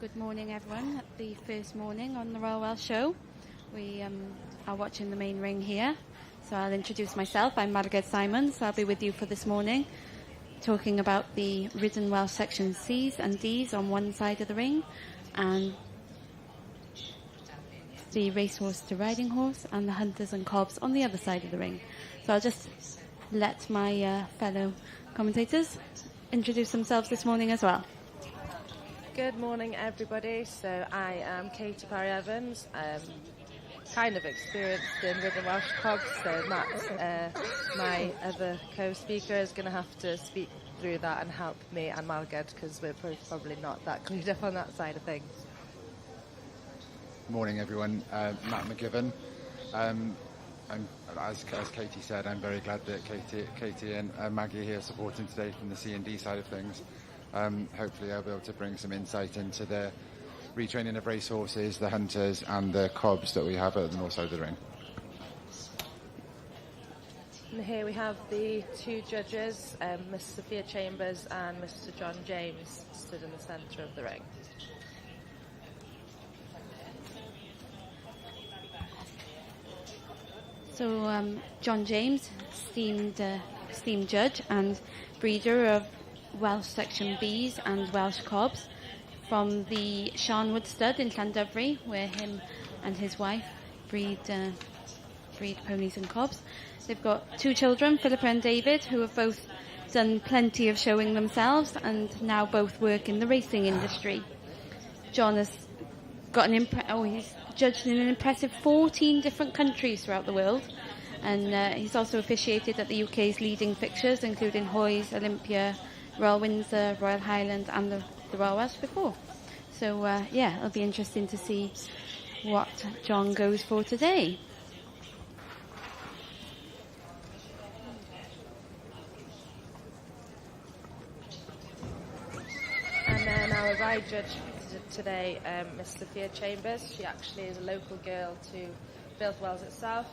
Good morning, everyone. At the first morning on the Royal Welsh Show, we are watching the main ring here. So I'll introduce myself. I'm Margaret Simons. I'll be with you for this morning, talking about the ridden Welsh section C's and D's on one side of the ring, and the racehorse to riding horse, and the hunters and cobs on the other side of the ring. So I'll just let my fellow commentators introduce themselves this morning as well. Good morning, everybody. So I am Katie Parry-Evans. Kind of experienced in ridden Welsh cobs, so Matt, my other co-speaker, is going to have to speak through that and help me and Margaret, because we're probably not that clued up on that side of things. Morning, everyone. Matt McGivern. As Katie said, I'm very glad that Katie and Maggie are here supporting today from the C&D side of things. Hopefully I'll be able to bring some insight into the retraining of racehorses, the hunters and the cobs that we have at the north side of the ring. And here we have the two judges, Miss Sophia Chambers and Mr. John James, stood in the centre of the ring. So John James, esteemed judge and breeder of Welsh section B's and Welsh cobs from the Sharnwood stud in Llandyfri, where him and his wife breed ponies and cobs. They've got two children, Philippa and David, who have both done plenty of showing themselves and now both work in the racing industry. John has got he's judged in an impressive 14 different countries throughout the world, and he's also officiated at the UK's leading fixtures, including Hoyes, Olympia, Royal Windsor, Royal Highland and the Royal Welsh before. So it'll be interesting to see what John goes for today. And then our ride judge today, Miss Sophia Chambers. She actually is a local girl to Built Wells itself.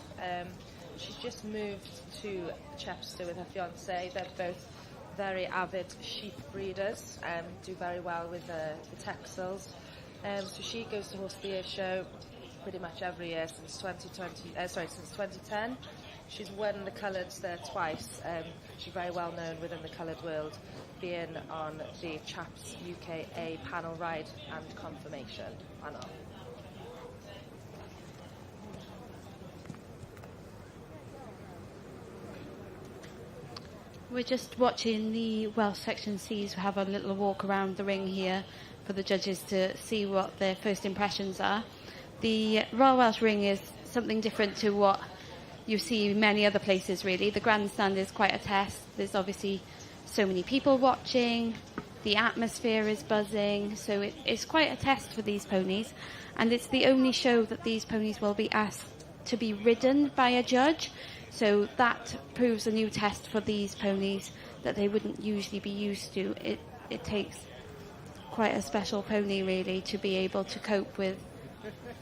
She's just moved to Chepstow with her fiancé. They're both very avid sheep breeders, do very well with the Texels. So she goes to Horse of the Year show pretty much every year since 2010. She's won the coloureds there twice. She's very well known within the coloured world, being on the Chaps UKA panel ride and confirmation panel. We're just watching the Welsh section C's have a little walk around the ring here for the judges to see what their first impressions are. The Royal Welsh ring is something different to what you see many other places, really. The grandstand is quite a test. There's obviously so many people watching. The atmosphere is buzzing. So it's quite a test for these ponies. And it's the only show that these ponies will be asked to be ridden by a judge. So that proves a new test for these ponies that they wouldn't usually be used to. It takes quite a special pony, really, to be able to cope with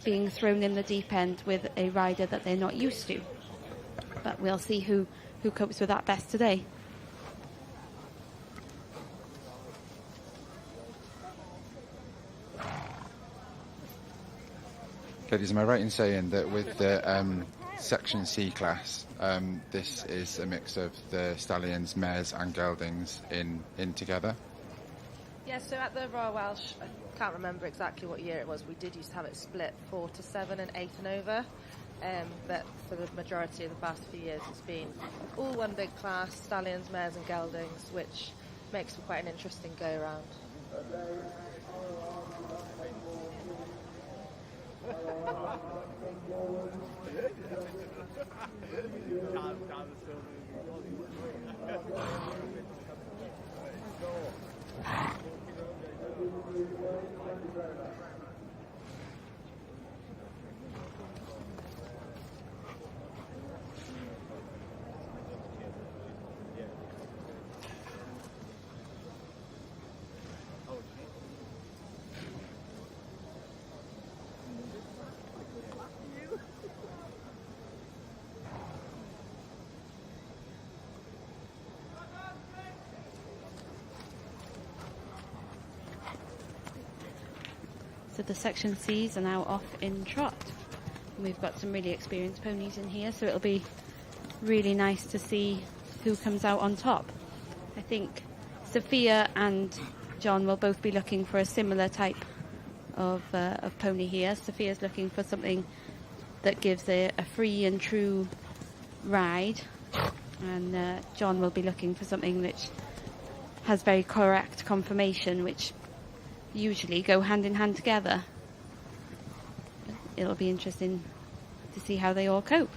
being thrown in the deep end with a rider that they're not used to. But we'll see who copes with that best today. Ladies, am I right in saying that with the Section C class, this is a mix of the Stallions, mares and geldings in together? Yeah, so at the Royal Welsh, I can't remember exactly what year it was, we did used to have it split 4 to 7 and 8 and over. But for the majority of the past few years, it's been all one big class, Stallions, mares and geldings, which makes for quite an interesting go-round. of the Section Cs are now off in trot. And we've got some really experienced ponies in here, so it'll be really nice to see who comes out on top. I think Sophia and John will both be looking for a similar type of pony here. Sophia's looking for something that gives a free and true ride, and John will be looking for something which has very correct conformation, which usually go hand in hand together. It'll be interesting to see how they all cope.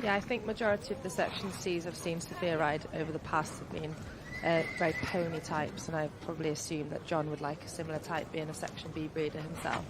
Yeah, I think majority of the Section Cs I've seen Sophia ride over the past have been very pony types, and I probably assume that John would like a similar type, being a Section B breeder himself.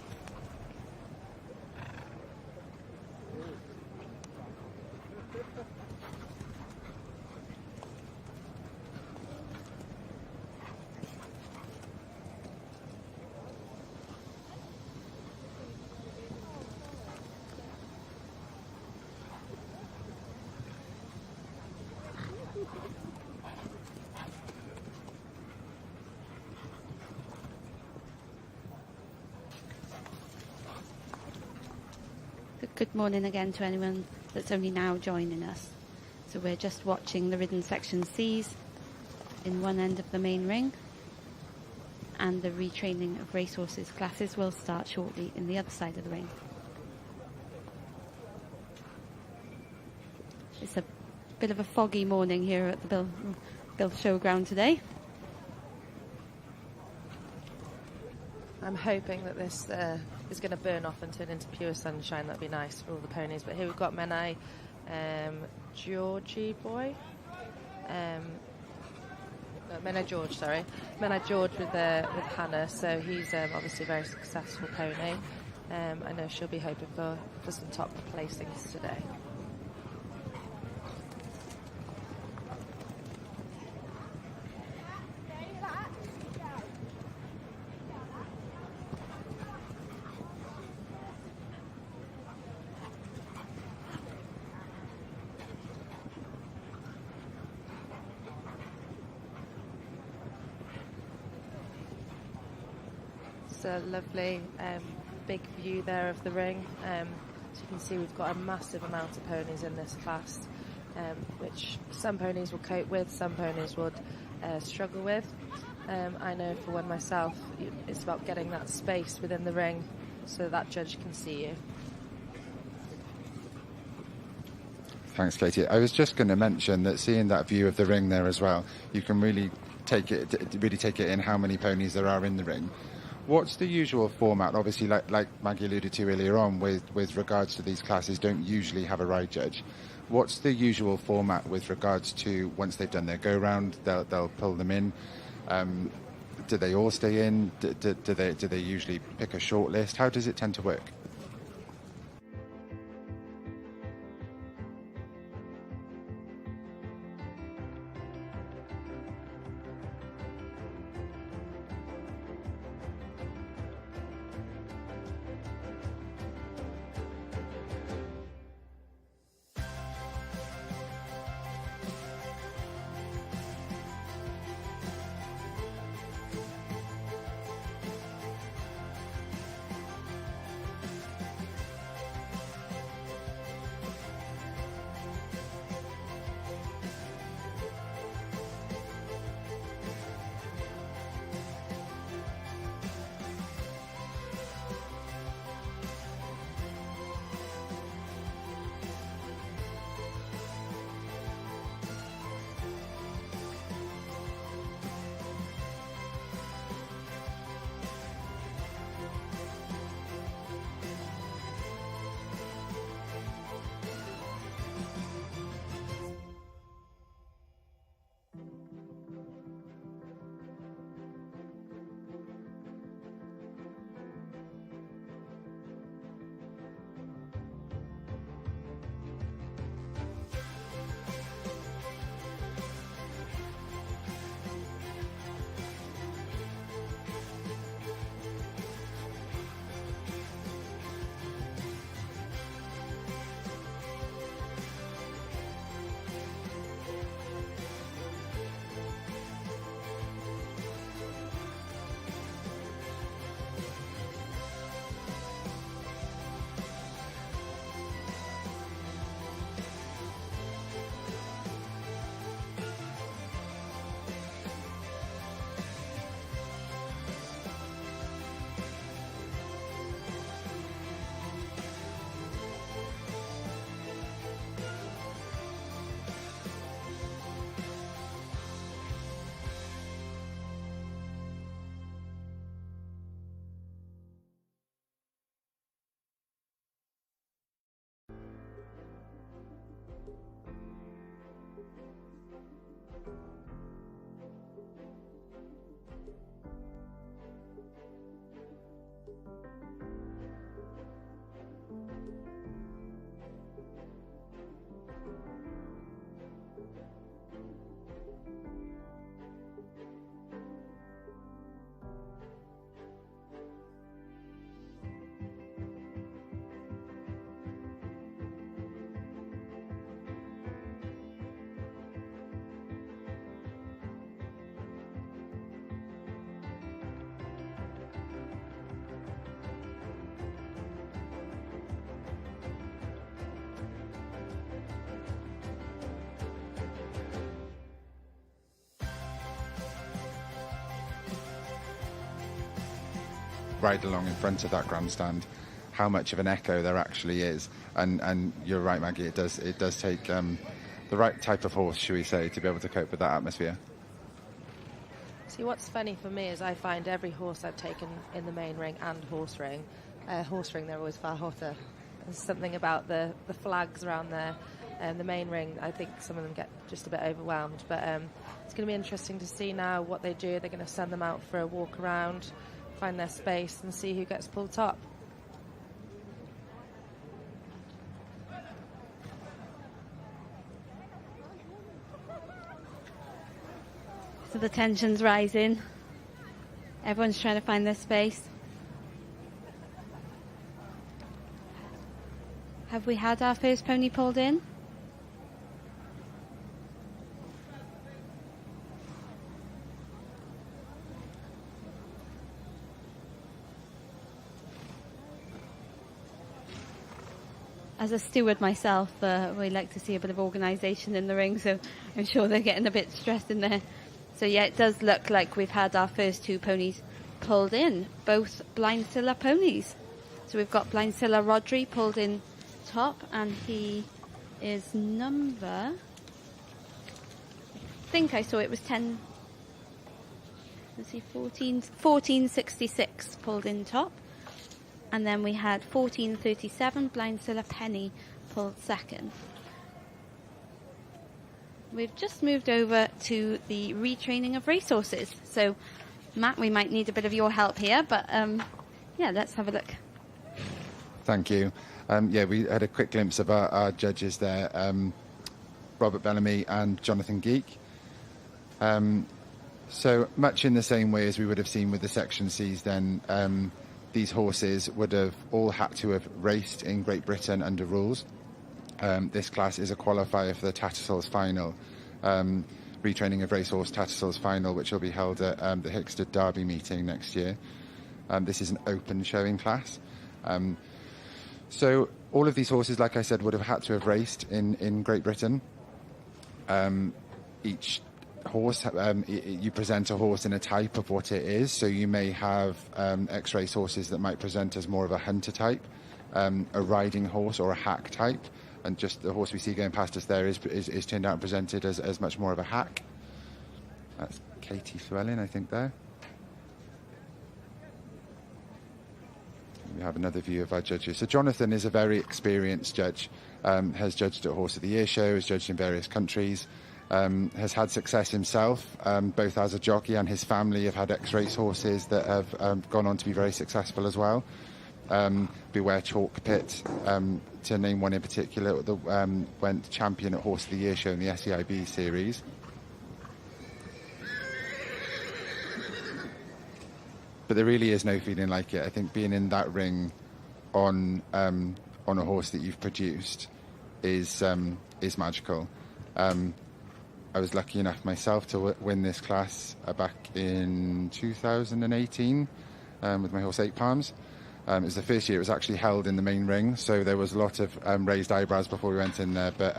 Good morning again to anyone that's only now joining us. So we're just watching the ridden Section Cs in one end of the main ring, and the retraining of racehorses classes will start shortly in the other side of the ring. It's a bit of a foggy morning here at the Bill Showground today. I'm hoping that this is going to burn off and turn into pure sunshine. That'd be nice for all the ponies. But here we've got Menai Georgie boy. Menai George, sorry. Menai George with Hannah. So he's obviously a very successful pony. I know she'll be hoping for some top placings today. A lovely big view there of the ring. As you can see, we've got a massive amount of ponies in this class, which some ponies will cope with, some ponies would struggle with. I know for one myself, it's about getting that space within the ring so that judge can see you. Thanks, Katie. I was just going to mention that seeing that view of the ring there as well, you can really take it in how many ponies there are in the ring. What's the usual format? Obviously, like Maggie alluded to earlier on, with regards to these classes, don't usually have a ride judge. What's the usual format with regards to once they've done their go-round, they'll pull them in? Do they all stay in? Do they usually pick a short list? How does it tend to work? ride along in front of that grandstand, how much of an echo there actually is. And you're right, Maggie, it does take the right type of horse, should we say, to be able to cope with that atmosphere. See, what's funny for me is I find every horse I've taken in the main ring and horse ring, they're always far hotter. There's something about the flags around there. The main ring, I think some of them get just a bit overwhelmed. But it's going to be interesting to see now what they do. They're going to send them out for a walk around, find their space, and see who gets pulled top. So the tension's rising. Everyone's trying to find their space. Have we had our first pony pulled in? As a steward myself, we like to see a bit of organisation in the ring, so I'm sure they're getting a bit stressed in there. So yeah, it does look like we've had our first two ponies pulled in, both Blindsilla ponies. So we've got Blindsilla Rodri pulled in top, and he is number, I think I saw it was 10, let's see, 1466 pulled in top. And then we had 1437, Blindsilla Penny pulled second. We've just moved over to the retraining of racehorses. So, Matt, we might need a bit of your help here, but yeah, let's have a look. Thank you. Yeah, we had a quick glimpse of our judges there, Robert Bellamy and Jonathan Geek. So much in the same way as we would have seen with the Section Cs then, these horses would have all had to have raced in Great Britain under rules. This class is a qualifier for the Tattersalls final, retraining of racehorse Tattersalls final, which will be held at the Hickstead Derby meeting next year. This is an open showing class. So all of these horses, like I said, would have had to have raced in Great Britain. Each horse, you present a horse in a type of what it is. So you may have ex-race horses that might present as more of a hunter type, a riding horse or a hack type. And just the horse we see going past us there is turned out and presented as much more of a hack. That's Katie Llewellyn, I think, there. We have another view of our judges. So Jonathan is a very experienced judge, has judged at Horse of the Year show, has judged in various countries, has had success himself, both as a jockey, and his family have had ex-race horses that have gone on to be very successful as well. Beware Chalk Pit, to name one in particular, went champion at Horse of the Year show in the SEIB series. But there really is no feeling like it. I think being in that ring on a horse that you've produced is magical. I was lucky enough myself to win this class back in 2018 with my horse Eight Palms. It was the first year it was actually held in the main ring, so there was a lot of raised eyebrows before we went in there. But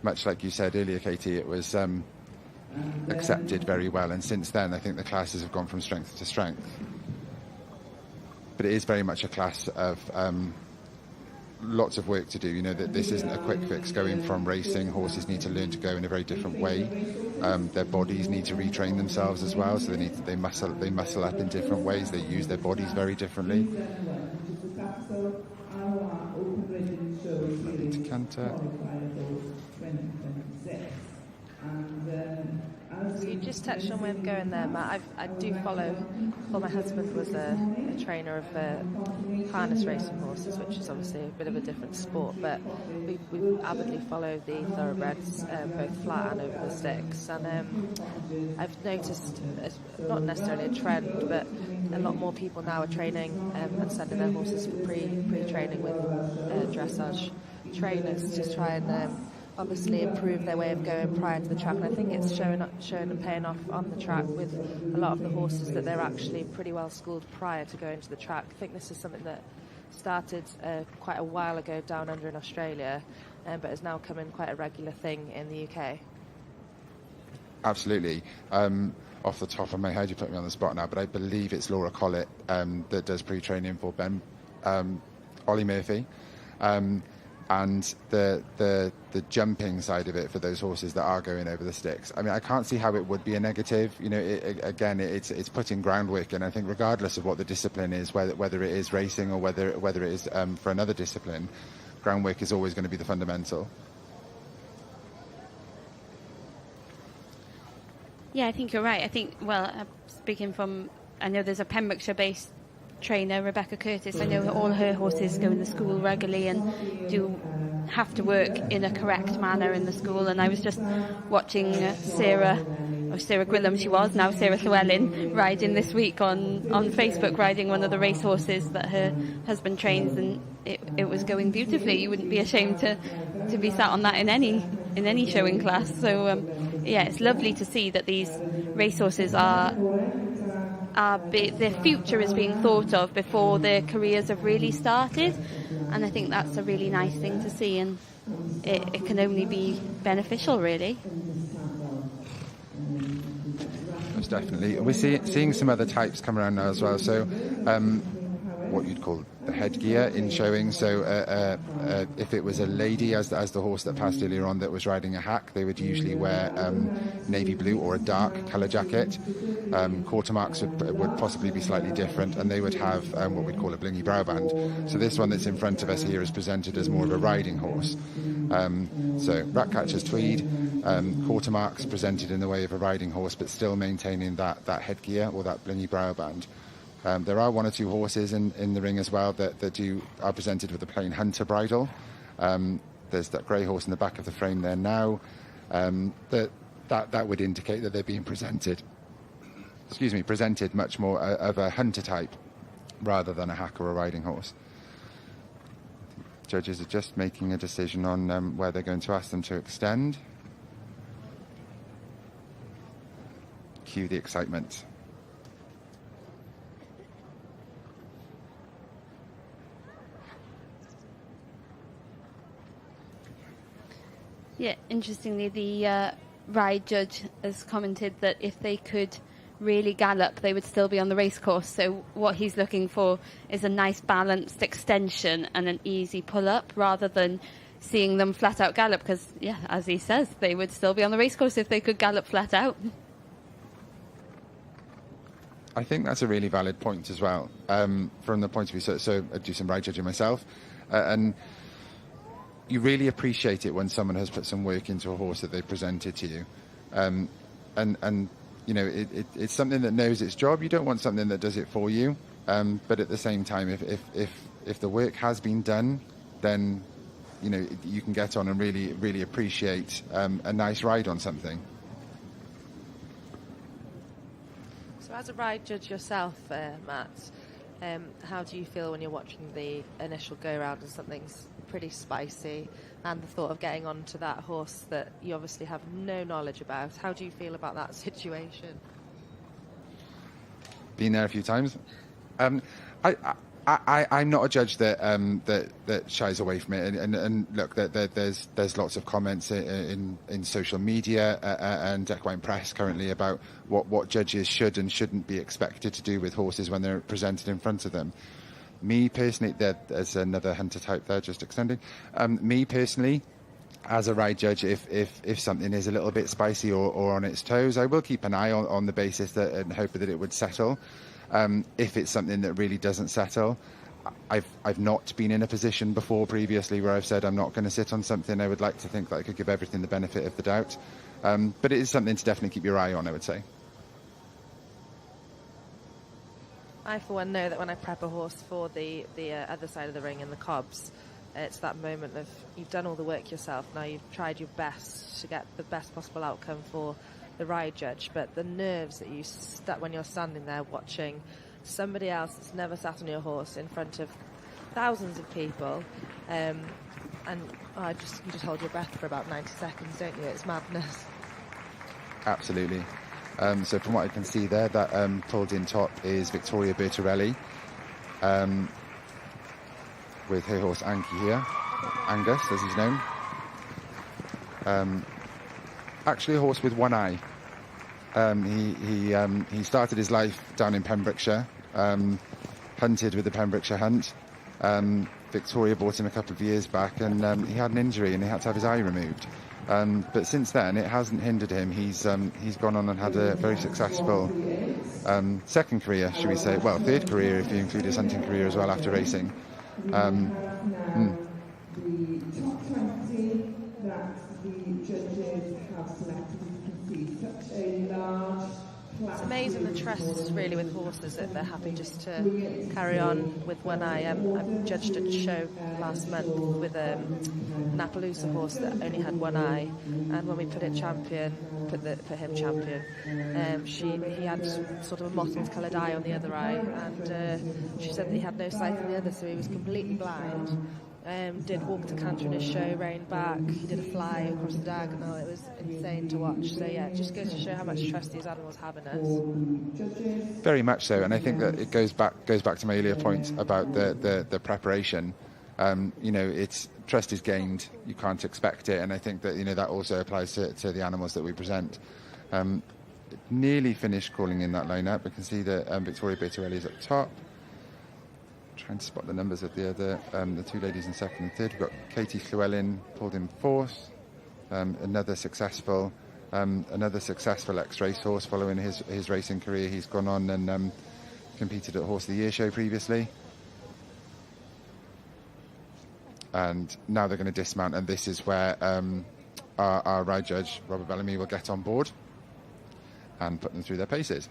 much like you said earlier, Katie, it was accepted very well, and since then I think the classes have gone from strength to strength. But it is very much a class of lots of work to do. You know, that this isn't a quick fix going from racing. Horses need to learn to go in a very different way. Their bodies need to retrain themselves as well, so they muscle up in different ways. They use their bodies very differently. Canter. So you just touched on where I'm going there, Matt. I do follow. Well, my husband was a trainer of harness racing horses, which is obviously a bit of a different sport, but we avidly follow the thoroughbreds, both flat and over the sticks. And I've noticed, not necessarily a trend, but a lot more people now are training and sending their horses for pre-training with dressage trainers to try and obviously improve their way of going prior to the track. And I think it's showing and paying off on the track with a lot of the horses that they're actually pretty well schooled prior to going to the track. I think this is something that started quite a while ago down under in Australia, but has now come in quite a regular thing in the UK. Absolutely. Off the top of my head, you put me on the spot now, but I believe it's Laura Collett that does pre-training for Ben Ollie Murphy. And the jumping side of it for those horses that are going over the sticks. I mean, I can't see how it would be a negative. You know, it's putting groundwork, and I think regardless of what the discipline is, whether it is racing or whether it is for another discipline, groundwork is always going to be the fundamental. Yeah, I think you're right. I think, well, speaking from, I know there's a Pembrokeshire-based trainer, Rebecca Curtis. I know that all her horses go in the school regularly and do have to work in a correct manner in the school. And I was just watching Sarah Gwilym, she was, now Sarah Llewellyn, riding this week on Facebook, riding one of the racehorses that her husband trains, and it was going beautifully. You wouldn't be ashamed to be sat on that in any showing class. So yeah, it's lovely to see that these racehorses their future is being thought of before their careers have really started, and I think that's a really nice thing to see, and it can only be beneficial, really. Most definitely. We're seeing some other types come around now as well, so what you'd call the headgear in showing. So if it was a lady, as the horse that passed earlier on that was riding a hack, they would usually wear navy blue or a dark colour jacket. Quarter marks would possibly be slightly different, and they would have what we'd call a blingy brow band. So this one that's in front of us here is presented as more of a riding horse. So rat catcher's tweed, quarter marks presented in the way of a riding horse, but still maintaining that headgear or that blingy brow band. There are one or two horses in the ring as well that are presented with a plain hunter bridle. There's that grey horse in the back of the frame there now. That would indicate that they're being presented much more of a hunter type rather than a hack or a riding horse. Judges are just making a decision on where they're going to ask them to extend. Cue the excitement. Yeah, interestingly, the ride judge has commented that if they could really gallop, they would still be on the racecourse. So what he's looking for is a nice balanced extension and an easy pull-up, rather than seeing them flat out gallop, because, yeah, as he says, they would still be on the racecourse if they could gallop flat out. I think that's a really valid point as well, from the point of view. So I do some ride judging myself, and you really appreciate it when someone has put some work into a horse that they've presented to you, and you know, it's something that knows its job. You don't want something that does it for you, but at the same time, if the work has been done, then you know you can get on and really appreciate a nice ride on something. So as a ride judge yourself, Matt, how do you feel when you're watching the initial go-round and something's pretty spicy, and the thought of getting onto that horse that you obviously have no knowledge about? How do you feel about that situation? Been there a few times. I'm not a judge that shies away from it, and look, there's lots of comments in social media and equine press currently about what judges should and shouldn't be expected to do with horses when they're presented in front of them. Me personally, there's another hunter type there just extending. Me personally, as a ride judge, if something is a little bit spicy or on its toes, I will keep an eye on the basis that and hope that it would settle. If it's something that really doesn't settle, I've not been in a position before previously where I've said I'm not going to sit on something. I would like to think that I could give everything the benefit of the doubt, but it is something to definitely keep your eye on, I would say. I, for one, know that when I prep a horse for the other side of the ring in the cobs, it's that moment of you've done all the work yourself, now you've tried your best to get the best possible outcome for the ride judge, but the nerves that you when you're standing there watching somebody else that's never sat on your horse in front of thousands of people, and you just hold your breath for about 90 seconds, don't you? It's madness. Absolutely. So from what I can see there, that pulled in top is Victoria Bertarelli, with her horse Anki here, Angus as he's known. Actually a horse with one eye, He started his life down in Pembrokeshire, hunted with the Pembrokeshire Hunt. Victoria bought him a couple of years back, and he had an injury and he had to have his eye removed. But since then, it hasn't hindered him. He's gone on and had a very successful second career, should we say? Well, third career if you include his hunting career as well after racing. The top 20 that the judges have selected, as you can see, such a large. It's amazing the trust really with horses that they're happy just to carry on with one eye. I judged a show last month with an Appaloosa horse that only had one eye, and when we put him champion, he had sort of a mottled coloured eye on the other eye, and she said that he had no sight on the other, so he was completely blind. Did walk to canter in his show, reined back, he did a fly across the diagonal. It was insane to watch. So yeah, it just goes to show how much trust these animals have in us. Very much so, and I think that it goes back to my earlier point about the preparation. It's trust is gained, you can't expect it, and I think that that also applies to the animals that we present. Nearly finished calling in that lineup. We can see that Victoria Bertorelli is up top. Trying to spot the numbers of the other, the two ladies in second and third. We've got Katie Llewellyn pulled in fourth. Another successful ex-racehorse following his racing career. He's gone on and competed at Horse of the Year show previously. And now they're going to dismount, and this is where our ride judge, Robert Bellamy, will get on board and put them through their paces.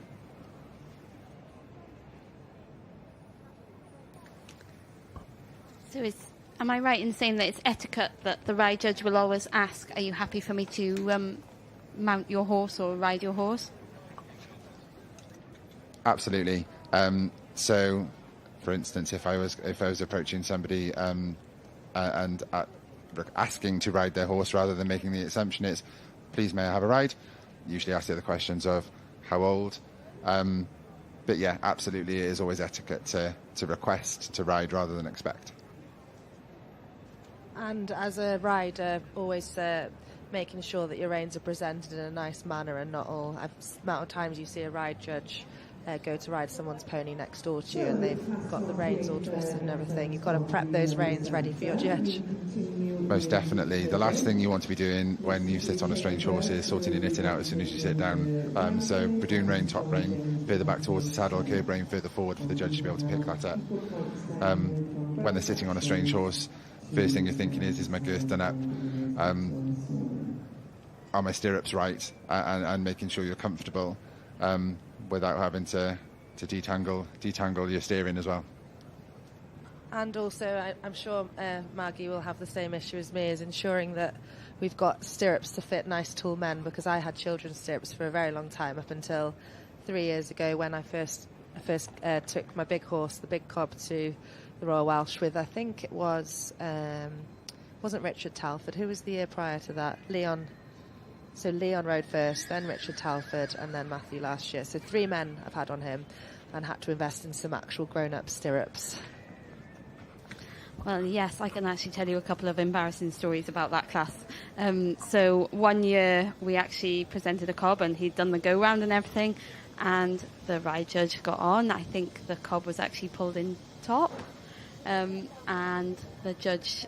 So am I right in saying that it's etiquette that the ride judge will always ask, are you happy for me to mount your horse or ride your horse? Absolutely. So, for instance, if I was approaching somebody and asking to ride their horse rather than making the assumption it's, please may I have a ride? Usually ask the other questions of how old. But yeah, absolutely, it is always etiquette to request to ride rather than expect. And as a rider, always making sure that your reins are presented in a nice manner and not all. The amount of times you see a ride judge go to ride someone's pony next door to you and they've got the reins all twisted and everything. You've got to prep those reins ready for your judge. Most definitely. The last thing you want to be doing when you sit on a strange horse is sorting your knitting out as soon as you sit down. So Bradoon rein, top rein, further back towards the saddle, curb rein further forward for the judge to be able to pick that up. When they're sitting on a strange horse, first thing you're thinking is my girth done up? Are my stirrups right? And making sure you're comfortable without having to detangle your steering as well. And also, I'm sure Maggie will have the same issue as me, is ensuring that we've got stirrups to fit nice tall men, because I had children's stirrups for a very long time, up until 3 years ago when I first took my big horse, the Big Cob, to the Royal Welsh with, I think it was, wasn't Richard Talford, who was the year prior to that? Leon. So Leon rode first, then Richard Talford, and then Matthew last year. So 3 men I've had on him, and had to invest in some actual grown-up stirrups. Well, yes, I can actually tell you a couple of embarrassing stories about that class. So one year we actually presented a cob and he'd done the go-round and everything, and the ride judge got on. I think the cob was actually pulled in top, and the judge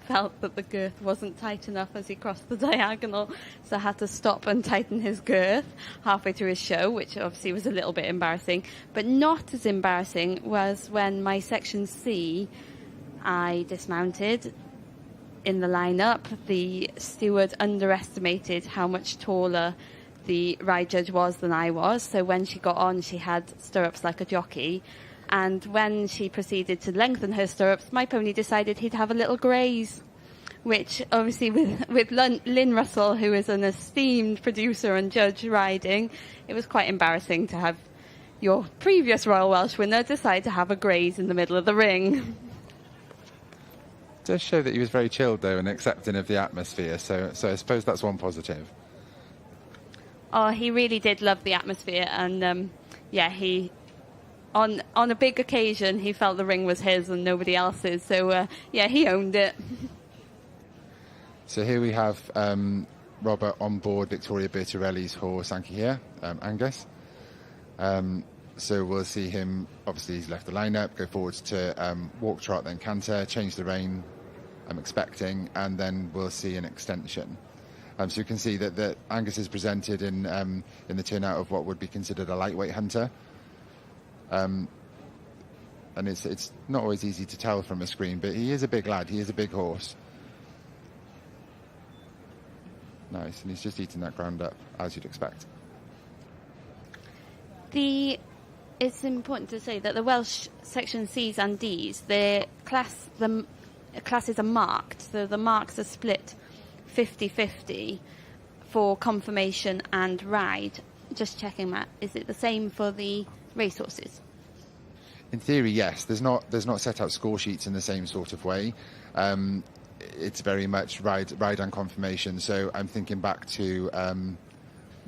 felt that the girth wasn't tight enough as he crossed the diagonal, so had to stop and tighten his girth halfway through his show, which obviously was a little bit embarrassing. But not as embarrassing was when my section C, I dismounted in the lineup. The steward underestimated how much taller the ride judge was than I was, so when she got on she had stirrups like a jockey, and when she proceeded to lengthen her stirrups, my pony decided he'd have a little graze, which obviously with Lynn Russell, who is an esteemed producer and judge riding, it was quite embarrassing to have your previous Royal Welsh winner decide to have a graze in the middle of the ring. Does show that he was very chilled though and accepting of the atmosphere, so I suppose that's one positive. Oh, he really did love the atmosphere, and he on a big occasion he felt the ring was his and nobody else's, so he owned it. So here we have Robert on board Victoria Bertarelli's horse Anki here, Angus. So we'll see him, obviously he's left the lineup, go forwards to walk, trot, then canter, change the rein, I'm expecting, and then we'll see an extension. So you can see that Angus is presented in the turnout of what would be considered a lightweight hunter. And it's not always easy to tell from a screen, but he is a big lad, he is a big horse. Nice, and he's just eating that ground up, as you'd expect. It's important to say that the Welsh section C's and D's, the classes are marked, so the marks are split 50-50 for confirmation and ride. Just checking, Matt, is it the same for the racehorses? In theory, yes. There's not set out score sheets in the same sort of way. It's very much ride and confirmation. So I'm thinking back to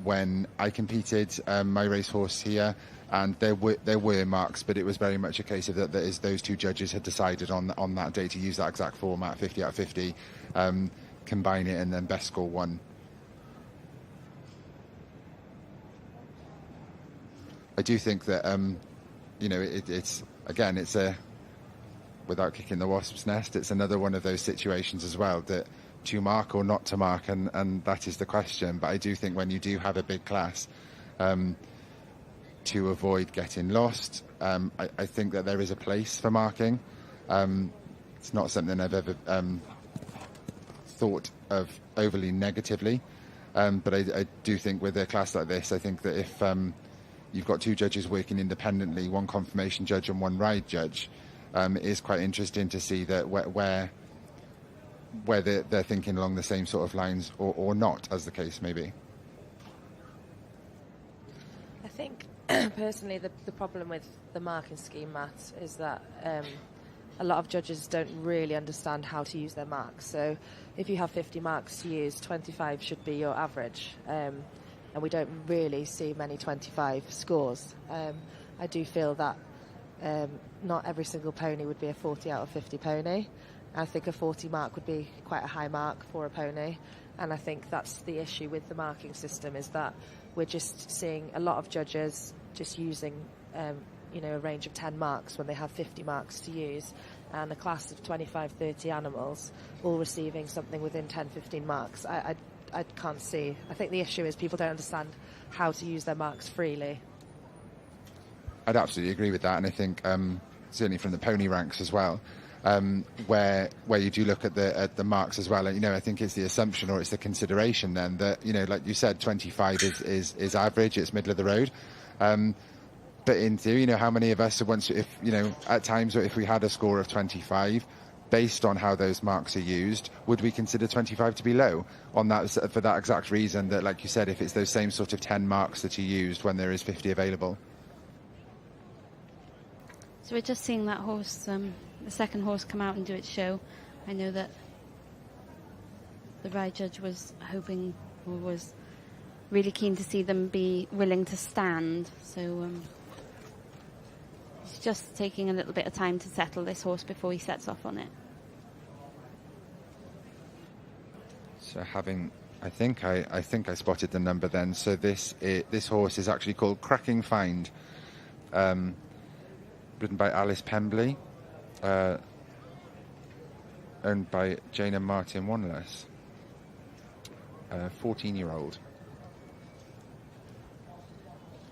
when I competed my racehorse here, and there were marks, but it was very much a case of that those two judges had decided on that day to use that exact format, 50 out of 50, combine it, and then best score won. I do think that it's a, without kicking the wasp's nest, it's another one of those situations as well, that to mark or not to mark, and that is the question. But I do think when you do have a big class, to avoid getting lost, I think that there is a place for marking. It's not something I've ever thought of overly negatively, but I do think with a class like this, I think that if you've got two judges working independently, one confirmation judge and one ride judge, it is quite interesting to see that where they're thinking along the same sort of lines or not, as the case may be. I think personally the problem with the marking scheme, Matt, is that a lot of judges don't really understand how to use their marks. So if you have 50 marks to use, 25 should be your average. And we don't really see many 25 scores. I do feel that not every single pony would be a 40 out of 50 pony. I think a 40 mark would be quite a high mark for a pony, and I think that's the issue with the marking system, is that we're just seeing a lot of judges just using a range of 10 marks when they have 50 marks to use, and a class of 25-30 animals all receiving something within 10-15 marks. I can't see. I think the issue is people don't understand how to use their marks freely. I'd absolutely agree with that, and I think certainly from the pony ranks as well, where you do look at the marks as well, and I think it's the assumption or it's the consideration then that like you said, 25 is average, it's middle of the road. But in theory, how many of us at times if we had a score of 25, based on how those marks are used, would we consider 25 to be low on that for that exact reason that, like you said, if it's those same sort of 10 marks that are used when there is 50 available? So we're just seeing that horse, the second horse, come out and do its show. I know that the ride judge was hoping, or was really keen to see them be willing to stand. So he's just taking a little bit of time to settle this horse before he sets off on it. So I think I spotted the number then. So this horse is actually called Cracking Find, ridden by Alice Pembley, owned by Jane and Martin Wanless, 14-year-old.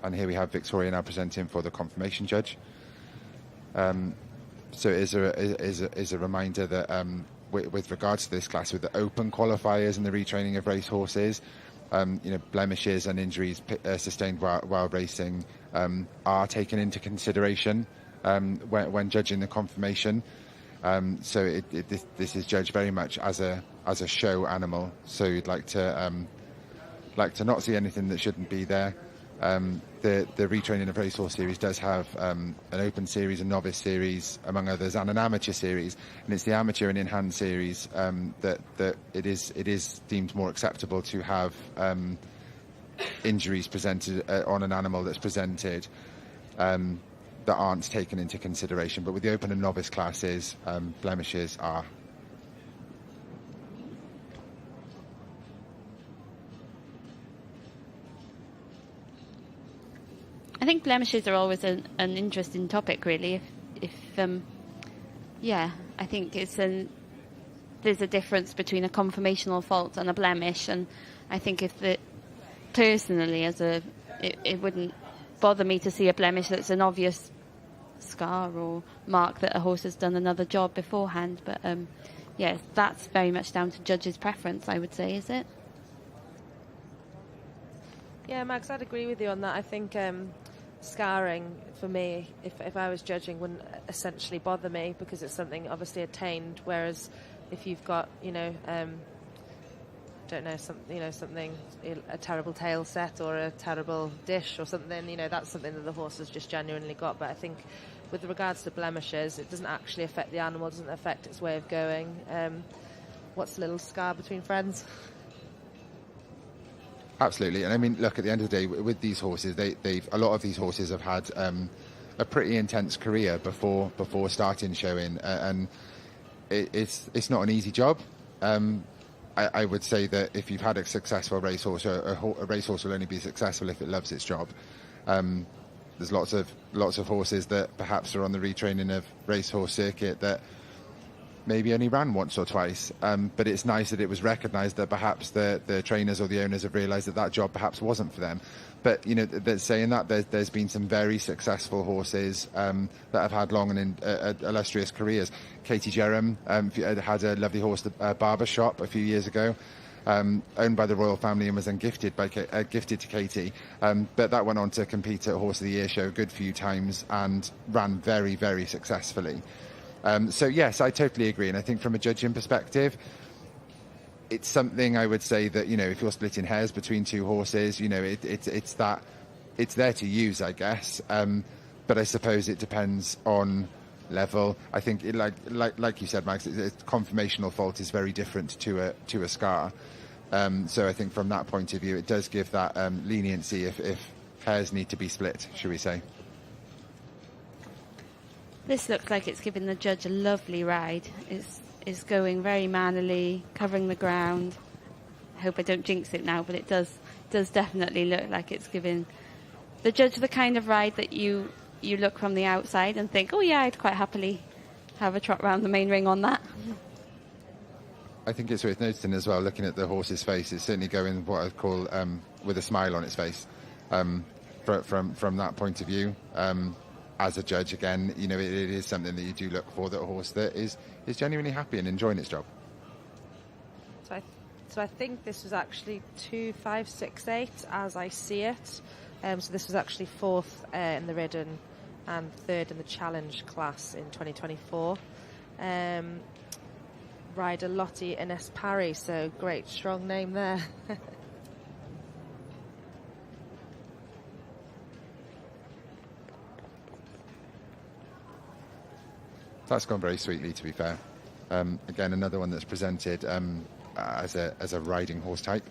And here we have Victoria now presenting for the confirmation judge. So it is a reminder that with regards to this class, with the open qualifiers and the retraining of racehorses, blemishes and injuries sustained while racing are taken into consideration when judging the confirmation. So this is judged very much as a show animal. So you'd like to not see anything that shouldn't be there. The Retraining of Racehorse series does have an open series, a novice series, among others, and an amateur series. And it's the amateur and in-hand series that it is deemed more acceptable to have injuries presented on an animal that's presented that aren't taken into consideration. But with the open and novice classes, blemishes are. think blemishes are always an interesting topic, really. I think there's a difference between a conformational fault and a blemish, and I think personally, it wouldn't bother me to see a blemish that's an obvious scar or mark that a horse has done another job beforehand. But that's very much down to judges' preference, I would say, is it? Yeah, Max, I'd agree with you on that. I think scarring, for me, if I was judging, wouldn't essentially bother me because it's something obviously attained, whereas if you've got, something, a terrible tail set or a terrible dish or something, that's something that the horse has just genuinely got. But I think with regards to blemishes, it doesn't actually affect the animal, it doesn't affect its way of going. What's a little scar between friends? Absolutely. And I mean, look, at the end of the day, with these horses, a lot of these horses have had a pretty intense career before starting showing, and it's not an easy job. I would say that if you've had a successful racehorse, a racehorse will only be successful if it loves its job. There's lots of horses that perhaps are on the retraining of racehorse circuit that maybe only ran once or twice, but it's nice that it was recognised that perhaps the trainers or the owners have realised that job perhaps wasn't for them. But saying that, there's been some very successful horses that have had long and illustrious careers. Katie Jerram had a lovely horse, the Barber Shop, a few years ago, owned by the royal family and was then gifted to Katie. But that went on to compete at Horse of the Year show a good few times and ran very, very successfully. So yes, I totally agree, and I think from a judging perspective, it's something I would say that if you're splitting hairs between two horses, it's there to use, I guess. But I suppose it depends on level. I think like you said, Max, conformational fault is very different to a scar. So I think from that point of view, it does give that leniency if hairs need to be split, should we say. This looks like it's giving the judge a lovely ride. It's going very mannerly, covering the ground. I hope I don't jinx it now, but it does definitely look like it's giving the judge the kind of ride that you look from the outside and think, oh yeah, I'd quite happily have a trot round the main ring on that. I think it's worth noticing as well, looking at the horse's face, it's certainly going what I'd call with a smile on its face. From that point of view, as a judge, again, it is something that you do look for, that a horse that is genuinely happy and enjoying its job. So I think this was actually 2.568 as I see it. So this was actually fourth in the ridden and third in the challenge class in 2024. Rider Lottie Ines Parry, so great strong name there. That's gone very sweetly, to be fair. Again, another one that's presented as a riding horse type.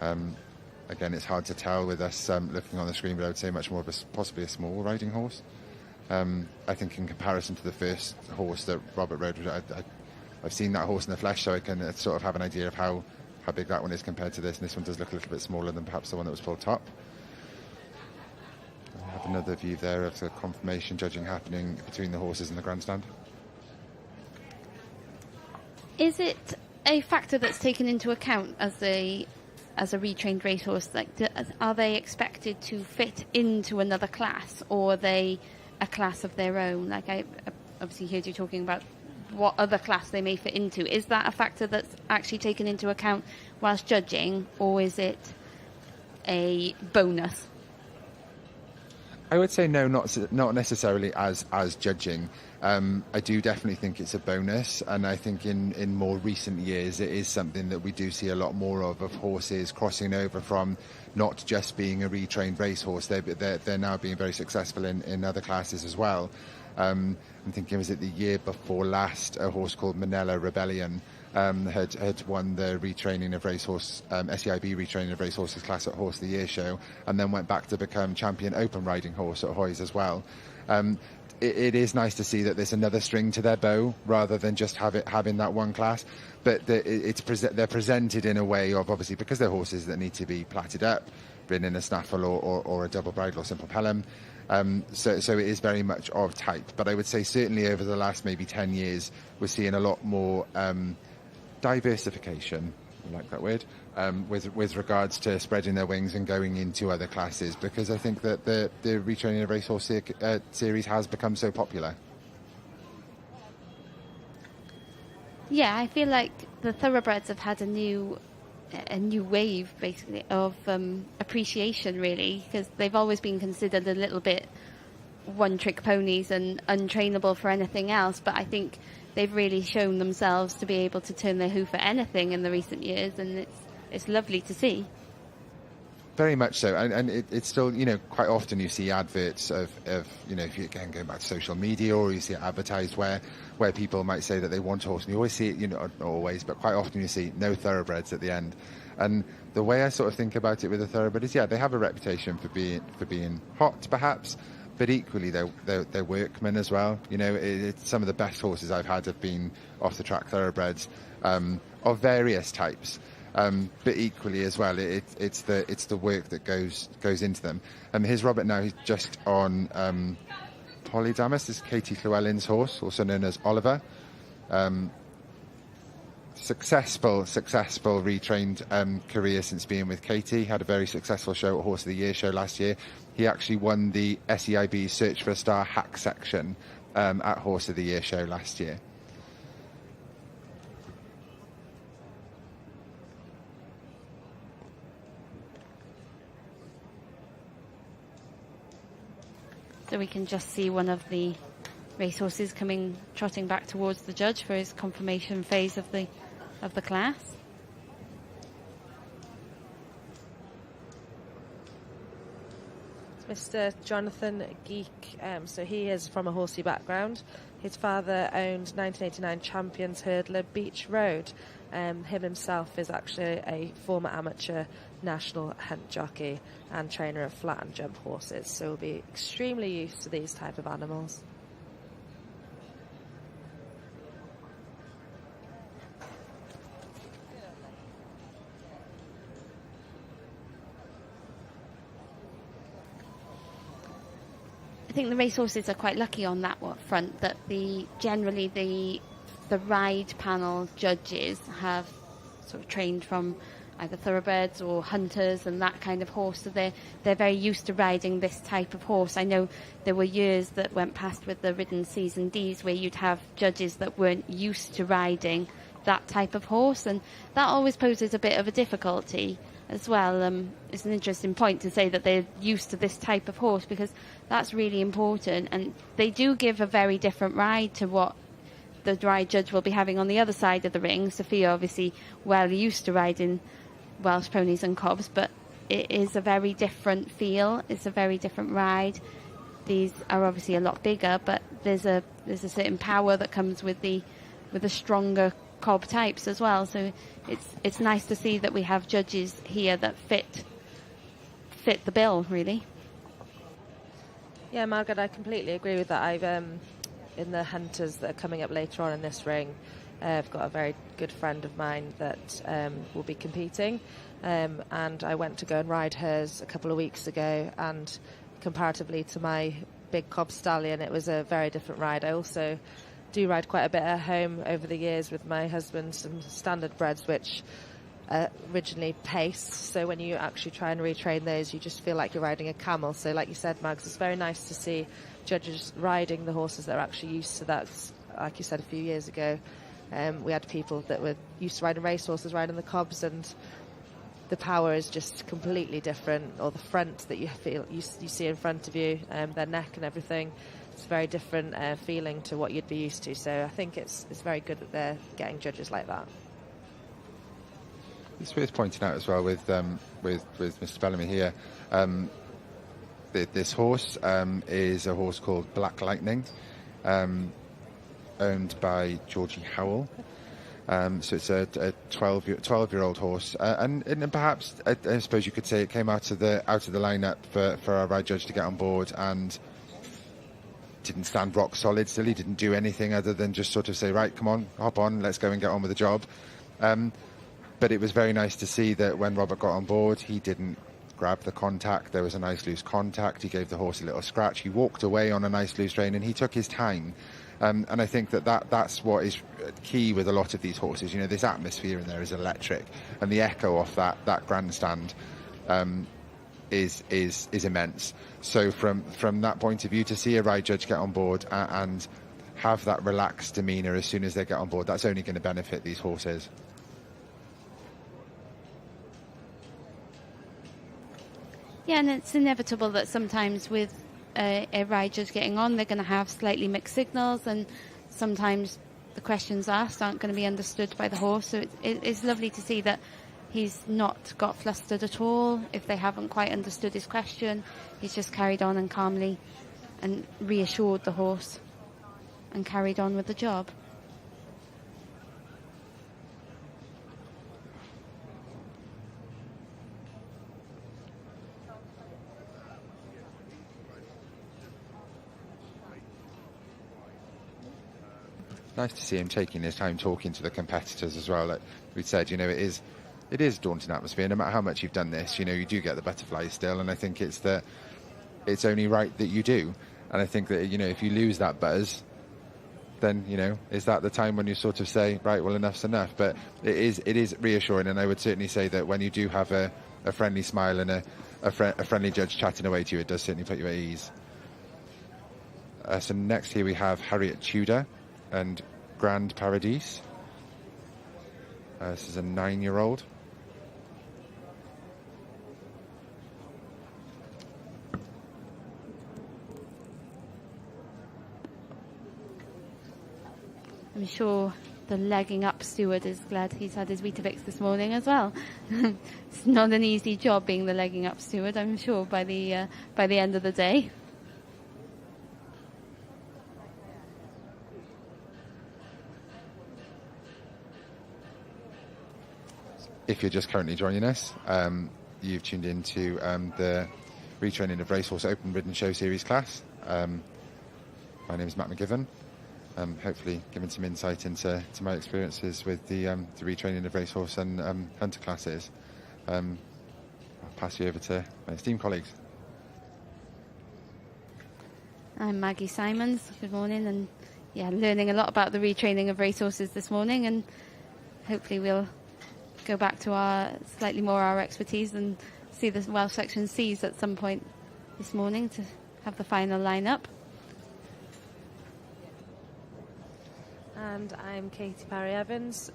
Again, it's hard to tell with us looking on the screen, but I would say much more of possibly a small riding horse. I think in comparison to the first horse that Robert rode, I've seen that horse in the flesh, so I can sort of have an idea of how big that one is compared to this. And this one does look a little bit smaller than perhaps the one that was full top. I have another view there of the confirmation judging happening between the horses in the grandstand. Is it a factor that's taken into account as a retrained racehorse? Like, are they expected to fit into another class, or are they a class of their own? Like, I obviously heard you talking about what other class they may fit into. Is that a factor that's actually taken into account whilst judging, or is it a bonus? I would say no, not necessarily as judging. I do definitely think it's a bonus, and I think in more recent years it is something that we do see a lot more of horses crossing over from not just being a retrained racehorse. They're now being very successful in other classes as well. I'm thinking, was it the year before last, a horse called Manila Rebellion had won the retraining of racehorse, SEIB retraining of racehorses class at Horse of the Year show, and then went back to become champion open riding horse at Hoys as well. It is nice to see that there's another string to their bow rather than just having that one class, but they're presented in a way of, obviously because they're horses that need to be platted up, been in a snaffle or a double bridle or simple pelham. So it is very much of type. But I would say certainly over the last maybe 10 years, we're seeing a lot more diversification, I like that word, with regards to spreading their wings and going into other classes, because I think that the Retraining of Racehorse series has become so popular. Yeah, I feel like the thoroughbreds have had a new wave, basically, of appreciation, really, because they've always been considered a little bit one-trick ponies and untrainable for anything else, but I think they've really shown themselves to be able to turn their hoof at anything in the recent years, and it's lovely to see. Very much so, and it's still, quite often you see adverts of if you again going back to social media, or you see it advertised where people might say that they want a horse, and you always see it, not always, but quite often you see no thoroughbreds at the end. And the way I sort of think about it with a thoroughbred is, they have a reputation for being hot, perhaps, but equally they're workmen as well. It's some of the best horses I've had have been off the track thoroughbreds of various types. But equally as well, it's the work that goes into them. Here's Robert now. He's just on Polydamas. This is Katie Llewellyn's horse, also known as Oliver. Successful retrained career since being with Katie. Had a very successful show at Horse of the Year show last year. He actually won the SEIB Search for a Star hack section at Horse of the Year show last year. So we can just see one of the racehorses trotting back towards the judge for his confirmation phase of the class. Mr. Jonathan Geek, so he is from a horsey background. His father owned 1989 Champions Hurdler Beach Road. Him himself is actually a former amateur national hunt jockey and trainer of flat and jump horses, so will be extremely used to these type of animals. I think the racehorses are quite lucky on that front, that generally the ride panel judges have sort of trained from either thoroughbreds or hunters and that kind of horse, so they're very used to riding this type of horse. I know there were years that went past with the ridden C's and D's where you'd have judges that weren't used to riding that type of horse, and that always poses a bit of a difficulty as well. It's an interesting point to say that they're used to this type of horse, because that's really important, and they do give a very different ride to what the ride judge will be having on the other side of the ring. Sophia obviously well used to riding Welsh ponies and cobs, but it is a very different feel. It's a very different ride. These are obviously a lot bigger, but there's a certain power that comes with the stronger cob types as well. So it's nice to see that we have judges here that fit the bill, really. Yeah, Margaret, I completely agree with that. I've in the hunters that are coming up later on in this ring, I've got a very good friend of mine that will be competing, and I went to go and ride hers a couple of weeks ago, and comparatively to my big cob Stallion, it was a very different ride. I also do ride quite a bit at home over the years with my husband, some standard breds which originally paced, so when you actually try and retrain those, you just feel like you're riding a camel. So like you said, Mags, it's very nice to see judges riding the horses that are actually used to that. Like you said a few years ago, we had people that were used to riding racehorses, riding the cobs, and the power is just completely different, or the front that you feel you see in front of you, their neck and everything. It's a very different feeling to what you'd be used to. So I think it's very good that they're getting judges like that. It's worth pointing out as well with Mr. Bellamy here. This horse is a horse called Black Lightning, owned by Georgie Howell. So it's a 12-year-old horse, and perhaps I suppose you could say it came out of the lineup for our ride judge to get on board, and didn't stand rock solid still. He didn't do anything other than just sort of say, right, come on, hop on, let's go and get on with the job. But it was very nice to see that when Robert got on board, he didn't grab the contact. There was a nice loose contact. He gave the horse a little scratch. He walked away on a nice loose rein, and he took his time. And I think that's what is key with a lot of these horses. This atmosphere in there is electric, and the echo off that grandstand is immense. So from that point of view, to see a ride judge get on board and have that relaxed demeanour as soon as they get on board, that's only going to benefit these horses. Yeah, and it's inevitable that sometimes with a ride judge getting on, they're going to have slightly mixed signals, and sometimes the questions asked aren't going to be understood by the horse. So it's lovely to see that he's not got flustered at all. If they haven't quite understood his question, he's just carried on and calmly and reassured the horse and carried on with the job. Nice to see him taking his time talking to the competitors as well. Like we said, it is a daunting atmosphere. No matter how much you've done this, you do get the butterflies still, and I think it's only right that you do. And I think that if you lose that buzz, then is that the time when you sort of say, right, well, enough's enough? But it is reassuring, and I would certainly say that when you do have a friendly smile and a friendly judge chatting away to you, it does certainly put you at ease. So next here we have Harriet Tudor and Grand Paradise. This is a 9-year-old. I'm sure the legging up steward is glad he's had his Weetabix this morning as well. It's not an easy job being the legging up steward, I'm sure, by the end of the day. If you're just currently joining us, you've tuned into the Retraining of Racehorse Open Ridden Show Series class. My name is Matt McGivern. Hopefully giving some insight into my experiences with the Retraining of Racehorse and Hunter classes. I'll pass you over to my esteemed colleagues. I'm Maggie Simons. Good morning, and learning a lot about the retraining of racehorses this morning, and hopefully we'll go back to our expertise and see the Welsh Section C's at some point this morning to have the final lineup. And I'm Katie Parry-Evans,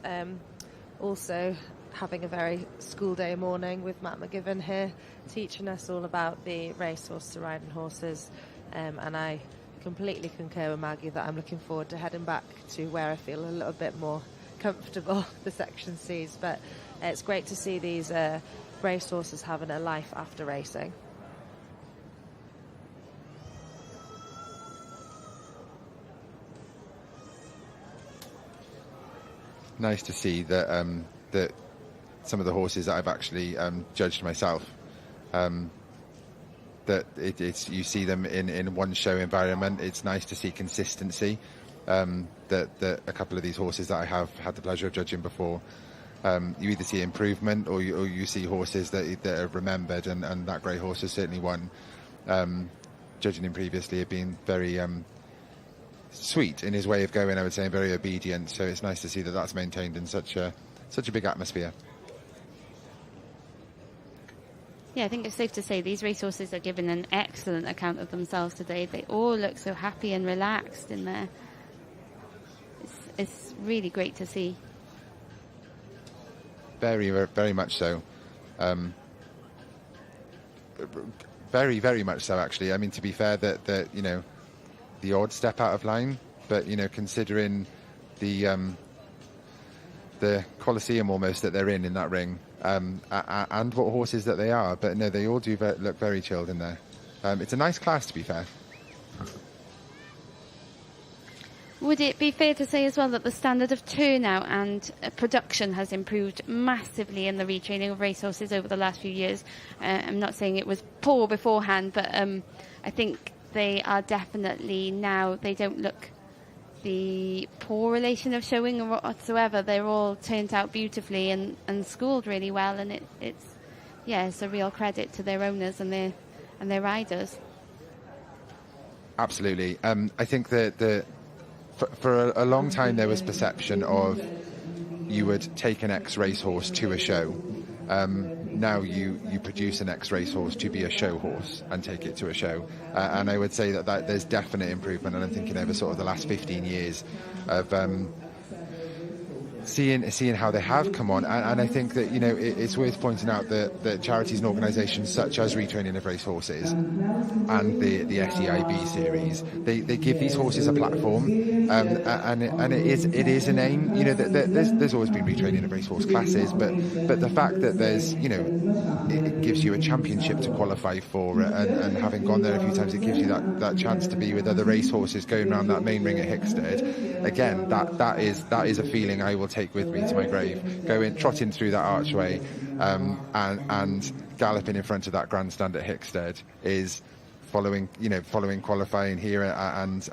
also having a very school day morning with Matt McGivern here, teaching us all about the racehorse to riding horses, and I completely concur with Maggie that I'm looking forward to heading back to where I feel a little bit more comfortable, the Section C's, but it's great to see these racehorses having a life after racing. Nice to see that that some of the horses that I've actually judged myself, that it's you see them in one show environment. It's nice to see consistency. That a couple of these horses that I have had the pleasure of judging before, you either see improvement or you see horses that are remembered, and that grey horse has certainly won. Judging him previously had been very sweet in his way of going, I would say, and very obedient. So it's nice to see that that's maintained in such a big atmosphere. Yeah, I think it's safe to say these racehorses are giving an excellent account of themselves today. They all look so happy and relaxed in there. It's really great to see. Very, very much so. Very, very much so, actually. I mean, to be fair, that the odd step out of line, but considering the Colosseum almost that they're in that ring, and what horses that they are, but no, they all do look very chilled in there. It's a nice class, to be fair. Would it be fair to say as well that the standard of turnout and production has improved massively in the retraining of racehorses over the last few years? I'm not saying it was poor beforehand, but I think they are definitely now, they don't look the poor relation of showing whatsoever. They're all turned out beautifully and schooled really well, and it's yeah, it's a real credit to their owners and their riders. Absolutely. I think that for a long time there was perception of you would take an ex-racehorse to a show. Now you produce an ex-racehorse to be a show horse and take it to a show. And I would say that there's definite improvement, and I'm thinking over sort of the last 15 years of seeing how they have come on, and I think that it's worth pointing out that charities and organisations such as Retraining of Racehorses and the SEIB series, they give these horses a platform, and it is an aim. There's always been Retraining of Racehorse classes, but the fact that there's it gives you a championship to qualify for, and having gone there a few times, it gives you that chance to be with other racehorses going around that main ring at Hickstead. Again, that is a feeling I will take with me to my grave. Trotting through that archway, and galloping in front of that grandstand at Hickstead is following qualifying here and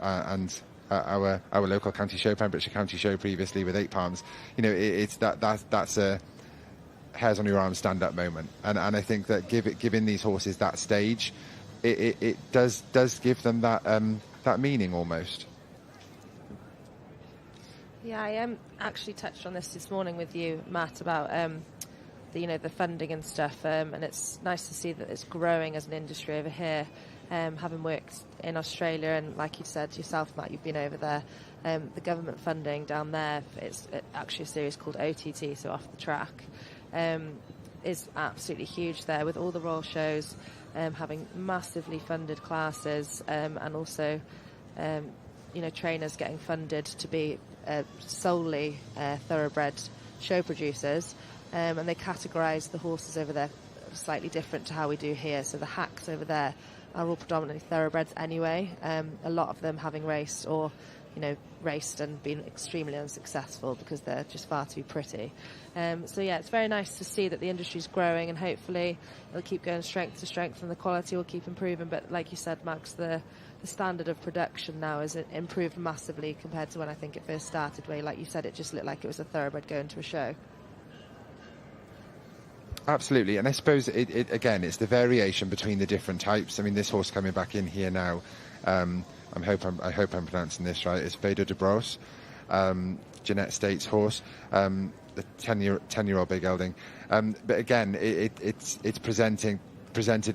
our local county show, Pembrokeshire County Show previously with 8 Palms. That's a hairs on your arm stand up moment, and I think that giving these horses that stage, it does give them that meaning almost. Yeah, I actually touched on this morning with you, Matt, about the funding and stuff, and it's nice to see that it's growing as an industry over here. Having worked in Australia, and like you said yourself, Matt, you've been over there. The government funding down there, it's actually a series called OTT, so Off the Track, is absolutely huge there, with all the royal shows having massively funded classes, and also trainers getting funded to be solely thoroughbred show producers, and they categorise the horses over there slightly different to how we do here. So the hacks over there are all predominantly thoroughbreds anyway, a lot of them having raced or raced and been extremely unsuccessful because they're just far too pretty. So yeah, it's very nice to see that the industry's growing, and hopefully it'll keep going strength to strength and the quality will keep improving. But like you said, Max, the standard of production now has improved massively compared to when I think it first started, where, like you said, it just looked like it was a thoroughbred going to a show. Absolutely, and I suppose again, it's the variation between the different types. I mean, this horse coming back in here now, I hope I'm pronouncing this right. It's Veda de Bros, Jeanette State's horse, the 10-year-old big gelding. But again, it's presented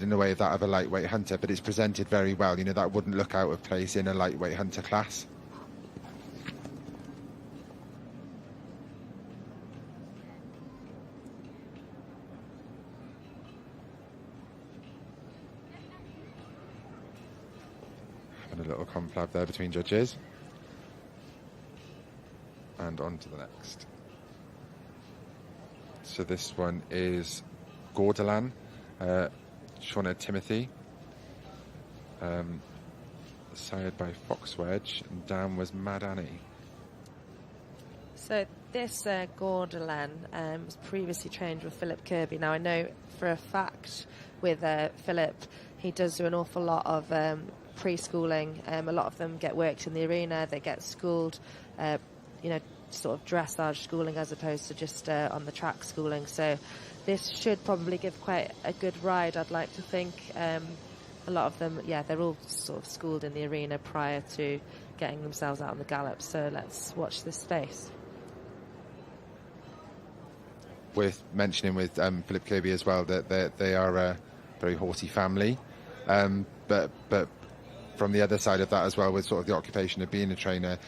in a way of that of a lightweight hunter, but it's presented very well. That wouldn't look out of place in a lightweight hunter class. A little conflab there between judges, and on to the next. So this one is Gordelan, Shauna Timothy, sired by Foxwedge, and down was Mad Annie. So this Gordelan was previously trained with Philip Kirby. Now I know for a fact with Philip, he does do an awful lot of pre-schooling. A lot of them get worked in the arena, they get schooled, sort of dressage schooling as opposed to just on the track schooling. So this should probably give quite a good ride, I'd like to think. A lot of them, they're all sort of schooled in the arena prior to getting themselves out on the gallop. So let's watch this space. Worth mentioning with Philip Kirby as well that they are a very horsey family, but from the other side of that as well, with sort of the occupation of being a trainer,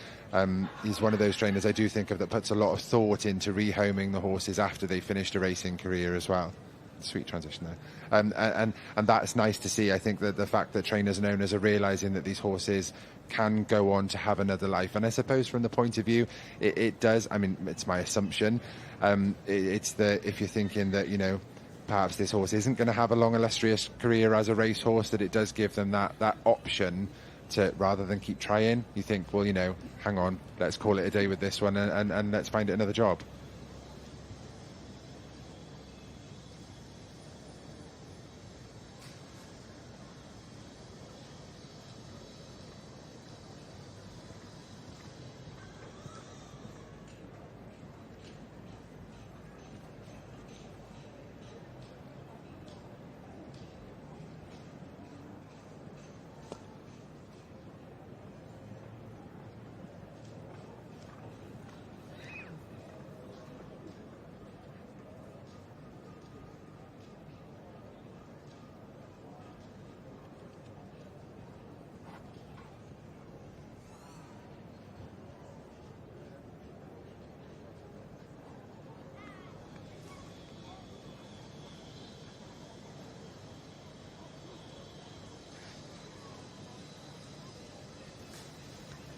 he's one of those trainers I do think of that puts a lot of thought into rehoming the horses after they finished a racing career as well. Sweet transition there, and that's nice to see. I think that the fact that trainers and owners are realising that these horses can go on to have another life, and I suppose from the point of view it does. I mean, it's my assumption. If you're thinking that perhaps this horse isn't going to have a long illustrious career as a racehorse, that it does give them that option to, rather than keep trying, you think, well, hang on, let's call it a day with this one and let's find it another job.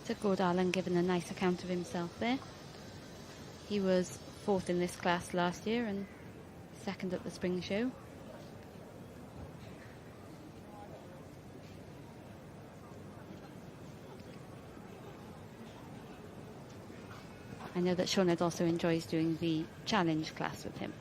to Gordallen, giving a nice account of himself there. He was 4th in this class last year and 2nd at the spring show. I know that Sinead also enjoys doing the challenge class with him.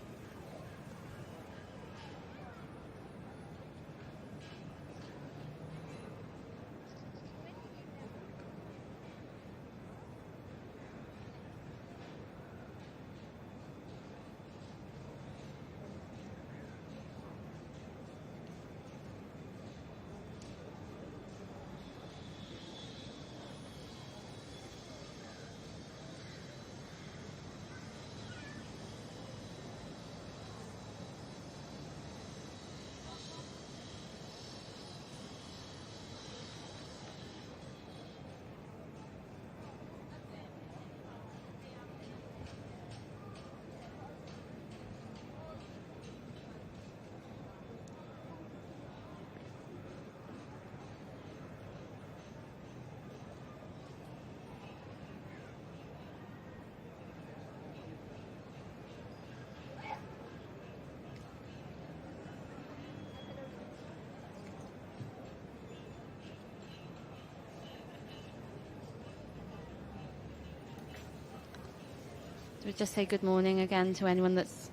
So we just say good morning again to anyone that's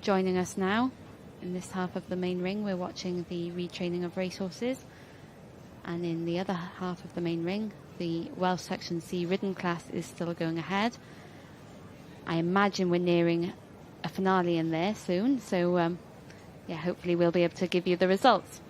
joining us now. In this half of the main ring, we're watching the retraining of racehorses. And in the other half of the main ring, the Welsh Section C ridden class is still going ahead. I imagine we're nearing a finale in there soon. So, yeah, hopefully we'll be able to give you the results.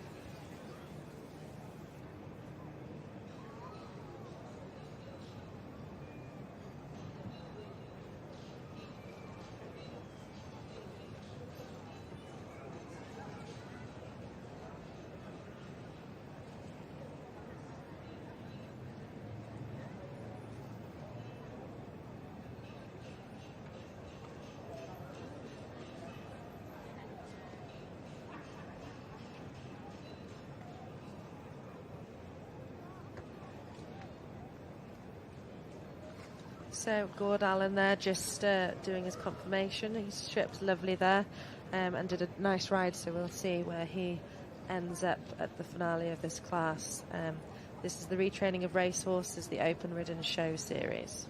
So Gordallen there just doing his confirmation. He stripped lovely there and did a nice ride, so we'll see where he ends up at the finale of this class. This is the retraining of racehorses, the open ridden show series.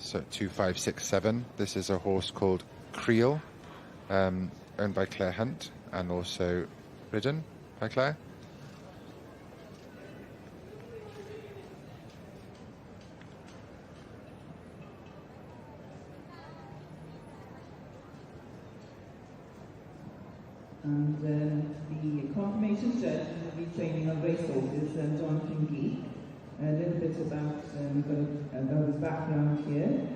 So 2567, this is a horse called Creel, owned by Claire Hunt and also ridden by Claire. And the confirmation judge in the retraining of racehorses, Jonathan Gee. A little bit about his background here.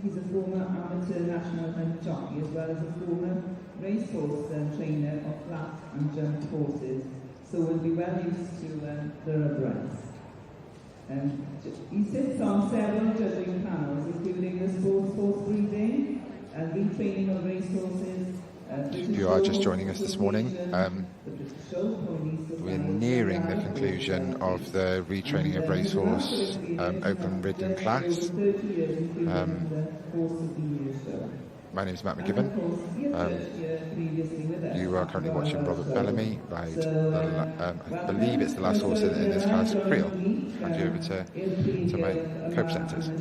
He's a former amateur national hunt jockey as well as a former racehorse trainer of flat and jump horses, so will be well used to thoroughbreds. He sits on several judging panels, including the sports horse breeding and retraining of racehorses. If you are just joining us this morning, we're nearing the conclusion of the retraining of racehorse open ridden class. My name is Matt McGibbon. You are currently watching Robert Bellamy ride, I believe it's the last horse in this class, Creel. Hand you over to my co-presenters.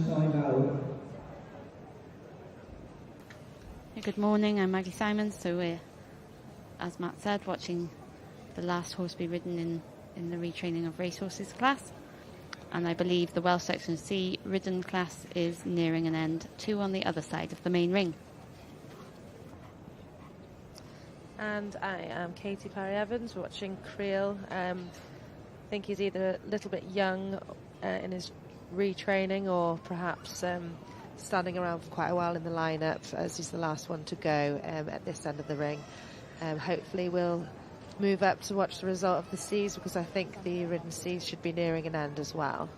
Good morning, I'm Maggie Simons. So we're, as Matt said, watching the last horse be ridden in the retraining of racehorses class. And I believe the Welsh Section C ridden class is nearing an end, 2 on the other side of the main ring. And I am Katie Parry-Evans, watching Creel. I think he's either a little bit young in his retraining, or perhaps standing around for quite a while in the lineup, as he's the last one to go at this end of the ring. Hopefully we'll move up to watch the result of the Cs, because I think the ridden Cs should be nearing an end as well.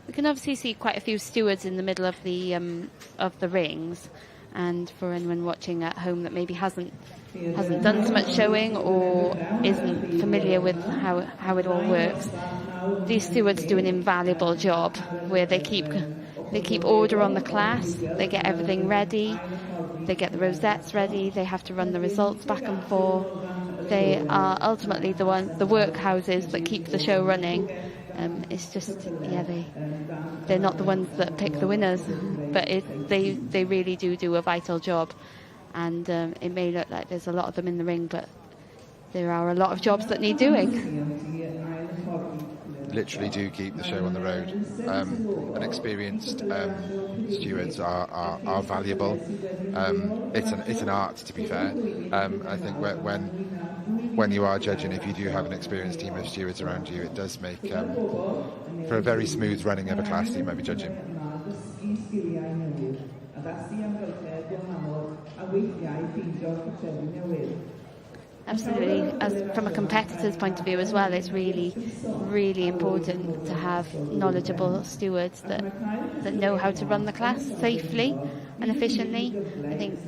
We can obviously see quite a few stewards in the middle of the rings, and for anyone watching at home that maybe hasn't done so much showing or isn't familiar with how it all works, these stewards do an invaluable job where they keep order on the class, they get everything ready, they get the rosettes ready, they have to run the results back and forth. They are ultimately the workhouses that keep the show running. It's just, they're not the ones that pick the winners, but they really do a vital job. And it may look like there's a lot of them in the ring, but there are a lot of jobs that need doing. Literally do keep the show on the road. And experienced stewards are valuable. It's an art, to be fair. I think when you are judging, if you do have an experienced team of stewards around you, it does make for a very smooth running of a class that you might be judging. Absolutely. As from a competitor's point of view as well, it's really, really important to have knowledgeable stewards that know how to run the class safely and efficiently. I think,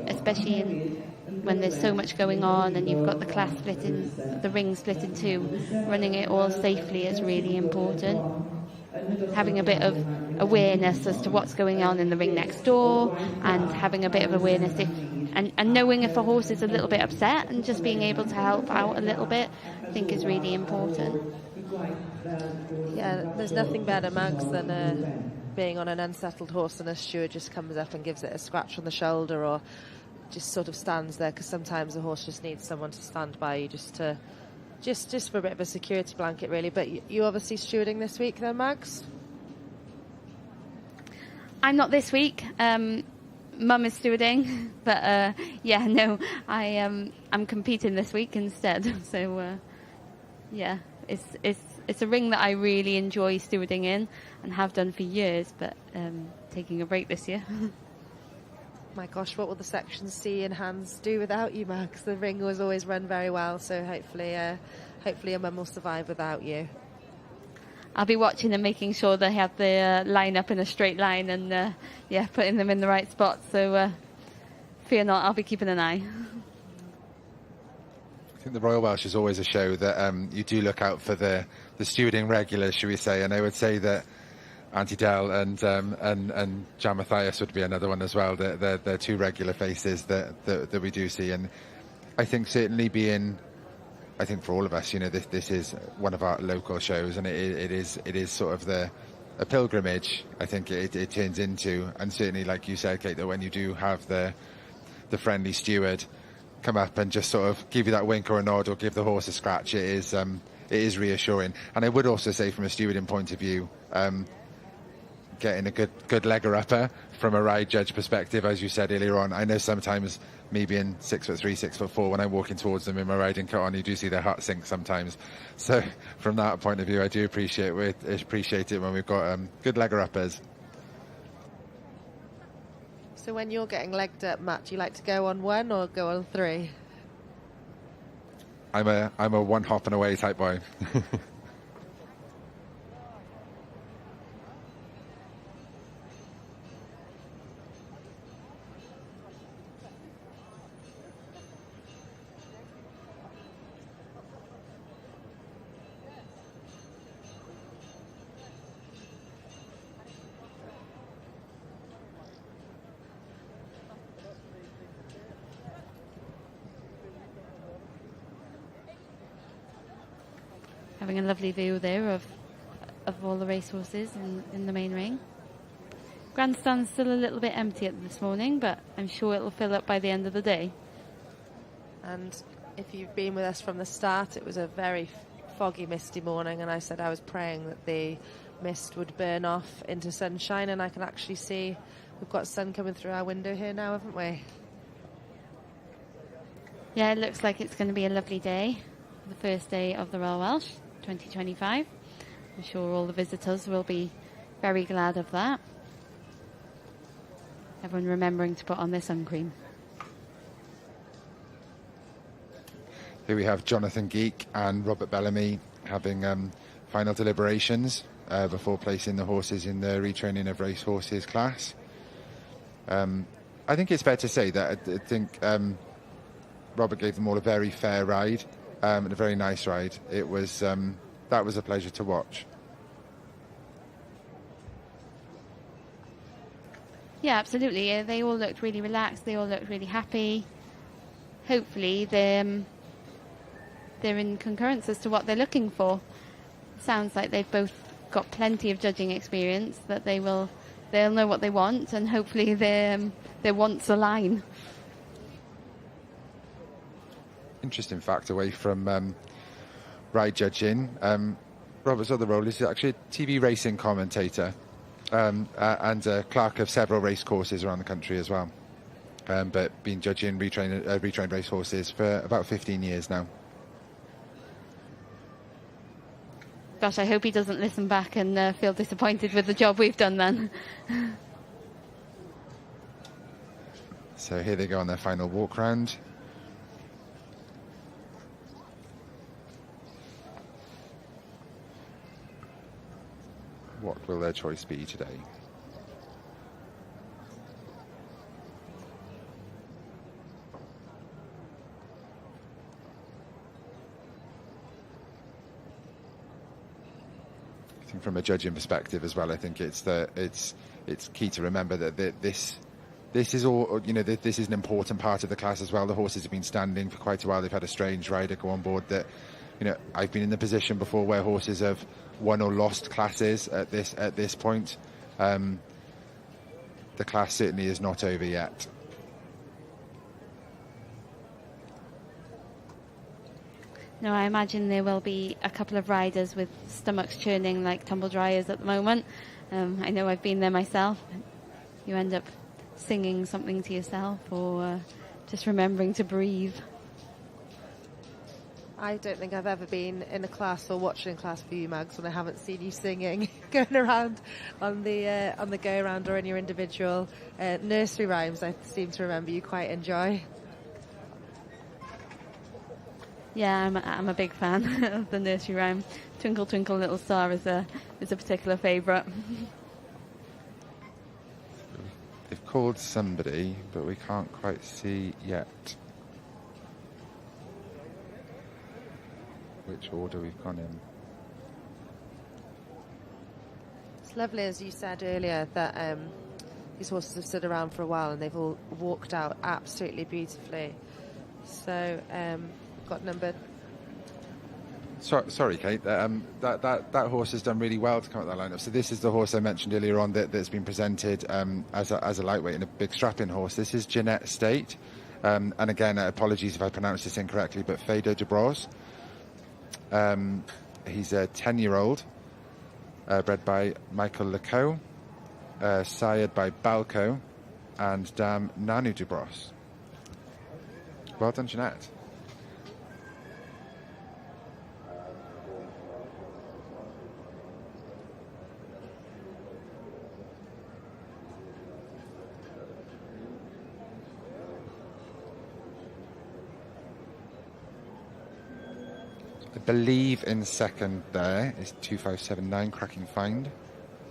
especially when there's so much going on and you've got the class the ring split in two, running it all safely is really important. Having a bit of awareness as to what's going on in the ring next door, and having a bit of awareness and knowing if a horse is a little bit upset and just being able to help out a little bit, I think is really important. Yeah, there's nothing better, Max, than being on an unsettled horse and a steward just comes up and gives it a scratch on the shoulder, or just sort of stands there, because sometimes a horse just needs someone to stand by you just for a bit of a security blanket, really. But you obviously stewarding this week then, Max? I'm not this week. Mum is stewarding, but I'm competing this week instead. So it's a ring that I really enjoy stewarding in and have done for years, but taking a break this year. My gosh, what will the Section C and Hands do without you, Max? The ring was always run very well, so hopefully your mum will survive without you. I'll be watching and making sure they have the line up in a straight line and putting them in the right spot. So fear not, I'll be keeping an eye. I think the Royal Welsh is always a show that you do look out for the stewarding regulars, should we say, and I would say that Antidel and Jan Mathias would be another one as well. They're two regular faces that we do see, and I think certainly I think for all of us, this is one of our local shows, and it is sort of a pilgrimage. I think it turns into, and certainly like you said, Kate, that when you do have the friendly steward come up and just sort of give you that wink or a nod or give the horse a scratch, it is reassuring. And I would also say from a stewarding point of view, getting a good legger upper from a ride judge perspective, as you said earlier on. I know sometimes me being 6'3", 6'4", when I'm walking towards them in my riding coat on, you do see their heart sink sometimes. So from that point of view, I do appreciate it when we've got good legger uppers. So when you're getting legged up, Matt, do you like to go on 1 or go on 3? I'm a one hop and away type boy. Having a lovely view there of all the racehorses in the main ring. Grandstand's still a little bit empty this morning, but I'm sure it'll fill up by the end of the day. And if you've been with us from the start, it was a very foggy, misty morning, and I said I was praying that the mist would burn off into sunshine, and I can actually see we've got sun coming through our window here now, haven't we? Yeah, it looks like it's going to be a lovely day. The first day of the Royal Welsh 2025. I'm sure all the visitors will be very glad of that. Everyone remembering to put on their sun cream. Here we have Jonathan Geek and Robert Bellamy having final deliberations before placing the horses in the retraining of racehorses class. I think it's fair to say that I think Robert gave them all a very fair ride. And a very nice ride. It was that was a pleasure to watch. Yeah, absolutely. They all looked really relaxed. They all looked really happy. Hopefully, they're in concurrence as to what they're looking for. Sounds like they've both got plenty of judging experience. That they'll know what they want, and hopefully their wants align. Interesting fact away from ride judging. Robert's other role is actually a TV racing commentator and a clerk of several race courses around the country as well. But been judging retrained racehorses for about 15 years now. Gosh, I hope he doesn't listen back and feel disappointed with the job we've done then. So here they go on their final walk round. What will their choice be today? I think from a judging perspective as well, I think it's key to remember that this is all, this is an important part of the class as well. The horses have been standing for quite a while. They've had a strange rider go on board that, I've been in the position before where horses have won or lost classes at this point. The class certainly is not over yet. No, I imagine there will be a couple of riders with stomachs churning like tumble dryers at the moment. I know I've been there myself. You end up singing something to yourself or just remembering to breathe. I don't think I've ever been in a class or watching a class for you, Mags, when I haven't seen you singing, going around on the go around or in your individual nursery rhymes. I seem to remember you quite enjoy. Yeah, I'm a big fan of the nursery rhyme. Twinkle Twinkle Little Star is a particular favourite. They've called somebody, but we can't quite see yet which order we've gone in. It's lovely, as you said earlier, that these horses have stood around for a while and they've all walked out absolutely beautifully. So, got number... Sorry, Kate. That horse has done really well to come up that lineup. So this is the horse I mentioned earlier on that's been presented as a lightweight and a big strapping horse. This is Jeanette State, and again, apologies if I pronounced this incorrectly, but Fado de Bros. He's a 10-year-old, bred by Michael Lecoux, sired by Balco and Dame Nanu de Bros. Well done, Jeanette. I believe in second there is 2579 Cracking Find,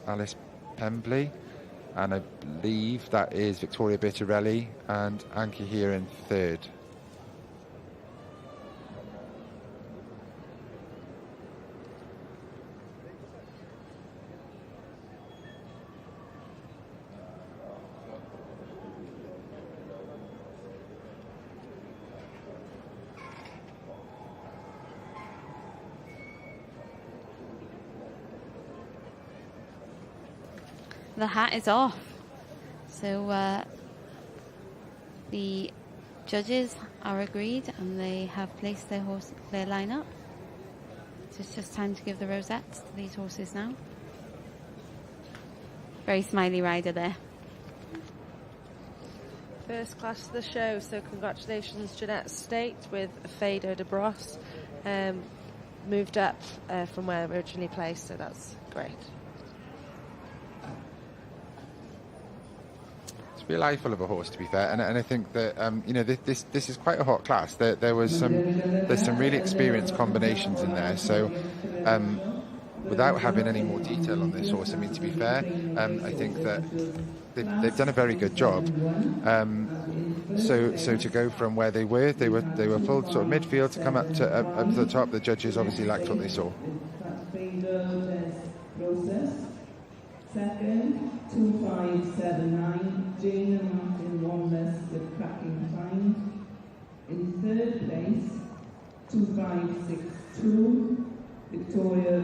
Alice Pembley, and I believe that is Victoria Bertarelli and Anki here in third. The hat is off. So the judges are agreed and they have placed their lineup. So it's just time to give the rosettes to these horses now. Very smiley rider there. First class of the show, so congratulations Jeanette State with Fado de Bros. Moved up from where originally placed, so that's great. Real eyeful of a horse, to be fair, and I think that this is quite a hot class. There's some really experienced combinations in there. So without having any more detail on this horse, I mean, to be fair, I think that they've done a very good job. So to go from where they were full sort of midfield to come up to the top, the judges obviously liked what they saw. Second, 2579, Jane and Martin, one less with Cracking Find. In third place, 2562, Victoria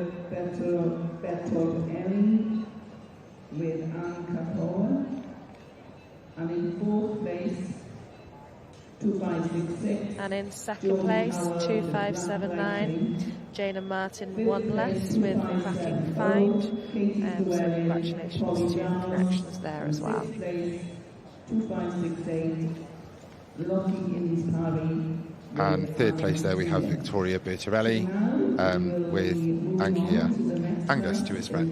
Bertarelli with Anne Capoa. And in fourth place, 2566. And in second place, 2579, Jane and Martin, one less with Cracking Find. So congratulations to the connections there as well. 2568, Lucky in his party. And third place there we have Victoria Bertarelli with Angus to his friend.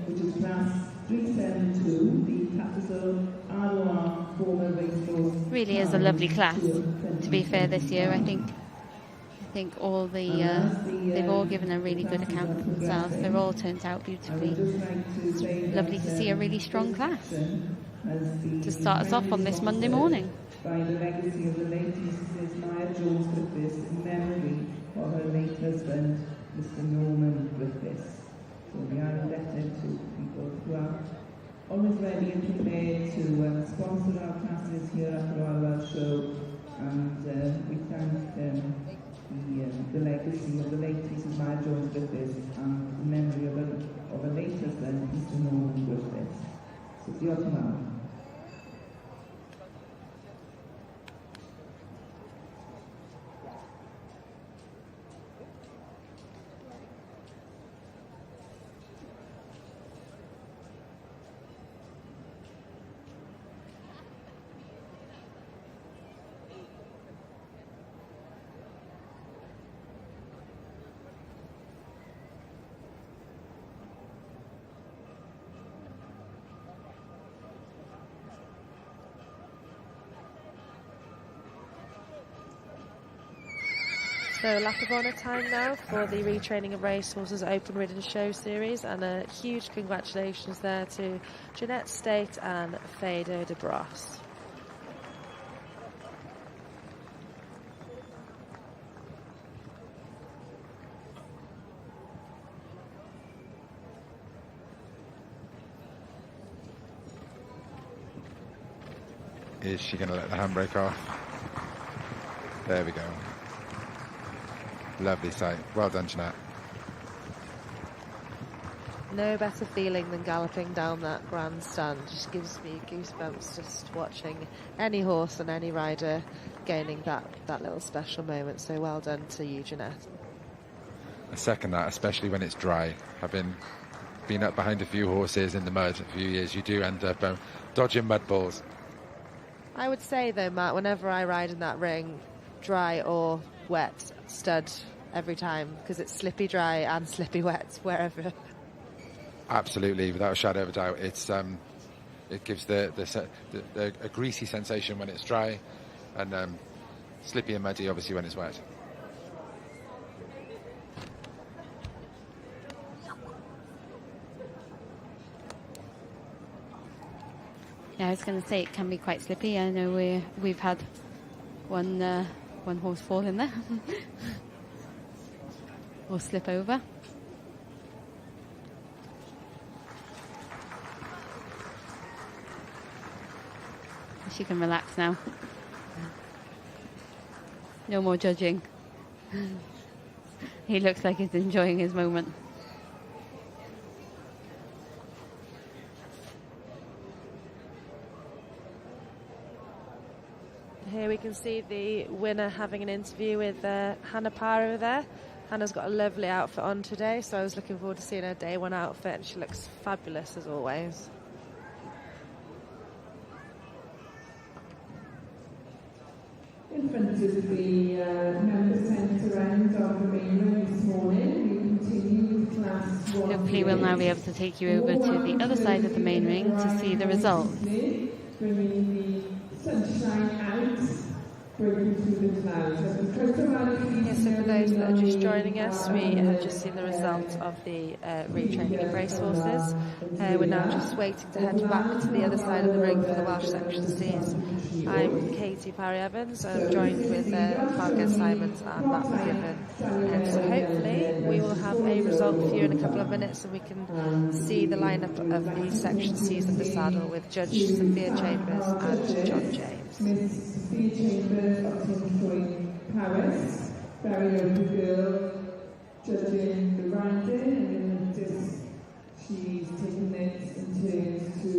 Which is class 372, the capital ROR former racehorse. Really is a lovely class, to be fair, this year. I think all they've all given a really good account of themselves. They're all turned out beautifully. It's lovely to see a really strong class to start us off on this Monday morning. By the legacy of the late Mrs. Maya Jones Griffiths in memory of her late husband, Mr. Norman Griffiths. So we are indebted to people who are always ready and prepared to sponsor our classes here at the Royal Welsh Show, and we thank the legacy of the late Mrs. Maya Jones Griffiths and the memory of her late husband, Mr. Norman Griffiths. So diolch yn fawr. So lap of honour time now for the Retraining of Racehorses Open Ridden Show Series, and a huge congratulations there to Jeanette State and Fado de Bros. Is she going to let the handbrake off? There we go. Lovely sight. Well done, Jeanette. No better feeling than galloping down that grandstand. Just gives me goosebumps just watching any horse and any rider gaining that little special moment. So well done to you, Jeanette. I second that, especially when it's dry. Having been up behind a few horses in the mud a few years, you do end up dodging mud balls. I would say, though, Matt, whenever I ride in that ring, dry or wet, stud every time, because it's slippy dry and slippy wet wherever. Absolutely, without a shadow of a doubt. It's it gives a greasy sensation when it's dry, and slippy and muddy obviously when it's wet. Yeah, I was going to say it can be quite slippy. I know we've had one horse fall in there or slip over. She can relax now. No more judging. He looks like he's enjoying his moment. Here we can see the winner having an interview with Hannah Parr over there. Hannah's got a lovely outfit on today, so I was looking forward to seeing her day one outfit, and she looks fabulous as always. In front of the member centre round of the main road this morning, we continue with class 1. Hopefully we'll now be able to take you over to the other side of the main ring to see the results. Bringing the sunshine out, breaking through the clouds. Yes, so for those that are just joining us, we have just seen the results of the retraining of racehorses. We're now just waiting to head back to the other side of the ring for the Welsh Section Cs. I'm Katie Parry-Evans. I'm joined with Fargo Simons and Matt McGibbon. So hopefully we will have a result for you in a couple of minutes, and we can see the lineup of the Section Cs in the saddle with Judge Sophia Chambers and John James. Miss Sophia Chambers of Tim Paris, very open girl, judging the riding, and then she's taking it in turns to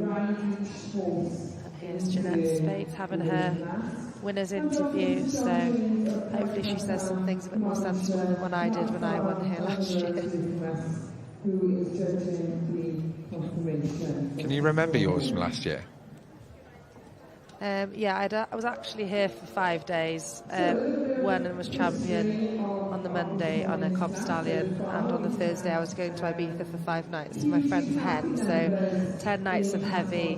ride each horse. And here's Jeanette Spates having her winner's interview, so hopefully she says some things a bit more sensible than what I did when I won here last year. Who is judging the confirmation. Can you remember yours from last year? Yeah, I was actually here for 5 days. Won and was champion on the Monday on a Cob Stallion, and on the Thursday I was going to Ibiza for 5 nights to my friend's hen. So 10 nights of heavy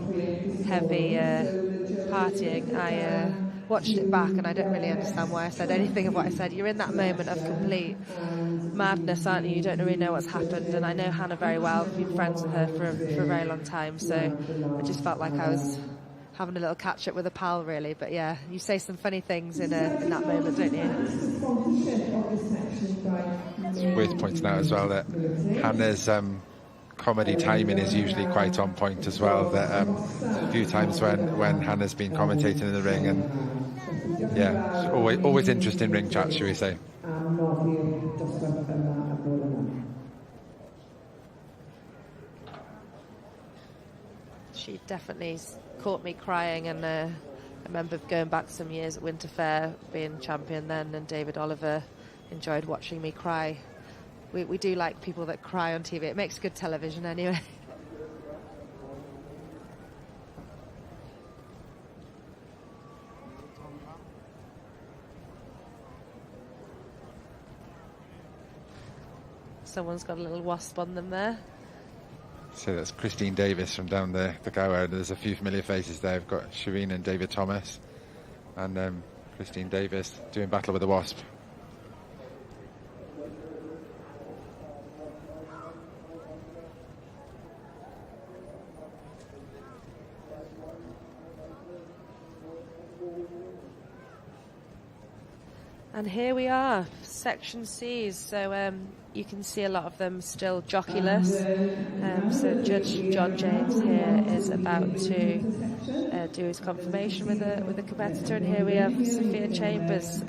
partying. I watched it back and I don't really understand why I said anything of what I said. You're in that moment of complete madness, aren't you? You don't really know what's happened, and I know Hannah very well. I've been friends with her for a very long time, so I just felt like I was having a little catch-up with a pal, really. But yeah, you say some funny things in that moment, don't you? It's worth pointing out as well that Hannah's comedy timing is usually quite on point as well. That a few times when Hannah's been commentating in the ring, and yeah, it's always interesting ring chat, shall we say. She definitely caught me crying, and I remember going back some years at Winter Fair, being champion then, and David Oliver enjoyed watching me cry. We do like people that cry on TV. It makes good television anyway. Someone's got a little wasp on them there. So that's Christine Davis from down the Gower. There's a few familiar faces there. We've got Shireen and David Thomas, and Christine Davis doing battle with the wasp. And here we are, Section C's. So you can see a lot of them still jockeyless. So Judge John James here is about to do his confirmation with a competitor. And here we have Sophia Chambers,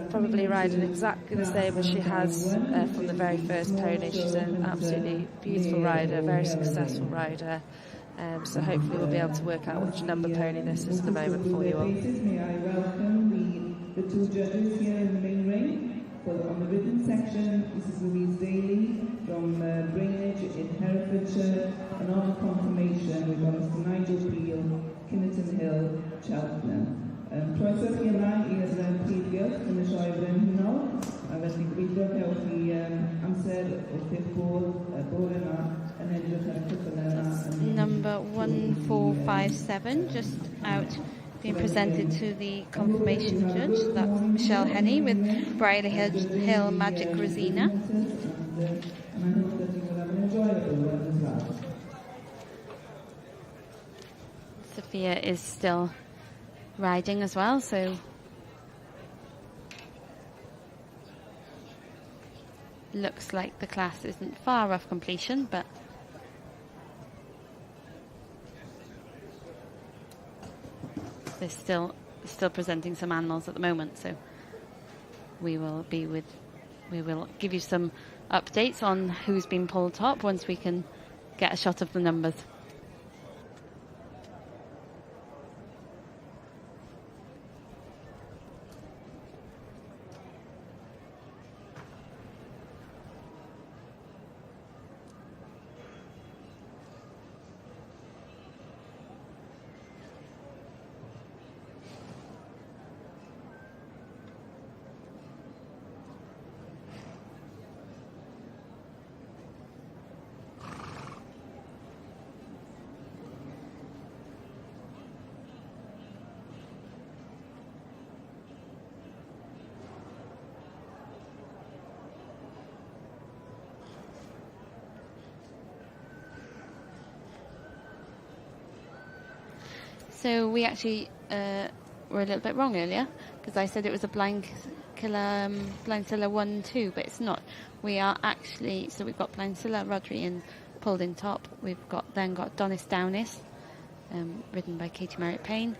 probably riding exactly the same as she has from the very first pony. She's an absolutely beautiful rider, very successful rider. So hopefully we'll be able to work out which number pony this is at the moment for you all. May I welcome the two judges here in the main ring. On the written section, this is Louise Daly from Brainage in Herefordshire, and on confirmation we've got Mr Nigel Peel, Kinnerton Hill, Cheltenham. Croeso chi yma i'r Prif Gylch yn y sioe brenhinol, a felly gobeithio gewch chi amser wrth eich bore yma yn edrych ar y cyfle yma. Number 1457, just out, being presented to the confirmation judge. That's Michelle Henney with Briley Hill Magic Rosina. And I hope that you will have an enjoyable one as well. Sophia is still riding as well, so looks like the class isn't far off completion, but they're still presenting some animals at the moment, so we will give you some updates on who's been pulled top once we can get a shot of the numbers. So we actually were a little bit wrong earlier, because I said it was a blind killer 1-2, but it's not. We are actually, so we've got Blindzilla Rodri pulled in top. We've then got Donis Downis, ridden by Katie Merritt Payne,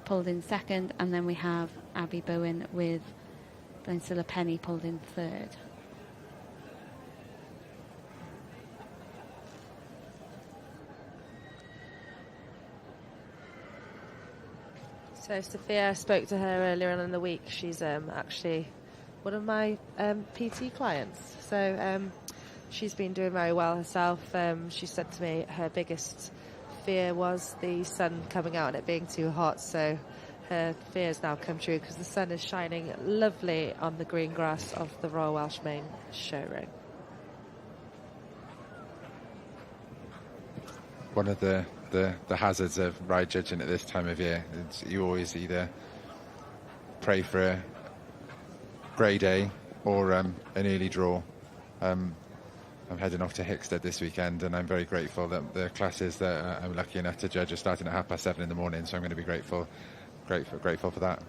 pulled in second, and then we have Abby Bowen with Blindzilla Penny pulled in third. So Sophia, I spoke to her earlier on in the week. She's actually one of my PT clients. So she's been doing very well herself. She said to me her biggest fear was the sun coming out and it being too hot. So her fears now come true because the sun is shining lovely on the green grass of the Royal Welsh Main show ring. One of the hazards of ride judging at this time of year is you always either pray for a grade A or an early draw. I'm heading off to Hickstead this weekend, and I'm very grateful that the classes that I'm lucky enough to judge are starting at 7:30 in the morning, so I'm going to be grateful for that.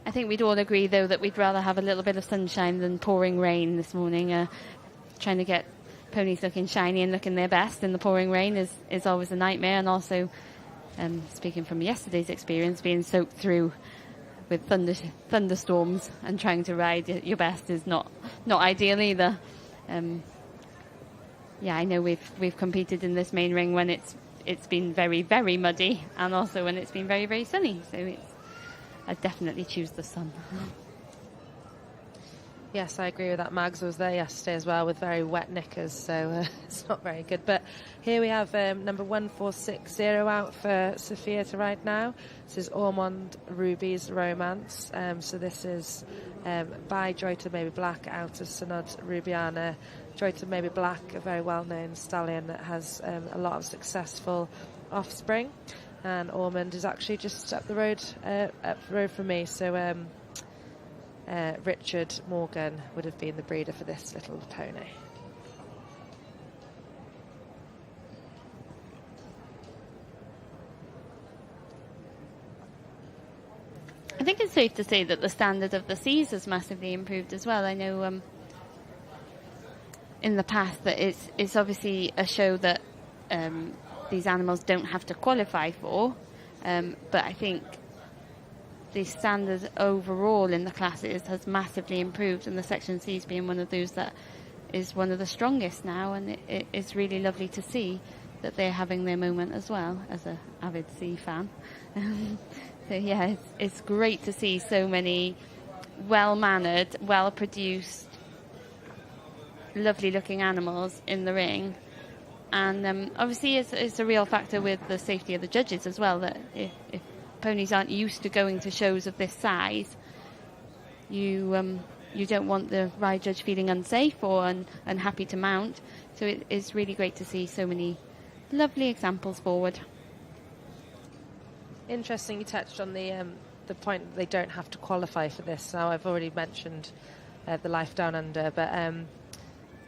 I think we'd all agree, though, that we'd rather have a little bit of sunshine than pouring rain this morning. Trying to get ponies looking shiny and looking their best in the pouring rain is always a nightmare. And also, speaking from yesterday's experience, being soaked through with thunderstorms and trying to ride your best is not ideal either. I know we've competed in this main ring when it's been very, very muddy, and also when it's been very, very sunny. So I'd definitely choose the sun. Yes, I agree with that. Mags was there yesterday as well with very wet knickers, so it's not very good. But here we have number 1460 out for Sophia to ride now. This is Ormond Ruby's Romance. So this is by Joy to Maybe Black out of Synod Rubiana. Joy to Maybe Black, a very well-known stallion that has a lot of successful offspring. And Ormond is actually just up the road from me. So Richard Morgan would have been the breeder for this little pony. I think it's safe to say that the standard of the seas has massively improved as well. I know in the past that it's obviously a show that these animals don't have to qualify for, but I think the standard overall in the classes has massively improved, and the Section C's being one of those that is one of the strongest now, and it's really lovely to see that they're having their moment as well, as an avid sea fan. So yeah, it's great to see so many well-mannered, well-produced, lovely-looking animals in the ring. And obviously it's a real factor with the safety of the judges as well, that if ponies aren't used to going to shows of this size, you don't want the ride judge feeling unsafe or unhappy to mount. So it's really great to see so many lovely examples forward. Interesting, you touched on the point that they don't have to qualify for this. Now, I've already mentioned the Life Down Under, but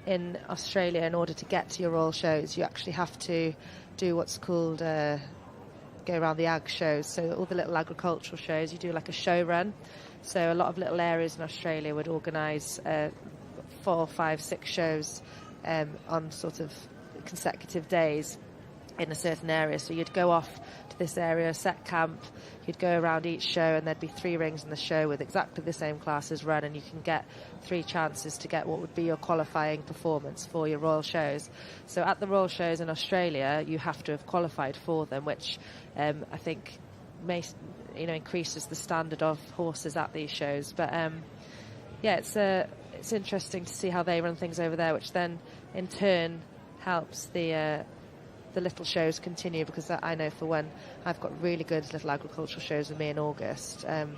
in Australia, in order to get to your Royal shows, you actually have to do what's called go around the ag shows. So all the little agricultural shows, you do like a show run. So a lot of little areas in Australia would organise 4, 5, 6 shows on sort of consecutive days in a certain area. So you'd go off to this area, set camp, you'd go around each show, and there'd be 3 rings in the show with exactly the same classes run, and you can get 3 chances to get what would be your qualifying performance for your Royal shows. So at the Royal shows in Australia, you have to have qualified for them, which I think may, increases the standard of horses at these shows. But yeah, it's interesting to see how they run things over there, which then in turn helps the little shows continue, because I know for one, I've got really good little agricultural shows with me in August in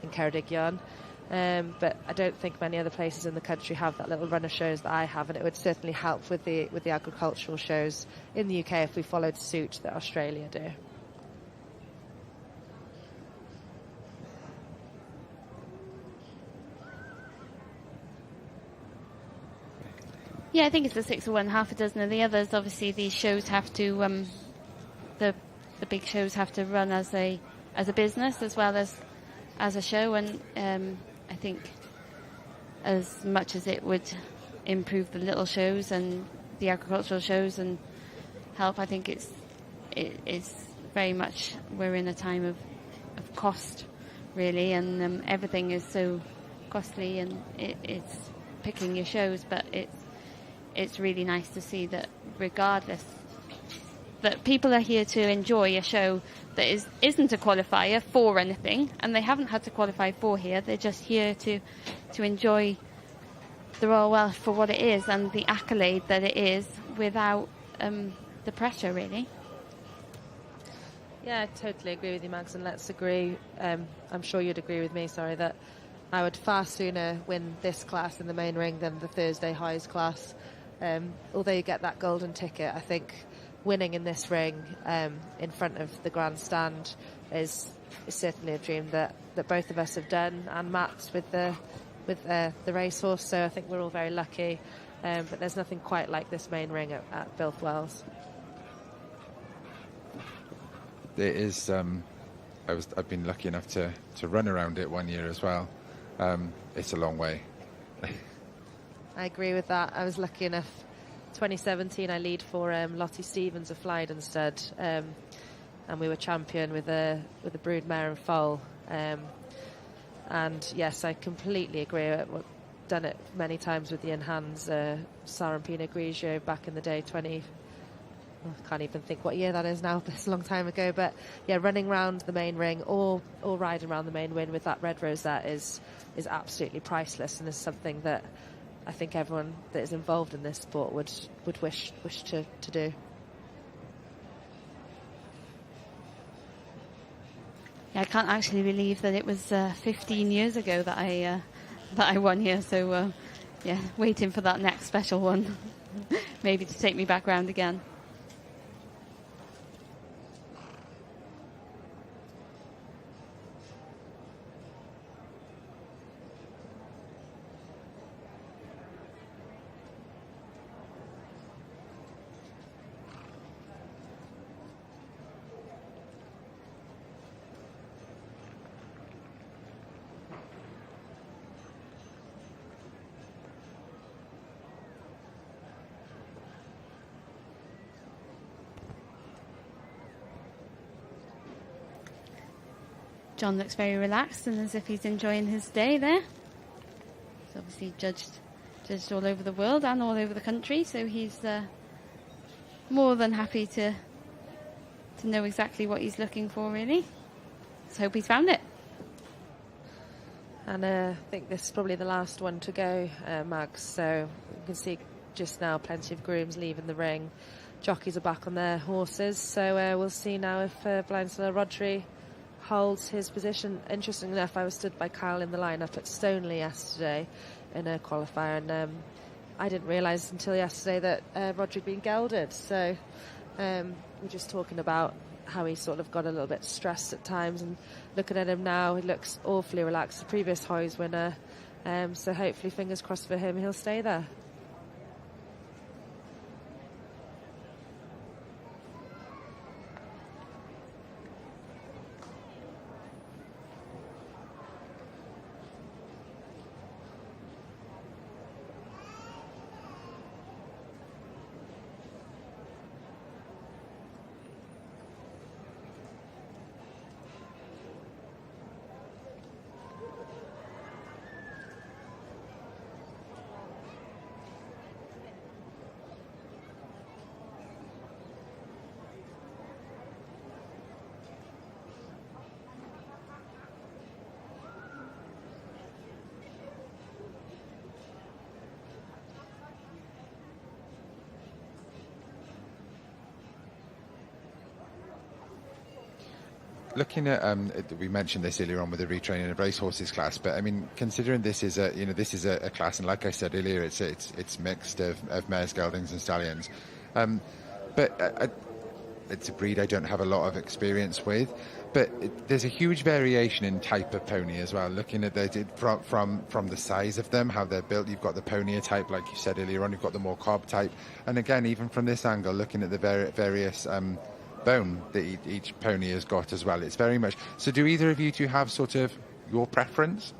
Ceredigion, but I don't think many other places in the country have that little run of shows that I have, and it would certainly help with the agricultural shows in the UK if we followed suit that Australia do. Yeah, I think it's the 6 of one, half a dozen of the others. Obviously, these shows have to, the big shows have to run as a business as well as a show, and I think as much as it would improve the little shows and the agricultural shows and help, I think it's very much, we're in a time of cost, really, and everything is so costly, and it's picking your shows, but it's really nice to see that regardless, that people are here to enjoy a show that isn't a qualifier for anything, and they haven't had to qualify for here. They're just here to enjoy the Royal Welsh for what it is and the accolade that it is, without the pressure, really. Yeah, I totally agree with you, Mags, and let's agree, I'm sure you'd agree with me, that I would far sooner win this class in the main ring than the Thursday Highs class. Although you get that golden ticket, I think winning in this ring in front of the grandstand is certainly a dream that both of us have done, and Matt's with the racehorse. So I think we're all very lucky. But there's nothing quite like this main ring at Bilth Wells. There is. I've been lucky enough to run around it one year as well. It's a long way. I agree with that. I was lucky enough. 2017, I lead for Lottie Stevens of Flydenstead, and we were champion with a broodmare and foal. And yes, I completely agree. I've done it many times with the in-hands, Sarampina Grigio back in the day. I can't even think what year that is now, but it's a long time ago. But yeah, running around the main ring or riding around the main ring with that red rosette is absolutely priceless, and is something that I think everyone that is involved in this sport would wish to do. Yeah, I can't actually believe that it was 15 years ago that I won here. So yeah, waiting for that next special one, maybe to take me back round again. John looks very relaxed and as if he's enjoying his day there. He's obviously judged all over the world and all over the country, so he's more than happy to know exactly what he's looking for, really. Let's hope he's found it. And I think this is probably the last one to go, Mags. So you can see just now plenty of grooms leaving the ring. Jockeys are back on their horses. So we'll see now if Blindseller Rodri holds his position. Interesting enough, I was stood by Kyle in the lineup at Stoneleigh yesterday in a qualifier, and I didn't realise until yesterday that Rodri had been gelded. So we're just talking about how he sort of got a little bit stressed at times, and looking at him now, he looks awfully relaxed. The previous Hoyes winner, so hopefully, fingers crossed for him, he'll stay there. Looking at, we mentioned this earlier on with the retraining of racehorses class, but I mean, considering this is a class, and like I said earlier, it's mixed of mares, geldings, and stallions, but it's a breed I don't have a lot of experience with. But there's a huge variation in type of pony as well. Looking at from the size of them, how they're built. You've got the ponier type, like you said earlier on. You've got the more cob type, and again, even from this angle, looking at the various bone that each pony has got as well. It's very much so. Do either of you two have sort of your preference?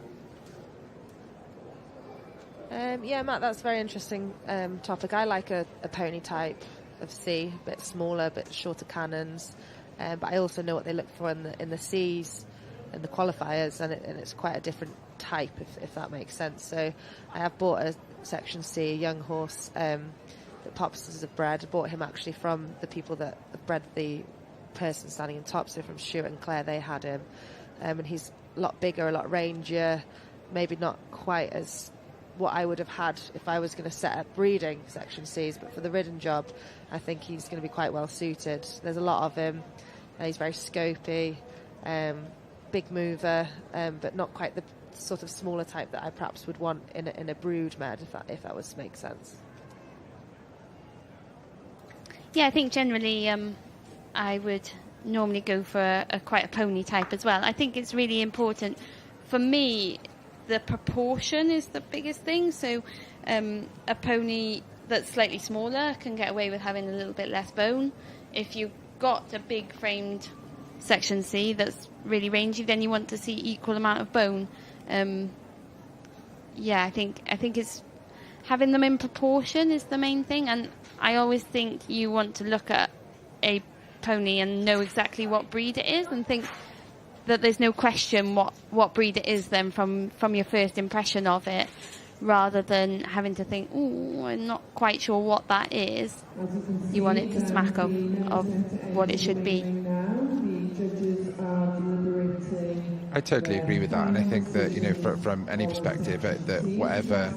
Yeah, Matt, that's a very interesting topic. I like a pony type of C, a bit smaller, a bit shorter cannons, but I also know what they look for in the C's and the qualifiers, and it's quite a different type, if that makes sense. So I have bought a Section C, a young horse that Popsters have bred. I bought him actually from the people that have bred the person standing in top, so from Stuart and Claire, they had him. And he's a lot bigger, a lot rangier, maybe not quite as what I would have had if I was going to set up breeding Section C's, but for the ridden job, I think he's going to be quite well suited. There's a lot of him. He's very scopy, big mover, but not quite the sort of smaller type that I perhaps would want in a brood mare, if that was to make sense. Yeah, I think generally I would normally go for quite a pony type as well. I think it's really important. For me, the proportion is the biggest thing. So a pony that's slightly smaller can get away with having a little bit less bone. If you've got a big framed Section C that's really rangy, then you want to see equal amount of bone. Yeah, I think it's having them in proportion is the main thing, and I always think you want to look at a pony and know exactly what breed it is, and think that there's no question what breed it is then from your first impression of it, rather than having to think, oh, I'm not quite sure what that is. You want it to smack of what it should be. I totally agree with that, and I think that, you know, from any perspective, that whatever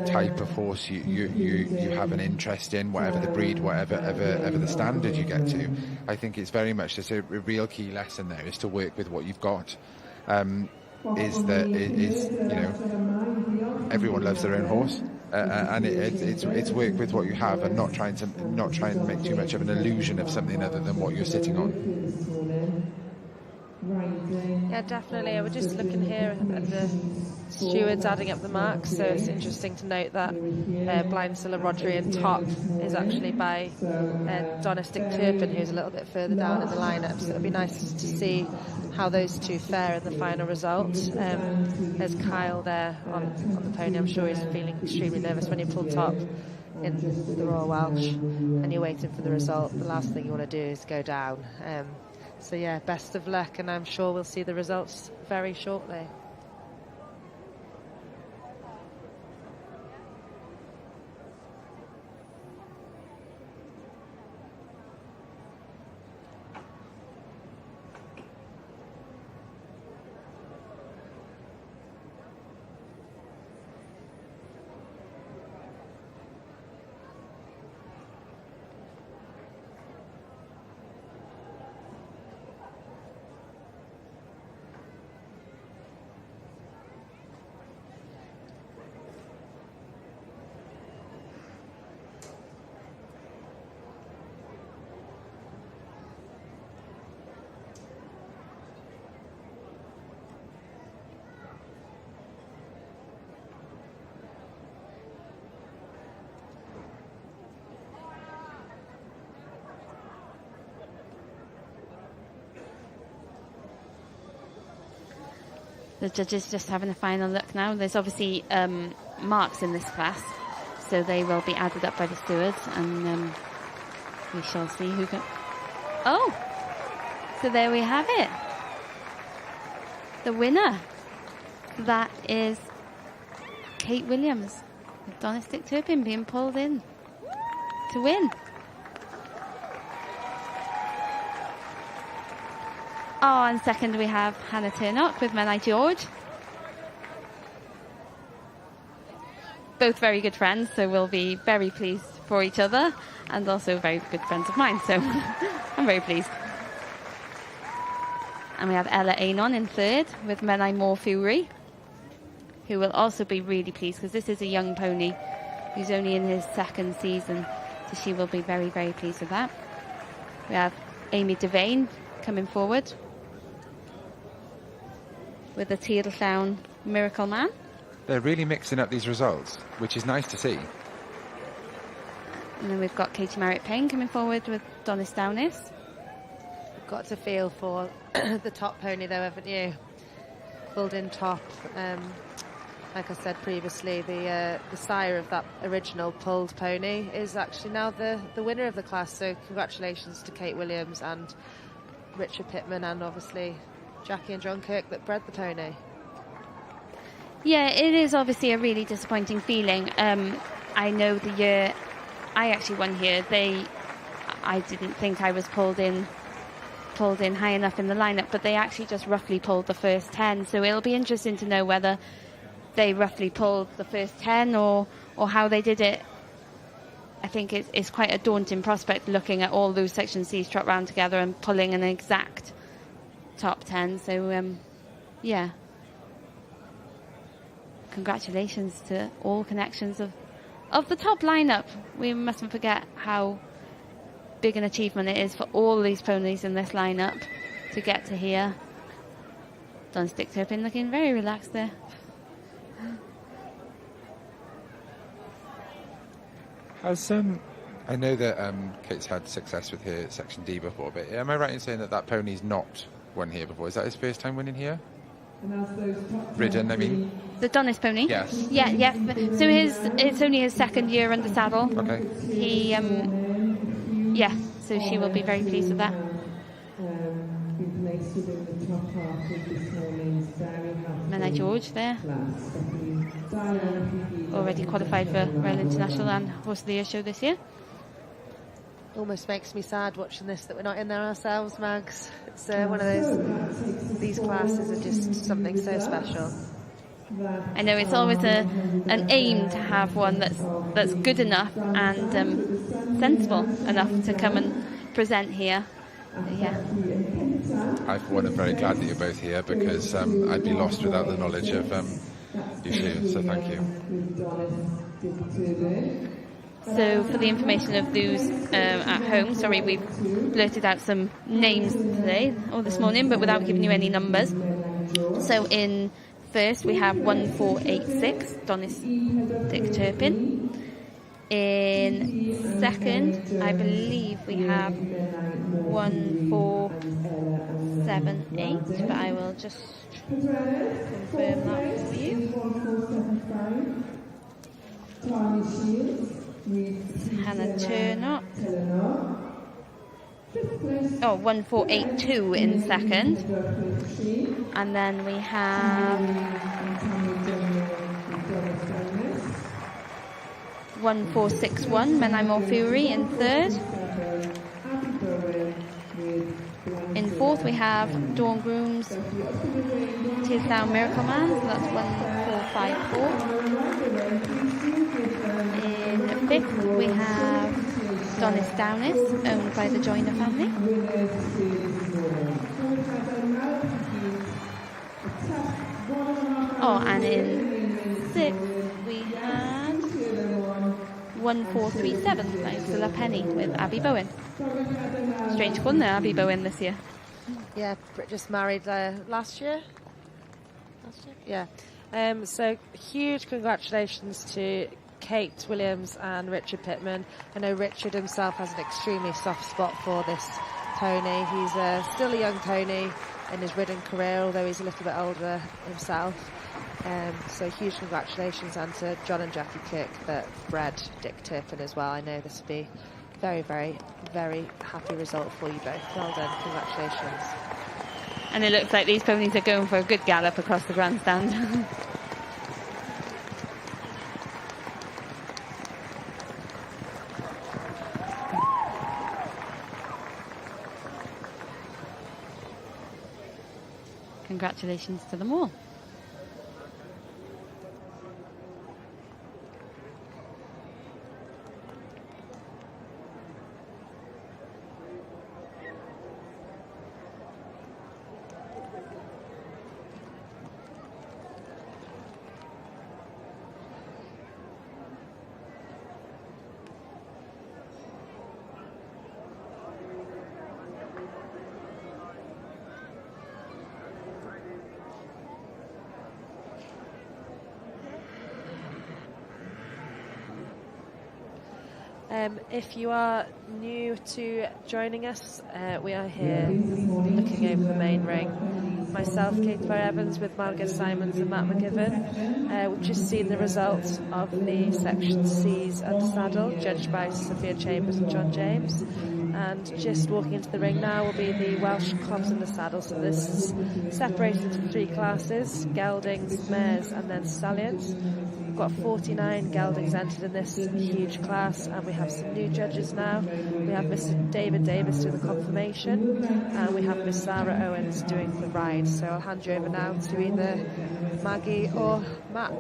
type of horse you have an interest in, whatever the breed, whatever the standard you get to, I think it's very much just a real key lesson there is to work with what you've got. Is you know, everyone loves their own horse, and it's work with what you have, and not trying to make too much of an illusion of something other than what you're sitting on. Yeah, definitely. I was just looking here at the stewards adding up the marks, so it's interesting to note that Blindseller Rodri in top is actually by Donistic Turpin, who's a little bit further down in the lineup, so it'll be nice to see how those two fare in the final result. There's Kyle there on the pony. I'm sure he's feeling extremely nervous when you pull top in the Royal Welsh and you're waiting for the result. The last thing you want to do is go down. So yeah, best of luck, and I'm sure we'll see the results very shortly. The judges just having a final look now. There's obviously marks in this class, so they will be added up by the stewards, and we shall see who can... Oh! So there we have it. The winner. That is Kate Williams, with Donistic Turpin being pulled in to win. Oh, and second we have Hannah Turnock with Menai George. Both very good friends, so we'll be very pleased for each other, and also very good friends of mine, so I'm very pleased. And we have Ella Anon in third with Menai More Fury, who will also be really pleased because this is a young pony who's only in his second season, so she will be very, very pleased with that. We have Amy Devane coming forward with the Teal Llawn Miracle Man. They're really mixing up these results, which is nice to see. And then we've got Katie Marriott Payne coming forward with Donis Downis. You've got to feel for the top pony though, haven't you? Pulled in top. Like I said previously, the sire of that original pulled pony is actually now the winner of the class. So congratulations to Kate Williams and Richard Pittman, and obviously Jackie and John Kirk that bred the pony. Yeah, it is obviously a really disappointing feeling. I know the year I actually won here, I didn't think I was pulled in high enough in the lineup, but they actually just roughly pulled the first 10. So it'll be interesting to know whether they roughly pulled the first 10 or how they did it. I think it's quite a daunting prospect looking at all those Section C's trot round together and pulling an exact top 10. So yeah, congratulations to all connections of the top lineup. We mustn't forget how big an achievement it is for all these ponies in this lineup to get to here. Donistic Turpin looking very relaxed there. I know that Kate's had success with her Section D before, but am I right in saying that pony's not won here before? Is that his first time winning here? Ridden, I mean. The Donis pony? Yes. Yeah. So it's only his second year under saddle. Okay. He, yeah, so she will be very pleased with that. Menai George there. Already qualified for Royal International and Horse of the Year show this year. Almost makes me sad watching this that we're not in there ourselves, Mags. It's one of those, these classes are just something so special. I know it's always an aim to have one that's good enough and sensible enough to come and present here. Yeah. I, for one, am very glad that you're both here because I'd be lost without the knowledge of you two, so thank you. So for the information of those at home, sorry, we've blurted out some names today or this morning, but without giving you any numbers. So in first we have 1486, Donistic Turpin. In second, I believe we have 1478, but I will just confirm that for you. Hannah Turnock. Oh, 1482 in second. And then we have 1461, Menai Fury in third. In fourth we have Dawn Groom's Tears Down Miracle Man, so that's 1454. In fifth we have Donis Downis, owned by the Joyner family. Oh, and in sixth we had 1437, Ursula Penny with Abby Bowen. Strange one there, Abby Bowen this year. Yeah, just married last year. Yeah. So huge congratulations to Kate Williams and Richard Pittman. I know Richard himself has an extremely soft spot for this pony. He's still a young pony in his ridden career, although he's a little bit older himself. So huge congratulations, and to John and Jackie Cook that bred Dick Turpin as well. I know this will be very, very, very happy result for you both. Well done, congratulations. And it looks like these ponies are going for a good gallop across the grandstand. Congratulations to them all. If you are new to joining us, we are here looking over the main ring. Myself, Kate Evans, with Margaret Simons and Matt McGivern. We've just seen the results of the Section C's under saddle, judged by Sophia Chambers and John James. And just walking into the ring now will be the Welsh Cobs under saddle. So this is separated into three classes: geldings, mares, and then stallions. We've got 49 geldings entered in this huge class, and we have some new judges now. We have Mr. David Davis doing the confirmation, and we have Miss Sarah Owens doing the ride. So I'll hand you over now to either Maggie or Matt.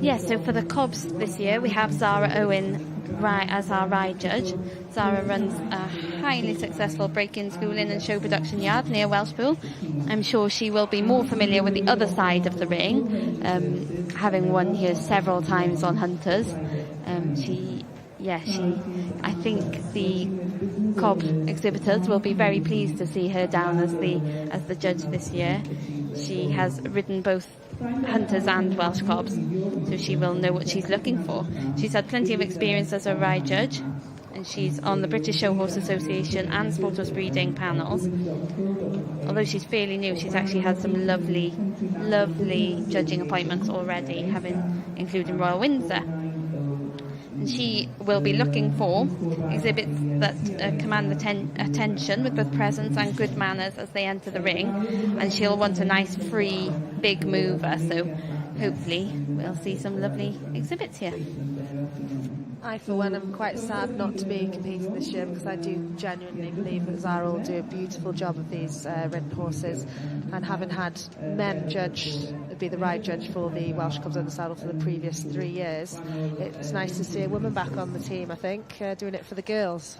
Yes, so for the Cobs this year, we have Zara Owen as our ride judge. Zara runs a highly successful break-in schooling and show production yard near Welshpool. I'm sure she will be more familiar with the other side of the ring, having won here several times on Hunters. I think the Cob exhibitors will be very pleased to see her down as the judge this year. She has ridden both Hunters and Welsh Cobs, so she will know what she's looking for. She's had plenty of experience as a ride judge, and she's on the British Show Horse Association and Sport Horse Breeding panels. Although she's fairly new, she's actually had some lovely judging appointments already, including Royal Windsor. And she will be looking for exhibits that command attention with both presence and good manners as they enter the ring, and she'll want a nice free big mover, so hopefully we'll see some lovely exhibits here. I, for one, am quite sad not to be competing this year, because I do genuinely believe that Zara will do a beautiful job of these ridden horses, and having had men be the ride judge for the Welsh Cobs under saddle for the previous 3 years, it's nice to see a woman back on the team, I think, doing it for the girls.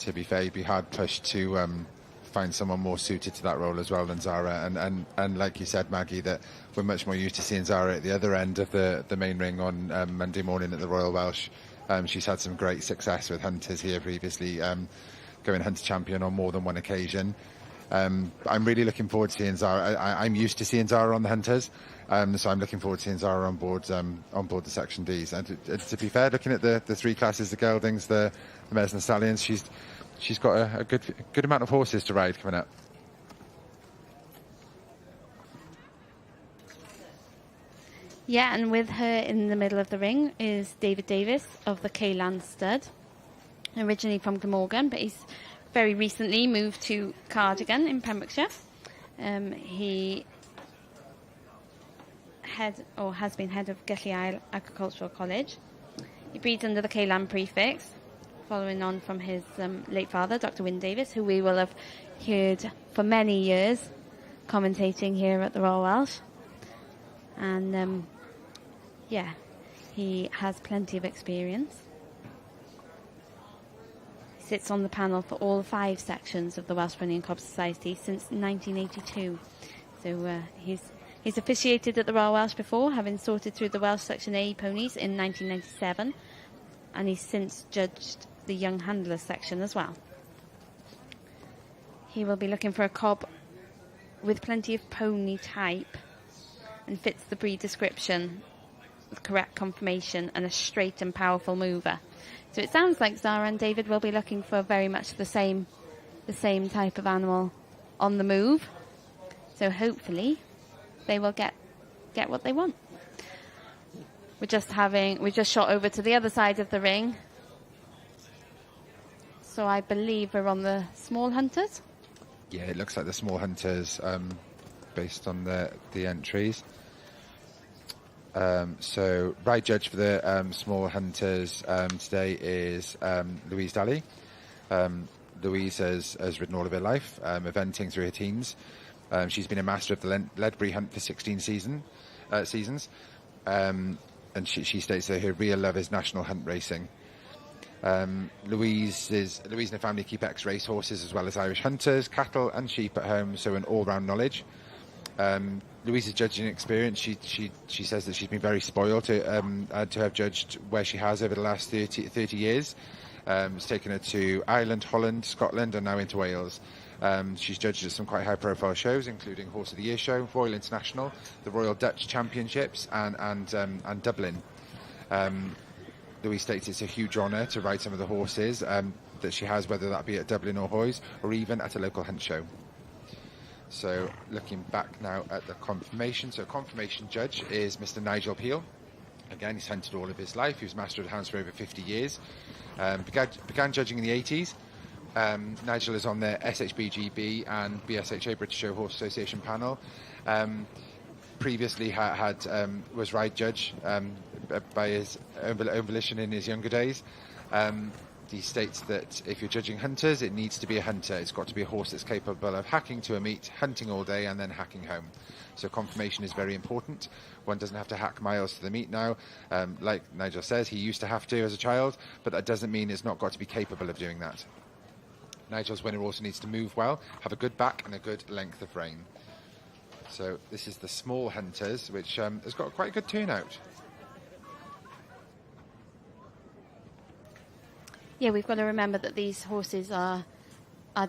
To be fair, you'd be hard pushed to find someone more suited to that role as well than Zara, and like you said, Maggie, that we're much more used to seeing Zara at the other end of the main ring on Monday morning at the Royal Welsh. She's had some great success with Hunters here previously, going Hunter champion on more than one occasion. I'm really looking forward to seeing Zara. I'm used to seeing Zara on the Hunters, so I'm looking forward to seeing Zara on board the Section Ds. And to be fair, looking at the three classes, the geldings, the mares and the stallions, she's got a good amount of horses to ride coming up. Yeah, and with her in the middle of the ring is David Davis of the Ceylan stud, originally from Glamorgan, but he's very recently moved to Cardigan in Pembrokeshire. He has been head of Gylch Isle Agricultural College. He breeds under the Ceylan prefix, following on from his late father, Dr. Wyn Davis, who we will have heard for many years commentating here at the Royal Welsh. And he has plenty of experience. He sits on the panel for all 5 sections of the Welsh Pony and Cob Society since 1982. So he's officiated at the Royal Welsh before, having sorted through the Welsh Section A ponies in 1997, and he's since judged the Young Handlers section as well. He will be looking for a cob with plenty of pony type and fits the breed description with correct conformation and a straight and powerful mover. So it sounds like Zara and David will be looking for very much the same type of animal on the move. So hopefully they will get what they want. We just shot over to the other side of the ring. So I believe we're on the small hunters. Yeah, it looks like the small hunters based on the entries. So ride judge for the small hunters today is Louise Daly. Louise has ridden all of her life, eventing through her teens. She's been a master of the Ledbury Hunt for 16 seasons. And she states that her real love is national hunt racing. Louise and her family keep ex-racehorses as well as Irish hunters, cattle and sheep at home, so an all-round knowledge. Louise's judging experience, she says that she's been very spoiled to have judged where she has over the last 30 years. It's taken her to Ireland, Holland, Scotland and now into Wales. She's judged at some quite high-profile shows, including Horse of the Year Show, Royal International, the Royal Dutch Championships and Dublin. Louise states it's a huge honour to ride some of the horses that she has, whether that be at Dublin or Hoys or even at a local hunt show. So looking back now at the confirmation. So confirmation judge is Mr. Nigel Peel. Again, he's hunted all of his life. He was master of the hounds for over 50 years. Began judging in the 80s. Nigel is on the SHBGB and BSHA, British Show Horse Association panel. Previously was ride judge by his own volition in his younger days. He states that if you're judging hunters, it needs to be a hunter. It's got to be a horse that's capable of hacking to a meet, hunting all day, and then hacking home. So confirmation is very important. One doesn't have to hack miles to the meet now. Like Nigel says, he used to have to as a child, but that doesn't mean it's not got to be capable of doing that. Nigel's winner also needs to move well, have a good back and a good length of rein. So this is the small hunters, which has got quite a good turnout. Yeah, we've got to remember that these horses are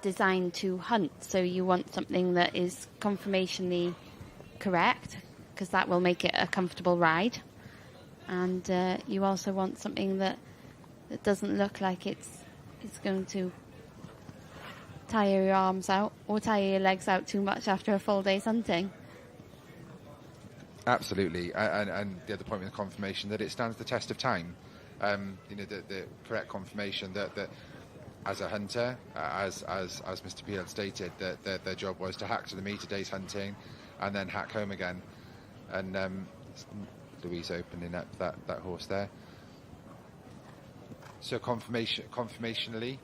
designed to hunt, so you want something that is conformationally correct, because that will make it a comfortable ride. And you also want something that doesn't look like it's going to tire your arms out or tire your legs out too much after a full day's hunting. Absolutely, and the other point with the confirmation, that it stands the test of time. The correct confirmation that as a hunter, as Mr. Peel had stated, that their job was to hack to the meet, a day's hunting, and then hack home again. And Louise opening up that horse there. So confirmationally,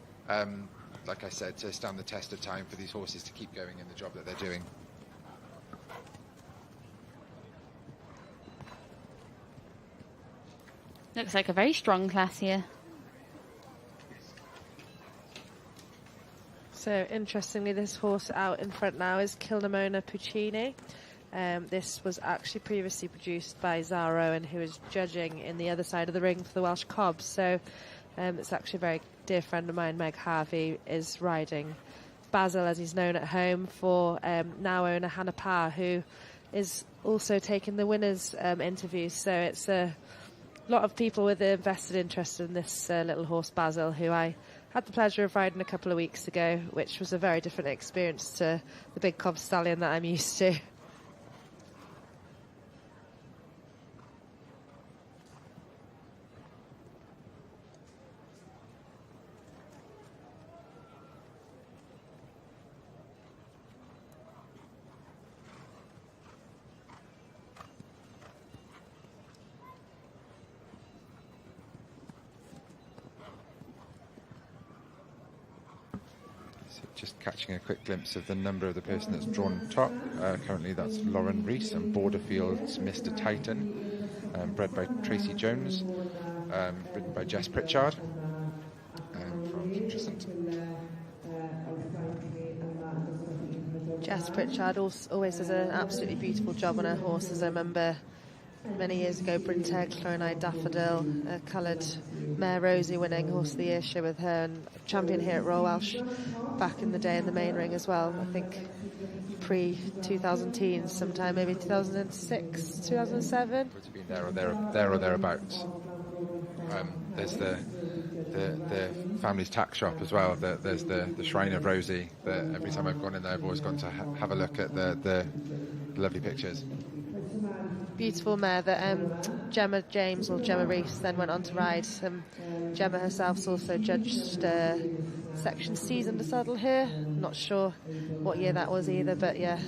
like I said, to stand the test of time for these horses to keep going in the job that they're doing. Looks like a very strong class here. So interestingly, this horse out in front now is Kilnamona Puccini. This was actually previously produced by Zara Owen, who is judging in the other side of the ring for the Welsh Cobs. So it's actually a very dear friend of mine, Meg Harvey, is riding Basil, as he's known at home, for now owner Hannah Parr, who is also taking the winners' interviews. So it's a lot of people with a vested interest in this little horse Basil, who I had the pleasure of riding a couple of weeks ago, which was a very different experience to the big Cob Stallion that I'm used to. So just catching a quick glimpse of the number of the person that's drawn top. Currently that's Lauren Rees and Borderfield's Mr. Titan, bred by Tracy Jones, ridden by Jess Pritchard from Tristan. Jess Pritchard always does an absolutely beautiful job on her horses. I remember many years ago, Bryn Tegler and I, Daffodil, a coloured mare Rosie winning Horse of the Year show with her, and champion here at Royal Welsh back in the day in the main ring as well. I think pre-2000 teens, sometime maybe 2006, 2007. Would have been there or thereabouts. There's the family's tack shop as well. There's the Shrine of Rosie. Every time I've gone in there, I've always gone to have a look at the lovely pictures. Beautiful mare that Gemma James or Gemma Rees then went on to ride. Gemma herself's also judged Section C's under saddle here. Not sure what year that was either, but yeah.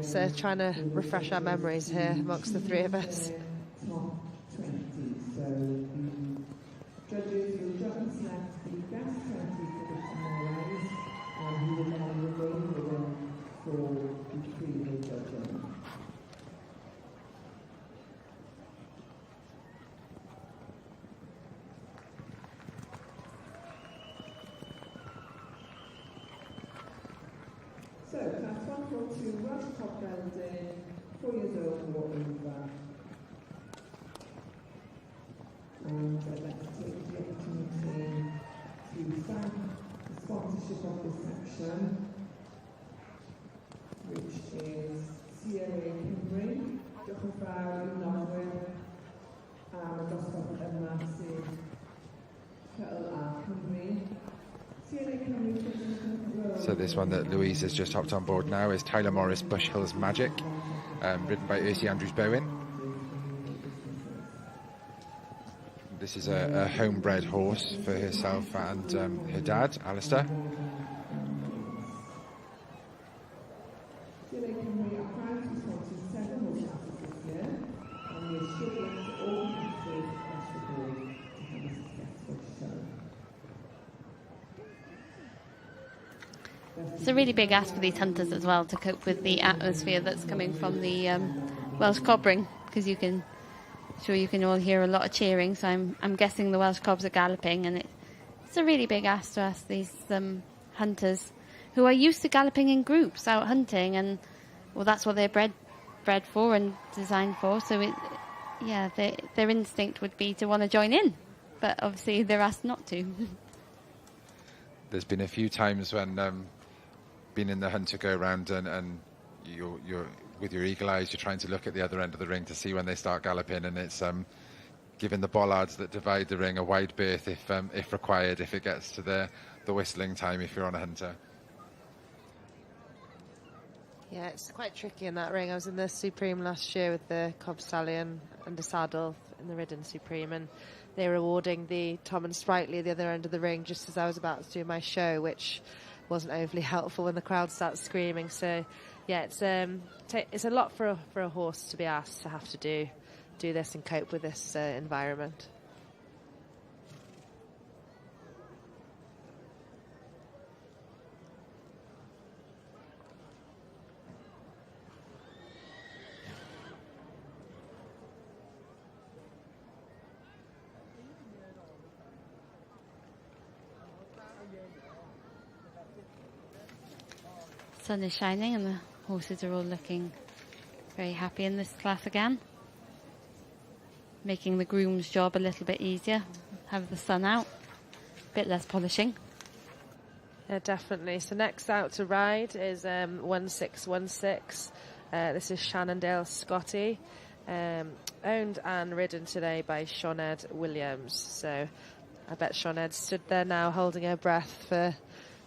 So trying to refresh our memories here amongst the three of us. Judges will just select the best 20 for the tomorrows, and we will then remain with them for the three-day judging. So, class 142, Welsh Cob gelding, 4 years old or over. And I'd like to take the opportunity to thank the sponsorship of this section, which is COA Cymru, Diolch Norway, and Dosbarth and Massive, Kettle a Cymru. So this one that Louise has just hopped on board now is Tyler Morris Bush Hills Magic, ridden by Ursie Andrews-Bowen. This is a homebred horse for herself and her dad, Alistair. It's a really big ask for these hunters as well to cope with the atmosphere that's coming from the Welsh Cob ring, because you can all hear a lot of cheering. So I'm guessing the Welsh Cobs are galloping, and it's a really big ask to ask these hunters who are used to galloping in groups out hunting, and well, that's what they're bred for and designed for. So their instinct would be to want to join in, but obviously they're asked not to. There's been a few times when been in the hunter go round and you're with your eagle eyes, you're trying to look at the other end of the ring to see when they start galloping, and it's giving the bollards that divide the ring a wide berth if required, if it gets to the whistling time if you're on a hunter. Yeah, it's quite tricky in that ring. I was in the Supreme last year with the Cob Stallion under saddle in the Ridden Supreme, and they were awarding the Tom and Sprightly at the other end of the ring just as I was about to do my show, which wasn't overly helpful when the crowd starts screaming. So yeah, it's a lot for a horse to be asked to have to do this and cope with this environment. Sun is shining and the horses are all looking very happy in this class again, making the groom's job a little bit easier. Have the sun out, a bit less polishing. Yeah, definitely. So next out to ride is 1616. This is Shannondale Scotty, owned and ridden today by Sioned Williams. So I bet Sioned stood there now holding her breath for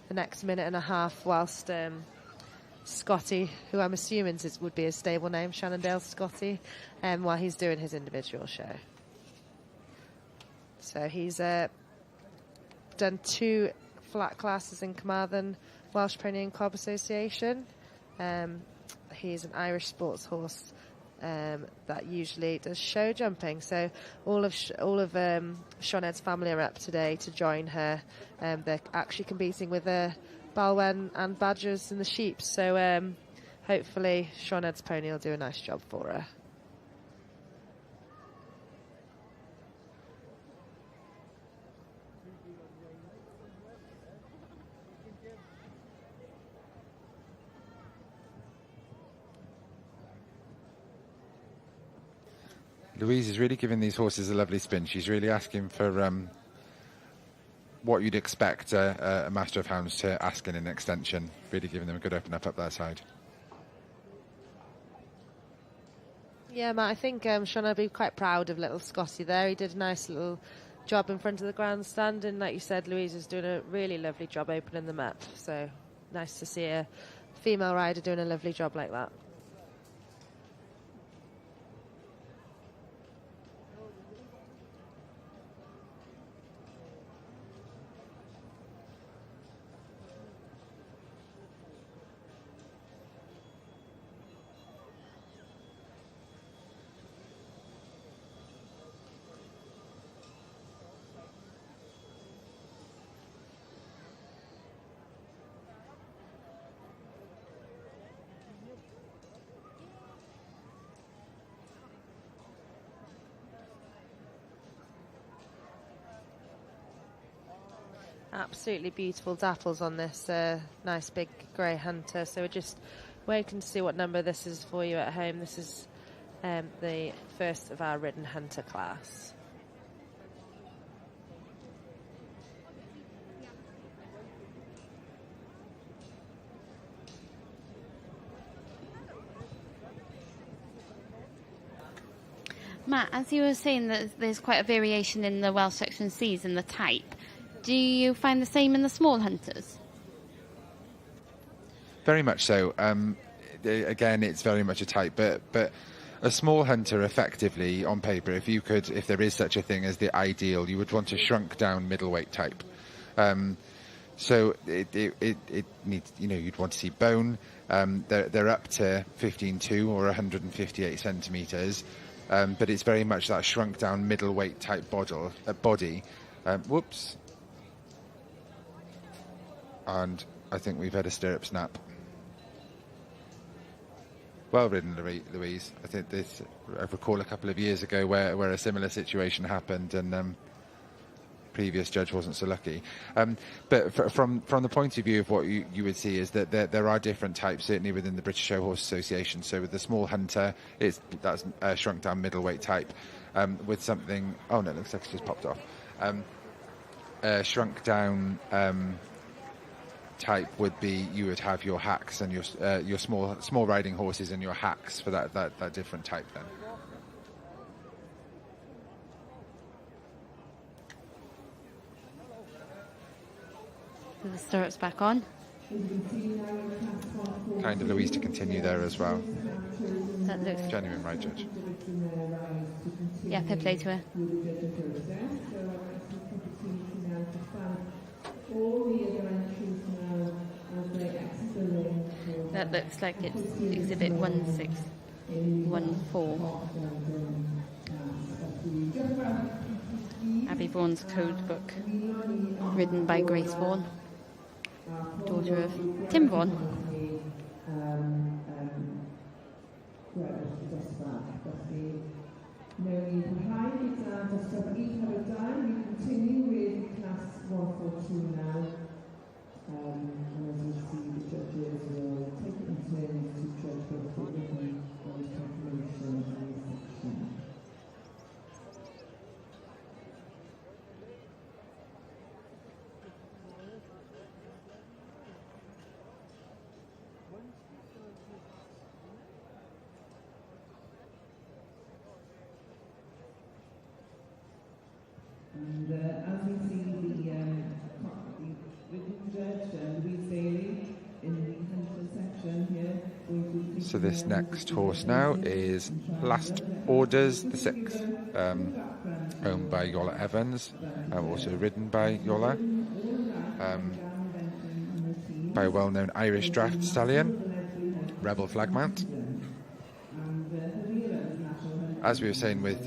the next minute and a half whilst Scotty, who I'm assuming would be his stable name, Shannondale Scotty, while he's doing his individual show. So he's done 2 flat classes in Carmarthen Welsh Pony and Cob Association. He's an Irish sports horse that usually does show jumping. So all of Sioned's family are up today to join her. They're actually competing with a Balwen and Badgers and the sheep. So hopefully Sean Ed's pony will do a nice job for her. Louise is really giving these horses a lovely spin. She's really asking for what you'd expect a Master of Hounds to ask in an extension, really giving them a good open up that side. Yeah, Matt, I think Sean will be quite proud of little Scotty there. He did a nice little job in front of the grandstand, and like you said, Louise is doing a really lovely job opening them up. So nice to see a female rider doing a lovely job like that. Absolutely beautiful dapples on this nice big grey hunter. So we're just waiting to see what number this is for you at home. This is the first of our ridden hunter class. Matt, as you were saying, that there's quite a variation in the Welsh Section Cs and the type. Do you find the same in the small hunters? Very much so. Again, it's very much a type, but a small hunter, effectively on paper, if there is such a thing as the ideal, you would want a shrunk down middleweight type. So it needs, you'd want to see bone. They're up to 15.2 or 158 centimeters, but it's very much that shrunk down middleweight type body. Whoops. And I think we've had a stirrup snap. Well ridden, Louise. I think I recall a couple of years ago where a similar situation happened, and previous judge wasn't so lucky. But from the point of view of what you would see is that there are different types, certainly within the British Show Horse Association. So with the small hunter, that's a shrunk down middleweight type. With something, oh no, it looks like it's just popped off. Shrunk down type would be, you would have your hacks and your small riding horses and your hacks for that different type then. With the stirrups back on. Kind of Louise to continue there as well. That looks genuine, right, Judge? Yeah, fair play to her. That looks like it's exhibit 1614. Abby Vaughan's code book, ridden by Grace Vaughan, daughter of Tim Vaughan. No need to hide it down, just have each have it down. We continue with class 142 now. And as you see, the judges will take it in turns to judge both the written and the calculation of the section. And as we see the written judge, Louise Bailey, in the hunter section here. So this next horse now is Last Orders, the 6th, owned by Yola Evans, also ridden by Yola, by a well-known Irish draft stallion, Rebel Flagmount. As we were saying with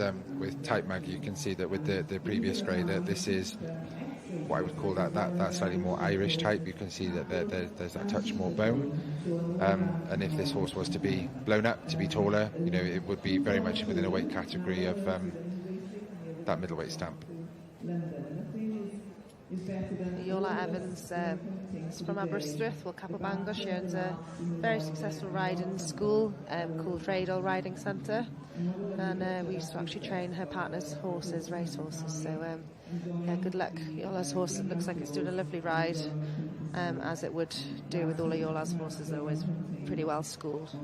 Type Mag, you can see that with the previous grade, this is what I would call that slightly more Irish type. You can see that there's that touch more bone. And if this horse was to be blown up, to be taller, it would be very much within a weight category of that middleweight stamp. Iola Evans is from Aberystwyth, Capablanca. She owns a very successful riding school called Retraining Riding Centre, and we used to actually train her partner's horses, racehorses. So yeah, good luck. Iola's horse looks like it's doing a lovely ride, as it would do with all of Iola's horses. They're always pretty well schooled.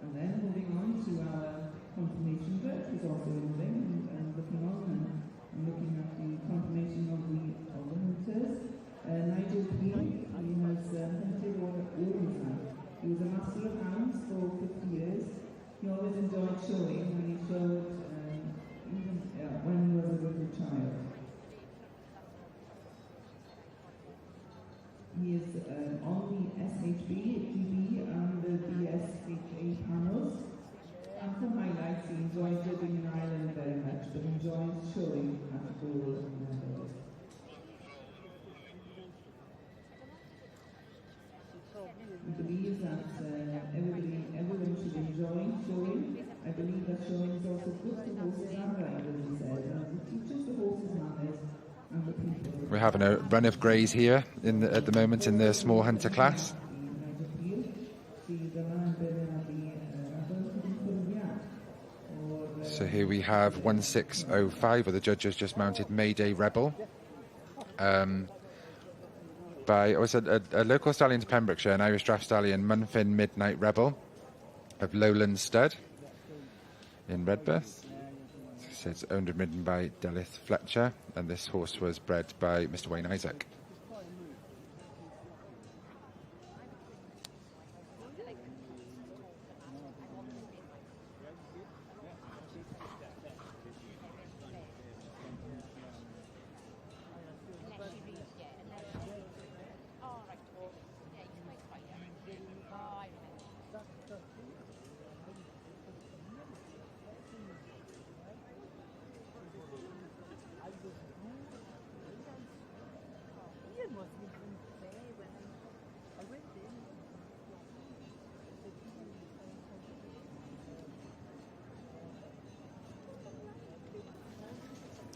And then moving on to our confirmation book is also moving and looking on and looking at the confirmation of the hunters. Nigel Peel, he has hunted all his life. He was a master of hounds for 50 years. He always enjoyed showing when he showed even when he was a little child. He is on the SHB, GB and the BSHA panels. And for highlights, he enjoys living in Ireland very much, but enjoys showing at all levels. He believes that everyone should enjoy showing. I believe that showing is also good for horses and riders, he says, as it teaches the horses manners. We're having a run of greys here at the moment in the small hunter class. So here we have 1605, where the judges just mounted Mayday Rebel. By a local stallion to Pembrokeshire, an Irish draft stallion, Munfin Midnight Rebel of Lowland Stud in Redbirth. It's owned and ridden by Delith Fletcher, and this horse was bred by Mr. Wayne Isaac.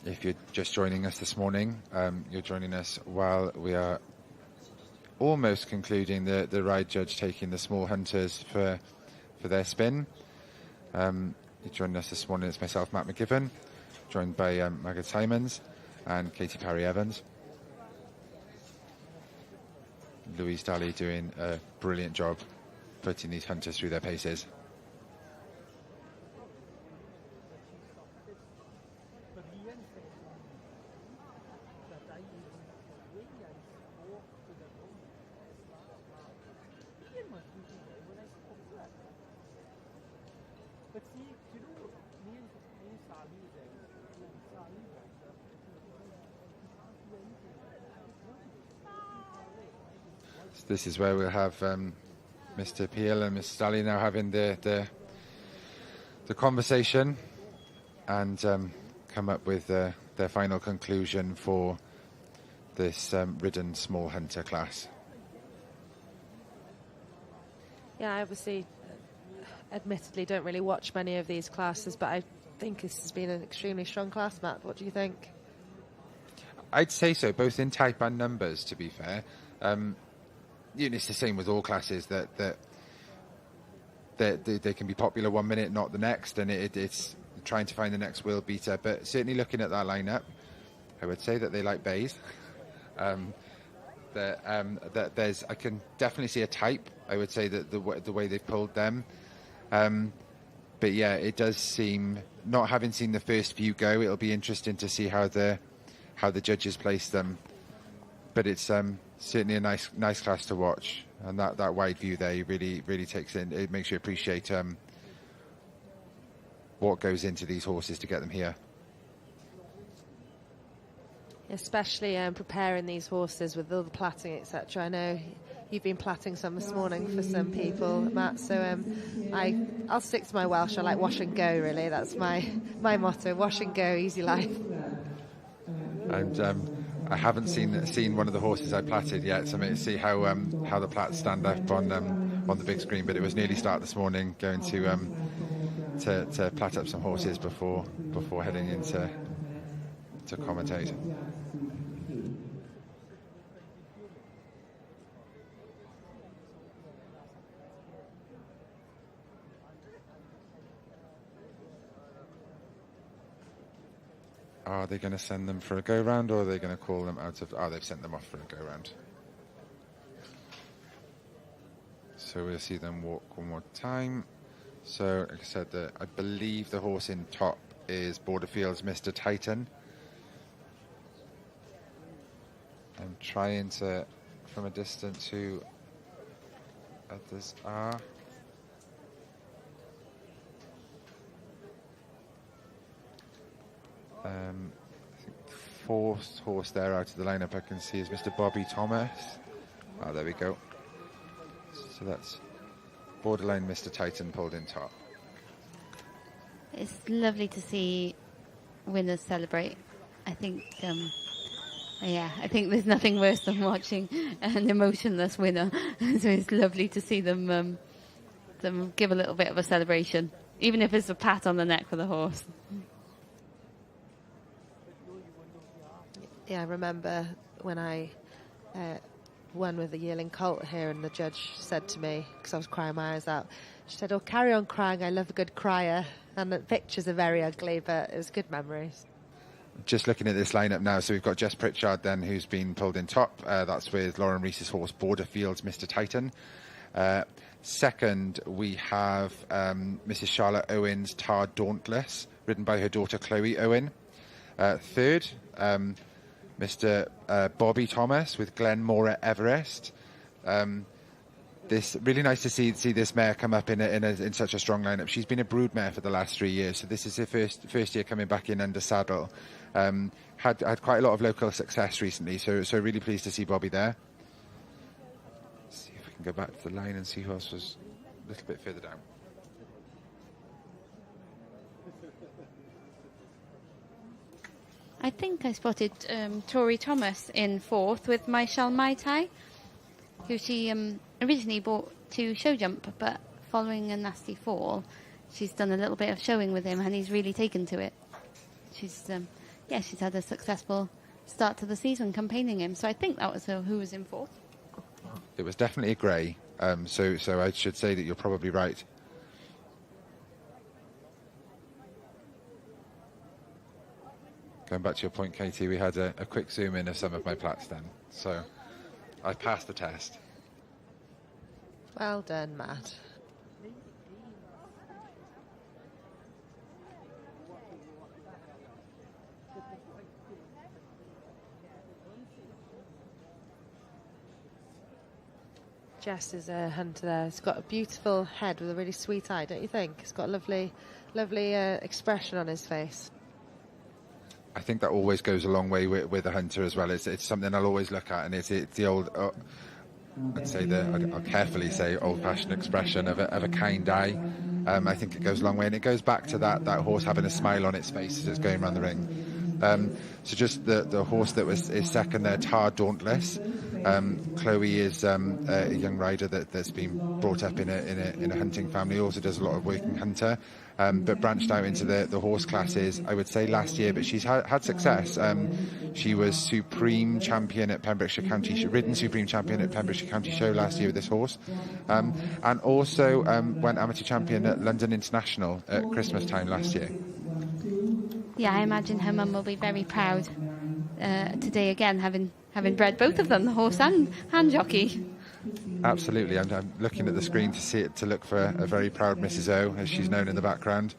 If you're just joining us this morning, you're joining us while we are almost concluding the ride judge taking the small hunters for their spin. You're joining us this morning. It's myself, Matt McGiven, joined by Margaret Simons and Katie Parry-Evans. Louise Daly doing a brilliant job putting these hunters through their paces. This is where we'll have Mr. Peel and Mr. Stallion now having the conversation and come up with their final conclusion for this ridden small hunter class. Yeah, I obviously, admittedly, don't really watch many of these classes, but I think this has been an extremely strong class, Matt. What do you think? I'd say so, both in type and numbers, to be fair. It's the same with all classes, that they can be popular one minute, not the next, and it's trying to find the next world beater. But certainly looking at that lineup, I would say that they like bays. That there's, I can definitely see a type. I would say that the way they've pulled them, but yeah, it does seem, not having seen the first few go, it'll be interesting to see how the judges place them. But it's certainly a nice class to watch, and that wide view there really takes in. It makes you appreciate what goes into these horses to get them here. Especially preparing these horses with all the platting, etc. I know you've been platting some this morning for some people, Matt, so I'll stick to my Welsh. I like wash and go, really. That's my motto, wash and go, easy life. And I haven't seen one of the horses I platted yet, so I'm going to see how the plats stand up on the big screen. But it was nearly start this morning, going to plat up some horses before heading into to commentate. Are they going to send them for a go-round, or are they going to call them out of... Oh, they've sent them off for a go-round. So we'll see them walk one more time. So, like I said, I believe the horse in top is Borderfield's Mr. Titan. I'm trying to, from a distance, who others are. I think fourth horse there out of the lineup I can see is Mr. Bobby Thomas. Oh, there we go. So that's borderline Mr. Titan pulled in top. It's lovely to see winners celebrate. I think, I think there's nothing worse than watching an emotionless winner. So it's lovely to see them give a little bit of a celebration, even if it's a pat on the neck for the horse. Yeah, I remember when I won with the yearling colt here, and the judge said to me, because I was crying my eyes out, she said, "Oh, carry on crying, I love a good crier." And the pictures are very ugly, but it was good memories. Just looking at this lineup now, so we've got Jess Pritchard then, who's been pulled in top. That's with Lauren Reese's horse, Borderfield's Mr. Titan. Second, we have Mrs. Charlotte Owen's Tar Dauntless, ridden by her daughter Chloe Owen. Third, Mr. Bobby Thomas with Glenmora Everest. This really nice to see this mare come up in such a strong lineup. She's been a brood mare for the last 3 years, so this is her first year coming back in under saddle. Had quite a lot of local success recently, so really pleased to see Bobby there. Let's see if we can go back to the line and see who else was a little bit further down. I think I spotted Tori Thomas in fourth with Michelle Mai Tai, who she originally bought to show jump, but following a nasty fall, she's done a little bit of showing with him, and he's really taken to it. She's had a successful start to the season campaigning him. So I think that was who was in fourth. It was definitely a grey, so I should say that you're probably right. Going back to your point, Katie, we had a quick zoom in of some of my plats then, so I passed the test. Well done, Matt. Jess is a hunter there. It's got a beautiful head with a really sweet eye, don't you think? It's got a lovely expression on his face. I think that always goes a long way with a hunter as well. It's something I'll always look at, and it's the old, I'll carefully say, old-fashioned expression of a kind eye. I think it goes a long way, and it goes back to that horse having a smile on its face as it's going around the ring. So just the horse that is second there, Tar Dauntless. Chloe is a young rider that's been brought up in a hunting family. Also does a lot of working hunter, but branched out into the horse classes, I would say, last year. But she's had success. She was Supreme Champion at Pembrokeshire County, ridden Supreme Champion at Pembrokeshire County Show last year with this horse, and also went Amateur Champion at London International at Christmas time last year. Yeah, I imagine her mum will be very proud today again, having bred both of them, the horse and jockey. Absolutely, I'm looking at the screen to look for a very proud Mrs. O, as she's known in the background.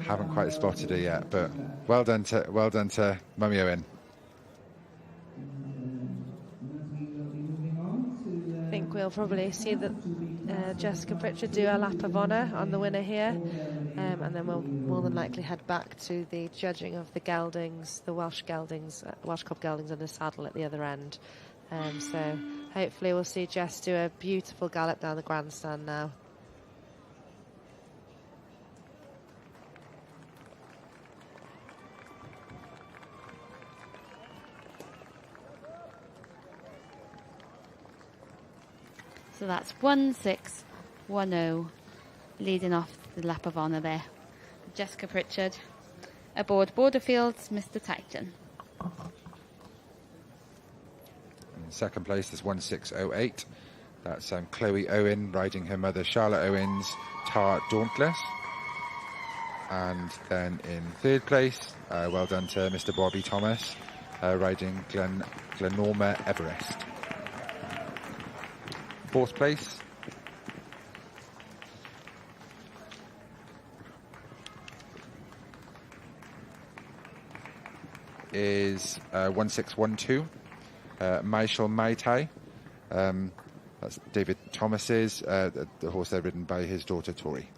Haven't quite spotted her yet, but well done to Mummy Owen. I think we'll probably see that Jessica Pritchard do a lap of honour on the winner here. and then we'll more than likely head back to the judging of the geldings, the Welsh geldings, Welsh Cob geldings in the saddle at the other end. So hopefully we'll see Jess do a beautiful gallop down the grandstand now. So that's 1610 leading off the lap of honour there. Jessica Pritchard aboard Borderfield's Mr. Titan. In second place is 1608. That's Chloe Owen riding her mother Charlotte Owen's Tar Dauntless. And then in third place, well done to Mr. Bobby Thomas riding Glenorma Everest. Fourth place is 1612, Michael Maitai. That's David Thomas's, the horse there ridden by his daughter Tori.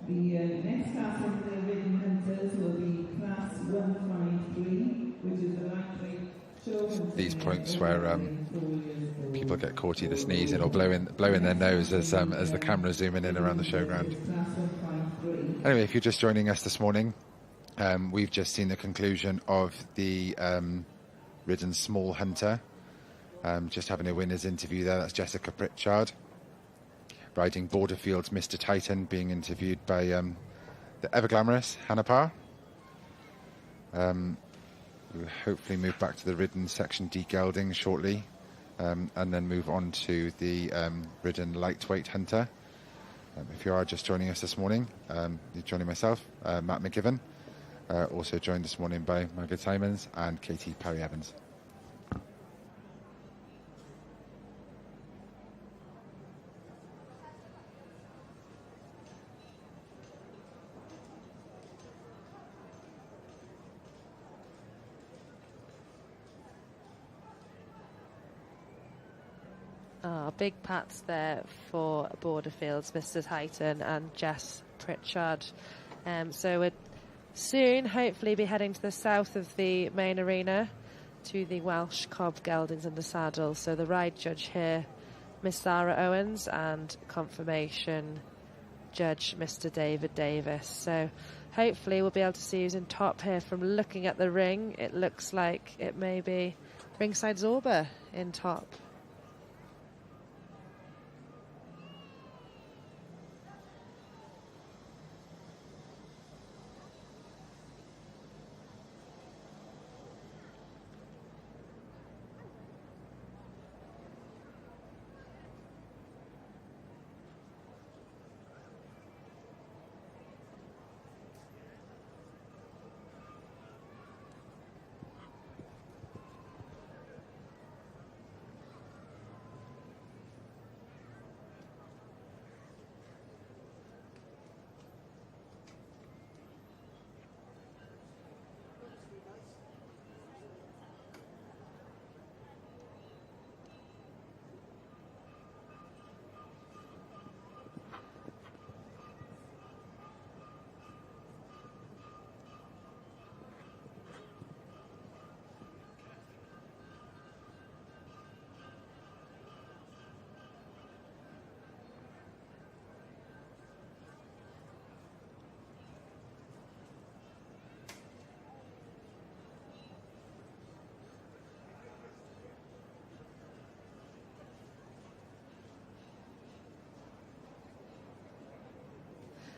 The next class of the ridden hunters will be class 153, which is the lightweight children's. These points where people get caught either sneezing or blowing their nose as the camera's zooming in around the showground. Anyway, if you're just joining us this morning, we've just seen the conclusion of the ridden small hunter. Just having a winner's interview there. That's Jessica Pritchard riding Borderfield's Mr. Titan, being interviewed by the ever glamorous Hannah Parr. We'll hopefully move back to the ridden section D gelding shortly, and then move on to the ridden lightweight hunter. If you are just joining us this morning, you're joining myself, Matt McGiven, also joined this morning by Margaret Simons and Katie Parry-Evans. Big pats there for Borderfield's Mr. Titan and Jess Pritchard. So we'll soon hopefully be heading to the south of the main arena to the Welsh Cob geldings in the saddle. So the ride judge here, Miss Sarah Owens, and confirmation judge Mr. David Davis. So hopefully we'll be able to see who's in top here. From looking at the ring, it looks like it may be Ringside Zorba in top.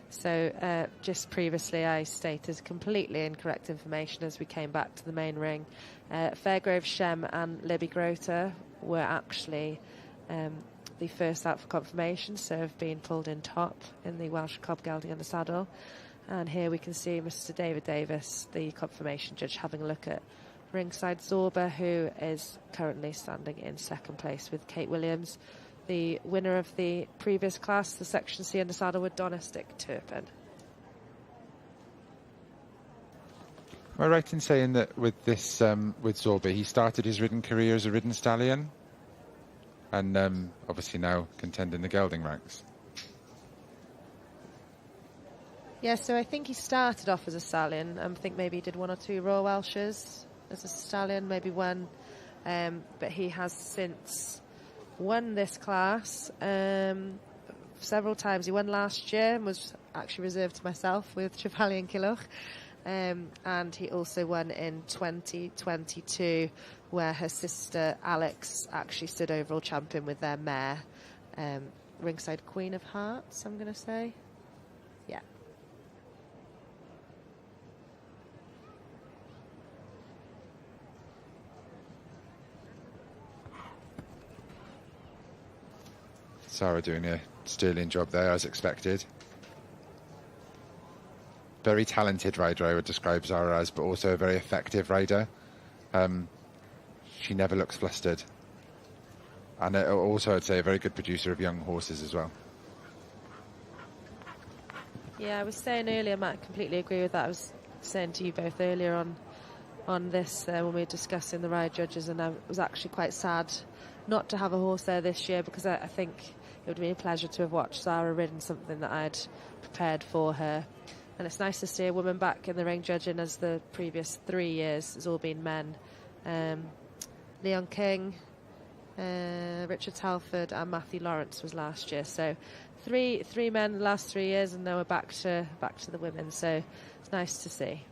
So just previously I stated completely incorrect information as we came back to the main ring. Fairgrove Shem and Libby Grota were actually the first out for confirmation, so have been pulled in top in the Welsh Cob gelding in the saddle. And here we can see Mr. David Davis, the confirmation judge, having a look at ringside Zorba, who is currently standing in second place with Kate Williams, the winner of the previous class, the Section C under saddle with Donistic Turpin. Am I right in saying that with this, with Zorba, he started his ridden career as a ridden stallion, and obviously now contending the gelding ranks? Yeah, so I think he started off as a stallion. I think maybe he did 1 or 2 Royal Welshes as a stallion, maybe 1. But he has since won this class several times. He won last year and was actually reserved to myself with Trevally and Cilwch. And he also won in 2022, where her sister Alex actually stood overall champion with their mare, ringside Queen of Hearts, I'm going to say. Yeah. Sarah doing a sterling job there, as expected. Very talented rider, I would describe Zara as, but also a very effective rider. She never looks flustered. And also, I'd say, a very good producer of young horses as well. Yeah, I was saying earlier, Matt, I completely agree with that. I was saying to you both earlier on this when we were discussing the ride judges, and I was actually quite sad not to have a horse there this year, because I think it would be a pleasure to have watched Zara ridden something that I'd prepared for her. And it's nice to see a woman back in the ring judging, as the previous 3 years has all been men. Leon King, Richard Telford and Matthew Lawrence was last year. So three men the last 3 years, and now we're back to the women. So it's nice to see.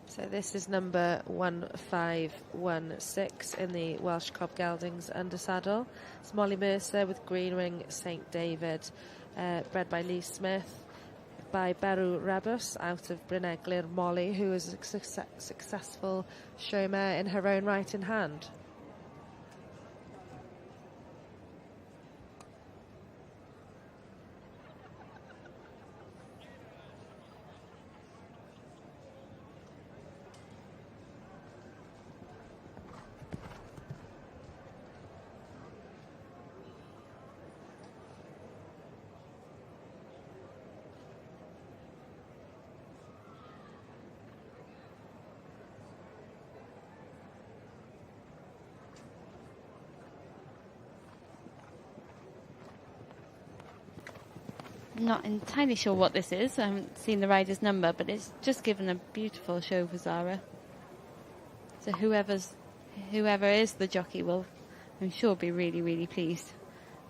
So this is number 1516 in the Welsh Cob Geldings under saddle. It's Molly Mercer with Green Ring St David, bred by Lee Smith, by Beru Rebus out of Bryneglir Molly, who is a successful showmare in her own right in hand. Not entirely sure what this is. I haven't seen the rider's number, but it's just given a beautiful show for Zara. So whoever is the jockey will, I'm sure, be really, really pleased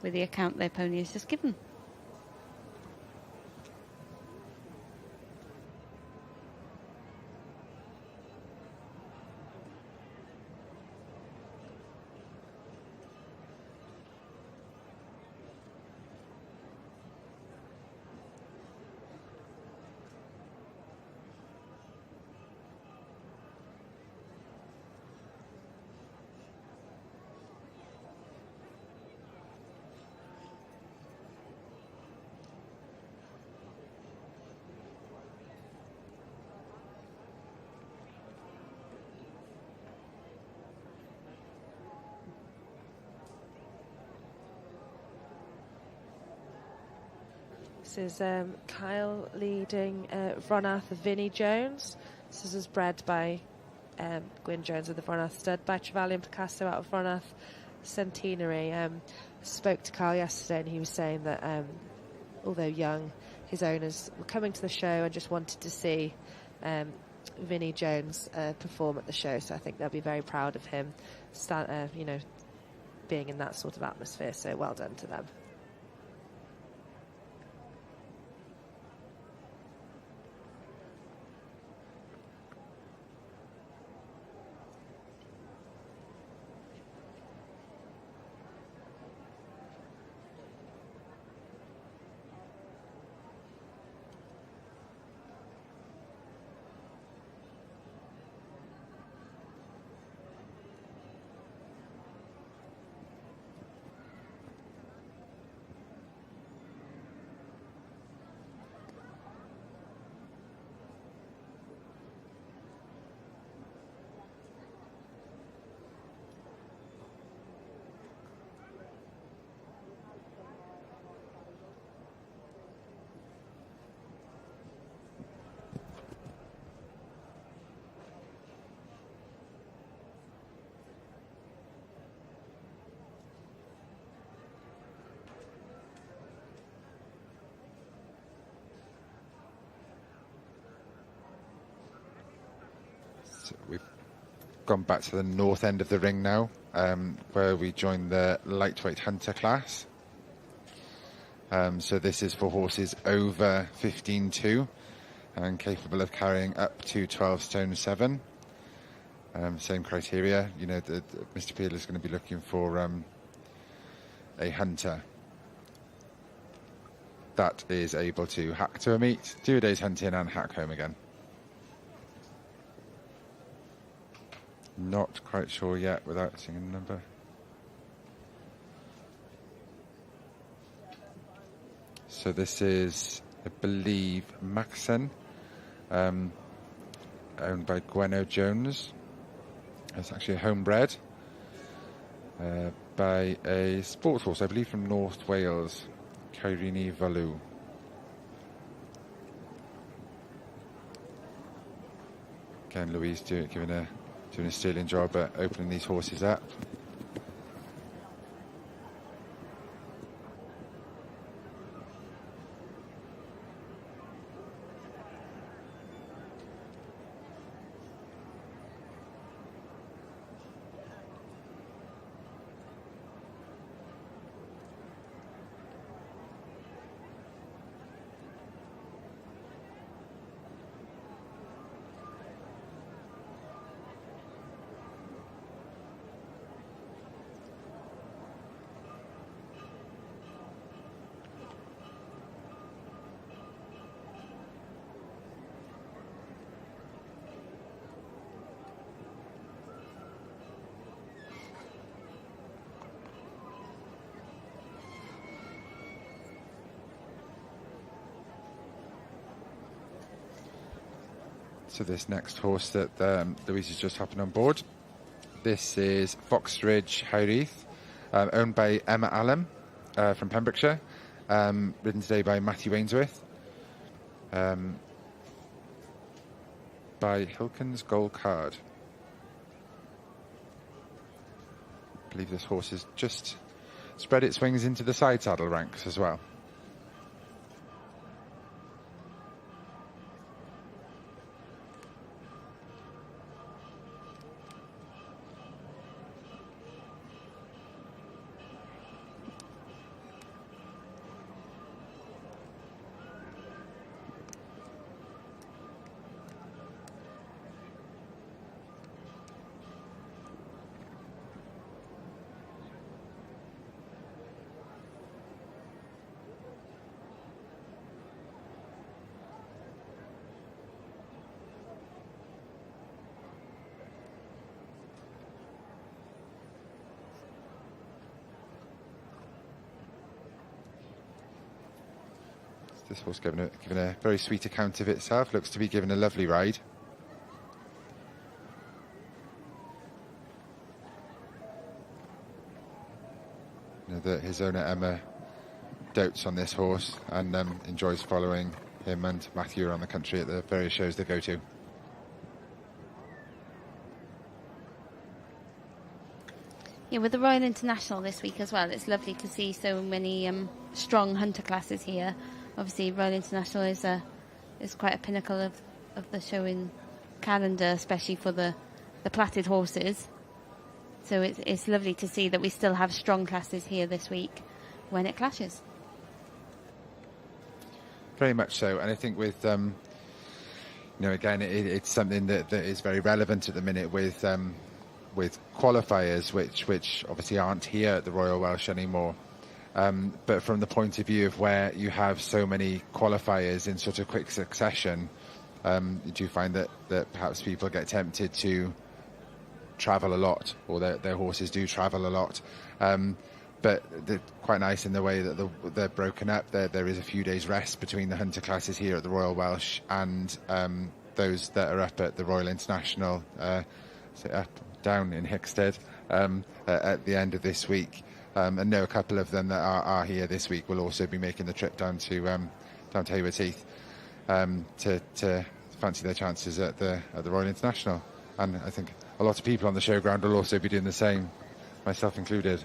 with the account their pony has just given. This is Kyle leading Vronath of Vinnie Jones. This is bred by Gwyn Jones of the Vronath stud, by Trevally and Picasso out of Vronath Centenary. spoke to Carl yesterday, and he was saying that although young, his owners were coming to the show and just wanted to see Vinnie Jones perform at the show. So I think they'll be very proud of him, being in that sort of atmosphere. So well done to them. We've gone back to the north end of the ring now, where we join the lightweight hunter class. So this is for horses over 15.2 and capable of carrying up to 12 stone 7. Same criteria. Mr. Peel is going to be looking for a hunter that is able to hack to a meet, do a day's hunting and hack home again. Not quite sure yet without seeing a number. So this is, I believe, Maxen, owned by Gweno Jones. It's actually a homebred by a sports horse, I believe, from North Wales, Kairini Valu. Again, Louise doing a sterling job at opening these horses up. So this next horse that Louise has just happened on board, this is Foxridge Hyrith, owned by Emma Allen from Pembrokeshire, ridden today by Matthew Ainsworth, by Hilkins Gold Card. I believe this horse has just spread its wings into the side saddle ranks as well. This horse giving a very sweet account of itself. Looks to be given a lovely ride. That his owner Emma dotes on this horse and enjoys following him and Matthew around the country at the various shows they go to. Yeah, with the Royal International this week as well, it's lovely to see so many strong hunter classes here. Obviously, Royal International is quite a pinnacle of the showing calendar, especially for the platted horses. So it's lovely to see that we still have strong classes here this week when it clashes. Very much so, and I think with again, it's something that is very relevant at the minute with qualifiers, which obviously aren't here at the Royal Welsh anymore. But from the point of view of where you have so many qualifiers in such a quick succession, do you find that perhaps people get tempted to travel a lot, or their horses do travel a lot? But they're quite nice in the way that they're broken up. There is a few days rest between the hunter classes here at the Royal Welsh and those that are up at the Royal International, down in Hickstead at the end of this week. And know a couple of them that are here this week will also be making the trip down to Haywards Heath to fancy their chances at the Royal International. And I think a lot of people on the showground will also be doing the same, myself included.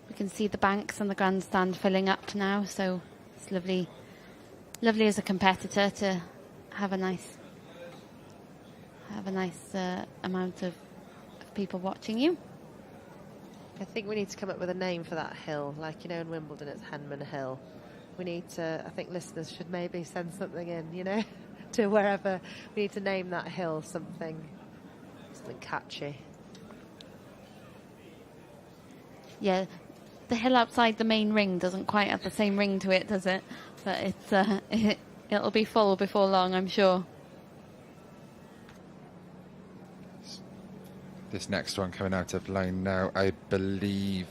We can see the banks and the grandstand filling up now, so it's lovely as a competitor to have a nice amount of people watching you. I think we need to come up with a name for that hill, like in Wimbledon it's Henman Hill. We need to, I think listeners should maybe send something in, to wherever. We need to name that hill something catchy. Yeah, the hill outside the main ring doesn't quite have the same ring to it, does it? But it'll be full before long, I'm sure. This next one coming out of line now, I believe,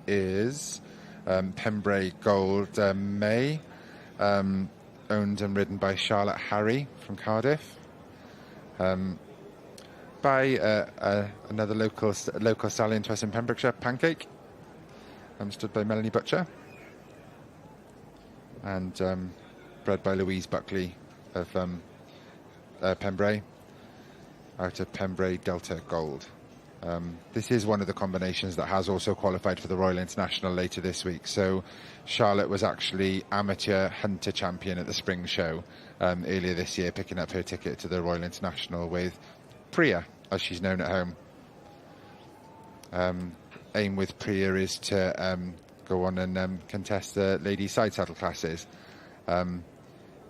is Pembrey Gold May, owned and ridden by Charlotte Harry from Cardiff, by another local stallion to us in Pembrokeshire, Pancake, stood by Melanie Butcher, and bred by Louise Buckley of Pembrey, out of Pembrey Delta Gold. This is one of the combinations that has also qualified for the Royal International later this week. So Charlotte was actually amateur hunter champion at the spring show earlier this year, picking up her ticket to the Royal International with Priya, as she's known at home. Aim with Priya is to go on and contest the ladies side saddle classes.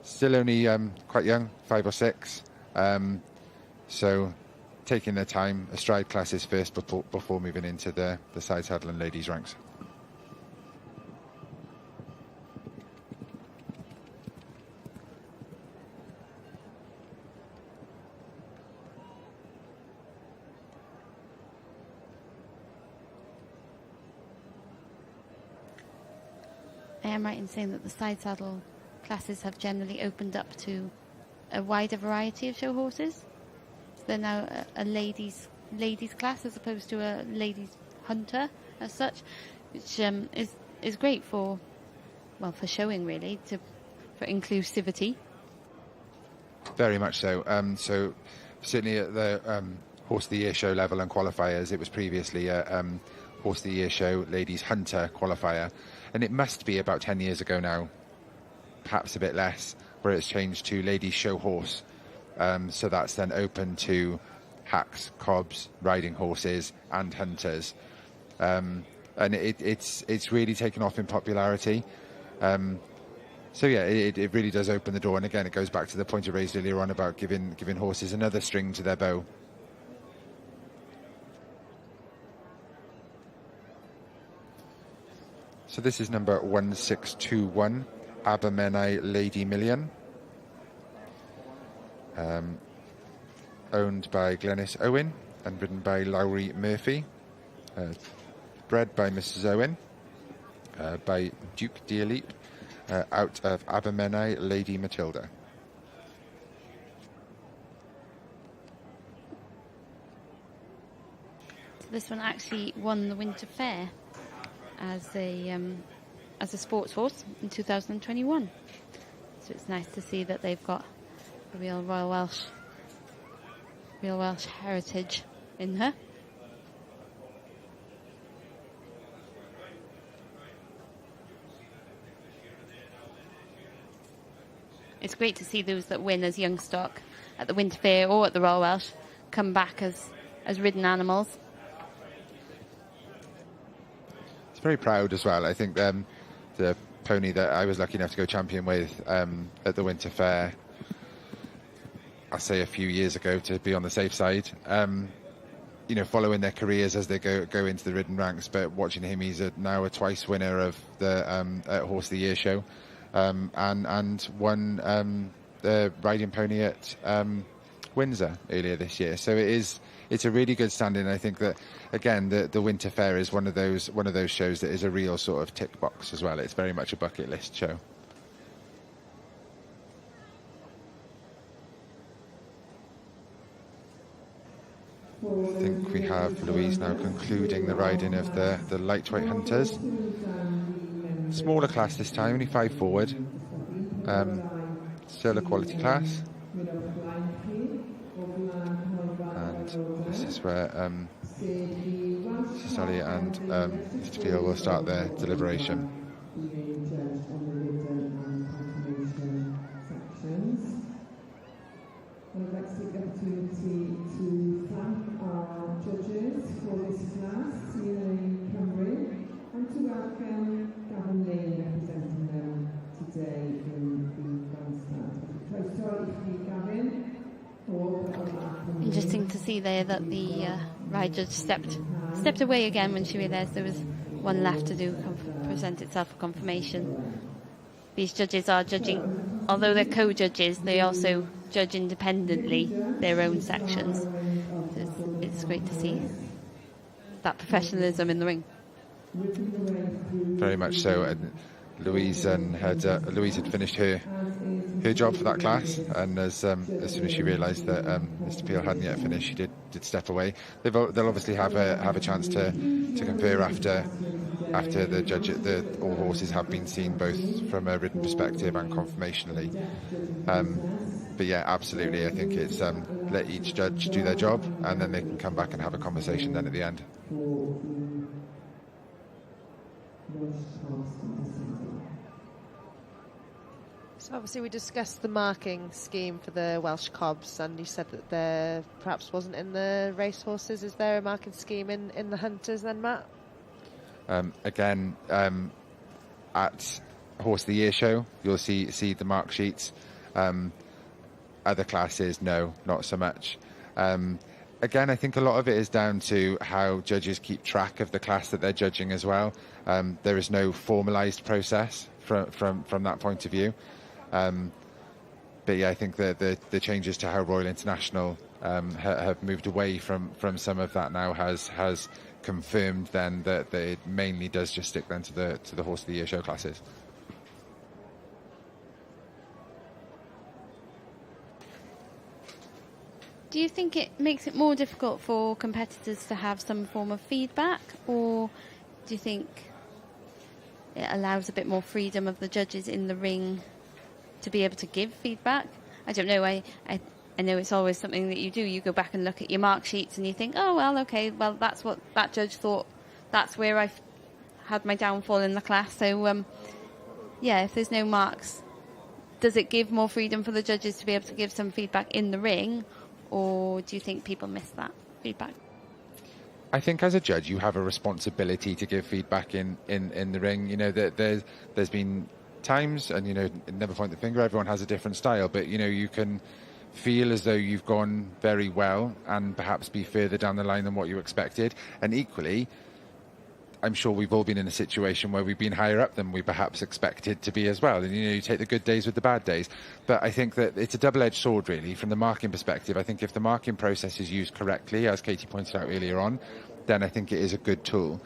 Still only quite young, 5 or 6. So taking their time, astride classes first before moving into the side saddle and ladies ranks. I am right in saying that the side saddle classes have generally opened up to a wider variety of show horses. So they're now a ladies class as opposed to a ladies hunter as such, which is great for for showing really, for inclusivity. Very much so. So certainly at the Horse of the Year show level and qualifiers, it was previously a Horse of the Year show Ladies Hunter qualifier, and it must be about 10 years ago now, perhaps a bit less, where it's changed to Ladies Show Horse. So that's then open to hacks, cobs, riding horses and hunters. And it's really taken off in popularity. So yeah, it really does open the door. And again, it goes back to the point I raised earlier on about giving horses another string to their bow. So this is number 1621, Abermenai Lady Million. Owned by Glenys Owen and ridden by Lowry Murphy. Bred by Mrs. Owen, by Duke Dearleap, out of Abermenai Lady Matilda. So this one actually won the Winter Fair as a sports horse in 2021. So it's nice to see that they've got the real Royal Welsh heritage in her. It's great to see those that win as young stock at the Winter Fair or at the Royal Welsh come back as ridden animals. It's very proud as well. I think the pony that I was lucky enough to go champion with at the Winter Fair, I'll say a few years ago to be on the safe side, following their careers as they go into the ridden ranks, but watching him, he's now a twice winner of the Horse of the Year show. And won the riding pony at Windsor earlier this year. So it's a really good standing. I think that again the Winter Fair is one of those shows that is a real sort of tick box as well. It's very much a bucket list show. I think we have Louise now concluding the riding of the lightweight hunters. Smaller class this time, only 5 forward. Still a quality class. And this is where Stallion and Mr. Peel will start their deliberation. I'd like to take the opportunity to thank our judges for this class, CNA Cymru, and to welcome Gavin Lane representing them today in the grandstand. Interesting to see there that the ride judge stepped away again when she realised there was one left to do, present itself for confirmation. These judges are judging, although they're co-judges, they also judge independently their own sections. So it's great to see that professionalism in the ring. Very much so. And Louise had finished her job for that class, and as soon as she realised that Mr. Peel hadn't yet finished, she did step away. They'll obviously have a chance to compare after the all horses have been seen both from a written perspective and conformationally. But yeah, absolutely. I think it's let each judge do their job, and then they can come back and have a conversation then at the end. So obviously we discussed the marking scheme for the Welsh cobs, and you said that there perhaps wasn't in the racehorses. Is there a marking scheme in the hunters then, Matt? Again, at Horse of the Year show, you'll see the mark sheets. Other classes, no, not so much. Again, I think a lot of it is down to how judges keep track of the class that they're judging as well. There is no formalised process from that point of view. But yeah, I think that the changes to how Royal International have moved away from some of that now has confirmed then that it mainly does just stick then to the Horse of the Year show classes. Do you think it makes it more difficult for competitors to have some form of feedback, or do you think it allows a bit more freedom of the judges in the ring to be able to give feedback. I don't know, I know it's always something that you do. You go back and look at your mark sheets and you think, oh, well, okay, well, that's what that judge thought. That's where I've had my downfall in the class. So, yeah, if there's no marks, does it give more freedom for the judges to be able to give some feedback in the ring, or do you think people miss that feedback? I think as a judge, you have a responsibility to give feedback in the ring. You know, there's been times, and, you know, never point the finger, everyone has a different style, but, you know, you can feel as though you've gone very well and perhaps be further down the line than what you expected. And equally, I'm sure we've all been in a situation where we've been higher up than we perhaps expected to be as well. And, you know, you take the good days with the bad days. But I think that it's a double-edged sword, really, from the marking perspective. I think if the marking process is used correctly, as Katie pointed out earlier on, then I think it is a good tool.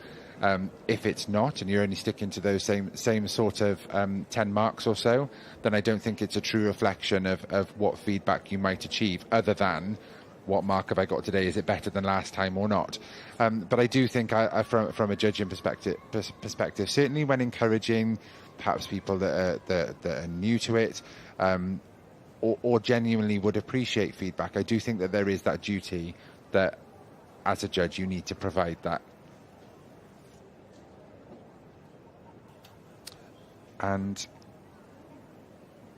If it's not, and you're only sticking to those same sort of 10 marks or so, then I don't think it's a true reflection of what feedback you might achieve, other than what mark have I got today? Is it better than last time or not? But I do think, from a judging perspective, certainly when encouraging perhaps people that are new to it, or genuinely would appreciate feedback, I do think that there is that duty that, as a judge, you need to provide that. And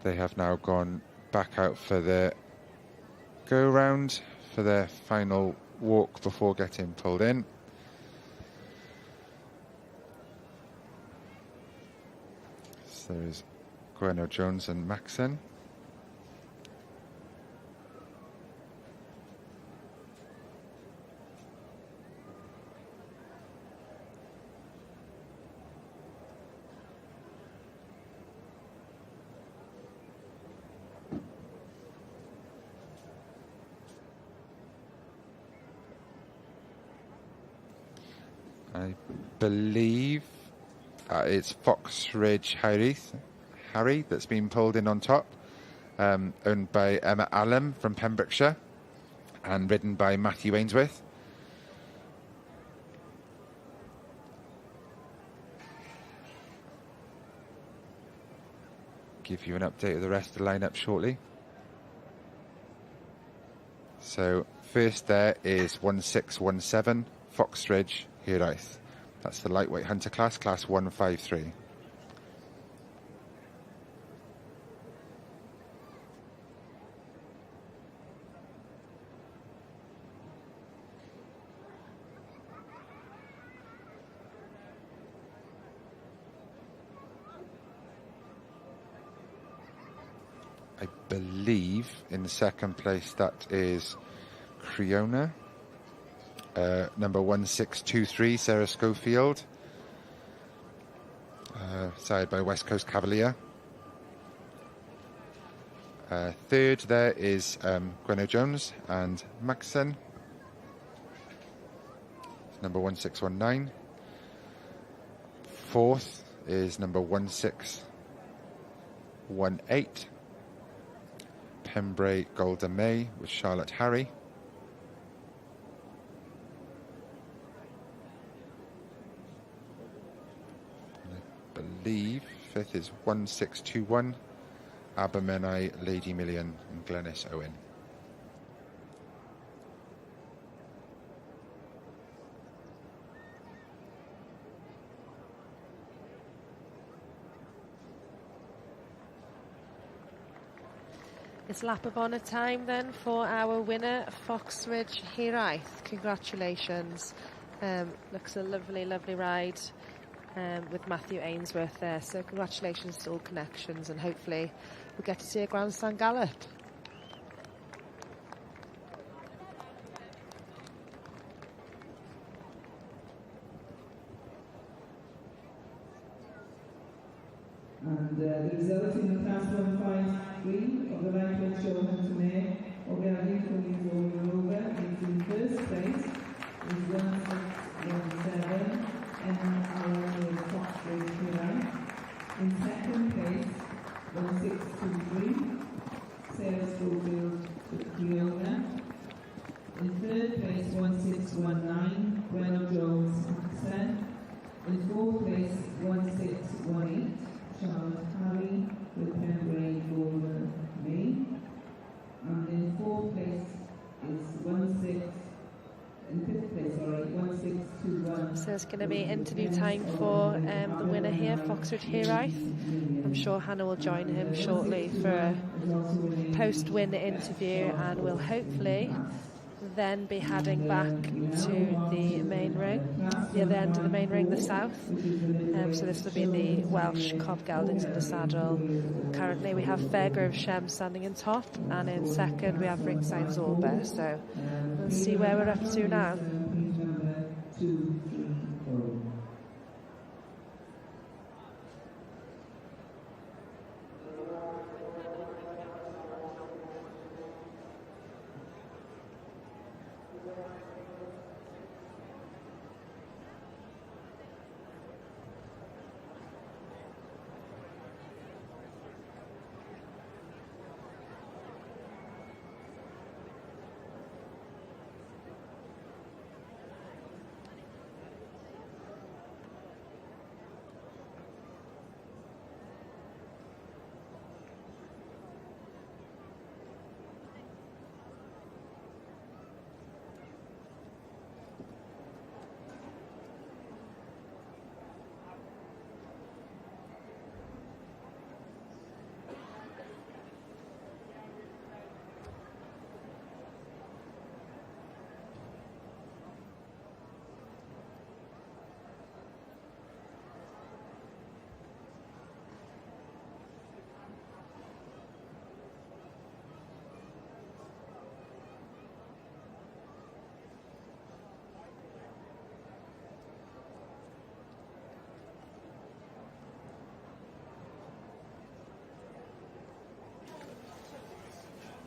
they have now gone back out for the go-round for their final walk before getting pulled in. So there's Gweno Jones and Maxon. I believe it's Fox Ridge Harry that's been pulled in on top, owned by Emma Allen from Pembrokeshire and ridden by Matthew Ainsworth. Give you an update of the rest of the lineup shortly. So first there is 1617 Fox Ridge Hiraeth. That's the lightweight hunter class 153. I believe in the second place that is Creona. Number 1623, Sarah Schofield, sired by West Coast Cavalier. Third there is Gweno Jones and Maxon, number 1619. Fourth is number 1618, Pembrey Golden May with Charlotte Harry. Fifth is 1621, Abermenai, Lady Million and Glenys Owen. It's lap of honour time then for our winner, Fox Ridge Hiraeth. Congratulations. Looks a lovely, lovely ride. With Matthew Ainsworth there, so congratulations to all connections, and hopefully we'll get to see a grandstand gallop. And the results in the class 153 of the lightweight show hunter mare, Ogardi from Europa, is in first place with 1617. And Fox Ridge Hiraeth. In second place, 1623, Sarah Schofield with Creona. In third place, 1619, Gweno Jones Maxon. In fourth place, 16 there's going to be interview time for the winner here, Foxridge Hiraeth. I'm sure Hannah will join him shortly for a post-win interview, and we'll hopefully then be heading back to the main ring, the other end of the main ring, the south. So this will be the Welsh Cob Geldings in the saddle. Currently we have Fairgrove Shem standing in top, and in second we have Ringside Sylwebaeth. So we'll see where we're up to now.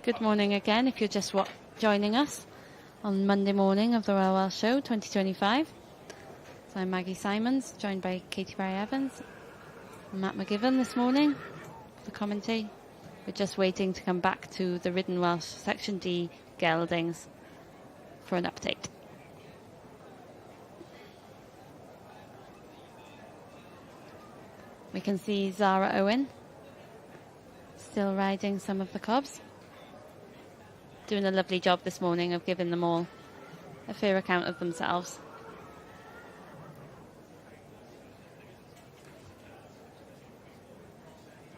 Good morning again if you're just joining us on Monday morning of the Royal Welsh Show 2025. So I'm Maggie Simons, joined by Katie Barry-Evans and Matt McGiven this morning for the commentary. We're just waiting to come back to the Ridden Welsh Section D geldings for an update. We can see Zara Owen still riding some of the cobs. Doing a lovely job this morning of giving them all a fair account of themselves.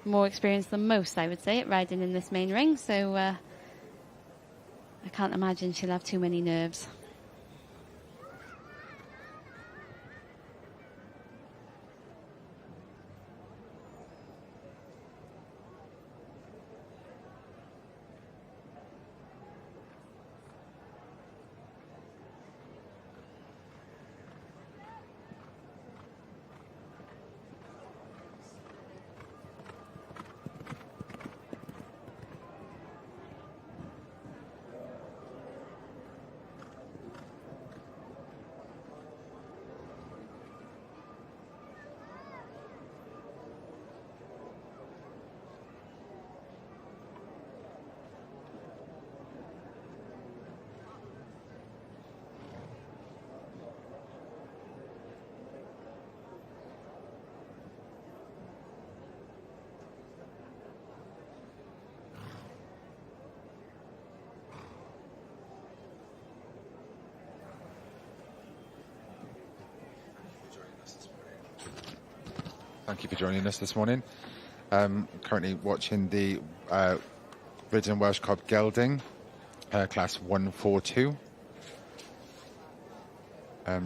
More experienced than most, I would say, at riding in this main ring, so I can't imagine she'll have too many nerves. Thank you for joining us this morning. Currently watching the Ridden Welsh Cob Gelding, class 142.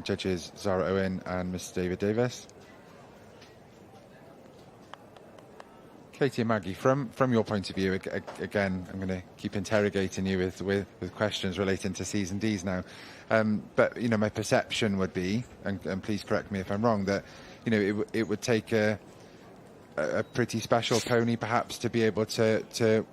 Judges Zara Owen and Miss David Davis. Katie and Maggie, from your point of view, again, I'm going to keep interrogating you with questions relating to C's and D's now. But, you know, my perception would be, and please correct me if I'm wrong, that, you know, it would take a pretty special pony perhaps to be able to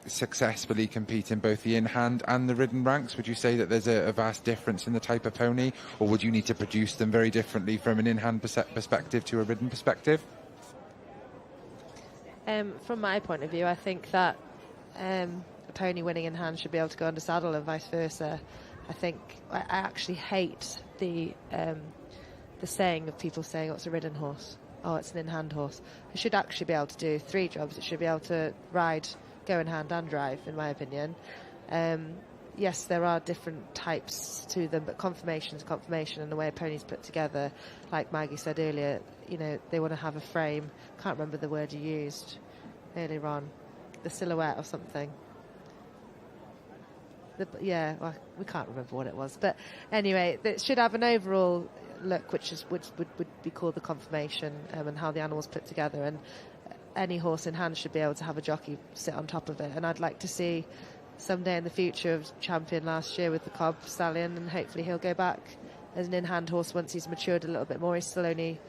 successfully compete in both the in-hand and the ridden ranks. Would you say that there's a vast difference in the type of pony, or would you need to produce them very differently from an in-hand perspective to a ridden perspective? From my point of view, I think that a pony winning in hand should be able to go under saddle and vice versa. I think I actually hate the saying of people saying, oh, it's a ridden horse, oh, it's an in-hand horse. It should actually be able to do three jobs. It should be able to ride, go in hand and drive, in my opinion. yes, there are different types to them, but confirmation is confirmation, and the way a pony's put together, like Maggie said earlier, you know, they want to have a frame. Can't remember the word you used earlier on, the silhouette or something. Well, we can't remember what it was, but anyway, it should have an overall look, which would be called the confirmation, and how the animal's put together, and any horse in hand should be able to have a jockey sit on top of it. And I'd like to see someday in the future of champion last year with the Cob Stallion, and hopefully he'll go back as an in-hand horse once he's matured a little bit more. He's still only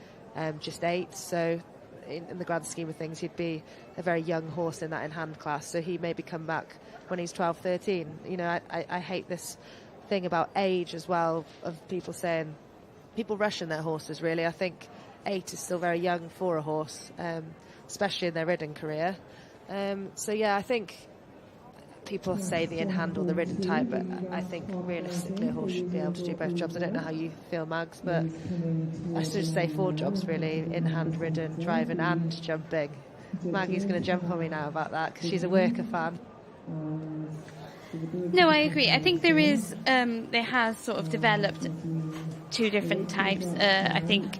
just 8, so in the grand scheme of things he'd be a very young horse in that in-hand class, so he maybe come back when he's 12, 13. You know, I hate this thing about age as well, of people saying, people rushing their horses, really. I think 8 is still very young for a horse, especially in their ridden career. So yeah, I think people say the in-hand or the ridden type, but I think realistically a horse should be able to do both jobs. I don't know how you feel, Mags, but I should say 4 jobs really: in-hand, ridden, driving and jumping. Maggie's going to jump on me now about that because she's a worker fan. No, I agree. I think there has sort of developed 2 different types. I think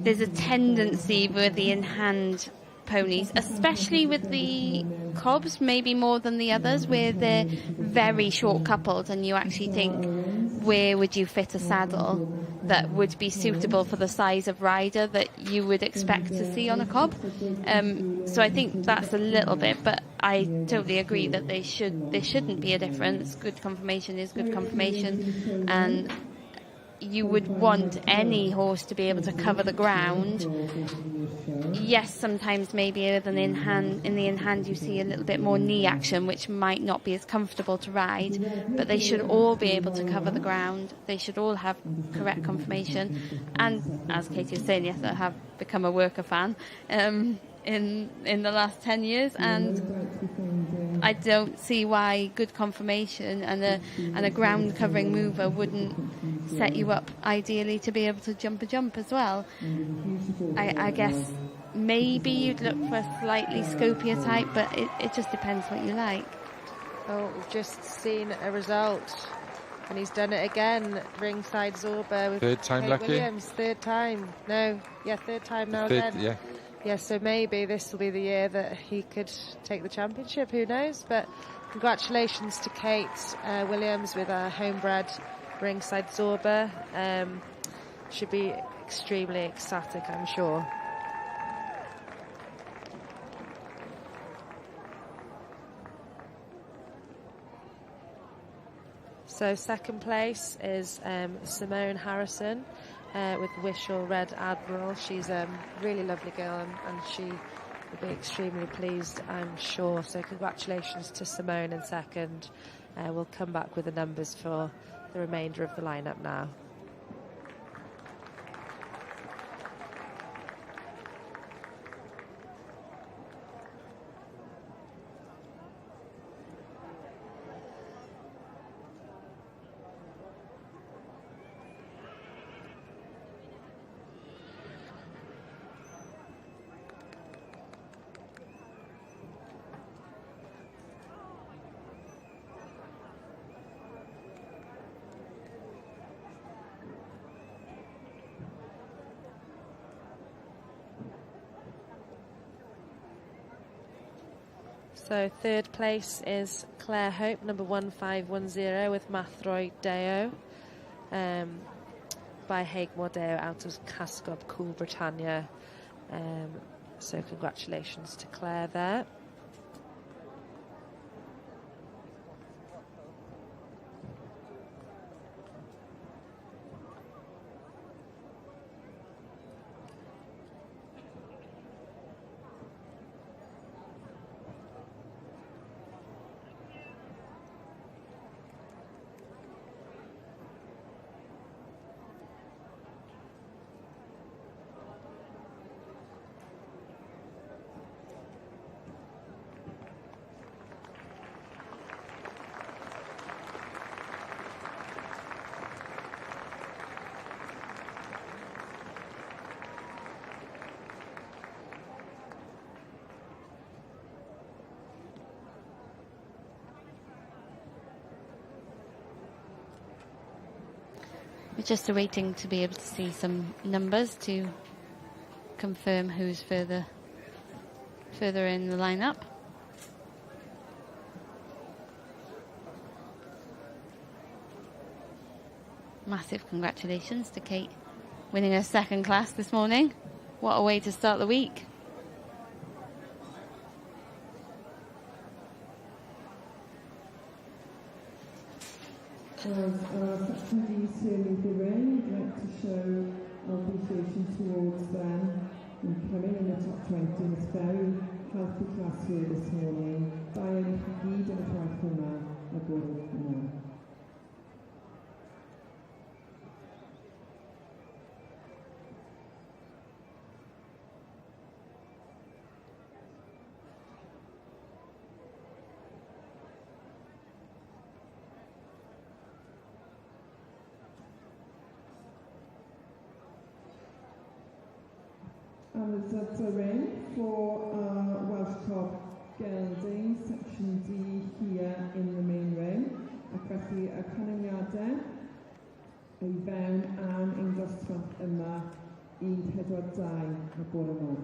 there's a tendency with the in-hand ponies, especially with the Cobs, maybe more than the others, where they're very short coupled, and you actually think, where would you fit a saddle that would be suitable for the size of rider that you would expect to see on a Cob? So I think that's a little bit, but I totally agree that there shouldn't be a difference. Good confirmation is good confirmation, and you would want any horse to be able to cover the ground. Yes, sometimes maybe with an in the in-hand you see a little bit more knee action, which might not be as comfortable to ride, but they should all be able to cover the ground. They should all have correct confirmation. And as Katie was saying, yes, I have become a worker fan in the last 10 years, and I don't see why good confirmation and a ground covering mover wouldn't set you up ideally to be able to jump a jump as well. I guess maybe you'd look for a slightly scopier type, but it just depends what you like. Oh, we've just seen a result, and he's done it again. Ringside Zorba with third time Kate lucky. Williams. Third time now then. Yeah, so maybe this will be the year that he could take the championship, who knows? But congratulations to Kate Williams with a homebred Ringside Zorba. Should be extremely ecstatic, I'm sure. So second place is Simone Harrison with Wishel Red Admiral. She's a really lovely girl, and she will be extremely pleased, I'm sure. So congratulations to Simone in second. We'll come back with the numbers for the remainder of the lineup now. So third place is Claire Hope, number 1510, with Mathroy Deo, by Haigmore Deo out of Casgob, Cool Britannia. So congratulations to Claire there. just awaiting to be able to see some numbers to confirm who's further in the lineup. Massive congratulations to Kate winning her second class this morning. What a way to start the week. As our section D's here leave the ring, I'd like to show our appreciation towards them and coming in the top 20 in this very healthy class here this morning. Diane Gyd and Prif Gylch. And the results are in for our Welsh Cob gelding, section D here in the main ring. Ac felly y canlyniadau ei fewn am ein dosbarth yma i 4-2 y bore yma.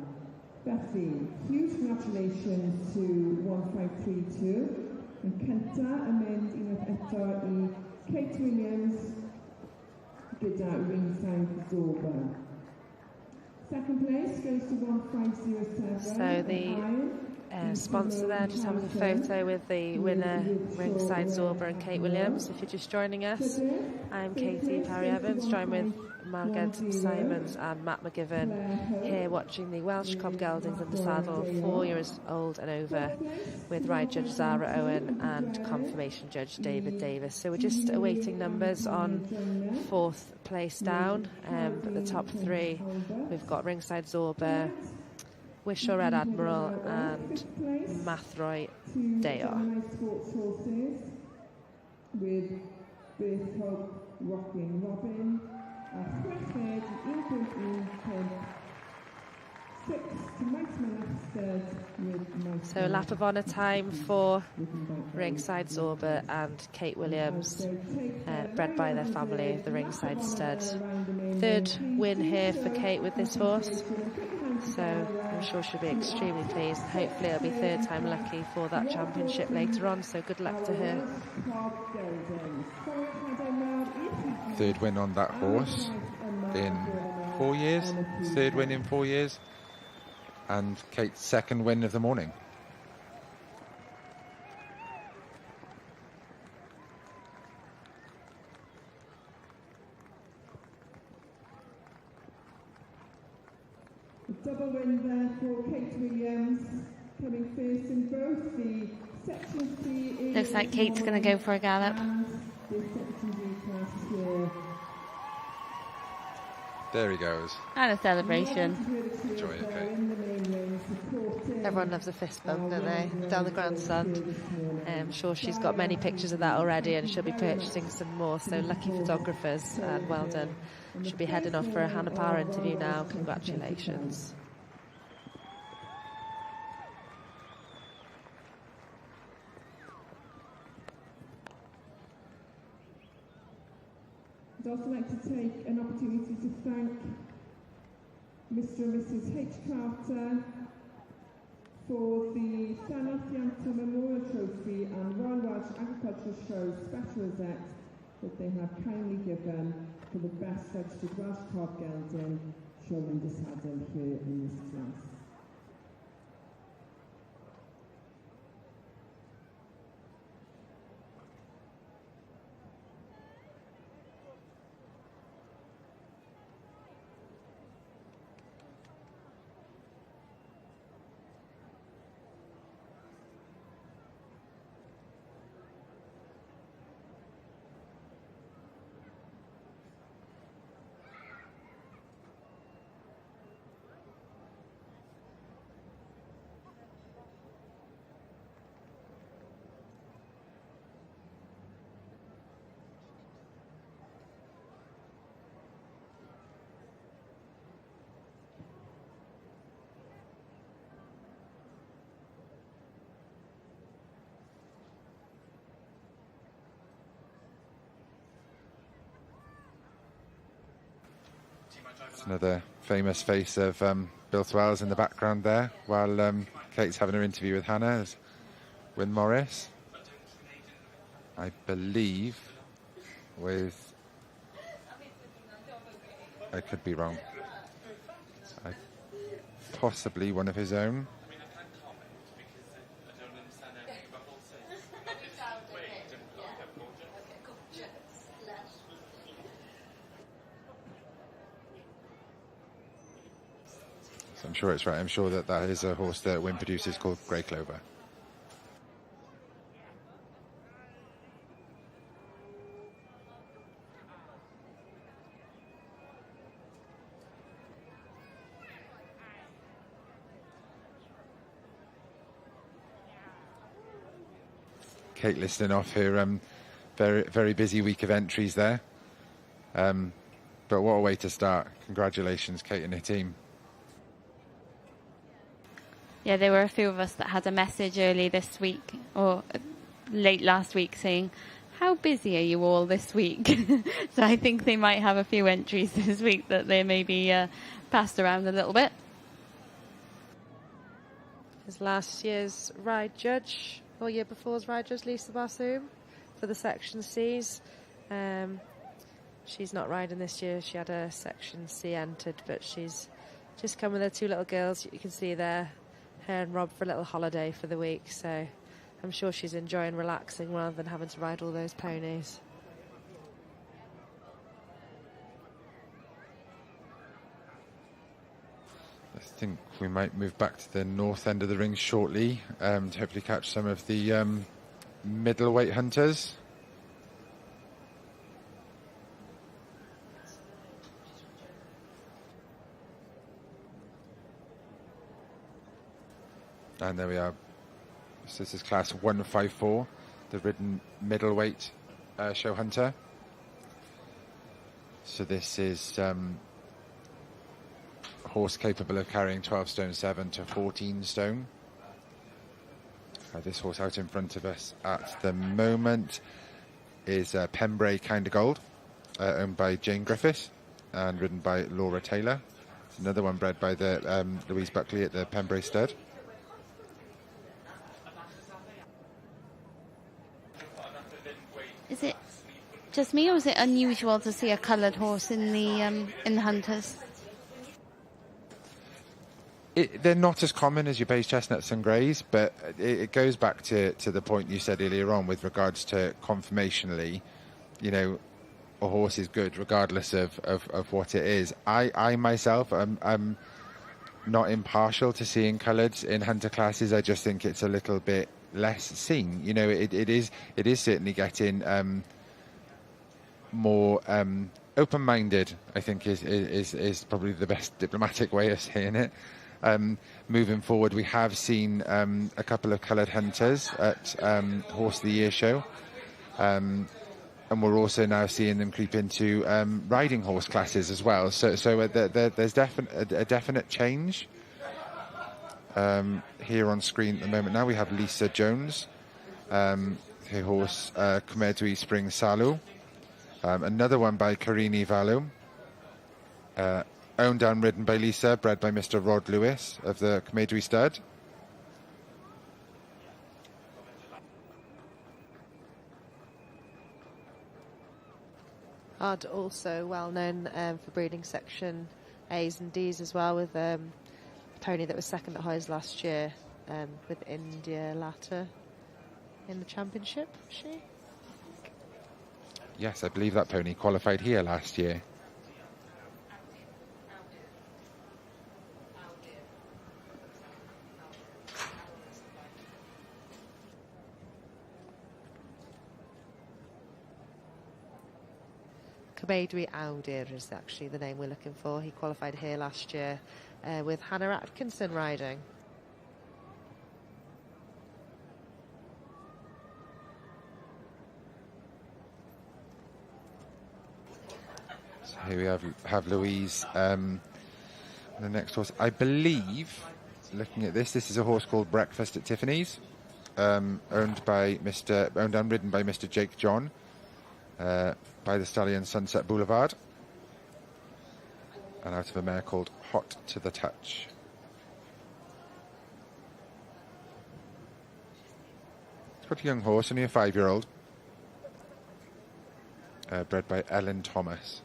Felly, huge congratulations to 1532. Yn cynta yn mynd unwaith eto i Kate Williams gyda ringside Zorba. Second place goes to 1507. So the sponsor there just having a photo with the winner, ringside Zorba and Kate Williams. If you're just joining us, I'm Katie Parry-Evans, joined with Margaret Simons and Matt McGivern here watching the Welsh Cob geldings in the saddle, 4 years old and over, with ride judge Zara Owen and confirmation judge David Davis. So we're just awaiting numbers on 4th place down, but the top 3 we've got ringside Zorba, Wishaw Red Admiral and Mathroy Dayor. With D Cob Rocking Robin, chweched 1.1 6 to Mike Manchester with Mike. So a lap of honour time for ringside Zorba and Kate Williams, bred by their family, the ringside stud. 3rd win here for Kate with this horse, so I'm sure she'll be extremely pleased. Hopefully it'll be 3rd time lucky for that championship later on, so good luck to her. 3rd win on that horse in 4 years, 3rd win in 4 years, and Kate's 2nd win of the morning. Double win there for Kate Williams, coming first in both the section C. Looks like Kate's going to go for a gallop. And the section D class here. There he goes. And a celebration. Enjoy it, Kate. Everyone loves a fist bump, don't they? Down the grandstand. I'm sure she's got many pictures of that already and she'll be purchasing some more, so lucky photographers and well done. She'll be heading off for a Hannah Parr interview now. Congratulations. I'd also like to take an opportunity to thank Mr and Mrs H Carter for the Llanellianta Memorial Trophy and Royal Welsh Agricultural Show special rosette that they have kindly given for the best registered Welsh Cob gelding shown in the saddle here in this class. It's another famous face of Built Wells in the background there, while Kate's having her interview with Hannah with Morris. I believe with... I could be wrong. Possibly one of his own. So I'm sure it's right. I'm sure that is a horse that Wynn produces called Grey Clover. Kate listing off her very, very busy week of entries there. But what a way to start. Congratulations, Kate and her team. Yeah, there were a few of us that had a message early this week, or late last week, saying, how busy are you all this week? So I think they might have a few entries this week that they maybe passed around a little bit. His last year's ride judge, or year before's ride judge, Lisa Bassoum, for the Section C's. She's not riding this year. She had a Section C entered, but she's just come with her two little girls. You can see there, her and Rob, for a little holiday for the week. So I'm sure she's enjoying relaxing rather than having to ride all those ponies. I think we might move back to the north end of the ring shortly to hopefully catch some of the middleweight hunters. And there we are. So this is class 154, the ridden middleweight show hunter. So this is a horse capable of carrying 12 stone 7 to 14 stone. This horse out in front of us at the moment is Pembrey Kind of Gold, owned by Jane Griffiths and ridden by Laura Taylor. It's another one bred by the Louise Buckley at the Pembrey Stud. Is it just me, or is it unusual to see a coloured horse in the hunters? They're not as common as your beige chestnuts and greys, but it goes back to the point you said earlier on with regards to conformationally. You know, a horse is good regardless of what it is. I myself, I'm not impartial to seeing colours in hunter classes. I just think it's a little bit less seen. You know, it is certainly getting more open-minded, I think is probably the best diplomatic way of saying it. Moving forward, we have seen a couple of coloured hunters at Horse of the Year show, and we're also now seeing them creep into riding horse classes as well. So there's a definite change. Here on screen at the moment now we have Lisa Jones, her horse Comedwi Spring Salu, another one by Carini Valu, owned and ridden by Lisa, bred by Mr. Rod Lewis of the Comedwi Stud. Rod also well known for breeding Section A's and D's as well, with pony that was second at Hoyes last year, with India Latter in the championship, was she? Yes, I believe that pony qualified here last year. Comedwi Awdur is actually the name we're looking for. He qualified here last year with Hannah Atkinson riding. So here we have Louise, the next horse. I believe, looking at this is a horse called Breakfast at Tiffany's, owned and ridden by Mr. Jake John, by the Stallion Sunset Boulevard. and out of a mare called Hot to the Touch. It's quite a young horse, only a 5-year-old. Bred by Ellen Thomas.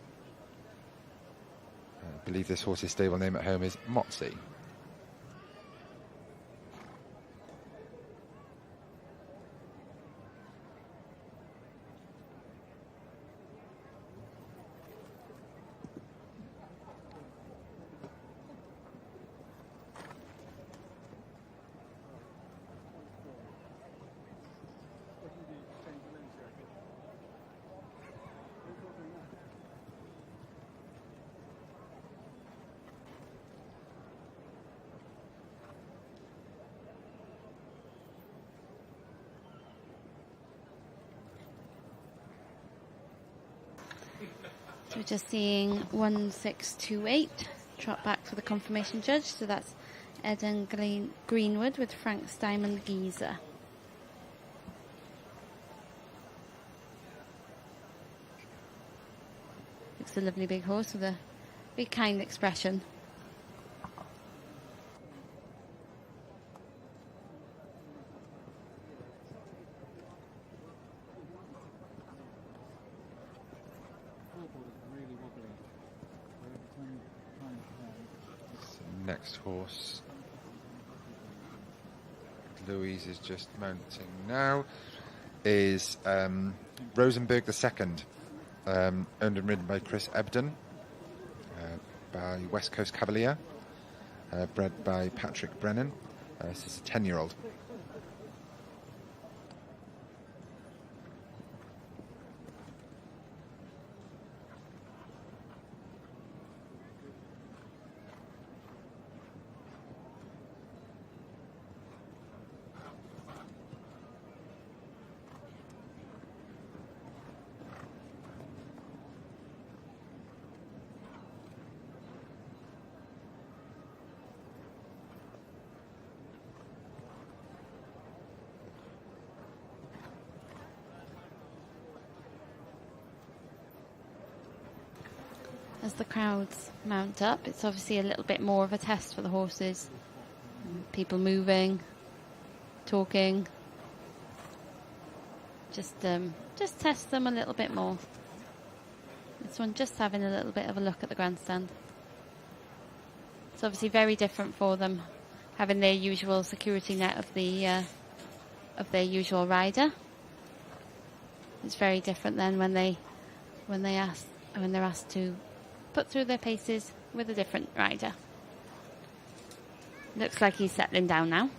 I believe this horse's stable name at home is Motsy. So we're just seeing 1628 trot back for the confirmation judge. So that's Eden Greenwood with Frank Steinman Geezer. Looks a lovely big horse with a big kind expression. Next horse, Louise is just mounting now, is Rosenberg II, owned and ridden by Chris Ebden, by West Coast Cavalier, bred by Patrick Brennan. This is a 10-year-old. As the crowds mount up, it's obviously a little bit more of a test for the horses. People moving, talking. Just test them a little bit more. This one just having a little bit of a look at the grandstand. It's obviously very different for them, having their usual security net of their usual rider. It's very different then when they're asked to put through their paces with a different rider. Looks like he's settling down now.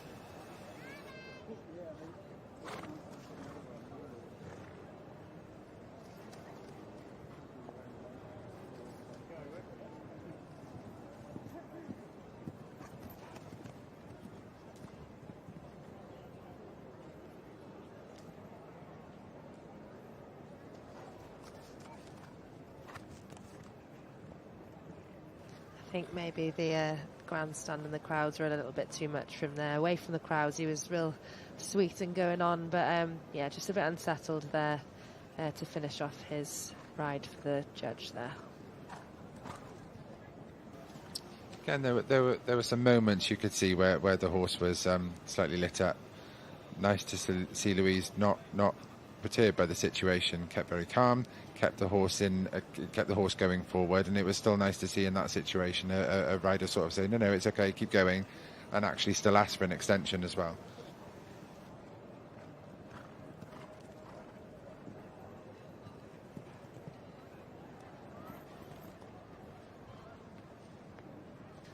I think maybe the grandstand and the crowds are a little bit too much from there. Away from the crowds, he was real sweet and going on, but yeah, just a bit unsettled there to finish off his ride for the judge there. Again, there were some moments you could see where the horse was slightly lit up. Nice to see Louise not perturbed by the situation, kept very calm, kept the horse going forward, and it was still nice to see in that situation a rider sort of say, no, it's okay, keep going, and actually still ask for an extension as well.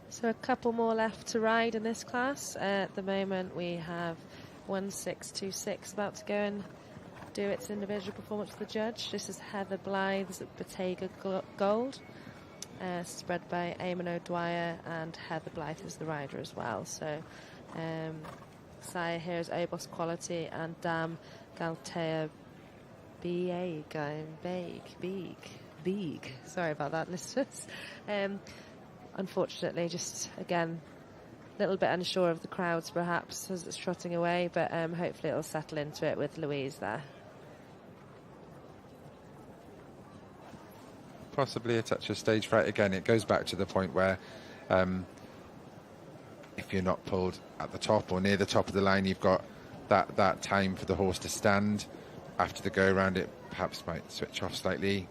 So a couple more left to ride in this class. At the moment we have 1626 about to go and do its individual performance for the judge. This is Heather Blythe's Bottega Gold, spread by Eamon O'Dwyer, and Heather Blythe is the rider as well. So sire here is Obos Quality and Dam Galtea Beeg. Sorry about that, listeners. Unfortunately, just again a little bit unsure of the crowds perhaps as it's trotting away, but hopefully it'll settle into it with Louise there. possibly a touch of stage fright. Again, it goes back to the point where if you're not pulled at the top or near the top of the line, you've got that time for the horse to stand. After the go around, it perhaps might switch off slightly.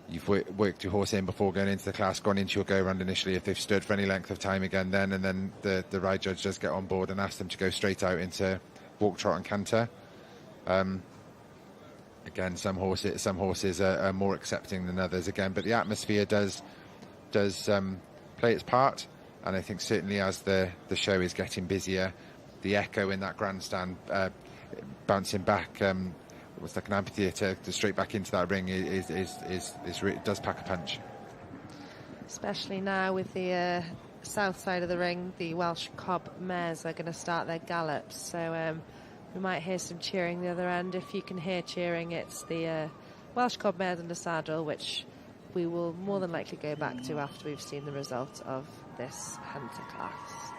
You've worked your horse in before going into the class, gone into your go around initially. If they've stood for any length of time again, and then the ride judge does get on board and ask them to go straight out into walk, trot and canter. Again, some horses are more accepting than others. Again, but the atmosphere does play its part, and I think certainly as the show is getting busier, the echo in that grandstand bouncing back. What's like an amphitheatre to straight back into that ring it does pack a punch. Especially now with the south side of the ring, the Welsh Cob mares are going to start their gallops, so we might hear some cheering the other end. If you can hear cheering, it's the Welsh Cob mares under saddle, which we will more than likely go back to after we've seen the result of this hunter class.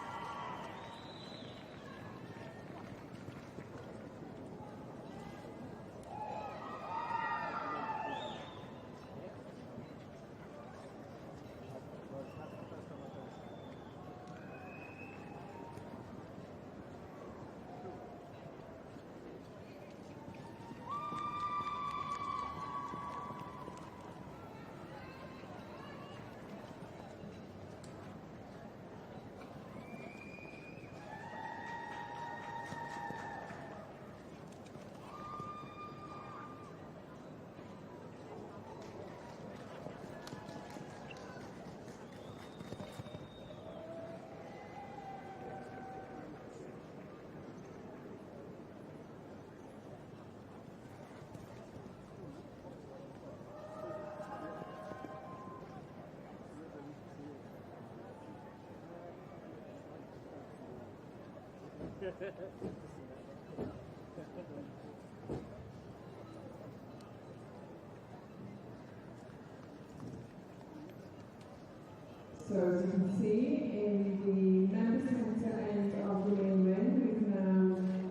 So as you can see, in the member centre end of the main ring, we've now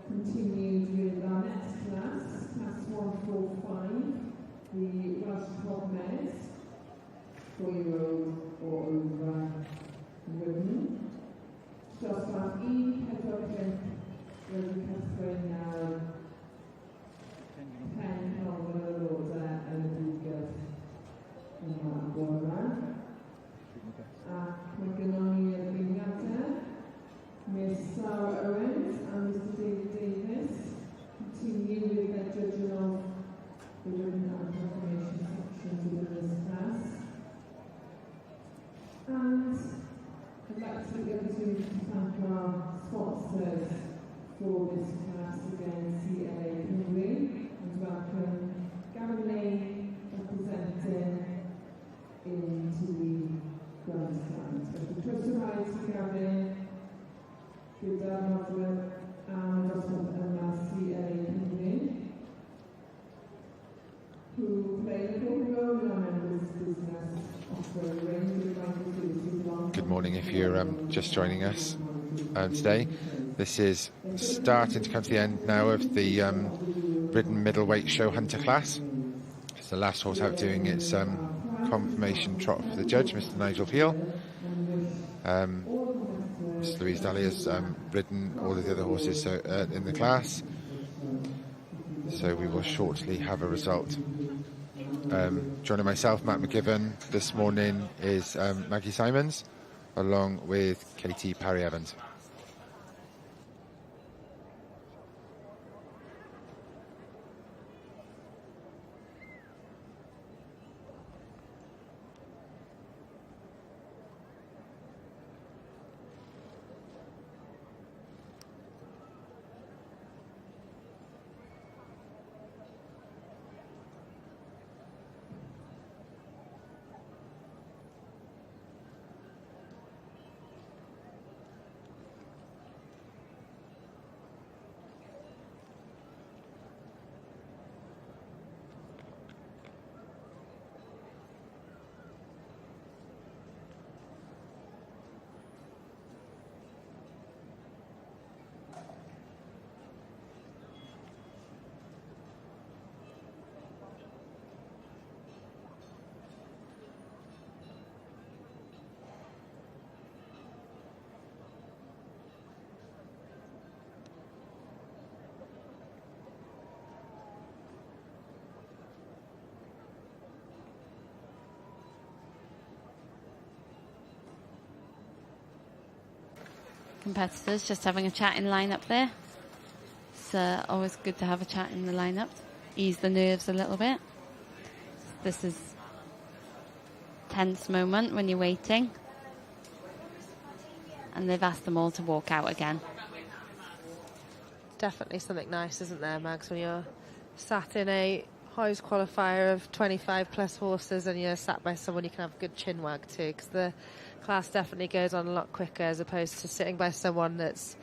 continued with our next class, class 145, the Welsh Cob mares, 4-year-old or over women. Dosbarth E, pedwar pump, wedi cychwyn nawr pen hon yr aelodau yn y diwgyd yma yn bore. Ac mae gynnon ni y beirniadau, Miss Sarah Owens and Mr David Davis, continue with their judging of the written and confirmation sections within this class. And I'd like to take the opportunity to thank our sponsors for this class again, CLA Penguin, and welcome Gavin Lane representing into the grandstand. So the trust rides to Gavin, gyda Modwyn and dosbarth yma CLA Penguin, who play an important role in our members' business, offering a range of vital services. Good morning if you're just joining us today. This is starting to come to the end now of the ridden middleweight show hunter class. It's the last horse out doing its confirmation trot for the judge, Mr Nigel Peel. Mr Louise Daly has ridden all of the other horses in the class, so we will shortly have a result. Joining myself, Matt McGibbon, this morning is Maggie Simons, along with Katie Parry-Evans. competitors just having a chat in lineup there. It's always good to have a chat in the lineup, ease the nerves a little bit. This is a tense moment when you're waiting. And they've asked them all to walk out again. Definitely something nice, isn't there, Mags, when you're sat in a Hoyes qualifier of 25 plus horses and you're sat by someone you can have a good chin wag to, because the class definitely goes on a lot quicker as opposed to sitting by someone that's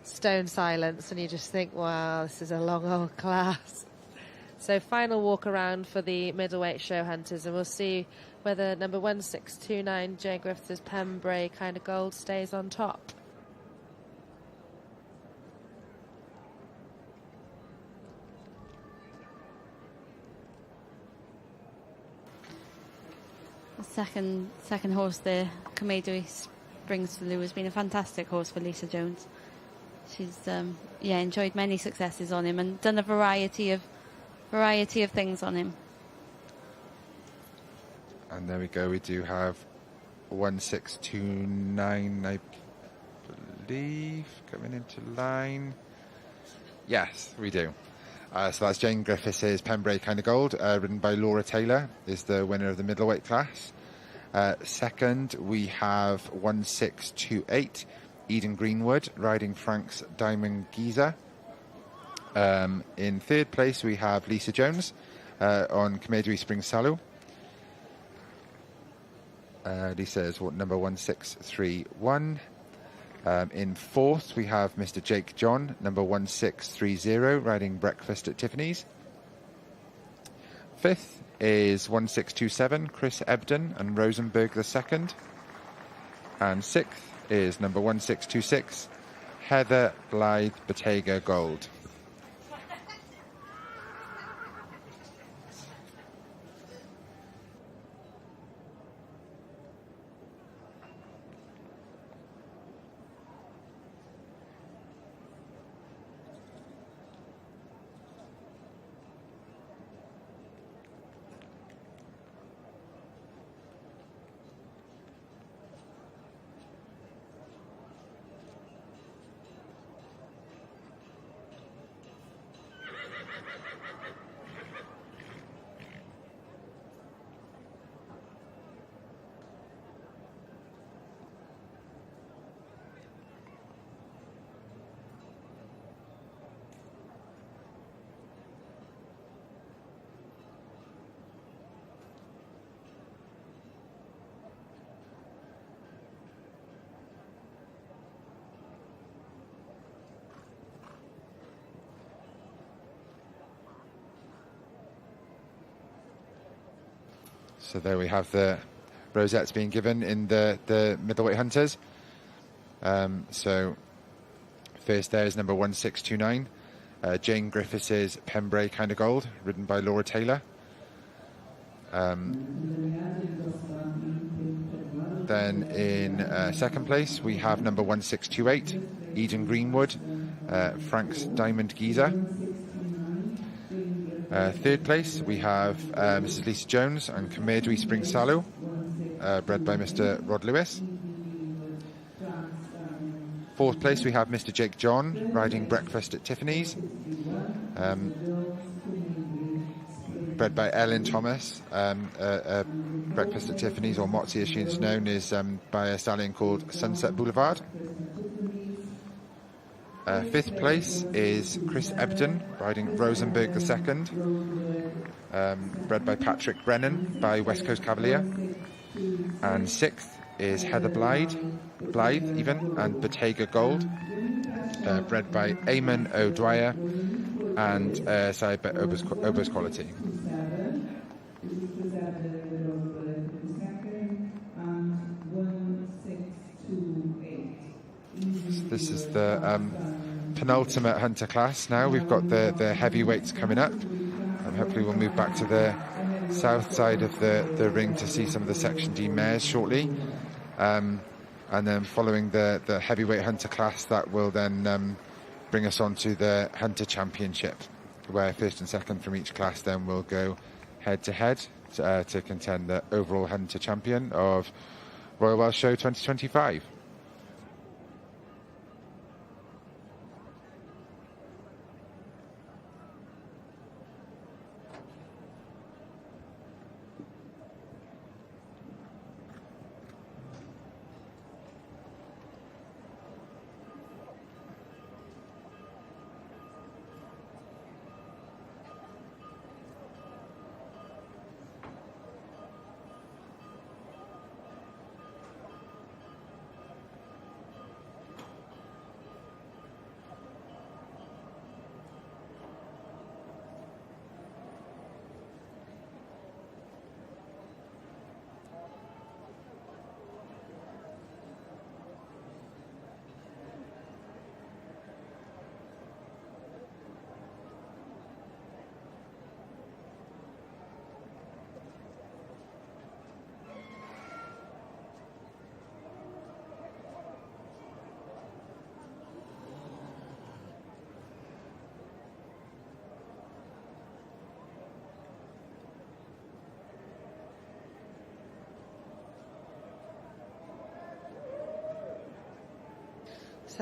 stone silence and you just think, wow, this is a long old class. So final walk around for the middleweight show hunters, and we'll see whether number 1629 Jay Griffiths' Pembrey Kind of Gold stays on top. The second horse there, Comedwy Springs for Lou, has been a fantastic horse for Lisa Jones. She's enjoyed many successes on him and done a variety of things on him. And there we go. We do have 1629, I believe, coming into line. Yes, we do. So that's Jane Griffiths' Pembrey Kind of Gold, ridden by Laura Taylor, is the winner of the middleweight class. Second, we have 1628, Eden Greenwood, riding Frank's Diamond Giza. In third place, we have Lisa Jones on Comedwy Springs Salu. Lisa is number 1631. In fourth, we have Mr. Jake John, number 1630, riding Breakfast at Tiffany's. Fifth is 1627, Chris Ebden and Rosenberg II. And sixth is number 1626, Heather Blythe Bottega Gold. So there we have the rosettes being given in the middleweight hunters. So first there is number 1629, Jane Griffiths' Pembrey Kind of Gold, ridden by Laura Taylor. Then in second place we have number 1628, Eden Greenwood, Frank's Diamond Giza. Third place we have Mrs. Lisa Jones and Comedwy Springs Salu, bred by Mr. Rod Lewis. Fourth place we have Mr. Jake John, riding Breakfast at Tiffany's, bred by Ellen Thomas. Breakfast at Tiffany's, or Motsy as she is known, is by a stallion called Sunset Boulevard. Fifth place is Chris Ebden, riding Rosenberg II, bred by Patrick Brennan by West Coast Cavalier. And sixth is Heather Blythe and Bottega Gold, bred by Eamon O'Dwyer and side by Ober's Quality. This is the penultimate hunter class now. We've got the heavyweights coming up, and hopefully we'll move back to the south side of the ring to see some of the Section D mares shortly. And then following the heavyweight hunter class, that will then bring us on to the Hunter Championship, where first and second from each class then will go head to head to contend the overall Hunter Champion of Royal Welsh Show 2025.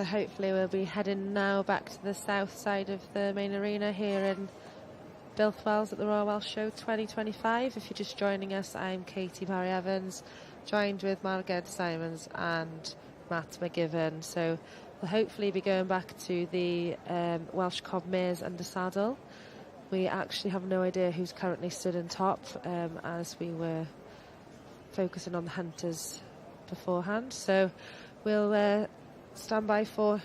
So hopefully we'll be heading now back to the south side of the main arena here in Bilthwells at the Royal Welsh Show 2025. If you're just joining us, I'm Katie Barry-Evans, joined with Margaret Simons and Matt McGiven. So we'll hopefully be going back to the Welsh Cob mares under saddle. We actually have no idea who's currently stood in top, as we were focusing on the hunters beforehand. So we'll stand by for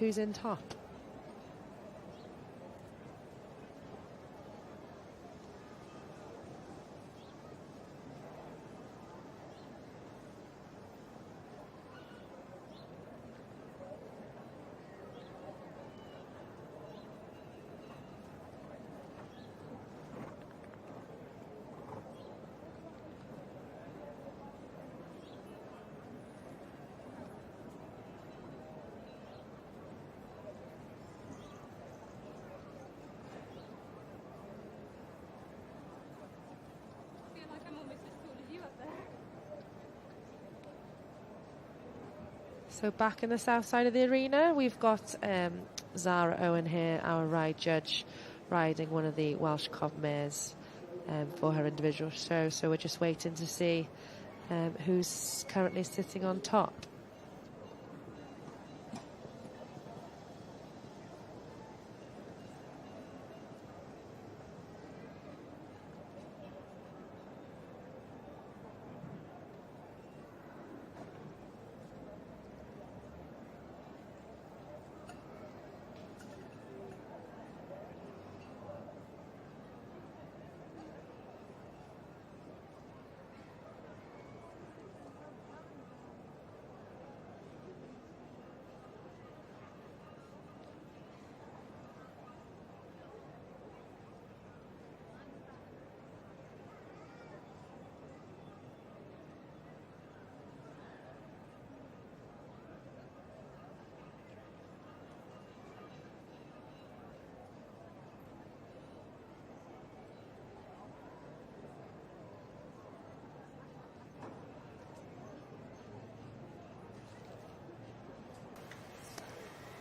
who's in top. So back in the south side of the arena, we've got Zara Owen here, our ride judge, riding one of the Welsh Cob mares for her individual show. So we're just waiting to see who's currently sitting on top.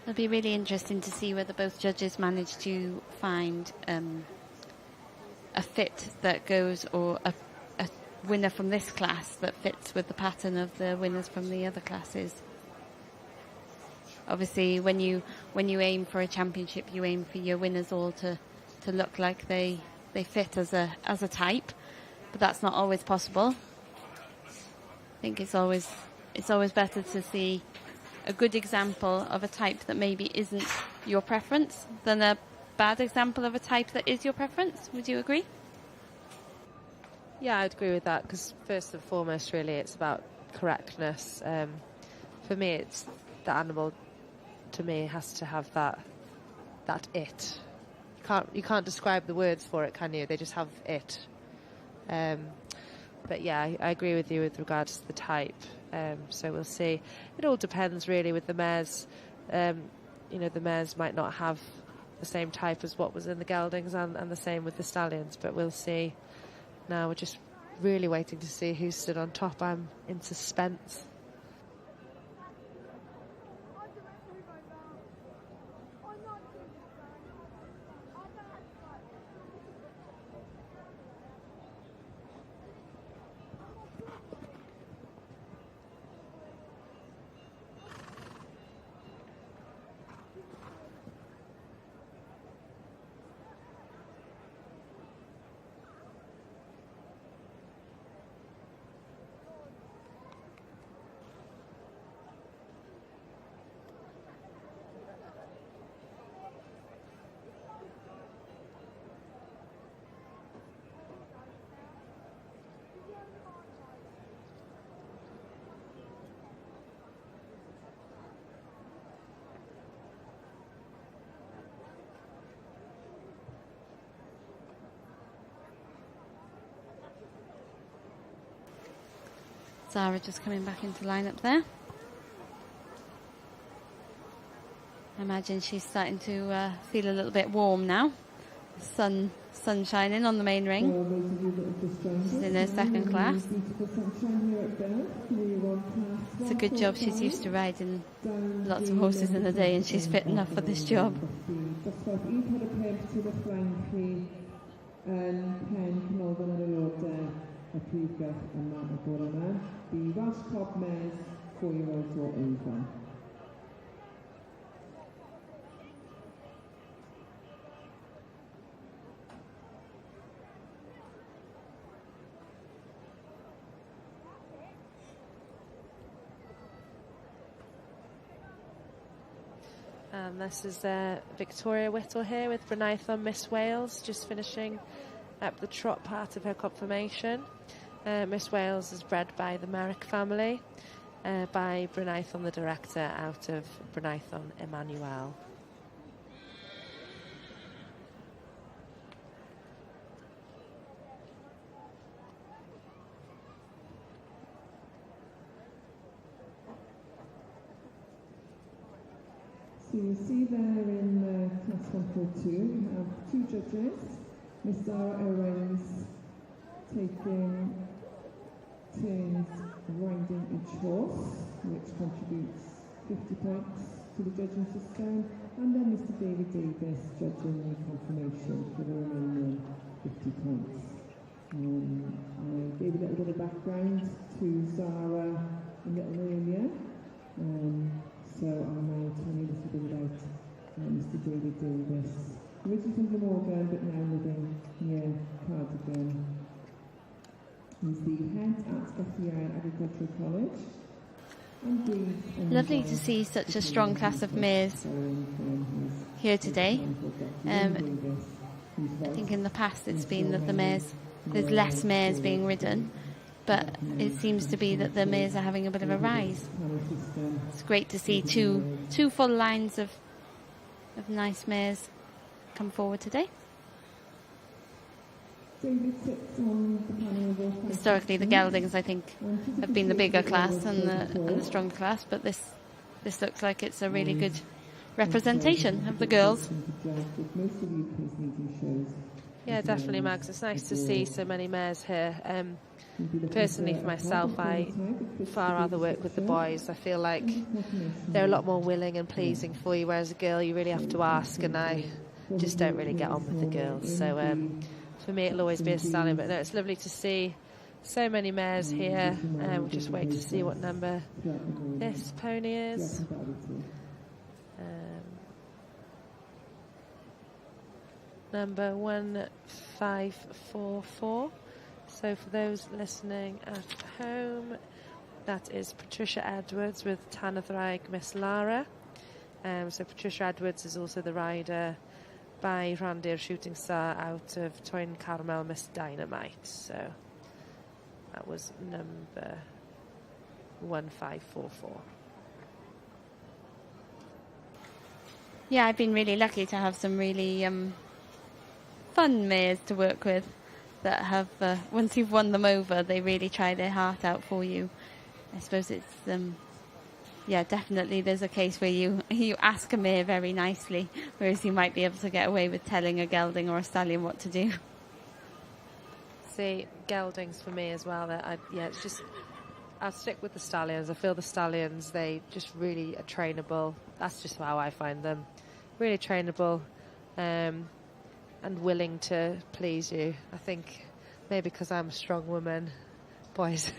It'll be really interesting to see whether both judges manage to find a fit that goes, or a winner from this class that fits with the pattern of the winners from the other classes. Obviously, when you aim for a championship, you aim for your winners all to look like they fit as a type, but that's not always possible. I think it's always better to see a good example of a type that maybe isn't your preference than a bad example of a type that is your preference. Would you agree? Yeah, I'd agree with that, because first and foremost, really, it's about correctness. For me, it's the animal. To me, has to have that it. You can't describe the words for it, can you? They just have it. But yeah, I agree with you with regards to the type. So we'll see. It all depends really with the mares. The mares might not have the same type as what was in the geldings, and the same with the stallions, but we'll see. Now we're just really waiting to see who stood on top. I'm in suspense. Zara just coming back into lineup there. I imagine she's starting to feel a little bit warm now. sun shining on the main ring. She's in her second class. It's a good job. She's used to riding lots of horses in a day, and she's fit enough for this job. Prif Gylch yma y bore yma. The Welsh Cob mares 4-year-olds or over. And this is Victoria Whittle here with Brenaethon Miss Wales, just finishing up the trot part of her confirmation. Miss Wales is bred by the Merrick family, by Brenaethon the director out of Brenaethon Emmanuel. So you see there in class 142, we have 2 judges. Miss Sarah Owens taking turns riding each horse, which contributes 50 points to the judging system, and then Mr. David Davis judging the confirmation for the remaining 50 points. I gave a little bit of background to Zara a little earlier, so I'll now tell you a little bit about Mr. David Davis. Originally from Glamorgan, but now living near Cardigan. He's the head at Gothier Agricultural College. Lovely to see such a strong class of mares here today. I think in the past it's been that there's less mares being ridden, but it seems to be that the mares are having a bit of a rise. It's great to see two full lines of nice mares come forward today. Historically, the geldings, I think, have been the bigger class and the stronger class, but this looks like it's a really good representation of the girls. Yeah, definitely, Mags. It's nice to see so many mares here. Personally, for myself, I far rather work with the boys. I feel like they're a lot more willing and pleasing for you, whereas a girl, you really have to ask, and I just don't really get on with the girls. So for me, it'll always be a stallion. But no, it's lovely to see so many mares here. We'll just wait to see what number this pony is. Number 1544. So for those listening at home, that is Patricia Edwards with Tanithraig Miss Lara. So Patricia Edwards is also the rider by Randir Shooting Star out of Toyn Carmel Miss Dynamite. So that was number 1544. Yeah, I've been really lucky to have some really fun mares to work with that have, once you've won them over, they really try their heart out for you. I suppose it's, yeah, definitely there's a case where you ask a mare very nicely, whereas you might be able to get away with telling a gelding or a stallion what to do. See, geldings for me as well, it's just, I'll stick with the stallions. I feel the stallions, they just really are trainable. That's just how I find them. Really trainable. And willing to please you. I think maybe because I'm a strong woman, boys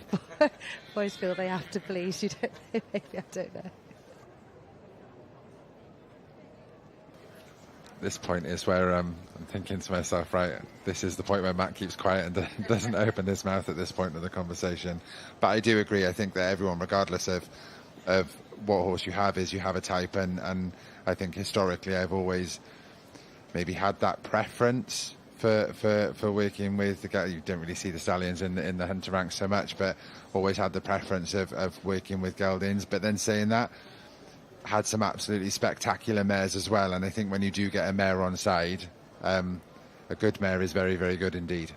feel they have to please you, don't they? Maybe, I don't know. This point is where I'm thinking to myself, right, this is the point where Matt keeps quiet and doesn't open his mouth at this point of the conversation. But I do agree, I think that everyone, regardless of what horse you have, is you have a type, and I think historically I've always maybe had that preference for working with the, you don't really see the stallions in the hunter ranks so much, but always had the preference of working with geldings. But then saying that, had some absolutely spectacular mares as well, and I think when you do get a mare on side, a good mare is very, very good indeed.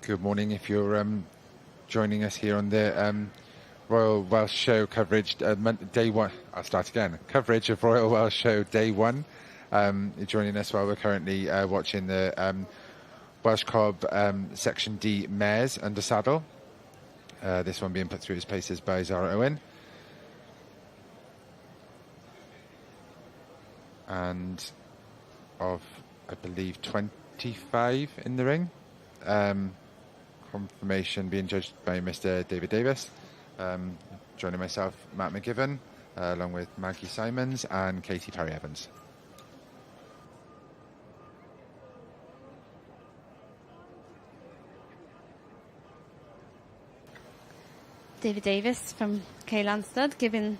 Good morning. If you're joining us here on the Royal Welsh Show coverage, day one. I'll start again. Coverage of Royal Welsh Show day one. You're joining us while we're currently watching the Welsh Cob Section D mares under saddle. This one being put through its paces by Zara Owen. And of, I believe, 25 in the ring. Confirmation being judged by Mr. David Davis. Joining myself, Matt McGiven, along with Maggie Simons and Katie Parry-Evans. David Davis from K Lanstud giving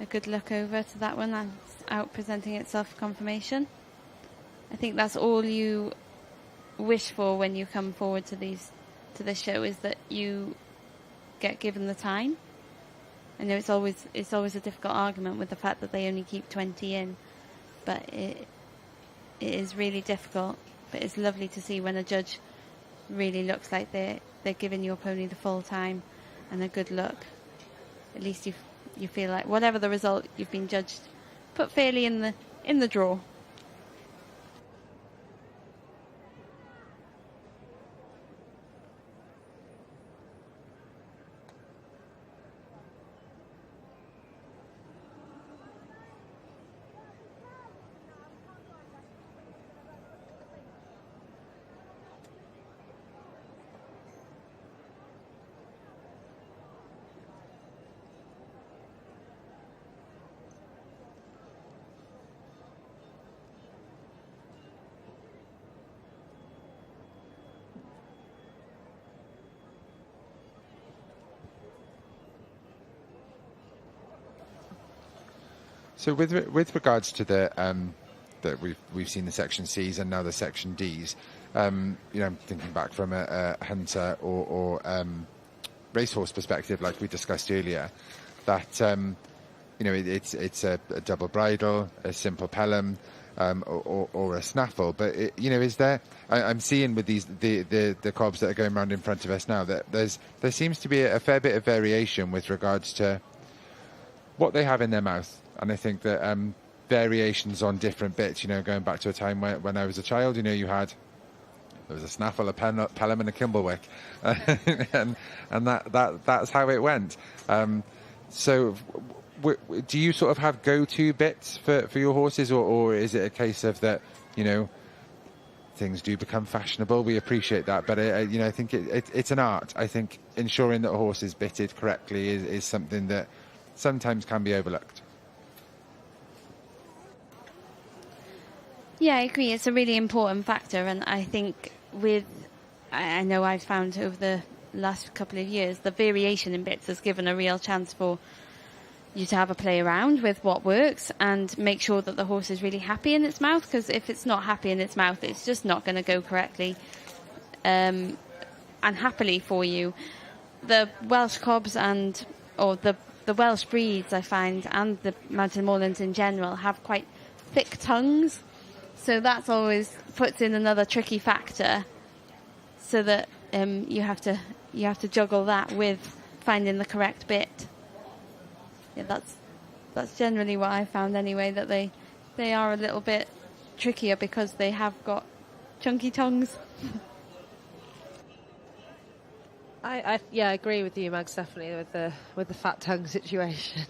a good look over to that one and out presenting itself for confirmation. I think that's all you wish for when you come forward to this show, is that you get given the time. I know it's always a difficult argument with the fact that they only keep 20 in, but it is really difficult. But it's lovely to see when a judge really looks like they're giving your pony the full time and a good look. At least you feel like whatever the result, you've been judged, put fairly in the draw. So with regards to the that we've seen the Section Cs and now the Section Ds, I'm thinking back from a hunter or racehorse perspective, like we discussed earlier, that it's a double bridle, a simple pelham, or a snaffle. But is there? I'm seeing with these the cobs that are going around in front of us now that there seems to be a fair bit of variation with regards to what they have in their mouth. And I think that variations on different bits, going back to a time when I was a child, there was a snaffle, a pelham and a Kimblewick. and that's how it went. So do you sort of have go-to bits for your horses, or is it a case of that, things do become fashionable? We appreciate that, but I think it's an art. I think ensuring that a horse is bitted correctly is something that sometimes can be overlooked. Yeah, I agree. It's a really important factor, and I think I know I've found over the last couple of years, the variation in bits has given a real chance for you to have a play around with what works and make sure that the horse is really happy in its mouth, because if it's not happy in its mouth, it's just not going to go correctly and happily for you. The Welsh cobs or the Welsh breeds, I find, and the Mountain Moorlands in general, have quite thick tongues. So that's always puts in another tricky factor, so that you have to juggle that with finding the correct bit. Yeah, that's generally what I found anyway, that they are a little bit trickier because they have got chunky tongues. I agree with you, Mags, definitely with the fat tongue situation.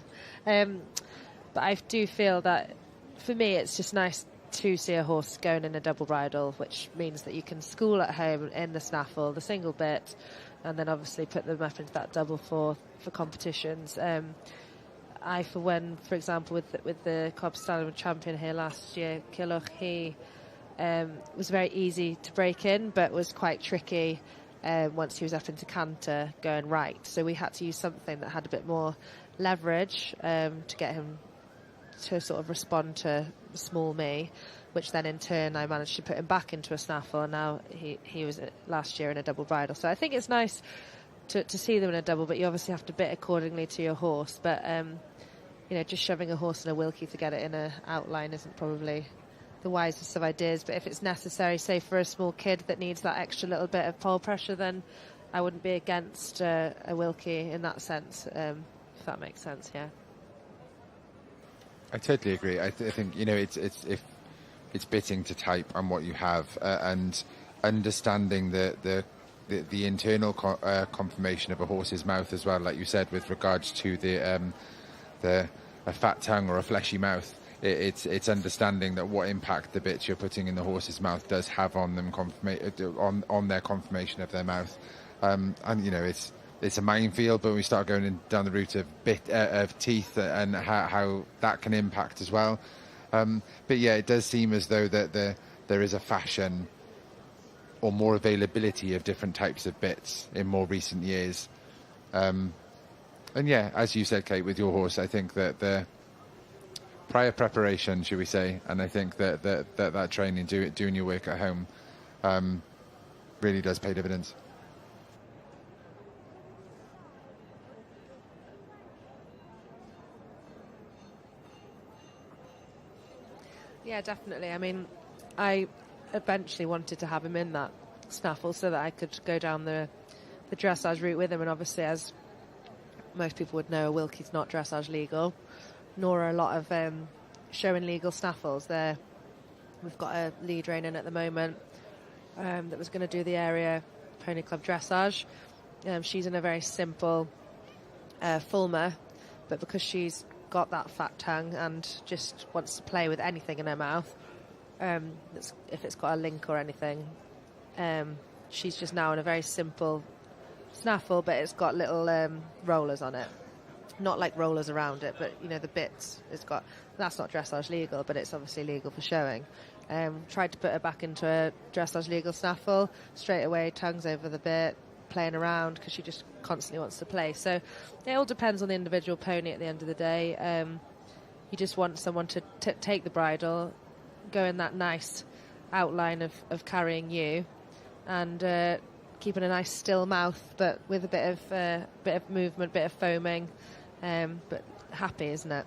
But I do feel that for me it's just nice to see a horse going in a double bridle, which means that you can school at home in the snaffle, the single bit, and then obviously put them up into that double for competitions. I, for one, for example, with the Cob Stallion champion here last year, Gylch, he was very easy to break in, but was quite tricky once he was up into canter going right. So we had to use something that had a bit more leverage to get him to sort of respond to small me, which then in turn I managed to put him back into a snaffle, and now he was last year in a double bridle. So I think it's nice to see them in a double, but you obviously have to bit accordingly to your horse. But just shoving a horse in a wilkie to get it in a outline isn't probably the wisest of ideas. But if it's necessary, say for a small kid that needs that extra little bit of pole pressure, then I wouldn't be against a Wilkie in that sense, if that makes sense. Yeah. I totally agree. I think it's bitting to type on what you have, and understanding the internal conformation of a horse's mouth as well, like you said, with regards to a fat tongue or a fleshy mouth. It's understanding that what impact the bits you're putting in the horse's mouth does have on them, on their conformation of their mouth, and it's a minefield. But when we start going down the route of teeth and how that can impact as well. But yeah, it does seem as though that there is a fashion or more availability of different types of bits in more recent years. And yeah, as you said, Kate, with your horse, I think that the prior preparation, should we say, and I think that training, doing your work at home, really does pay dividends. Yeah, definitely. I mean, I eventually wanted to have him in that snaffle so that I could go down the dressage route with him. And obviously, as most people would know, a Wilkie's not dressage legal, nor are a lot of showing legal snaffles. We've got a lead rein in at the moment that was going to do the area pony club dressage. She's in a very simple fulmer, but because she's got that fat tongue and just wants to play with anything in her mouth, if it's got a link or anything, she's just now in a very simple snaffle, but it's got little rollers on it, not like rollers around it, but the bits it's got. That's not dressage legal, but it's obviously legal for showing. Tried to put her back into a dressage legal snaffle straight away, tongues over the bit, playing around because she just constantly wants to play. So it all depends on the individual pony at the end of the day. You just want someone to take the bridle, go in that nice outline of carrying you, and keeping a nice still mouth, but with a bit of movement, bit of foaming, but happy, isn't it?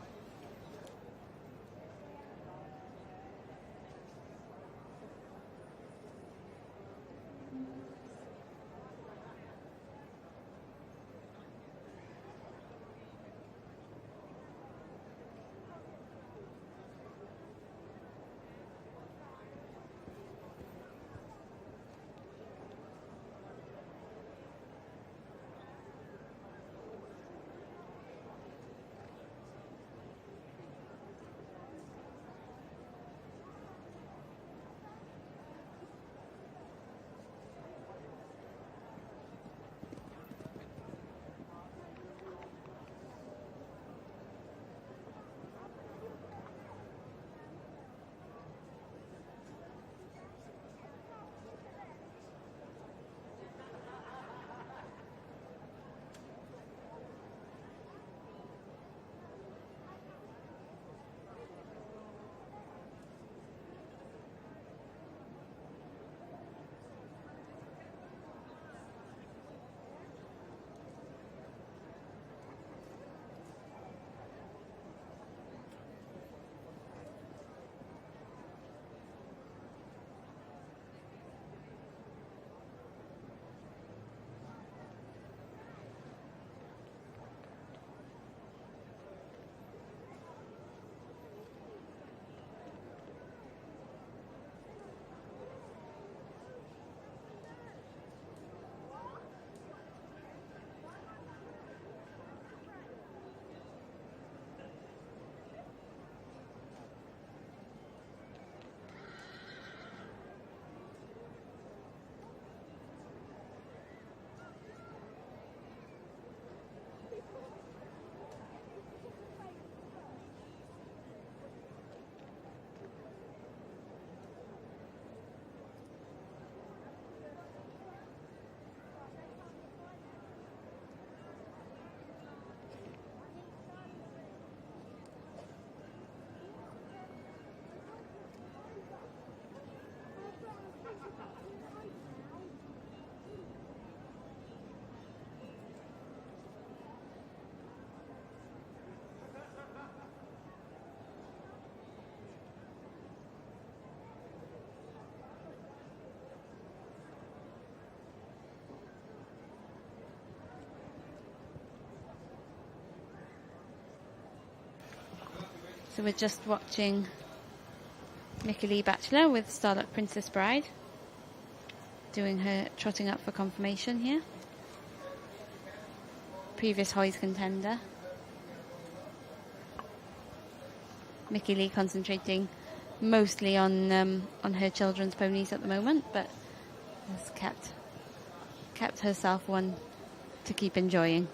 So we're just watching Mickey Lee Bachelor with Starlet Princess Bride doing her trotting up for confirmation here. Previous Hoys contender. Mickey Lee concentrating mostly on her children's ponies at the moment, but has kept herself one to keep enjoying.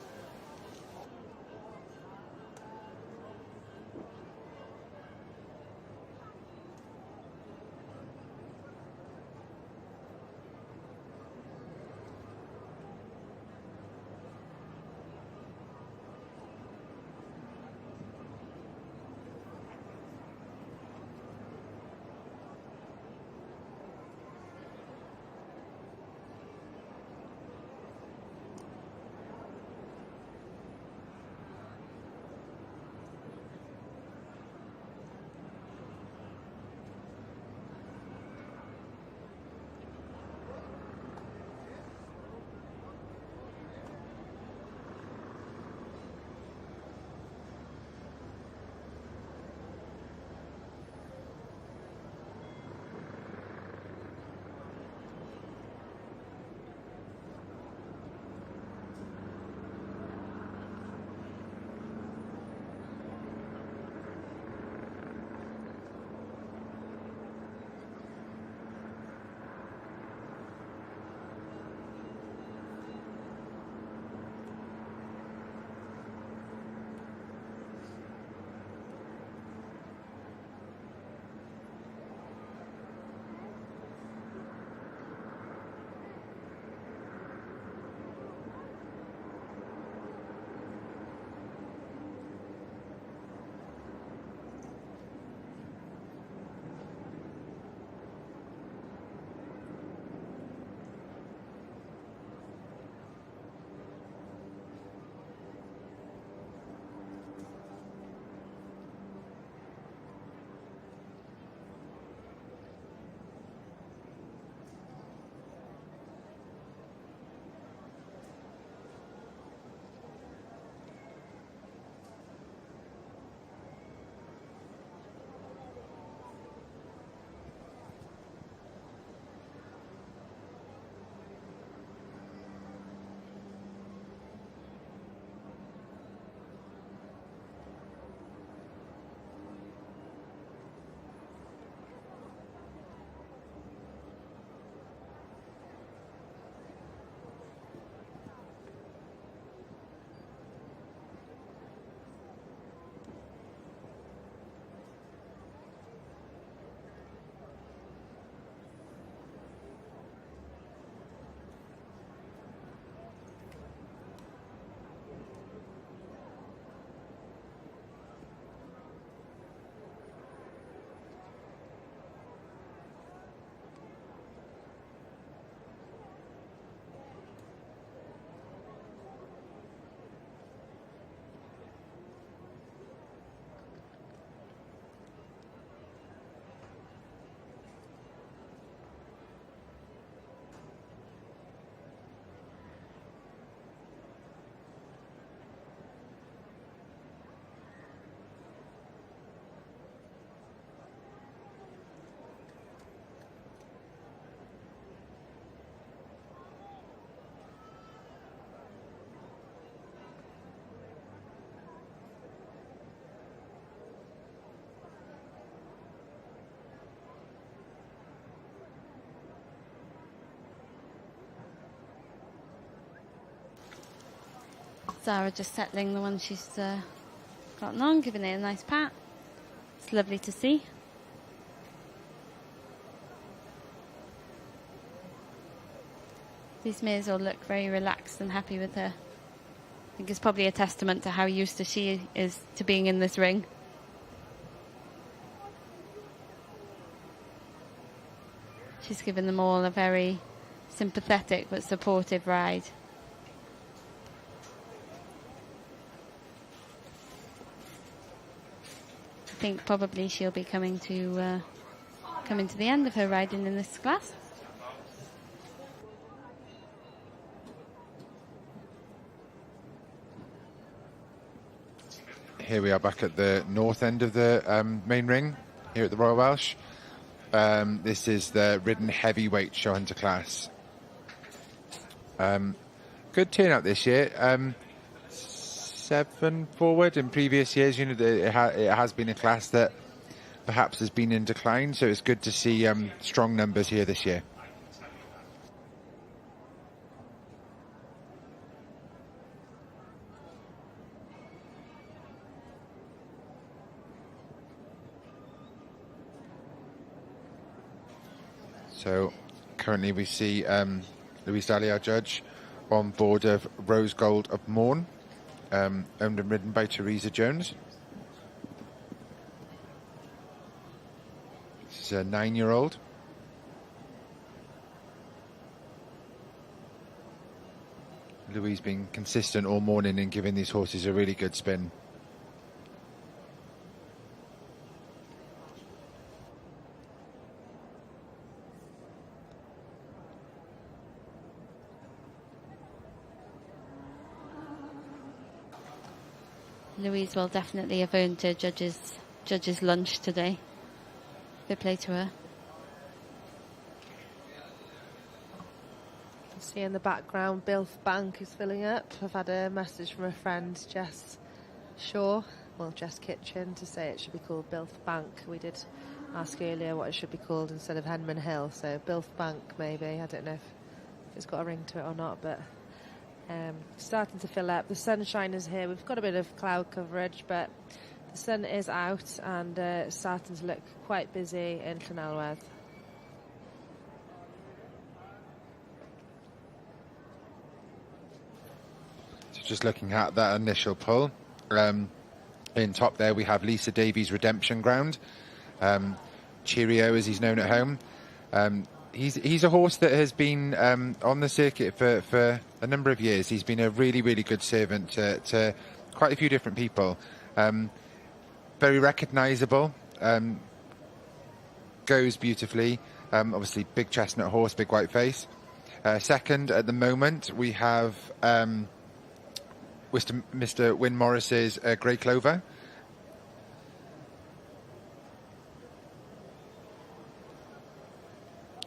Zara just settling the one she's gotten on, giving it a nice pat. It's lovely to see. These mares all look very relaxed and happy with her. I think it's probably a testament to how used to she is to being in this ring. She's given them all a very sympathetic but supportive ride. I think probably she'll be coming to the end of her riding in this class. Here we are back at the north end of the main ring here at the Royal Welsh. This is the ridden heavyweight show hunter class. Good turnout this year. 7 forward. In previous years, you know, it has been a class that perhaps has been in decline, so it's good to see strong numbers here this year. So currently we see Louise Daly, our judge, on board of Rose Gold of Morn, owned and ridden by Teresa Jones. This is a 9-year-old. Louise being consistent all morning and giving these horses a really good spin. Louise will definitely have earned her judge's lunch today. Fair play to her. See in the background, Bilf Bank is filling up. I've had a message from a friend, Jess Kitchen, to say it should be called Bilf Bank. We did ask earlier what it should be called instead of Henman Hill, so Bilf Bank maybe. I don't know if it's got a ring to it or not, but starting to fill up. The sunshine is here. We've got a bit of cloud coverage, but the sun is out and it's starting to look quite busy in Llanelwedd. So just looking at that initial pull, in top there we have Lisa Davies' Redemption Ground. Cheerio, as he's known at home. He's a horse that has been on the circuit for a number of years. He's been a really, really good servant to quite a few different people. Very recognisable, goes beautifully. Obviously, big chestnut horse, big white face. Second at the moment, we have Mr. Wyn Morris's Grey Clover.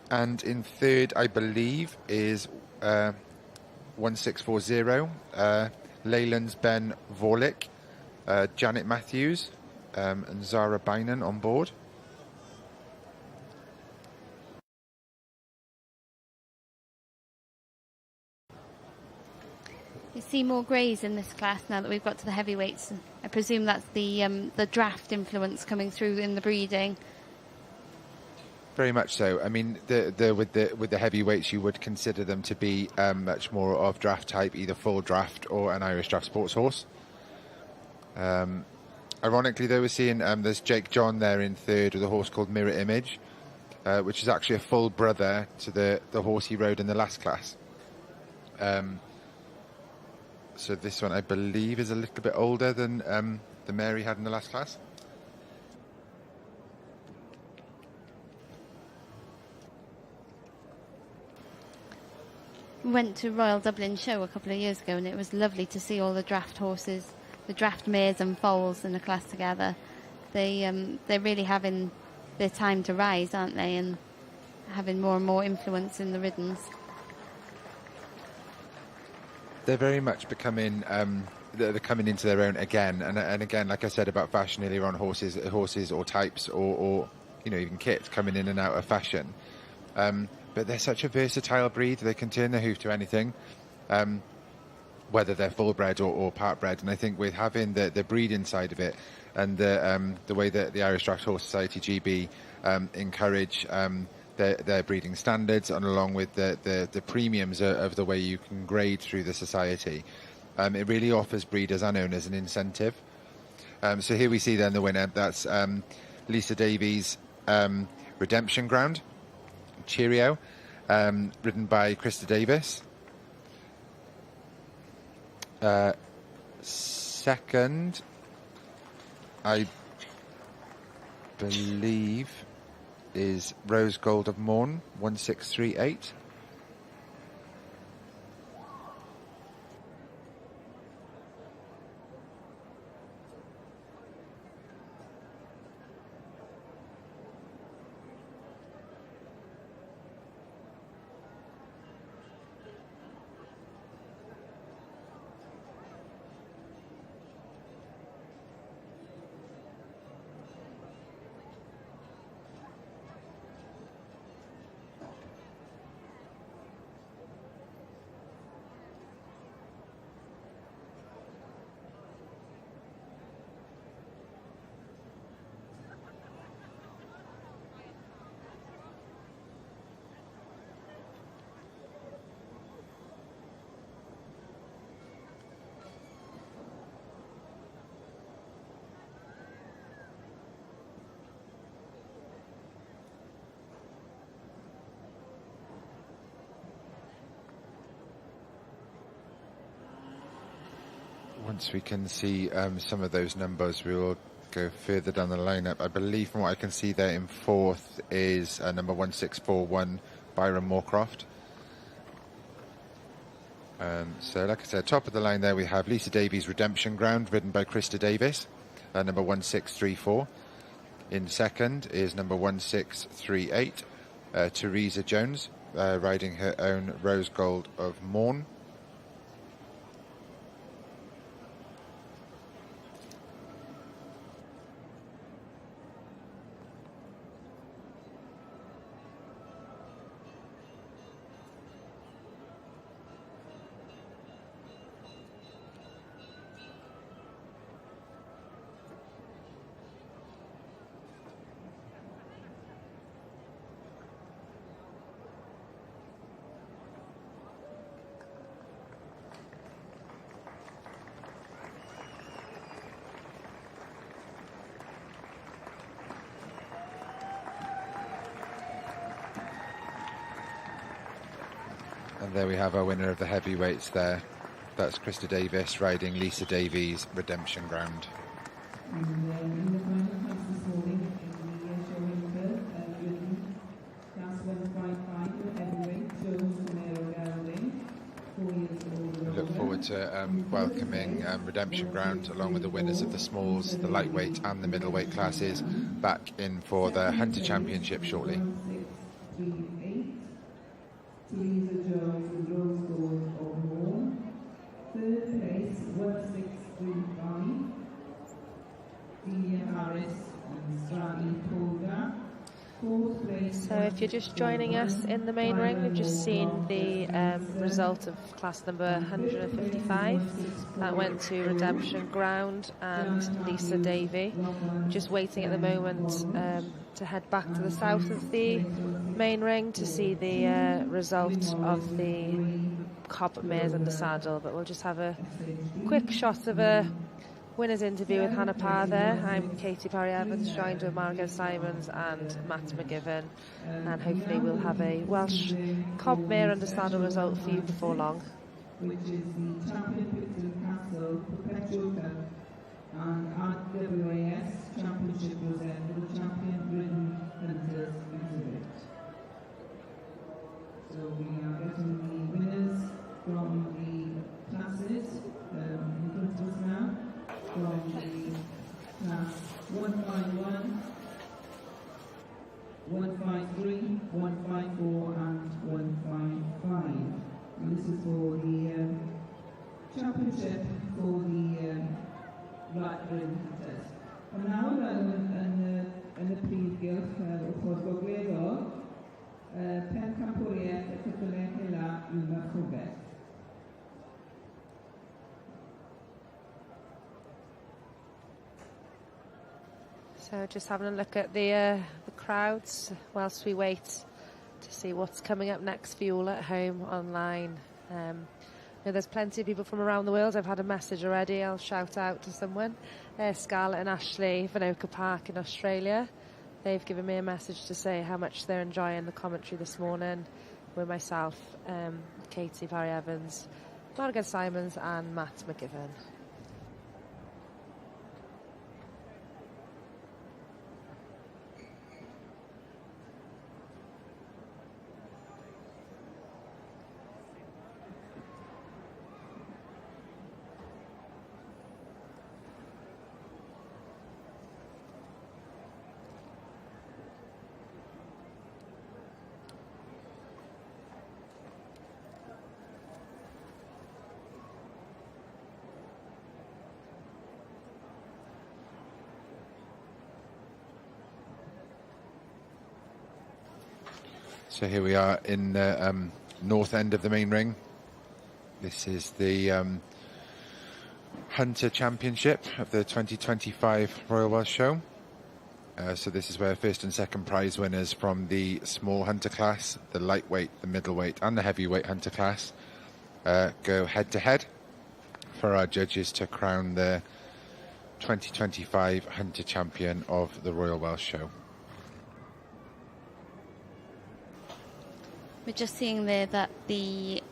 And in third, I believe, is 1640, Leyland's Ben Vorlick, Janet Matthews, and Zara Bynan on board. You see more greys in this class now that we've got to the heavyweights. I presume that's the draft influence coming through in the breeding. Very much so. I mean, with the heavyweights, you would consider them to be much more of draft type, either full draft or an Irish draft sports horse. Ironically, though, we're seeing there's Jake John there in third with a horse called Mirror Image, which is actually a full brother to the horse he rode in the last class. So this one, I believe, is a little bit older than the mare he had in the last class. We went to Royal Dublin Show a couple of years ago, and it was lovely to see all the draft horses, the draft mares and foals in a class together. They're really having their time to rise, aren't they, and having more and more influence in the riddens. They're very much becoming, they're coming into their own again, and again, like I said about fashion earlier on, horses or types or you know, even kits coming in and out of fashion. But they're such a versatile breed; they can turn their hoof to anything, whether they're full bred or part bred. And I think with having the breeding side of it and the way that the Irish Draft Horse Society GB encourage their breeding standards, and along with the premiums of the way you can grade through the society, it really offers breeders and owners an incentive. So here we see then the winner. That's Lisa Davies' Redemption Ground. Cheerio, ridden by Krista Davis. Second, I believe, is Rose Gold of Morn, 1638. once we can see some of those numbers, we will go further down the lineup. I believe from what I can see there in fourth is number 1641, Byron Moorcroft. So like I said, top of the line there we have Lisa Davies' Redemption Ground, ridden by Krista Davis, number 1634. In second is number 1638, Teresa Jones, riding her own Rose Gold of Morn. And there we have our winner of the heavyweights there. That's Krista Davis riding Lisa Davies' Redemption Ground. And in the final class this morning, in the showing class 155, the heavyweight, Jones Romero Gowling, 4 years old. We look forward to welcoming Redemption Ground, along with the winners of the smalls, the lightweight and the middleweight classes, back in for the Hunter Championship shortly. 1638, Teresa Jones and Rose Gold of Morn. Third place, 1635, Delia Harris and Strani Polga. Fourth place. So if you're just joining us in the main ring, we've just seen the result of class number 155. That went to Redemption Ground and Lisa Davey. Just waiting at the moment to head back to the south of the main ring to see the result of the Cob mares under saddle. But we'll just have a quick shot of a winner's interview with Hannah Parr there. I'm Katie Parry-Evans, joined with Margaret Simons and Matt McGivern, and hopefully we'll have a Welsh Cob mare under saddle result for you before long. Which is the Champion Picton Castle Perpetual Cup and RWAS Championship Rosette for the Champion Britain Hunters exhibit. So we are getting the winners from the classes in front of us now. From the class 151, 153, 154 and 155. And this is for the championship for the Blackburn Hunters. And now yn y Prif Gylch wrth gwrs gogleddol, pencampwriaeth y ceffylau hela i'w marchogaeth. So just having a look at the crowds whilst we wait to see what's coming up next for you all at home online. There's plenty of people from around the world. I've had a message already. I'll shout out to someone. Scarlett and Ashley, Vanoka Park in Australia. They've given me a message to say how much they're enjoying the commentary this morning with myself, Katie Parry-Evans, Margaret Simons and Matt McGivern. So here we are in the north end of the main ring. This is the Hunter Championship of the 2025 Royal Welsh Show. So this is where first and second prize winners from the small hunter class, the lightweight, the middleweight and the heavyweight hunter class go head to head for our judges to crown the 2025 Hunter Champion of the Royal Welsh Show. We're just seeing there that the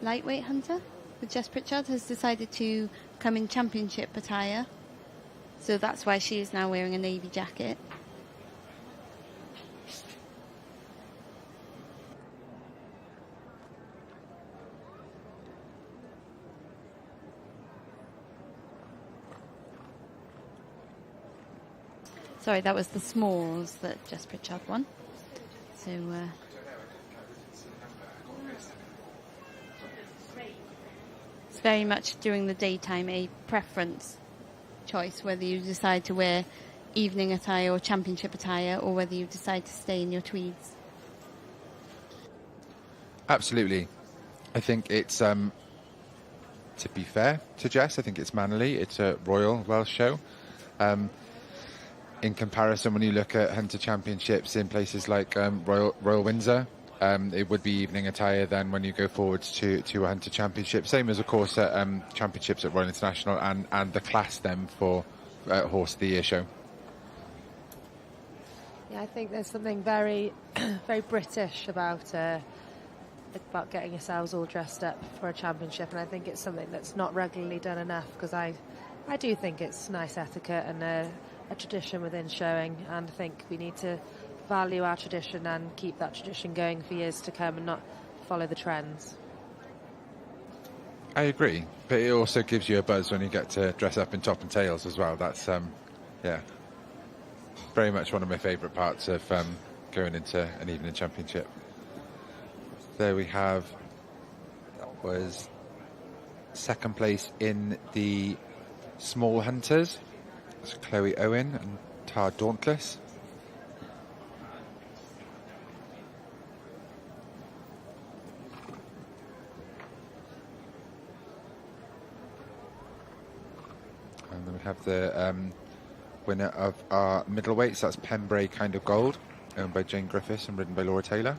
lightweight hunter with Jess Pritchard has decided to come in championship attire. So that's why she is now wearing a navy jacket. Sorry, that was the smalls that Jess Pritchard won. So, it's very much during the daytime a preference choice, whether you decide to wear evening attire or championship attire, or whether you decide to stay in your tweeds. Absolutely. I think it's, to be fair to Jess, I think it's manly. It's a Royal Welsh show. In comparison, when you look at Hunter Championships in places like Royal Windsor, it would be evening attire then when you go forwards to a Hunter Championship. Same as, of course, at championships at Royal International and the class then for Horse of the Year show. Yeah, I think there's something very, very British about getting yourselves all dressed up for a championship, and I think it's something that's not regularly done enough, because I do think it's nice etiquette and a tradition within showing, and I think we need to value our tradition and keep that tradition going for years to come and not follow the trends. I agree, but it also gives you a buzz when you get to dress up in top and tails as well. That's very much one of my favourite parts of going into an evening championship. There we have, that was second place in the small hunters. It's Chloe Owen and Tar Dauntless. And then we have the winner of our middleweights. That's Pembrey Kind of Gold, owned by Jane Griffiths and ridden by Laura Taylor.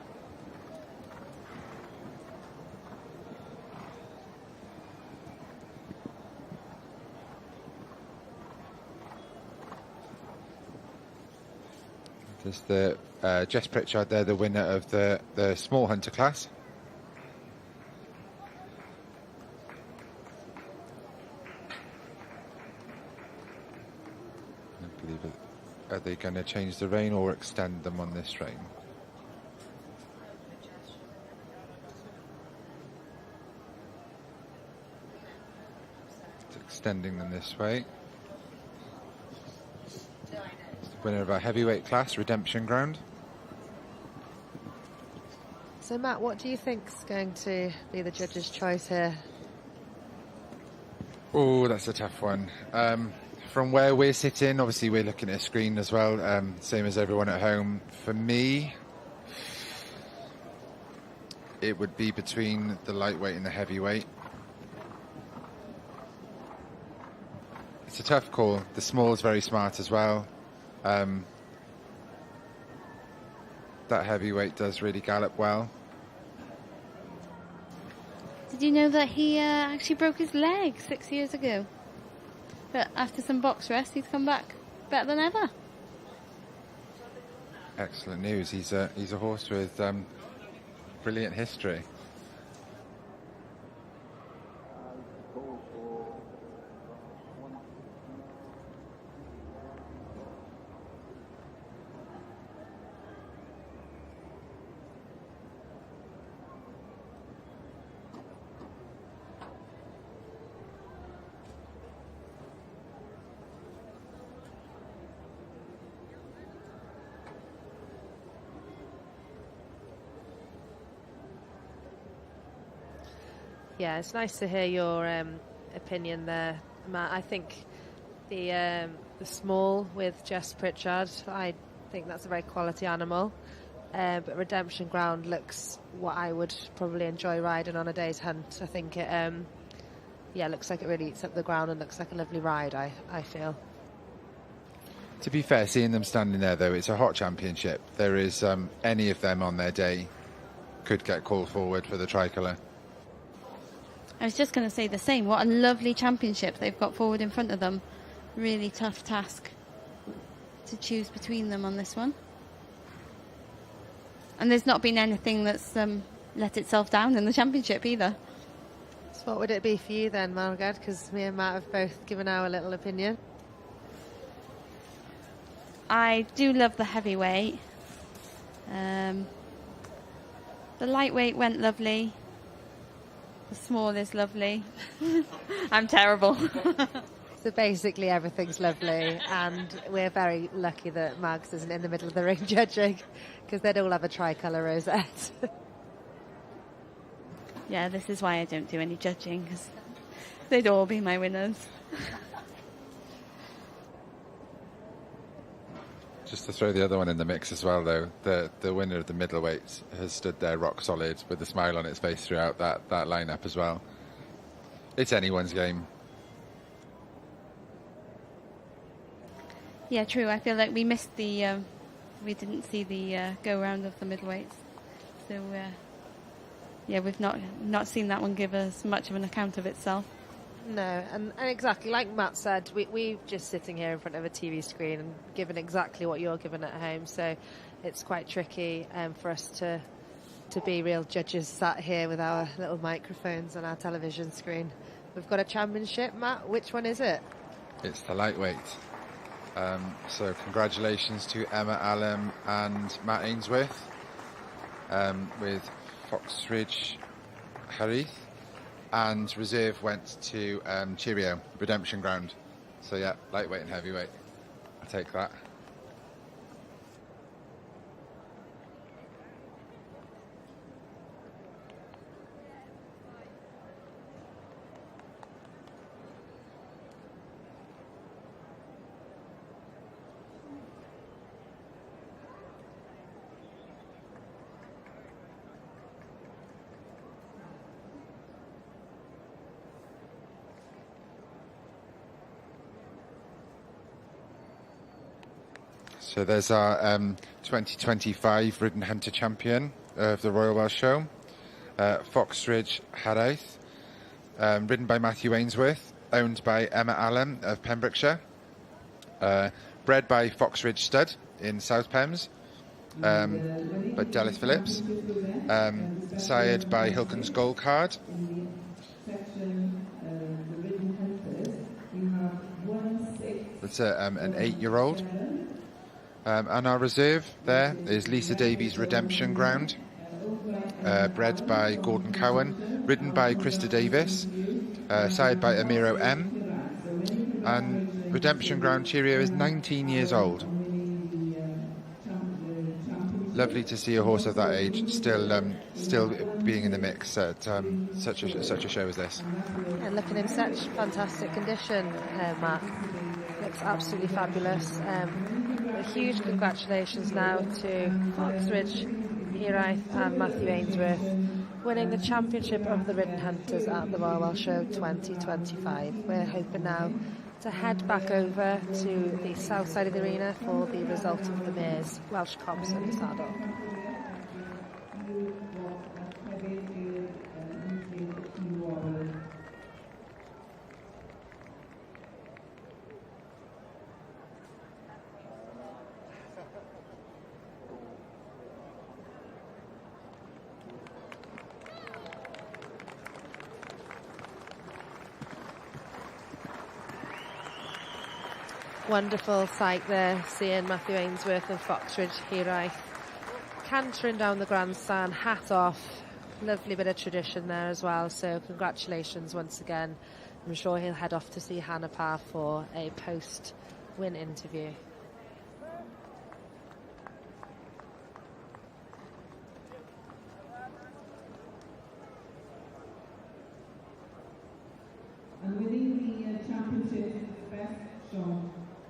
There's the Jess Pritchard there, the winner of the small hunter class. I believe are they going to change the rein or extend them on this rein? It's extending them this way. Winner of our heavyweight class, Redemption Ground. So Matt, what do you think's going to be the judge's choice here? Oh, that's a tough one. From where we're sitting, obviously we're looking at a screen as well, same as everyone at home. For me, it would be between the lightweight and the heavyweight. It's a tough call. The small is very smart as well. That heavyweight does really gallop well. Did you know that he actually broke his leg 6 years ago? But after some box rest, he's come back better than ever. Excellent news. He's a horse with brilliant history. Yeah, it's nice to hear your opinion there, Matt. I think the small with Jess Pritchard, I think that's a very quality animal. But Redemption Ground looks what I would probably enjoy riding on a day's hunt. I think it, looks like it really eats up the ground and looks like a lovely ride, I feel. To be fair, seeing them standing there, though, it's a hot championship. There is any of them on their day could get called forward for the tricolour. I was just going to say the same. What a lovely championship they've got forward in front of them. Really tough task to choose between them on this one. And there's not been anything that's let itself down in the championship either. So what would it be for you then, Margaret? Because me and Matt have both given our little opinion. I do love the heavyweight. The lightweight went lovely. The small is lovely. I'm terrible. So basically everything's lovely, and we're very lucky that Mags isn't in the middle of the ring judging, because they'd all have a tricolour rosette. Yeah, this is why I don't do any judging, because they'd all be my winners. Just to throw the other one in the mix as well, though, the winner of the middleweights has stood there rock solid with a smile on its face throughout that lineup as well. It's anyone's game. Yeah, true. I feel like we missed the, we didn't see the go-round of the middleweights. So, yeah, we've not seen that one give us much of an account of itself. No, and exactly like Matt said, we're just sitting here in front of a TV screen and given exactly what you're given at home. So it's quite tricky for us to be real judges sat here with our little microphones on our television screen. We've got a championship, Matt. Which one is it? It's the lightweight. So congratulations to Emma Allen and Matt Ainsworth with Foxridge Harith, and reserve went to Cheerio, Redemption Ground. So yeah, lightweight and heavyweight. I'll take that. So there's our 2025 Ridden Hunter champion of the Royal Welsh Show, Foxridge Harith, ridden by Matthew Ainsworth, owned by Emma Allen of Pembrokeshire, bred by Foxridge Stud in South Pems, by Dallas Phillips, sired by Hilton's Gold Card. That's an 8-year-old. And our reserve there is Lisa Davies Redemption Ground, bred by Gordon Cowan, ridden by Krista Davis, sired by Amiro M. And Redemption Ground Cheerio is 19 years old. Lovely to see a horse of that age still being in the mix at such a show as this. And looking in such fantastic condition, Matt. Looks absolutely fabulous. A huge congratulations now to Foxridge Harith and Matthew Ainsworth, winning the championship of the Ridden Hunters at the Royal Welsh Show 2025. We're hoping now to head back over to the south side of the arena for the result of the mares, Welsh Cobs and Saddle. Wonderful sight there, seeing Matthew Ainsworth and Foxridge Harith cantering down the grandstand, hat off. Lovely bit of tradition there as well, so congratulations once again. I'm sure he'll head off to see Hannah Parr for a post-win interview. And winning the championship best shot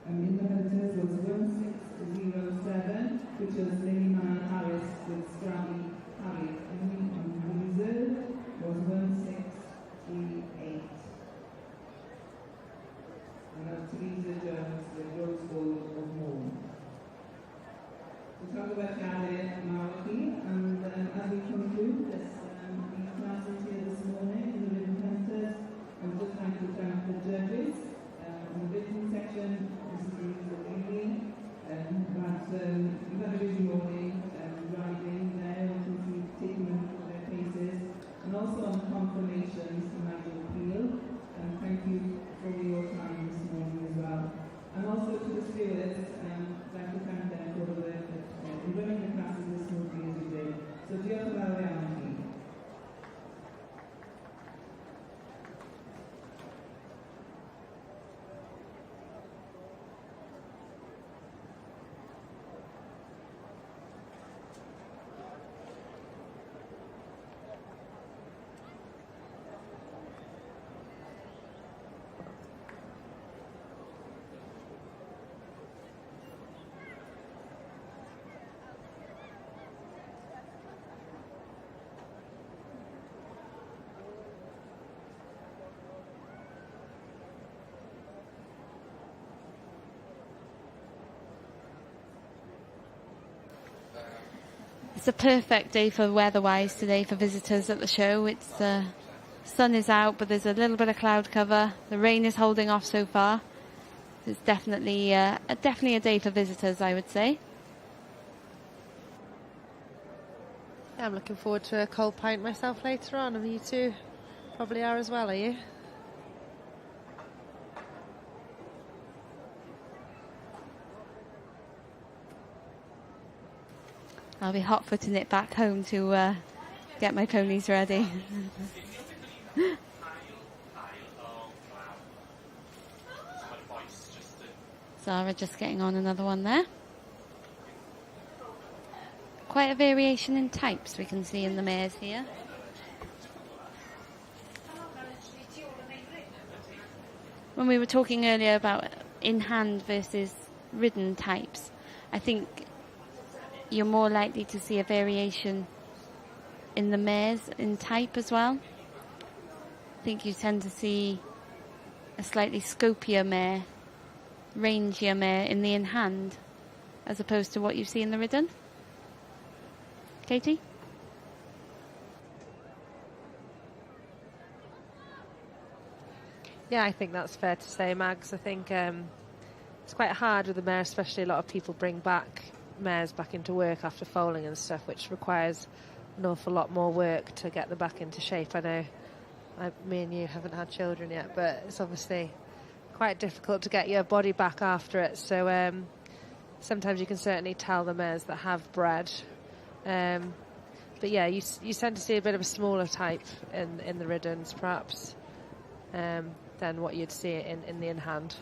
in the Hunters was 1607, which was Lily Mae Harris with Scrappy Harris. And the reserve was 1638. And that's Teresa Jones with Rose Gold It's a perfect day for weather-wise today for visitors at the show. It's sun is out, but there's a little bit of cloud cover. The rain is holding off so far. It's definitely a day for visitors, I would say. Yeah, I'm looking forward to a cold pint myself later on, and you two probably are as well, are you? I'll be hot-footing it back home to get my ponies ready. Zara just getting on another one there. Quite a variation in types we can see in the mares here. When we were talking earlier about in-hand versus ridden types, I think you're more likely to see a variation in the mares in type as well. I think you tend to see a slightly scopier mare, rangier mare in the in-hand as opposed to what you see in the ridden. Katie? Yeah, I think that's fair to say, Mags. I think it's quite hard with the mare, especially a lot of people bring back mares back into work after foaling and stuff, which requires an awful lot more work to get them back into shape. I know me and you haven't had children yet, but it's obviously quite difficult to get your body back after it. So sometimes you can certainly tell the mares that have bred. But yeah, you tend to see a bit of a smaller type in the riddens, perhaps, than what you'd see in the in-hand.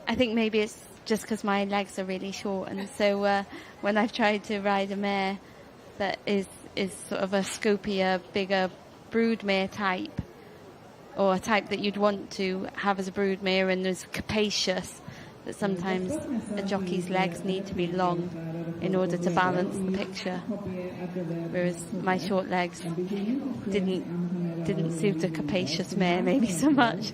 I think maybe it's just because my legs are really short, and so when I've tried to ride a mare that is sort of a scopier, bigger broodmare type, or a type that you'd want to have as a broodmare and is capacious, that sometimes a jockey's legs need to be long in order to balance the picture, whereas my short legs didn't suit a capacious mare maybe so much.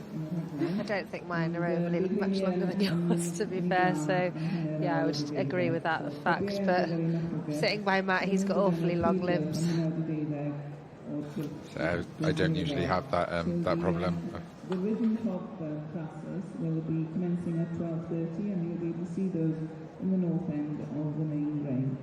I don't think mine are overly much longer than yours, to be fair, so yeah, I would agree with that fact. But sitting by Matt, he's got awfully long limbs. So I don't usually have that problem. The Ridden Top classes will be commencing at 12:30, and you'll be able to see those in the north end of the main ring.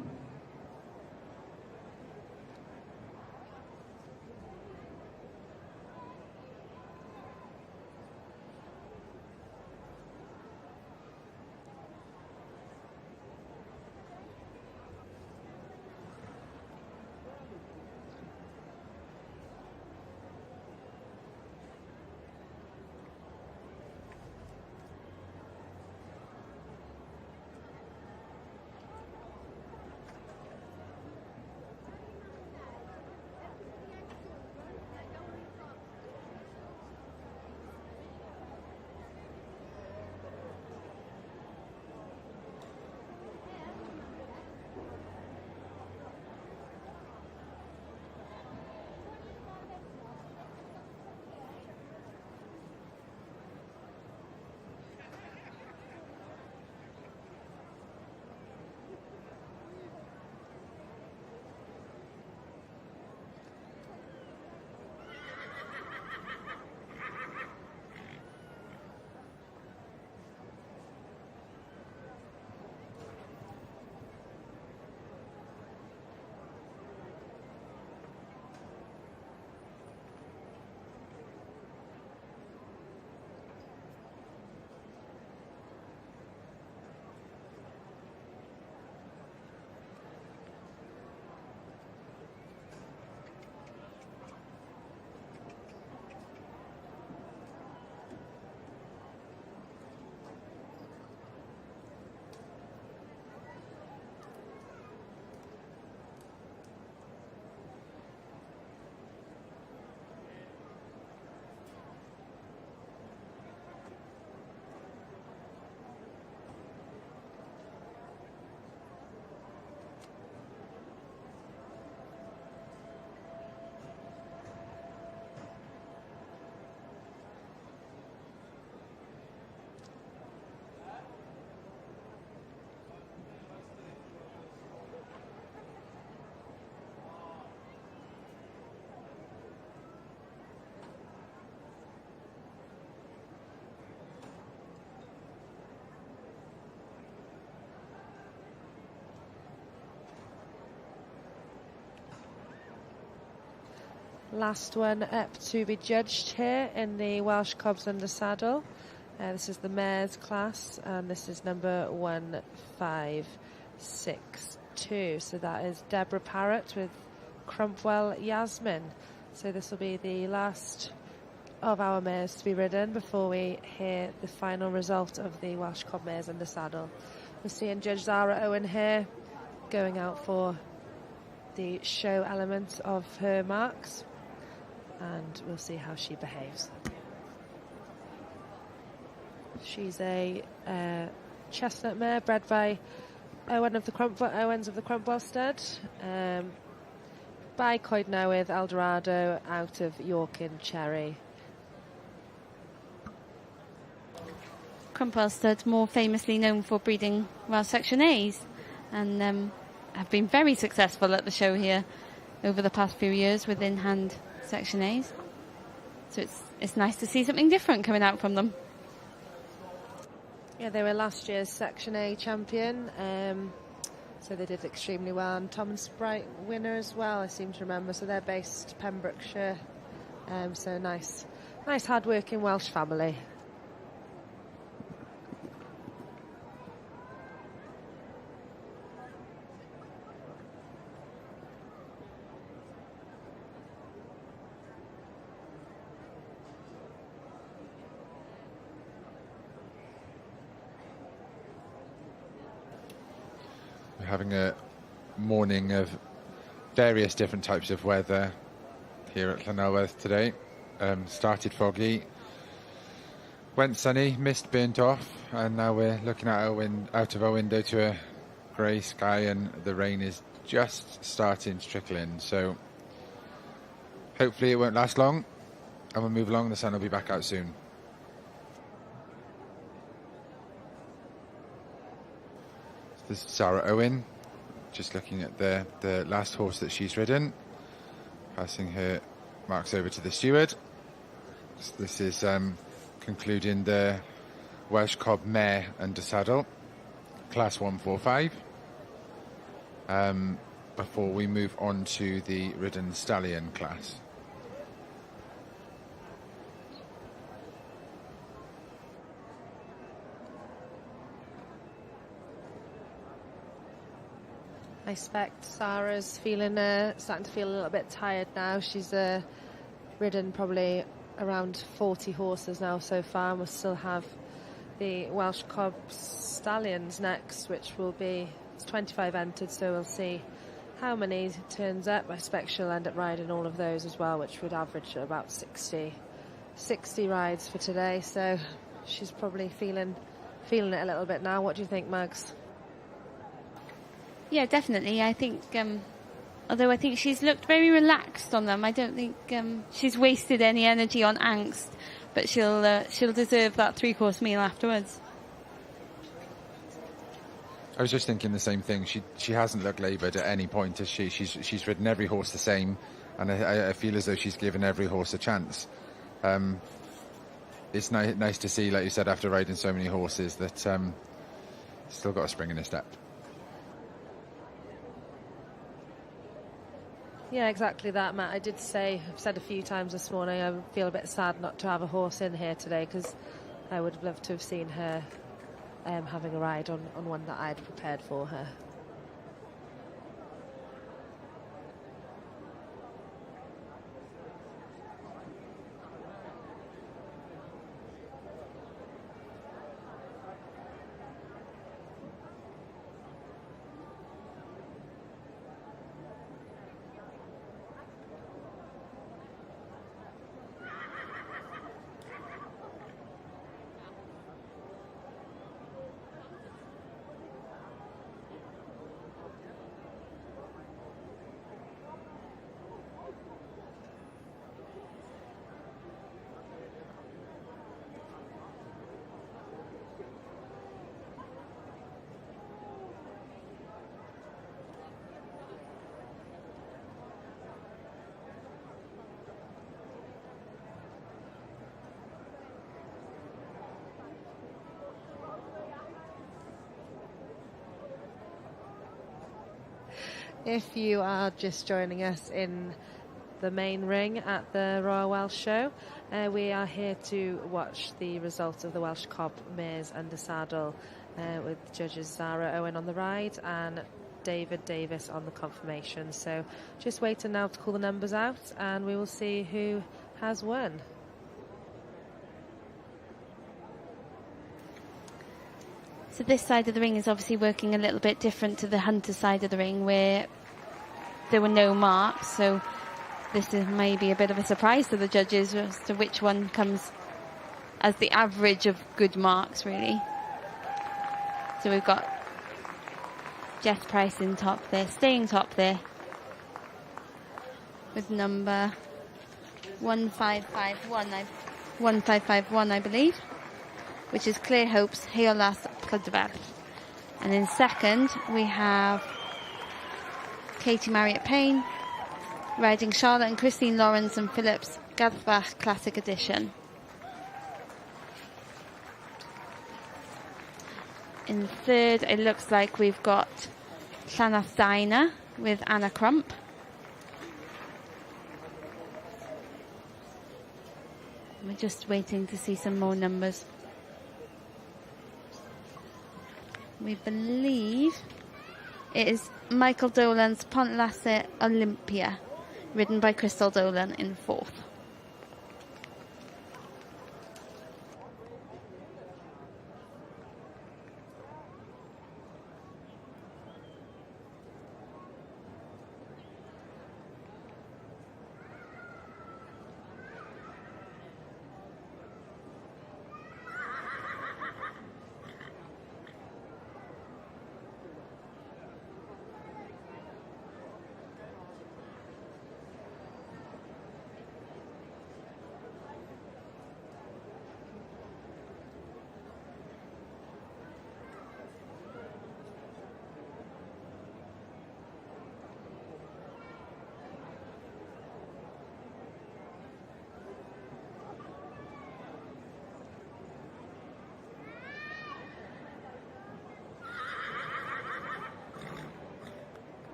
Last one up to be judged here in the Welsh Cobs under saddle. This is the mares class, and this is number 1562. So that is Deborah Parrott with Crumpwell Yasmin. So this will be the last of our mares to be ridden before we hear the final result of the Welsh Cob mares under saddle. We're seeing Judge Zara Owen here going out for the show element of her marks, and we'll see how she behaves. She's a chestnut mare bred by Owens of the Crumpwell stud, by Coednewydd Eldorado out of Yorkin Cherry. Crumpwell stud, more famously known for breeding Welsh Section A's, and have been very successful at the show here over the past few years with in-hand Section A's. So it's nice to see something different coming out from them. Yeah, they were last year's Section A champion, so they did extremely well. And Tom and Sprite winner as well, I seem to remember. So they're based Pembrokeshire. So nice hard-working Welsh family. Having a morning of various different types of weather here at Llanelwedd today. Started foggy, went sunny, mist burnt off, and now we're looking out of our window to a grey sky, and the rain is just starting to trickle in. So hopefully it won't last long, and we'll move along. The sun will be back out soon. This is Sarah Owen, just looking at the last horse that she's ridden, passing her marks over to the steward. So this is concluding the Welsh Cob mare under saddle, class 145, before we move on to the ridden stallion class. I expect Sarah's starting to feel a little bit tired now. She's ridden probably around 40 horses now so far, and we'll still have the Welsh Cob Stallions next, which will be, it's 25 entered, so we'll see how many turns up. I expect she'll end up riding all of those as well, which would average about 60 rides for today. So she's probably feeling it a little bit now. What do you think, Mags? Yeah, definitely. I think, although I think she's looked very relaxed on them, I don't think she's wasted any energy on angst. But she'll deserve that 3-course meal afterwards. I was just thinking the same thing. She hasn't looked laboured at any point, has she? She's ridden every horse the same, and I feel as though she's given every horse a chance. It's nice to see, like you said, after riding so many horses, that still got a spring in her step. Yeah, exactly that, Matt. I've said a few times this morning, I feel a bit sad not to have a horse in here today, because I would have loved to have seen her having a ride on one that I'd prepared for her. If you are just joining us in the main ring at the Royal Welsh Show. We are here to watch the result of the Welsh Cob mares under saddle with judges Zara Owen on the ride and David Davis on the confirmation. So just waiting now to call the numbers out and we will see who has won. So this side of the ring is obviously working a little bit different to the Hunter side of the ring where there were no marks, so this is maybe a bit of a surprise to the judges as to which one comes as the average of good marks, really. So we've got Jess Price in top there, staying top there with number 1551, I believe, which is Clear Hope's Heolas Prydferth. And in second we have Katie Marriott Payne riding Charlotte and Christine Lawrence and Phillips Gathbach Classic Edition. In third, it looks like we've got Llanaf Dina with Anna Crump. We're just waiting to see some more numbers. We believe it is Michael Dolan's Pontlasse Olympia, ridden by Crystal Dolan in fourth.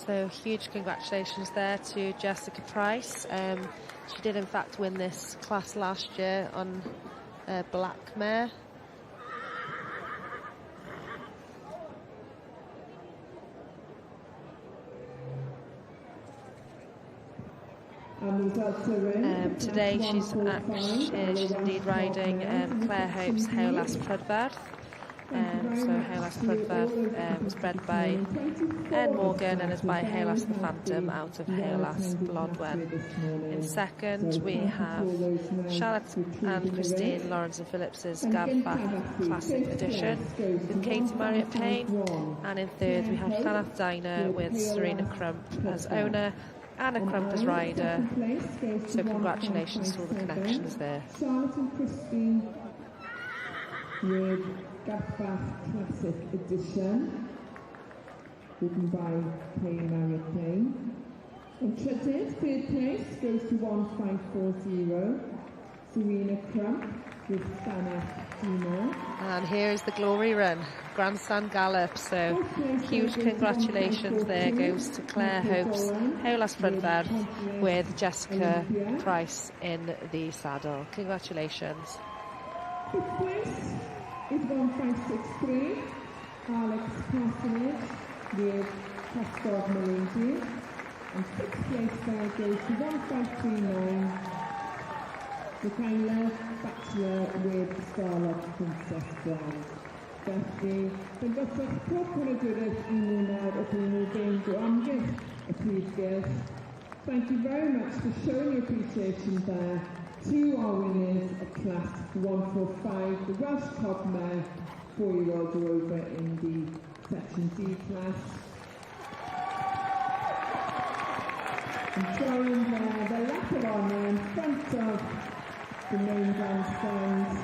So huge congratulations there to Jessica Price. She did in fact win this class last year on black mare. Today she's indeed riding Claire Hope's Heolas Prydferth. So Heolas Prydferth was bred by Ed Morgan and is by Heolas the Phantom out of Heolas Blodwen. In second we have Charlotte and Christine Lawrence and Phillips's Gathbach Classic Edition with Katie Marriott Payne, and in third we have Llanaf Dina with Serena Crump as owner, Anna Crump as rider. So congratulations to all the connections there. Charlotte and Christine with Gathbach Classic Edition, written by Kay Marriott Payne. And third place goes to 1540, Serena Crump with Llanaf Dina. And here is the glory run, grandstand gallop. So huge congratulations there goes to Claire Hope's Heolas Prydferth with Jessica Price in the saddle. Congratulations. Fifth place is 1563, Alex Parsonage with Castor Malingi. And sixth place there goes to 1539, Michaela Bachelor with Starlight Princess Brand. Felly, den gosod pob cynadwyrdd I mwynhad o blynyddoedd o amgylch y Prif Gylch. Thank you very much for showing your appreciation there to our winners of Class 145, the Welsh Cob mare, 4-year-old over in the Section D class. Enjoying the lap of honour in front of the main grandstand.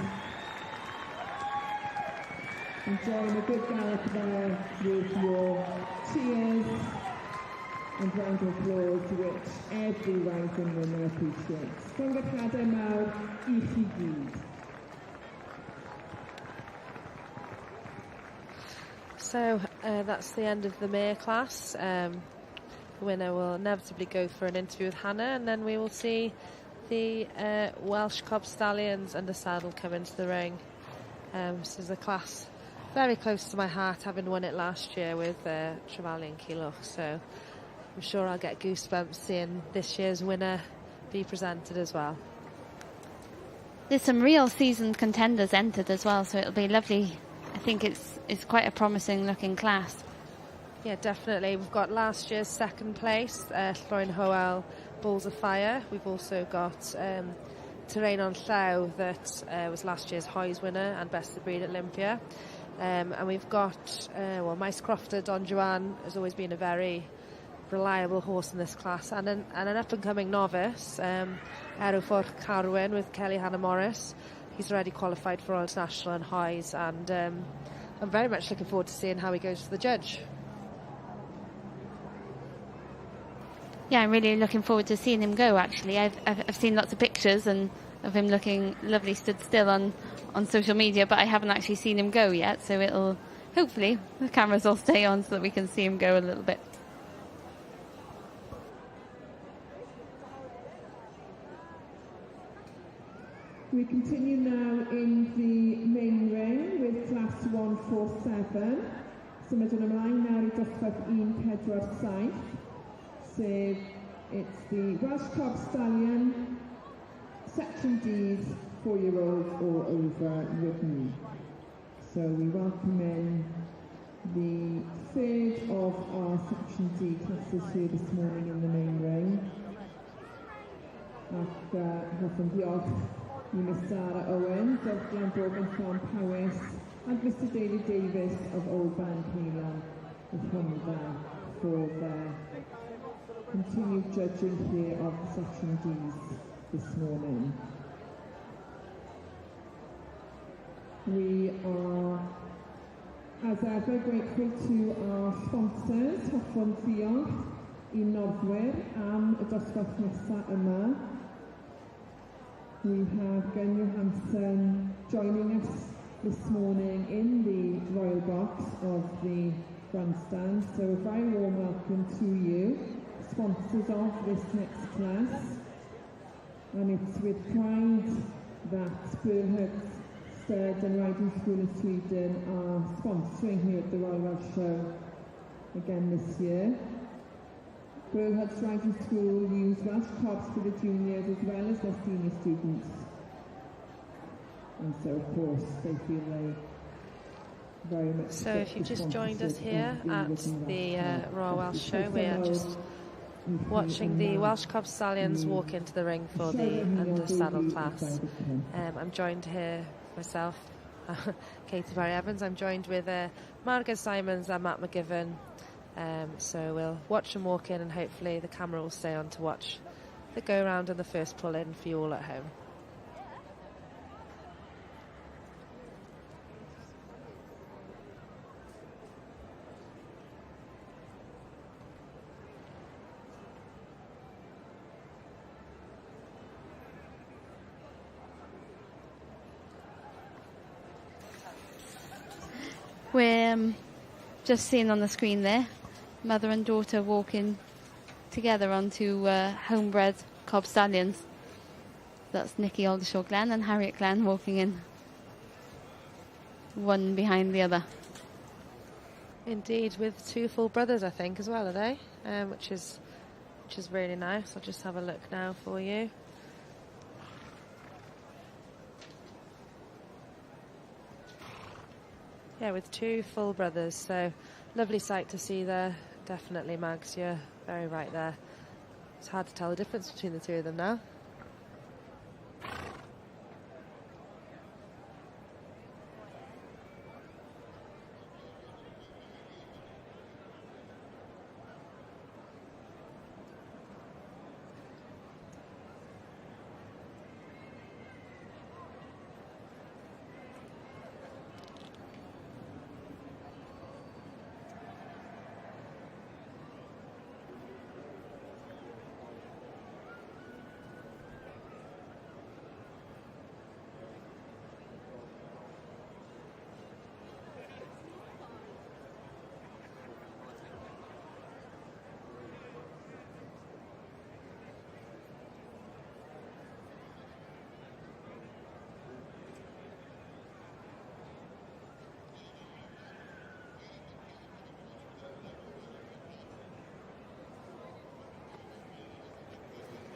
Enjoying a good gallop there with your cheers and round of applause, which every rising winner appreciates. Congratulade mawr I chi gyd. So that's the end of the mare class. The winner will inevitably go for an interview with Hannah, and then we will see the Welsh Cob Stallions under saddle come into the ring. This is a class very close to my heart, having won it last year with Trevelyan Keeloch, so I'm sure I'll get goosebumps seeing this year's winner be presented as well. There's some real seasoned contenders entered as well, so it'll be lovely. I think it's quite a promising looking class. Yeah, definitely. We've got last year's second place, Llwyn Howell, Balls of Fire. We've also got Terrain on Llaw, that was last year's Hoys winner and Best of Breed at Olympia. And we've got, Maes Crofter, Don Juan has always been a very reliable horse in this class, and an up-and-coming novice, Erofort Carwyn with Kelly Hannah Morris. He's already qualified for Royal International and Hoys, and I'm very much looking forward to seeing how he goes for the judge. Yeah, I'm really looking forward to seeing him go, actually. I've seen lots of pictures and of him looking lovely stood still on social media, but I haven't actually seen him go yet, so it'll, hopefully, the cameras will stay on so that we can see him go a little bit. We continue now in the main ring with class 147. Symudwn ymlaen nawr I dosbarth 147, sef it's the Welsh Cob Stallion, Section D's 4-year-olds or over ridden. So we welcome in the third of our Section D classes here this morning in the main ring. Ac hoffwn diolch i Miss Sarah Owens of Glenbogan Farm Powys and Mr David Davis of Old Van Caelan with Hwnnw for their continued judging here of Section D's this morning. We are, as ever, grateful to our sponsors, hoffwn diolch I noddwyr am y dosbarth nesaf yma. We have Gun Johansson joining us this morning in the Royal Box of the grandstand. So a very warm welcome to you, sponsors of this next class. And it's with pride that Burhut Stud and Riding School of Sweden are sponsoring here at the Royal Welsh Show again this year. Burhut's Riding School use Welsh Cobs for the juniors as well as their senior students. And so, of course, they feel they very much... So if you've just joined us here at the Royal Welsh Show, we are just watching the Welsh Cob Stallions walk into the ring for the under saddle class. I'm joined here myself, Katie Barry-Evans. I'm joined with Margaret Simons and Matt McGivern. So we'll watch them walk in, and hopefully the camera will stay on to watch the go round and the first pull in for you all at home. We're just seeing on the screen there, mother and daughter walking together onto homebred Cob Stallions. That's Nikki Aldershaw Glenn and Harriet Glenn walking in, one behind the other. Indeed, with two full brothers, I think, as well, are they? Which is really nice. I'll just have a look now for you. Yeah, with two full brothers, so lovely sight to see there. Definitely, Mags, you're very right there. It's hard to tell the difference between the two of them now.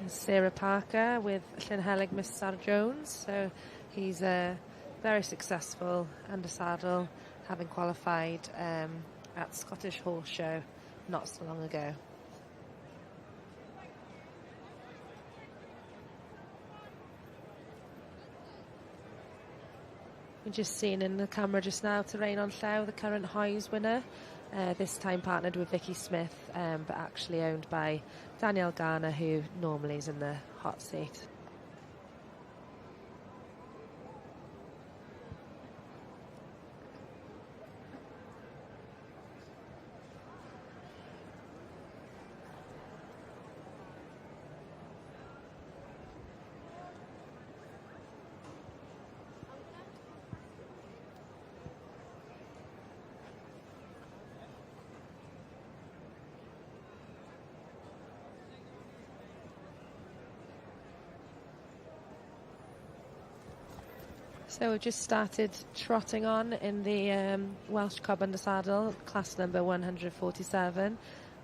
Sarah Parker with Llynhelig Miss Sarah Jones. So he's very successful under saddle, having qualified at Scottish Horse Show not so long ago. We've just seen in the camera just now Terrain on Llew, the current Hoyes winner. This time partnered with Vicky Smith, but actually owned by Danielle Garner, who normally is in the hot seat. So we've just started trotting on in the Welsh Cob under saddle, class number 147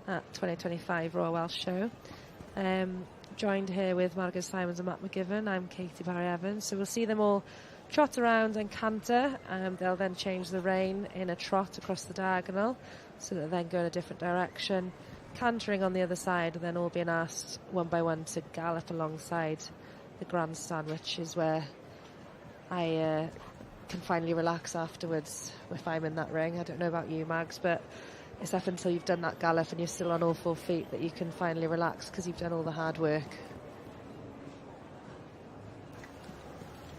at 2025 Royal Welsh Show. Joined here with Margaret Simons and Matt McGivern. I'm Katie Barry-Evans. So we'll see them all trot around and canter. They'll then change the rein in a trot across the diagonal, so that they then go in a different direction, cantering on the other side, and then all being asked one by one to gallop alongside the grandstand, which is where I can finally relax afterwards if I'm in that ring. I don't know about you, Mags, but it's up until you've done that gallop and you're still on all 4 feet that you can finally relax, because you've done all the hard work.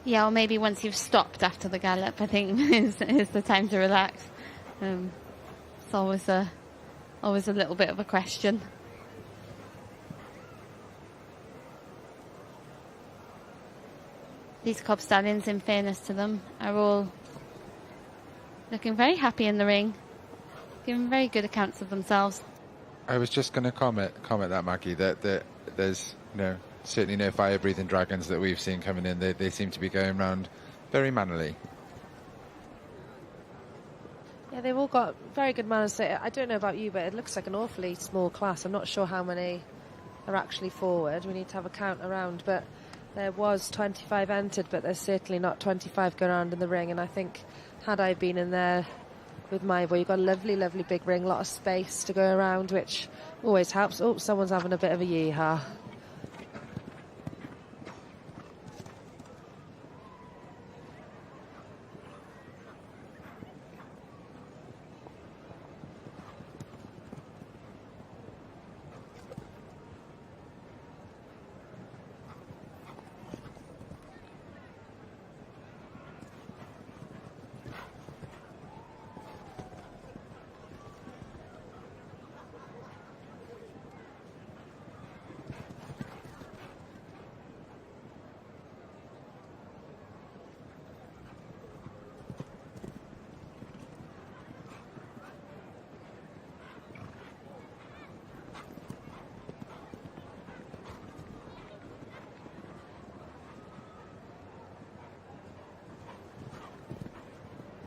Yeah, or maybe once you've stopped after the gallop, I think is the time to relax. It's always a little bit of a question. These Cob Stallions, in fairness to them, are all looking very happy in the ring, giving very good accounts of themselves. I was just going to comment that, Maggie, that there's certainly no fire-breathing dragons that we've seen coming in. They seem to be going around very mannerly. Yeah, they've all got very good manners. I don't know about you, but it looks like an awfully small class. I'm not sure how many are actually forward. We need to have a count around, but there was 25 entered, but there's certainly not 25 going around in the ring. And I think had I been in there with my boy, you've got a lovely, lovely big ring, a lot of space to go around, which always helps. Oh, someone's having a bit of a yee-haw.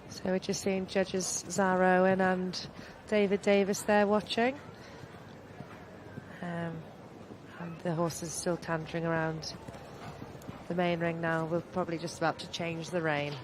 So we're just seeing judges Zara Owen and David Davis there watching. And the horses still cantering around the main ring now. We're probably just about to change the rein.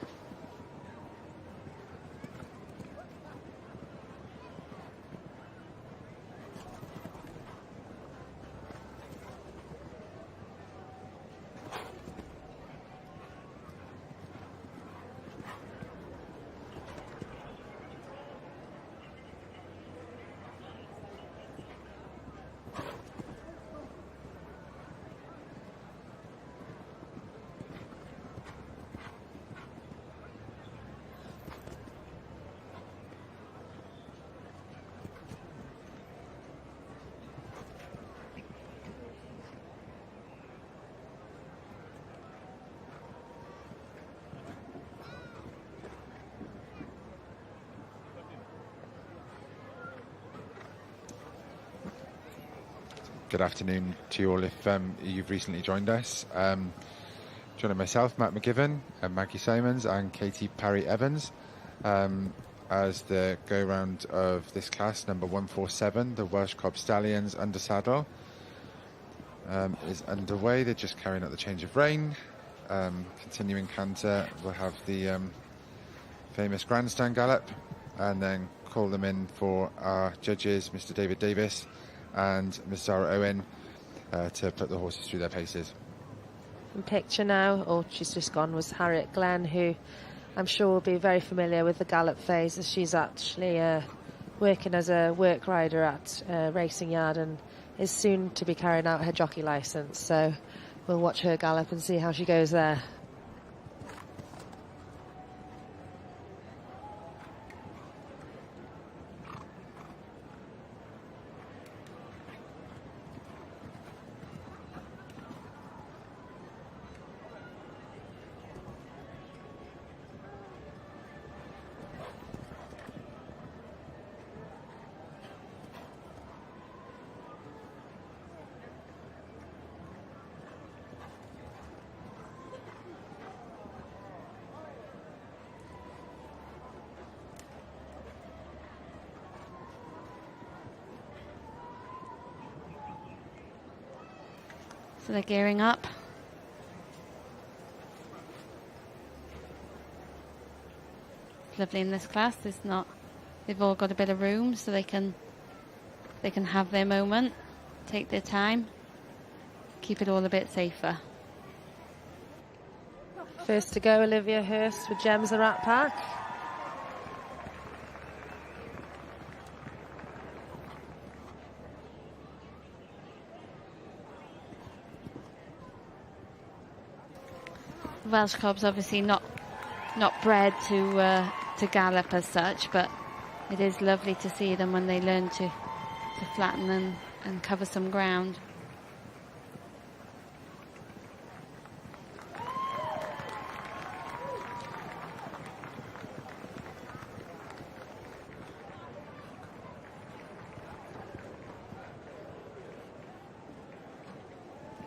Good afternoon to you all if you've recently joined us. Joining myself, Matt McGivern, and Maggie Simons and Katie Parry-Evans as the go-round of this class, number 147, the Welsh Cob Stallions under saddle. is underway. They're just carrying out the change of rein. Continuing canter, we'll have the famous grandstand gallop, and then call them in for our judges, Mr. David Davis and Miss Sarah Owen, to put the horses through their paces. In picture now, or she's just gone, was Harriet Glenn, who I'm sure will be very familiar with the gallop phase, as she's actually working as a work rider at Racing Yard and is soon to be carrying out her jockey licence. So we'll watch her gallop and see how she goes there. So they're gearing up. It's lovely in this class. They've all got a bit of room, so they can have their moment, take their time, keep it all a bit safer. First to go, Olivia Hurst with Gems the Rat Pack. Welsh Cob's obviously not bred to gallop as such, but it is lovely to see them when they learn to flatten and cover some ground.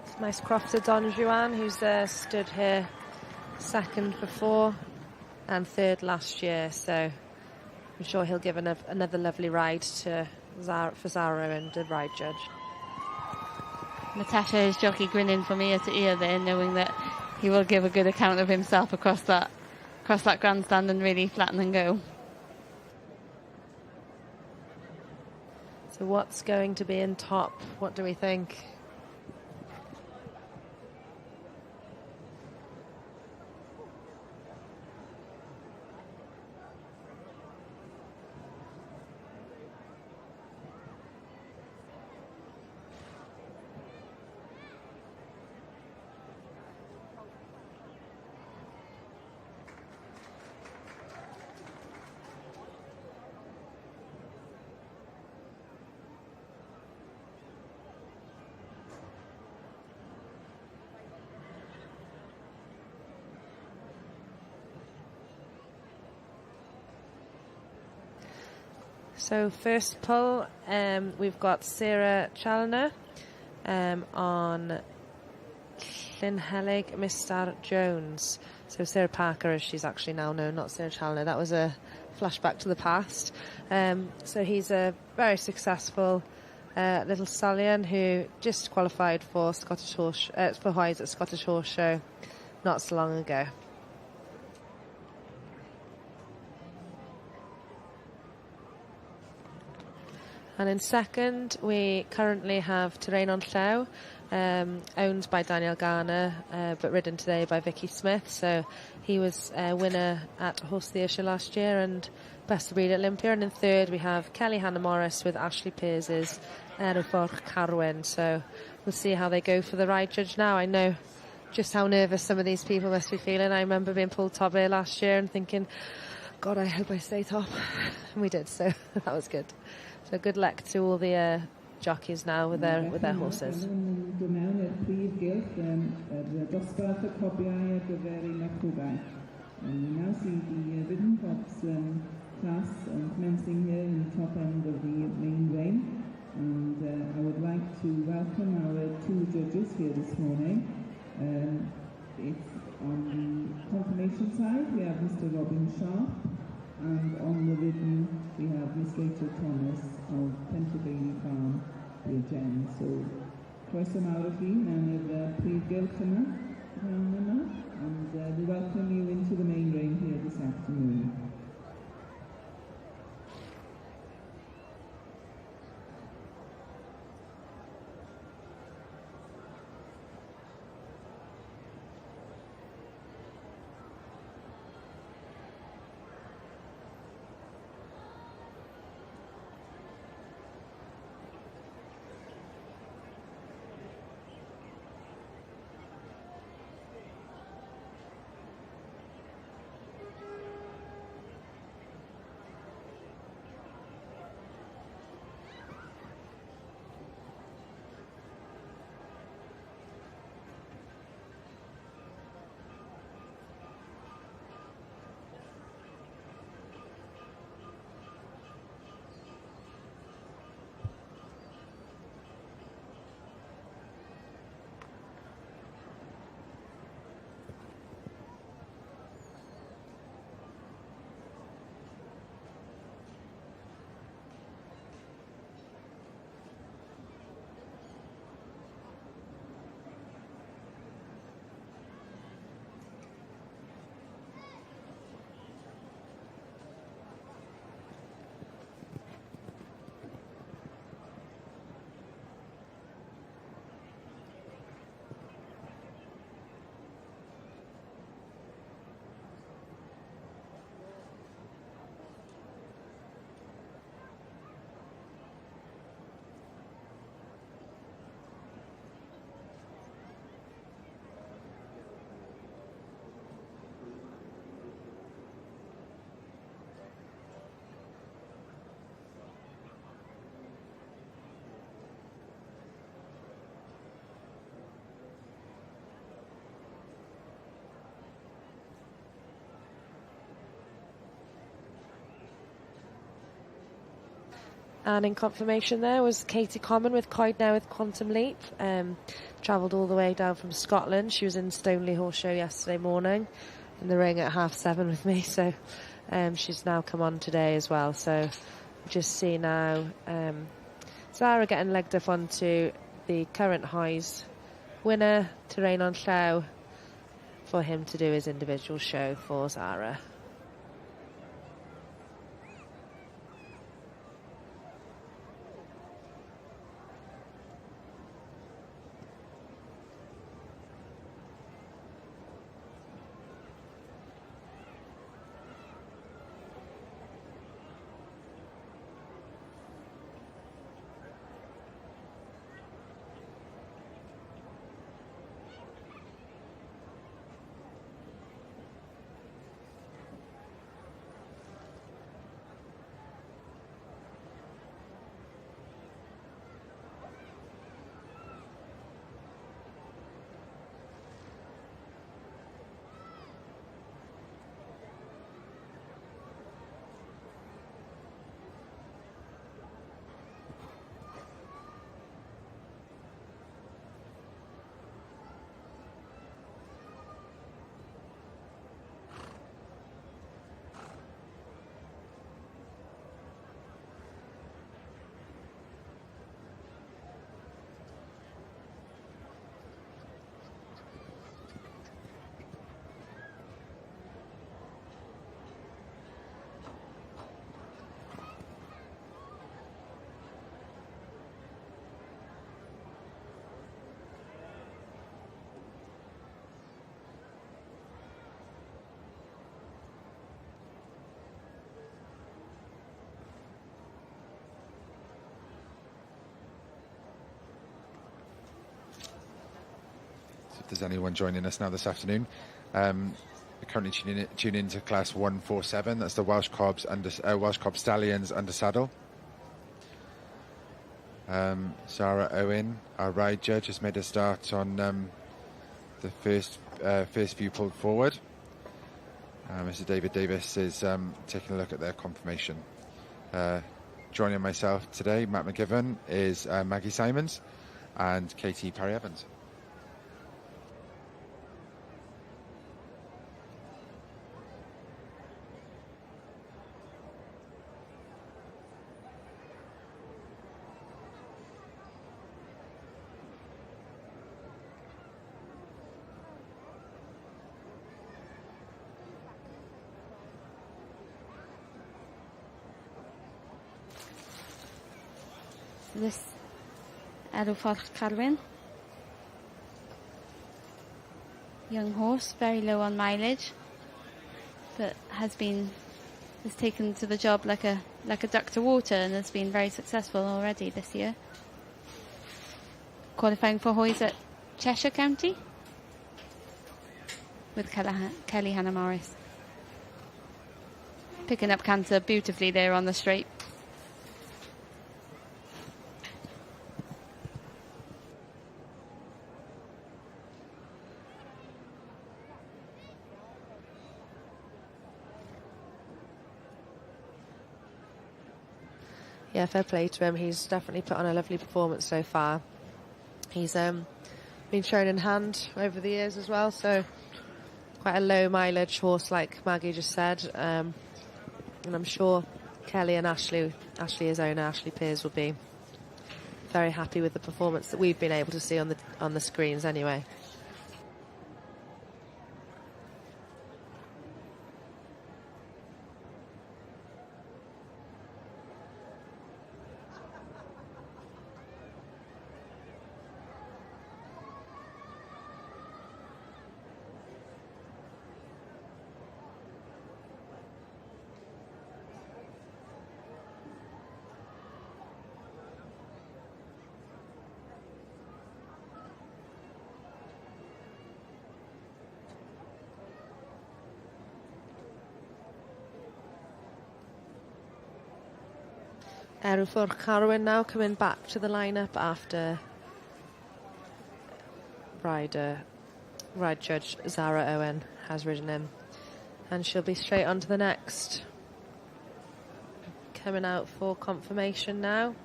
It's nice Crofter Don Juan, who's stood here second before and third last year, so I'm sure he'll give another lovely ride for Zara and the ride judge. Natasha is jockey grinning from ear to ear there, knowing that he will give a good account of himself across that grandstand and really flatten and go. So what's going to be in top? What do we think? So first pull, we've got Sarah Challoner on Llynhelig Mr. Jones. So Sarah Parker, as she's actually now known, not Sarah Challoner. That was a flashback to the past. So he's a very successful little stallion who just qualified for Scottish Horse for Hydes at Scottish Horse Show not so long ago. And in second, we currently have Terrain on Llew, owned by Daniel Garner, but ridden today by Vicky Smith. So he was a winner at Horse of the Ayrshire last year and Best of Breed at Olympia. And in third, we have Kelly Hannah Morris with Ashley Pierce's Aeroforch Carwyn. So we'll see how they go for the ride judge now. I know just how nervous some of these people must be feeling. I remember being pulled top here last year and thinking, God, I hope I stay top. And we did, so that was good. So good luck to all the jockeys now with their horses. And Prif Gylch dosbarth y cobiau ar gyfer ein acrobat. And we now see the ridden tops class commencing here in the top end of the main rein. And I would like to welcome our two judges here this morning. It's on the confirmation side, we have Mr. Robin Sharp. And on the ridden, we have Miss Rachel Thomas of Pennsylvania Farm, Bridgend. So croeso mawr i chi mewn i'r Prif Gylch yma, and we welcome you into the main ring here this afternoon. And in confirmation there was Katie Common with Coed Newydd Quantum Leap. Travelled all the way down from Scotland. She was in Stoneleigh Horse Show yesterday morning in the ring at 7:30 with me. So she's now come on today as well. So just see now Zara getting legged up onto the current highs winner, Terrain on Llaw, for him to do his individual show for Zara. If there's anyone joining us now this afternoon, we're currently tuning into class 147. That's the Welsh Cob Stallions under saddle. Sarah Owen, our ride judge, has made a start on the first view pulled forward. Mr. David Davis is taking a look at their confirmation. Joining myself today, Matt McGivern, is Maggie Simons and Katie Parry-Evans. this Ffordd Carwyn. Young horse, very low on mileage, but has taken to the job like a duck to water and has been very successful already this year. Qualifying for Hoys at Cheshire County with Kelly Hannah Morris. Picking up canter beautifully there on the straight. Yeah, fair play to him. He's definitely put on a lovely performance so far. He's been shown in hand over the years as well, so quite a low mileage horse, like Maggie just said. And I'm sure Kelly and Ashley, his owner, Ashley Pears, will be very happy with the performance that we've been able to see on the screens anyway. Ffordd Carwyn now coming back to the lineup after ride judge Zara Owen has ridden him, and she'll be straight on to the next. Coming out for confirmation now,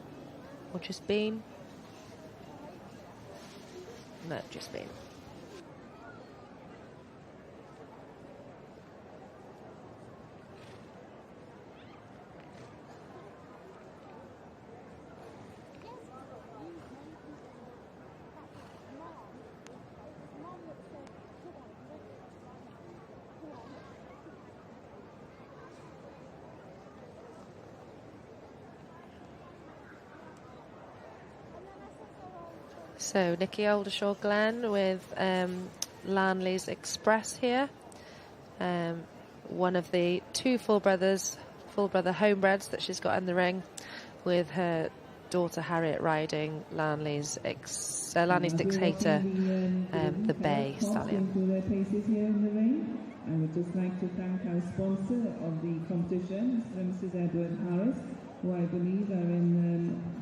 or just been? No, just been. So Nikki Aldershaw Glen with Lanley's Express here. One of the two full brother homebreds that she's got in the ring, with her daughter Harriet riding Lanley's Dictator, the Bay Stallion. I would just like to thank our sponsor of the competition, Mrs. Edward Harris, who I believe are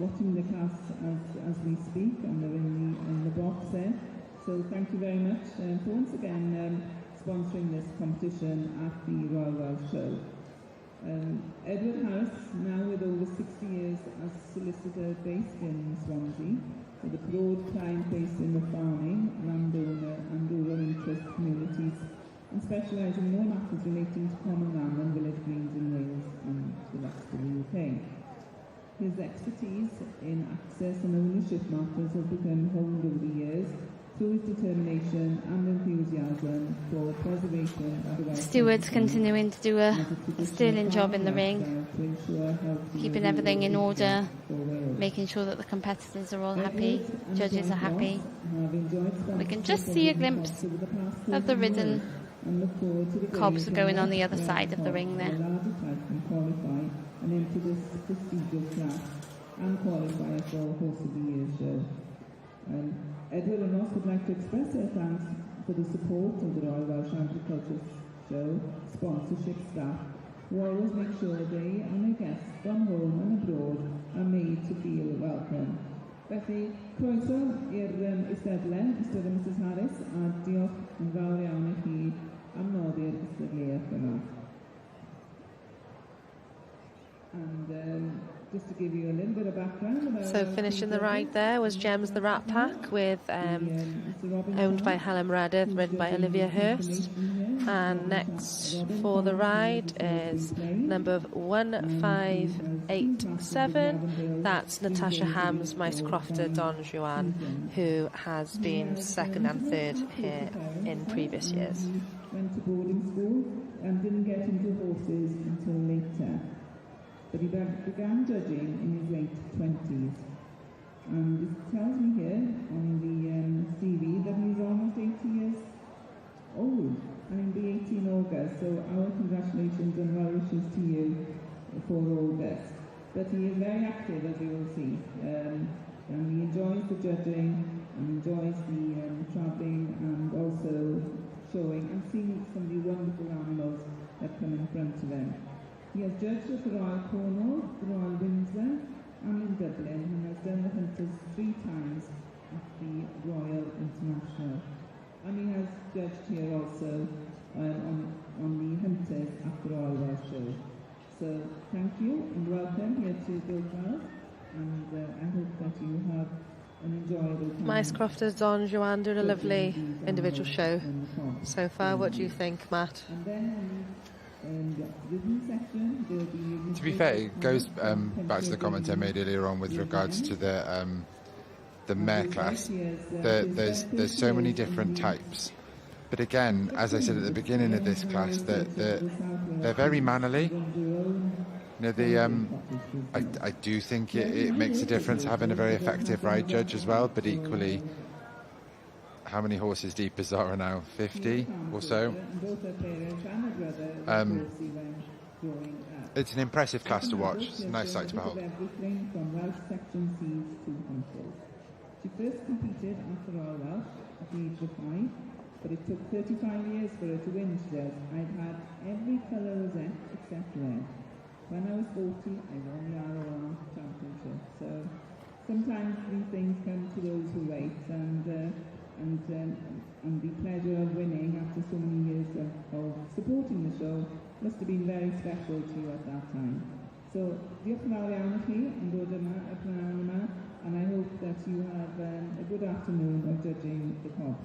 watching the class as we speak, and they're in the box there. So thank you very much for once again sponsoring this competition at the Royal Welsh Show. Edward Harris, now with over 60 years as solicitor based in Swansea, with a broad client base in the farming, landowner and rural interest communities, and specialising in all matters relating to common land and village greens in Wales and the rest of the UK. His expertise in access and ownership matters have become honed over the years through his determination and enthusiasm for preservation of the Stewards continuing to do a sterling job in the ring, keeping everything in order, making sure that the competitors are all happy, judges are happy. We can just see a glimpse of the ridden cobs going on the other side of the ring there. And into this prestigious class and qualify for Horse of the Year show. Edward and Ross would like to express their thanks for the support of the Royal Welsh Agriculture Show sponsorship staff, who always make sure they and their guests from home and abroad are made to feel welcome. Felly, croeso i'r Eisteddle, Mr and Mrs Harris, a diolch yn fawr iawn i chi am nodi'r gystadleuaeth yma. And just to give you a little bit of background. So finishing the ride there was Gems the Rat Pack, with owned by Helen Meredith, ridden by Olivia Hurst. And next for the ride is number 1587. That's Natasha Ham's Mice Crofter Don Juan, who has been second and third here in previous years. Went to boarding school and didn't get into horses until later. But he began judging in his late 20s. And it tells me here on the CV that he's almost 80 years old, and he'll be 18 August, so our congratulations and well wishes to you for August. But he is very active, as you will see, and he enjoys the judging and enjoys the travelling and also showing and seeing some of the wonderful animals that come in front of him. He has judged at the Royal Cornwall, the Royal Windsor and in Dublin, and has done the Hunters 3 times at the Royal International. And he has judged here also on the Hunters at the Royal Welsh Show. So thank you and welcome here to Bilth Wells, and I hope that you have an enjoyable time. Mice Crofters, Don, Joanne doing a lovely individual show so far. What do you think, Matt? And then the rhythm section, there'll be... To be fair, it goes back to the comment I made earlier on with regards to the mare class. There's so many different types. But again, as I said at the beginning of this class, they're very mannerly. You know, I do think it makes a difference having a very effective ride judge as well, but equally, how many horses deep is Zara now? 50 or so? It's an impressive class to watch. It's a nice sight to behold. She first competed after Royal Welsh at the age of 5, but it took 35 years for her to win, she says. I've had every colour rosette except red. When I was 40, I won the ROR Championship. So sometimes these things come to those who wait, and the pleasure of winning after so many years of supporting the show must have been very special to you at that time. So diolch yn fawr iawn I chi yn dod yma y pnawn yma, and I hope that you have a good afternoon of judging the Cobs.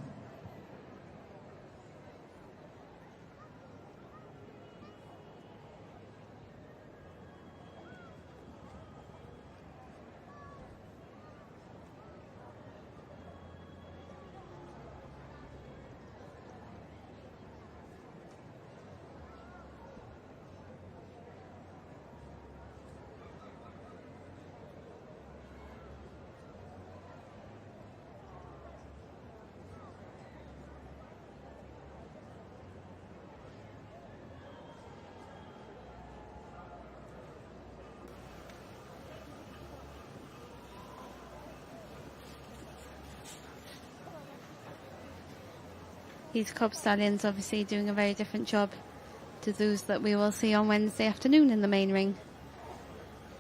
These Cob Stallions obviously doing a very different job to those that we will see on Wednesday afternoon in the main ring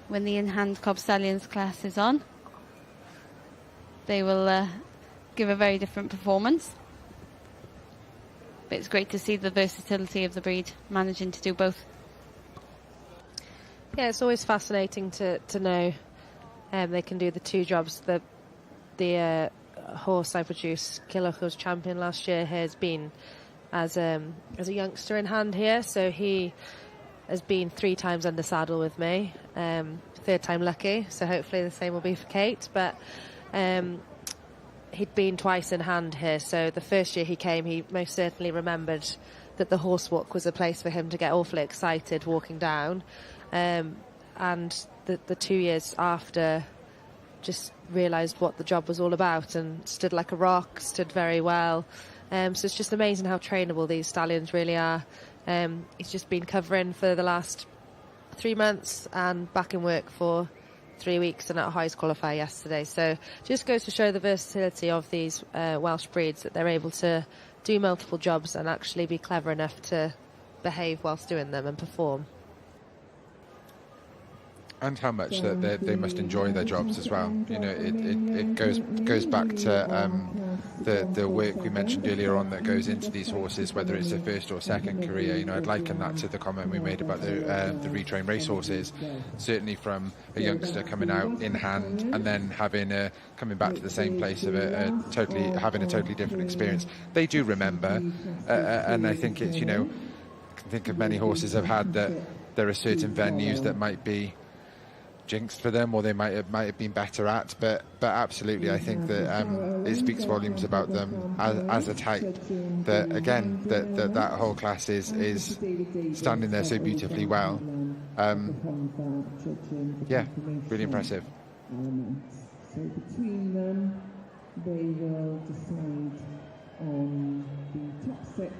when the in-hand Cob Stallions class is on. They will give a very different performance. But it's great to see the versatility of the breed, managing to do both. Yeah, it's always fascinating to know they can do the 2 jobs. The horse I produced, Gylch, was champion last year, has been as a youngster in hand here, so he has been 3 times under saddle with me, 3rd time lucky, so hopefully the same will be for Kate. But he'd been twice in hand here, so the first year he came, he most certainly remembered that the horse walk was a place for him to get awfully excited walking down, and the 2 years after just realised what the job was all about and stood like a rock, stood very well. So it's just amazing how trainable these stallions really are. He's just been covering for the last 3 months and back in work for 3 weeks and at a highs qualifier yesterday. So just goes to show the versatility of these Welsh breeds, that they're able to do multiple jobs and actually be clever enough to behave whilst doing them and perform. And how much that they must enjoy their jobs as well. You know, it goes back to the work we mentioned earlier on that goes into these horses, whether it's their first or second career. You know, I'd liken that to the comment we made about the retrained racehorses. Certainly from a youngster coming out in hand and then coming back to the same place of having a totally different experience. They do remember, and I think it's, you know, I can think of many horses I've had that there are certain venues that might be jinxed for them, or they might have been better at, but absolutely I think that it speaks volumes about them as a type, that again that whole class is standing there so beautifully well. Yeah, really impressive. So between them, they will decide on the top 6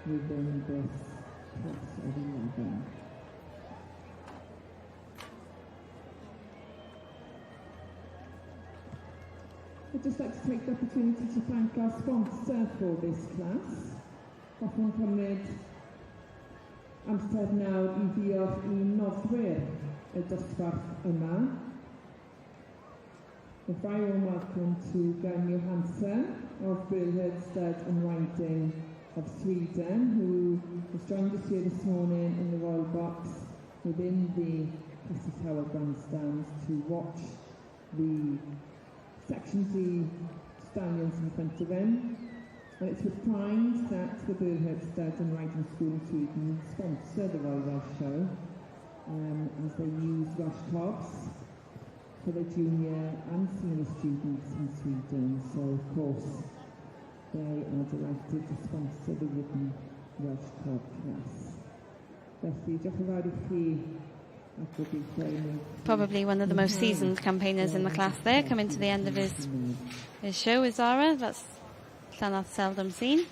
within this class of 11. I'd just like to take the opportunity to thank our sponsor for this class. Hoffwn cymryd amser nawr I ddiolch I noddwyr y dosbarth yma. A very warm welcome to Glenn Johansson of Brilliant Stud and Riding of Sweden, who has joined us here this morning in the Royal Box within the Castle Tower grandstands to watch the Section D stallions in front of him. And it's with pride that the Brilliant Stud and Riding School in Sweden sponsor the Royal Welsh Show, as they use Welsh cobs for the junior and senior students in Sweden. So of course they are delighted to sponsor the wooden Welsh cob class. Felly, diolch yn fawr I chi ac gobeithio Probably one of the most seasoned campaigners in the class there, coming to the end of his show with Zara. That's Llanarth seldom seen.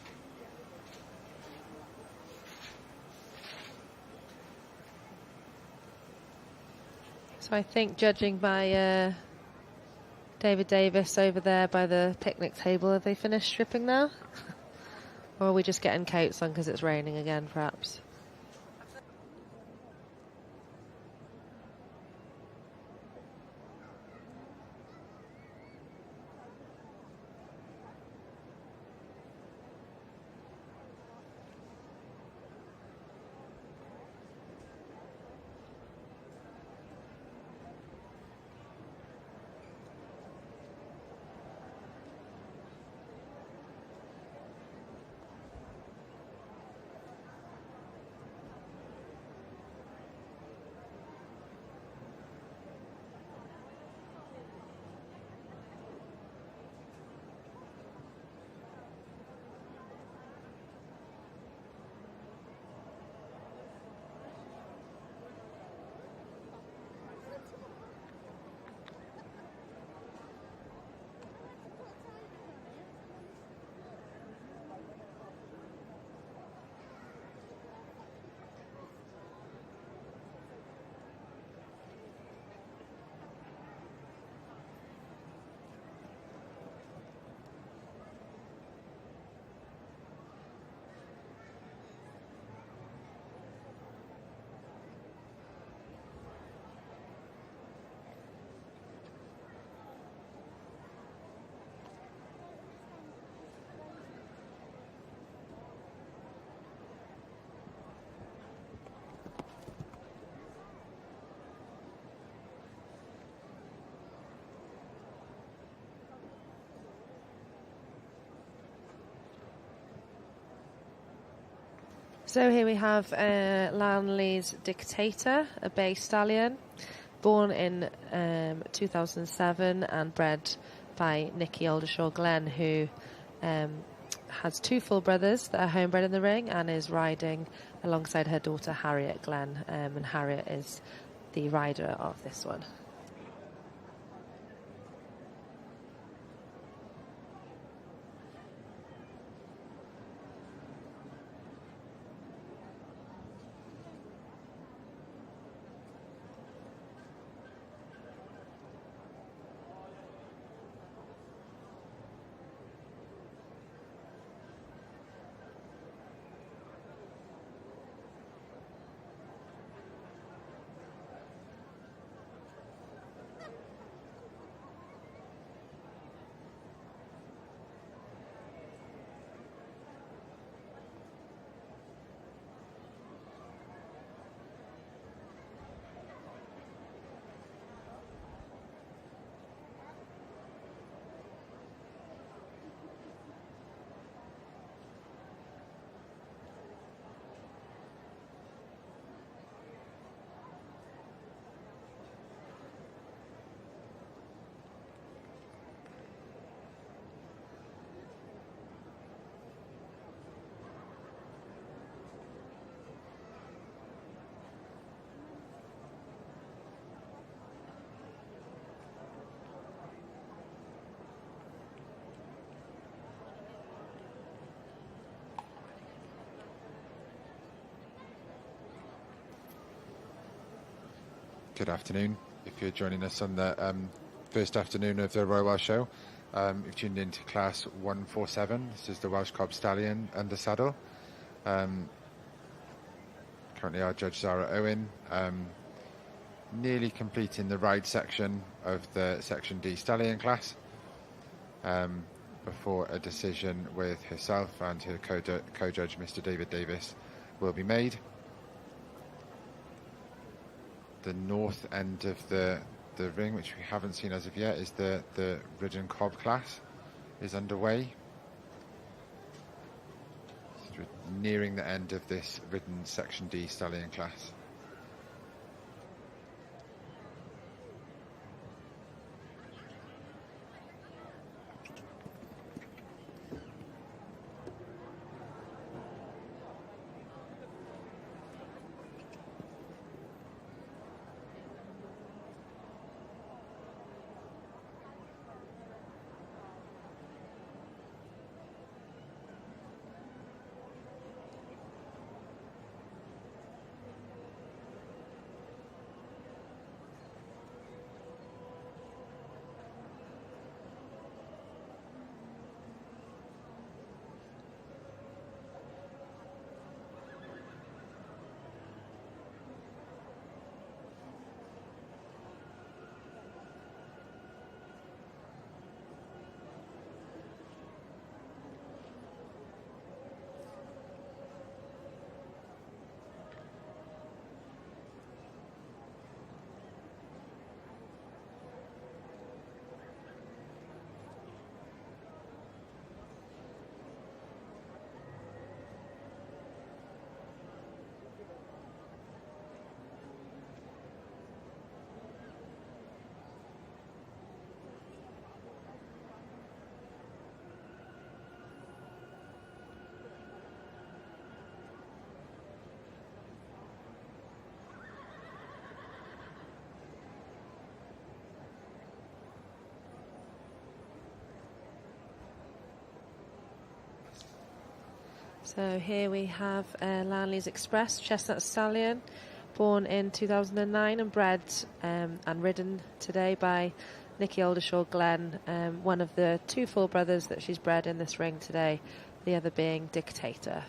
So I think, judging by David Davis over there by the picnic table, have they finished stripping now? Or are we just getting coats on because it's raining again, perhaps? So here we have Lanley's Dictator, a bay stallion, born in 2007 and bred by Nicky Aldershaw Glenn, who has 2 full brothers that are homebred in the ring and is riding alongside her daughter Harriet Glenn, and Harriet is the rider of this one. Good afternoon. If you're joining us on the first afternoon of the Royal Welsh Show, you've tuned into class 147. This is the Welsh Cob Stallion under saddle. Currently our judge Zara Owen, nearly completing the ride section of the Section D Stallion class before a decision with herself and her co-judge Mr. David Davis will be made. The north end of the ring, which we haven't seen as of yet, is the ridden cob class is underway. So we're nearing the end of this ridden Section D Stallion class. So here we have Lanley's Express Chestnut Stallion, born in 2009 and bred and ridden today by Nicky Oldershaw Glenn, one of the two full brothers that she's bred in this ring today, the other being Dictator.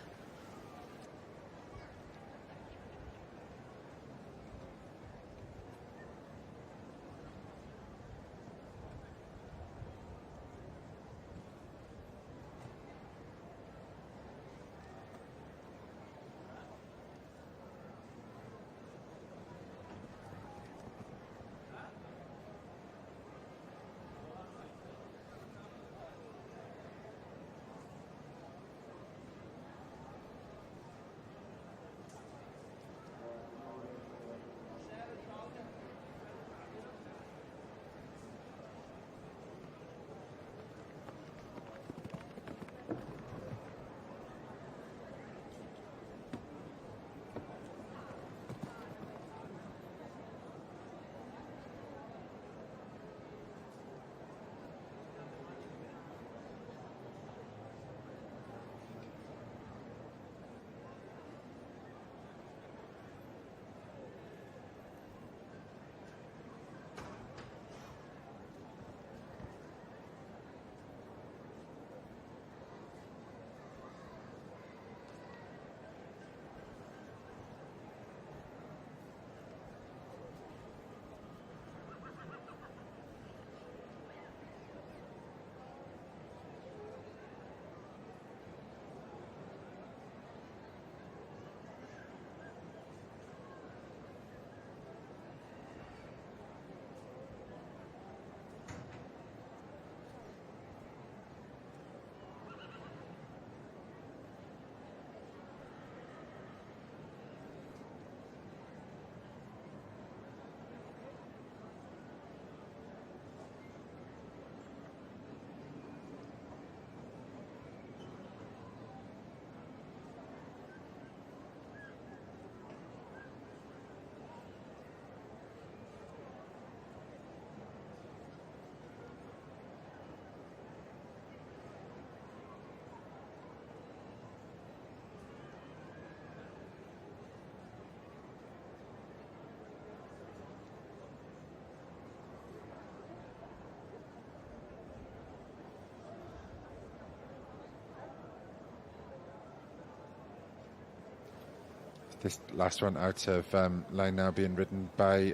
This last one out of line now being ridden by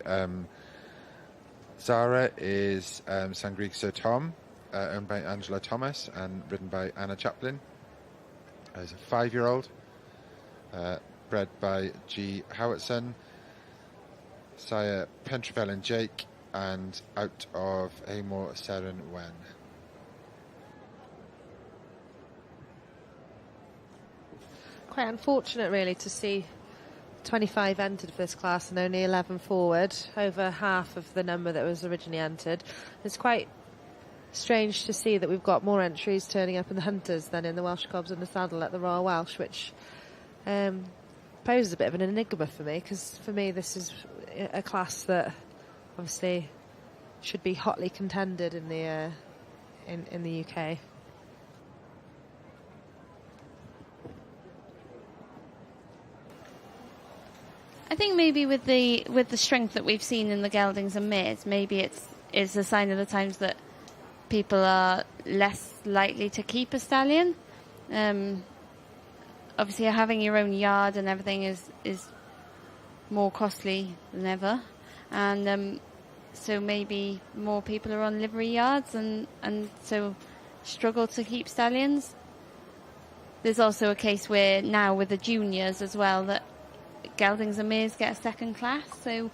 Zara is Sangreek Sir Tom, owned by Angela Thomas and ridden by Anna Chaplin. As a 5-year-old, bred by G. Howatson, sire Pentravel and Jake, and out of Amor Seren Wen. Quite unfortunate, really, to see 25 entered for this class and only 11 forward, over half of the number that was originally entered. It's quite strange to see that we've got more entries turning up in the Hunters than in the Welsh Cobs and the Saddle at the Royal Welsh, which poses a bit of an enigma for me, because for me this is a class that obviously should be hotly contended in the in the UK. I think maybe with the strength that we've seen in the geldings and mares, maybe it's a sign of the times that people are less likely to keep a stallion. Obviously, having your own yard and everything is more costly than ever, and so maybe more people are on livery yards and so struggle to keep stallions. There's also a case where now with the juniors as well that geldings and mares get a second class, so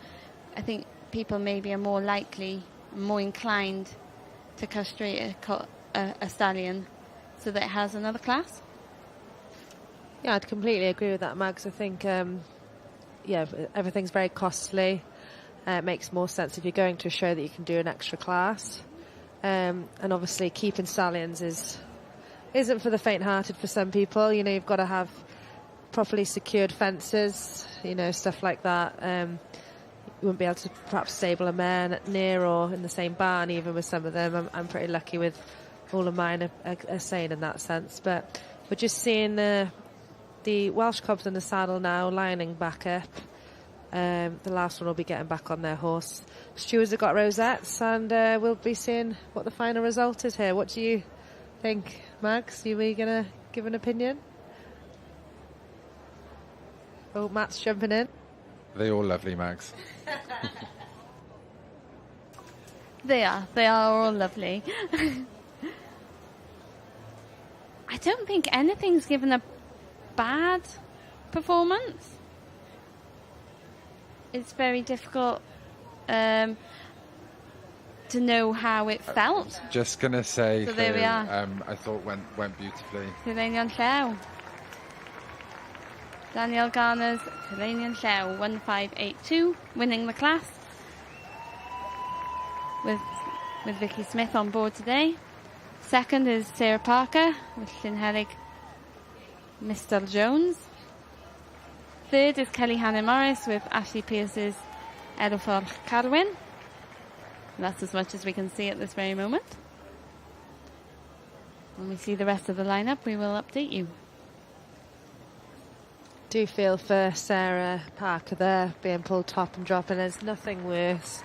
I think people maybe are more likely, more inclined to castrate a stallion so that it has another class. Yeah, I'd completely agree with that, Mags. I think, yeah, everything's very costly. It makes more sense if you're going to a show that you can do an extra class. And obviously keeping stallions isn't for the faint-hearted for some people. You know, you've got to have properly secured fences, you know, stuff like that. You wouldn't be able to perhaps stable a mare near or in the same barn even with some of them. I'm pretty lucky with all of mine are sane in that sense. But we're just seeing the Welsh Cobs in the saddle now, lining back up. The last one will be getting back on their horse. Stewards have got rosettes, and we'll be seeing what the final result is here. What do you think, Mags? Are we going to give an opinion? Oh, Matt's jumping in. They're all lovely, Mags. They are all lovely. I don't think anything's given a bad performance. It's very difficult to know how it felt. Just gonna say, so there we are. I thought went beautifully. Tylenion Llew. Daniel Garner's Tylenion Llew 1582, winning the class with Vicky Smith on board today. Second is Sarah Parker with Llynhelig Mr. Jones. Third is Kelly Hannah Morris with Ashley Pearce's Edward Carwyn. That's as much as we can see at this very moment. When we see the rest of the lineup, we will update you. Do feel for Sarah Parker there being pulled top and dropping. There's nothing worse.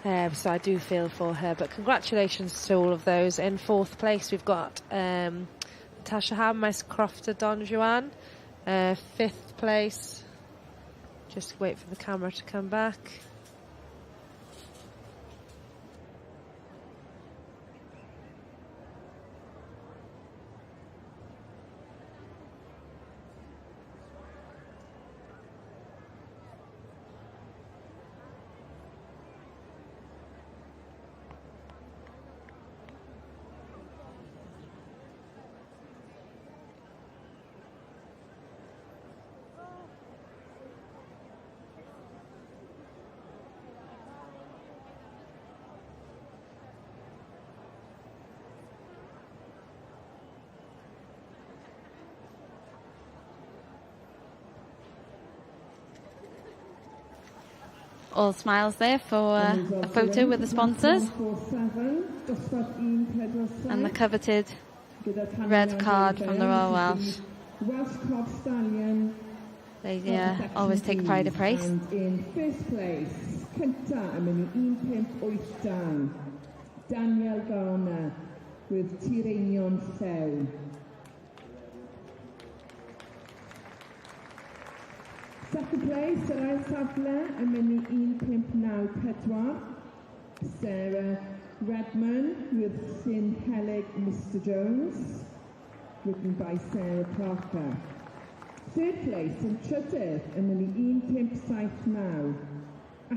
So I do feel for her. But congratulations to all of those. In fourth place, we've got Natasha Ham, Mice Crofter, Don Juan. Fifth place. Just wait for the camera to come back. All smiles there for a photo with the sponsors and the coveted red card from the Royal Welsh. They always take pride of praise. In first place, cynta yn mynd i 1.8 Daniel Garner with Tylenion Llew. Second place yr ail safle yn mynd i 1.59.4. Sarah Redman with Llyn Helig Mr Jones, written by Sarah Parker. Third place yn trydydd yn mynd i 1.579.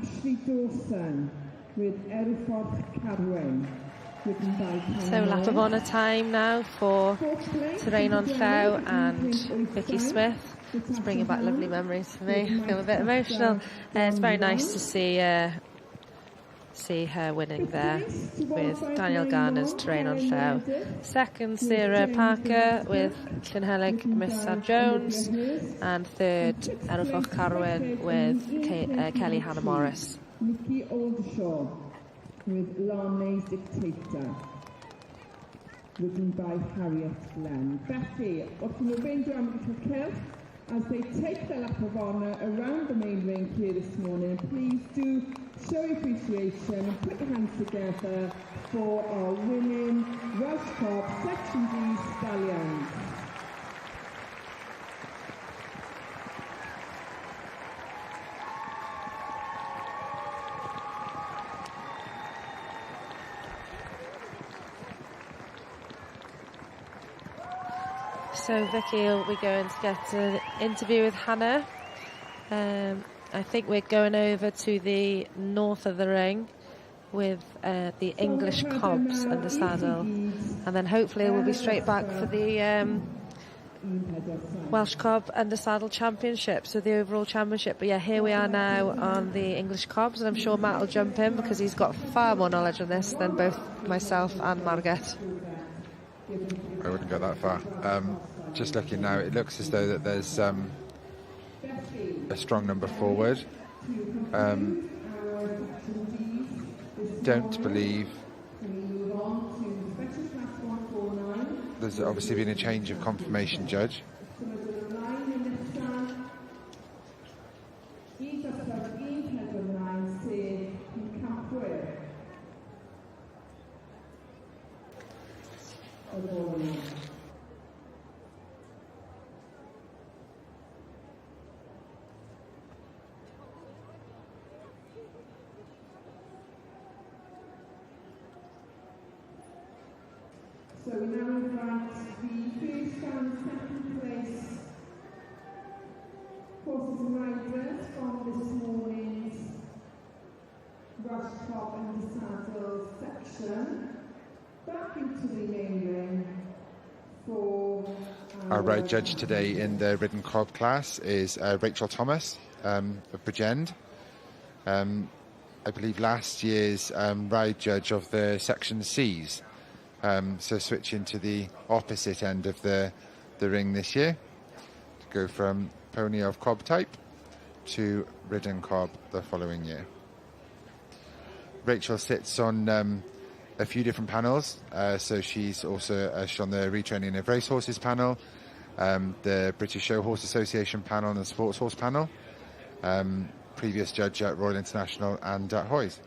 Ashley Dawson with Racehorse Carwen, written by Karen So lap of honour time now for Terrain on Llew and Vicky Smith. It's bringing back lovely memories for me. I feel a bit emotional. It's very nice to see her winning there with Daniel Garner's Terrain on Llew. Second, Sarah Parker with Llynhelig Miss Sam Jones, and third, Racehorse Carwen with Kelly Hannah Morris. Nikki Oldershaw with Larnay's Dictator, written by Harriet Glenn. Becky, what's the window I'm Kelch as they take the lap of honour around the main ring here this morning. Please do show your appreciation and put your hands together for our winning Welsh Cob Section D Stallions. So Vicky will be going to get an interview with Hannah. I think we're going over to the north of the ring with the English Cobs and the saddle, and then hopefully we'll be straight back for the Welsh Cob and the Saddle Championship, so the overall championship. But yeah, here we are now on the English Cobs, and I'm sure Matt will jump in because he's got far more knowledge on this than both myself and Margaret. I wouldn't go that far. Just looking now, it looks as though that there's a strong number forward. Don't believe there's obviously been a change of confirmation judge. So we now invite the first and second place horses and riders from this morning's Welsh Cob and the Saddle section back into the main ring for Our road judge today in the Ridden Cob class is Rachel Thomas of Bridgend. I believe last year's ride judge of the section C's. So switching to the opposite end of the ring this year, to go from pony of cob type to ridden cob the following year. Rachel sits on a few different panels, so she's also she's on the Retraining of Racehorses panel, the British Show Horse Association panel and the Sports Horse panel, previous judge at Royal International and at Hoyes.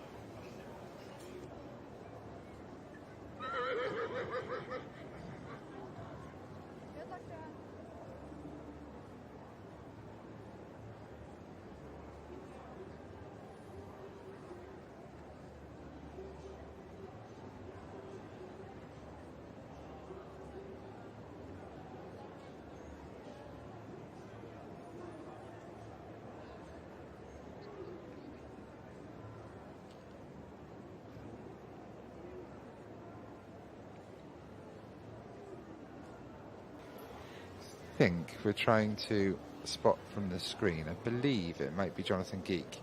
I think we're trying to spot from the screen. I believe it might be Jonathan Geek,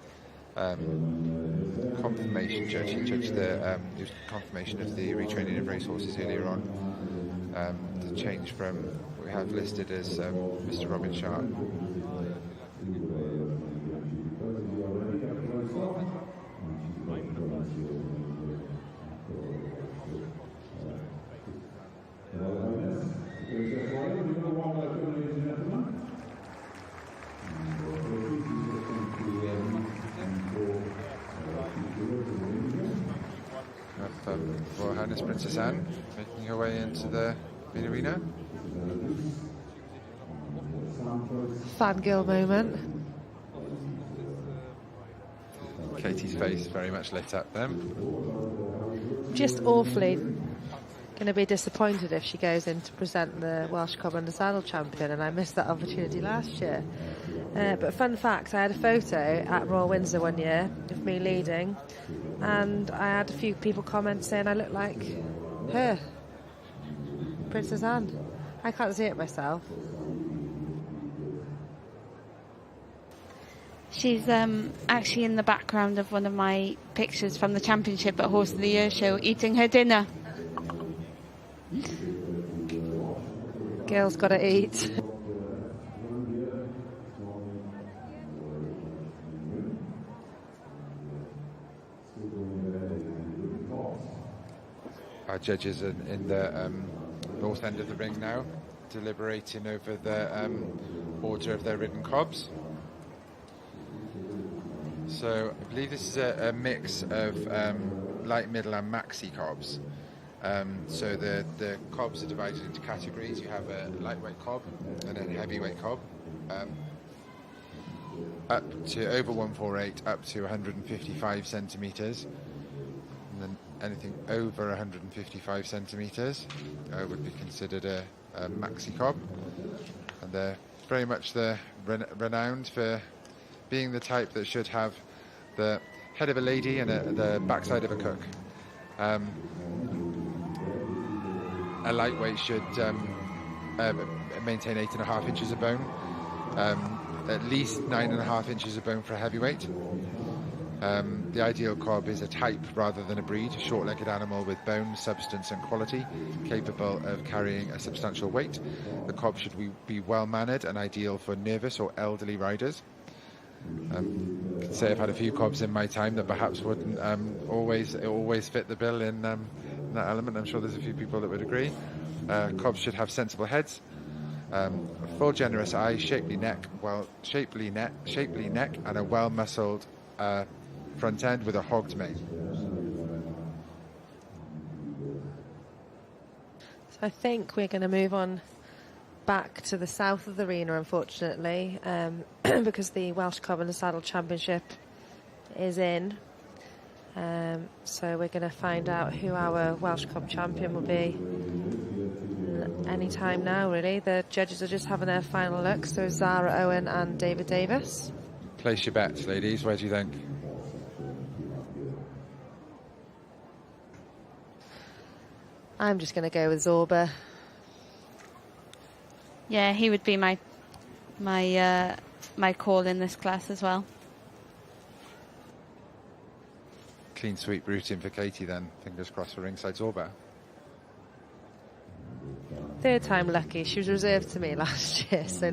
confirmation judge. He judged the confirmation of the retraining of racehorses earlier on. The change from what we have listed as Mr. Robin Sharp. Royal Highness Princess Anne making her way into the main arena. Fangirl moment. Katie's face very much lit up then. Just awfully going to be disappointed if she goes in to present the Welsh Cob Under Saddle champion, and I missed that opportunity last year. But fun fact, I had a photo at Royal Windsor one year of me leading, and I had a few people comment saying I look like her, Princess Anne. I can't see it myself. She's actually in the background of one of my pictures from the championship at Horse of the Year show, eating her dinner. Girl's got to eat. Our judges are in the north end of the ring now, deliberating over the order of their ridden cobs. So I believe this is a mix of light, middle and maxi cobs. So the cobs are divided into categories. You have a lightweight cob and a heavyweight cob, up to over 148, up to 155 centimetres. And then anything over 155 centimetres would be considered a maxi cob. And they're very much renowned for being the type that should have the head of a lady and the backside of a cook. A lightweight should maintain 8.5 inches of bone, at least 9.5 inches of bone for a heavyweight. The ideal cob is a type rather than a breed, a short-legged animal with bone, substance and quality, capable of carrying a substantial weight. The cob should be well-mannered and ideal for nervous or elderly riders. I can say I've had a few cobs in my time that perhaps wouldn't always fit the bill in that element. I'm sure there's a few people that would agree. Cobs should have sensible heads, full generous eyes, shapely neck, and a well-muscled front end with a hogged mane. So I think we're going to move on back to the south of the arena, unfortunately, because the Welsh Cob and the Saddle Championship is in. So we're going to find out who our Welsh Cob champion will be any time now, really. The judges are just having their final look, so Zara Owen and David Davis. Place your bets, ladies. Where do you think? I'm just going to go with Zorba. Yeah, he would be my call in this class as well. Clean sweep rooting for Katie then. Fingers crossed for ringside Zorba. Third time lucky. She was reserved to me last year, so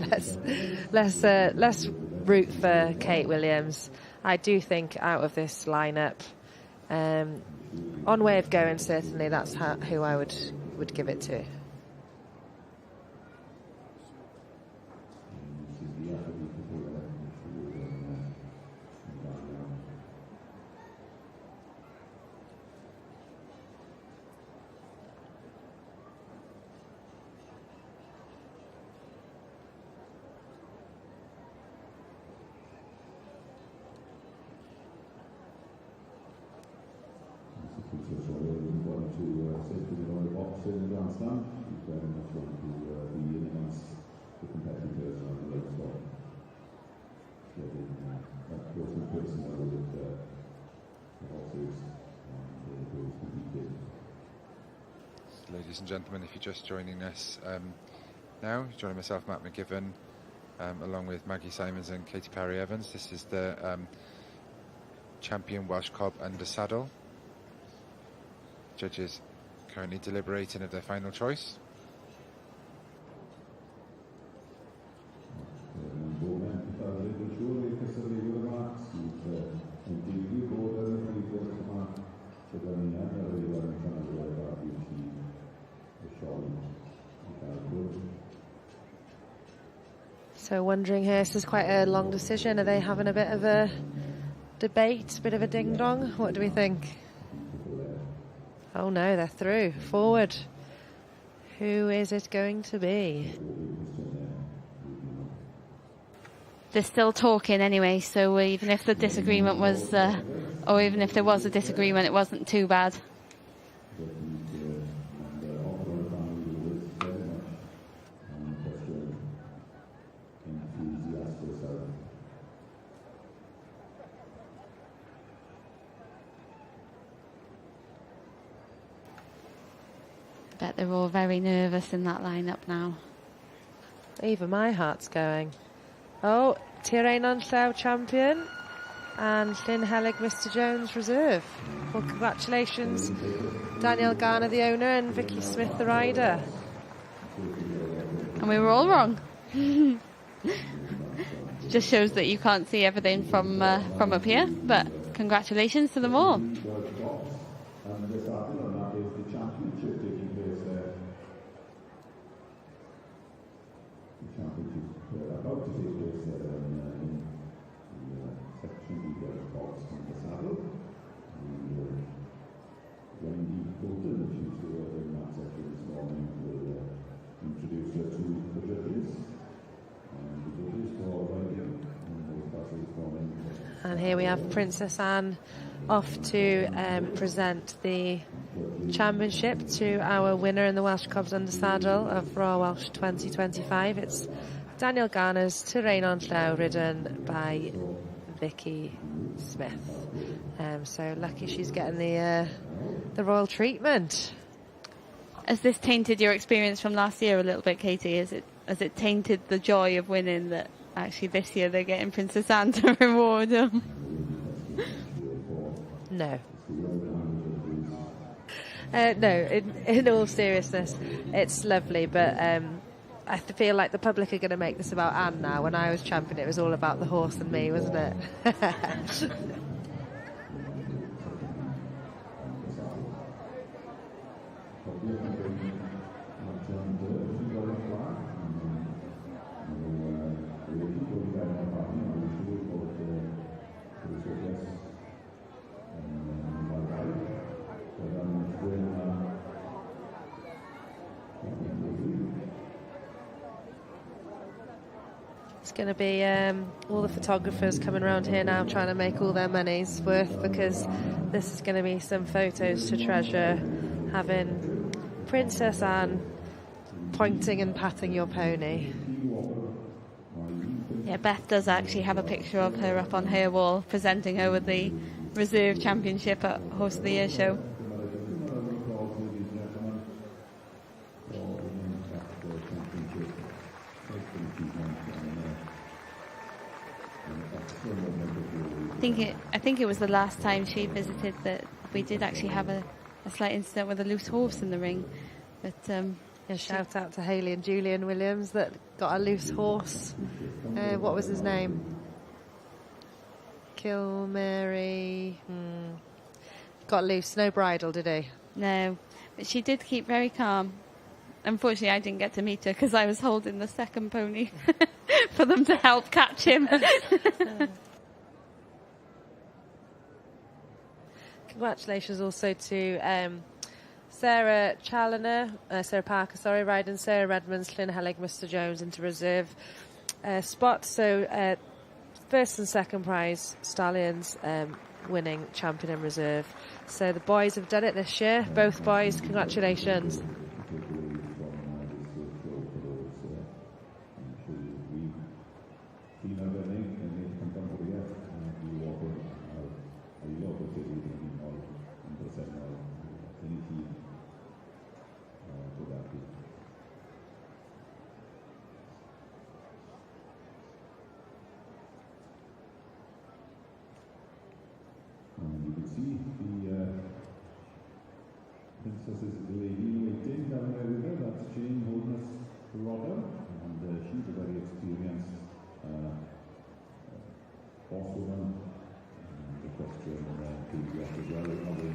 let's root for Kate Williams. I do think out of this lineup, on way of going, certainly that's who I would give it to. Ladies and gentlemen, if you're just joining us now, joining myself, Matt McGiven, along with Maggie Simons and Katie Parry-Evans. This is the champion Welsh Cob under saddle. Judges currently deliberating of their final choice. So wondering here, this is quite a long decision. Are they having a bit of a debate, a bit of a ding-dong? What do we think? Oh no, they're through. Forward. Who is it going to be? they're still talking anyway, so even if the disagreement was, or even if there was a disagreement, it wasn't too bad. Bet they're all very nervous in that lineup now. Even my heart's going. Oh, Tiranon Llaw champion and Llyn Helig Mr Jones reserve. Well, congratulations, Daniel Garner the owner and Vicky Smith the rider. And we were all wrong. Just shows that you can't see everything from up here, but congratulations to them all. And here we have Princess Anne off to present the championship to our winner in the Welsh Cobs Under Saddle of Royal Welsh 2025. It's Daniel Garner's Tiranon Llaw, ridden by Vicky Smith. So lucky she's getting the royal treatment. Has this tainted your experience from last year a little bit, Katie? Has it tainted the joy of winning that actually this year they're getting Princess Anne to reward them? No. No, in all seriousness, it's lovely, but I feel like the public are going to make this about Anne now. When I was champion, it was all about the horse and me, wasn't it? It's going to be all the photographers coming around here now trying to make all their money's worth, because this is going to be some photos to treasure, having Princess Anne pointing and patting your pony. Yeah, Beth does actually have a picture of her up on her wall, presenting her with the Reserve Championship at Horse of the Year show. I think it was the last time she visited that we did actually have a slight incident with a loose horse in the ring. But yeah, shout out to Hayley and Julian Williams that got a loose horse. What was his name? Kilmary. Got loose. No bridle, did he? No, but she did keep very calm. Unfortunately, I didn't get to meet her because I was holding the second pony for them to help catch him. Congratulations also to Sarah Parker, riding Sarah Redmond's Llyn Helig Mr Jones into reserve spot. So first and second prize Stallions winning champion in reserve. So the boys have done it this year. Both boys, congratulations.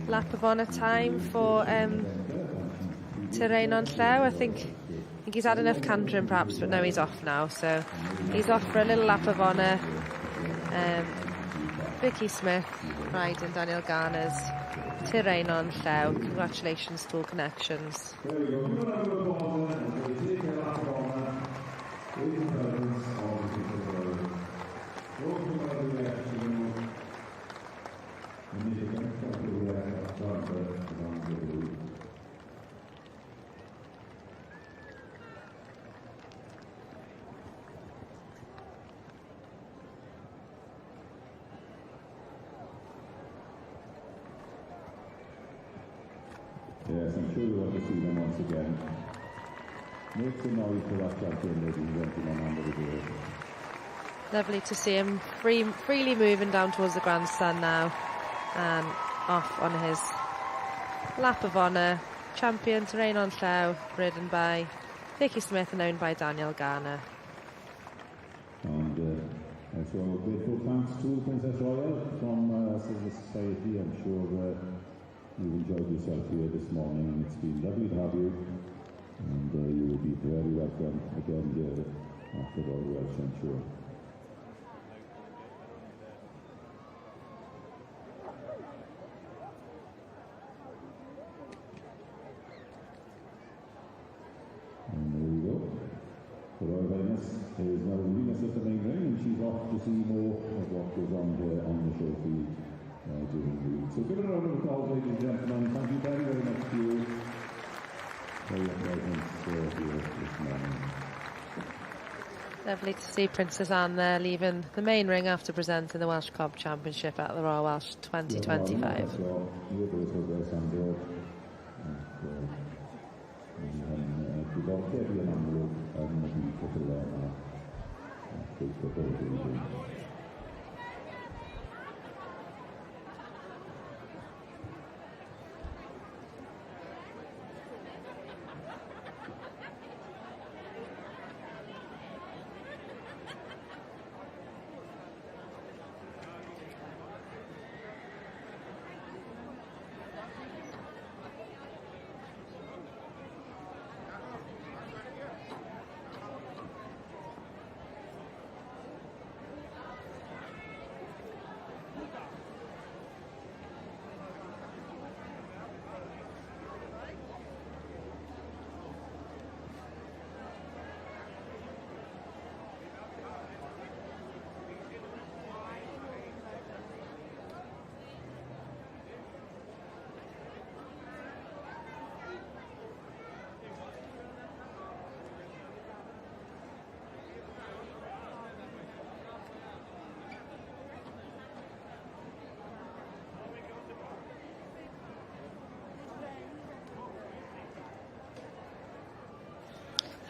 Lap of honour time for Tiranon Llaw. I think he's had enough cantering perhaps, but no, he's off now. So he's off for a little lap of honour. Vicky Smith riding Daniel Garner's Tiranon Llaw. Congratulations to all connections. Yes, I'm sure you want to see them once again. Make some noise for that champion, ladies and gentlemen, under the door. Lovely to see him freely moving down towards the grandstand now, and off on his lap of honour. Champion to reign on Llaw, ridden by Vicky Smith and owned by Daniel Garner. And also a grateful thanks to Princess Royal from Civil Society. I'm sure you've enjoyed yourself here this morning, and it's been lovely to have you. And you will be very welcome again here after Royal Welsh, I'm sure. And there we go. The Royal Highness is now leaving us at the main ring, and she's off to see more of what goes on here on the show field during the week. So give it a round of applause, ladies and gentlemen. Thank you very, very much to you for your presence here this morning. Lovely to see Princess Anne there leaving the main ring after presenting the Welsh Cob Championship at the Royal Welsh 2025.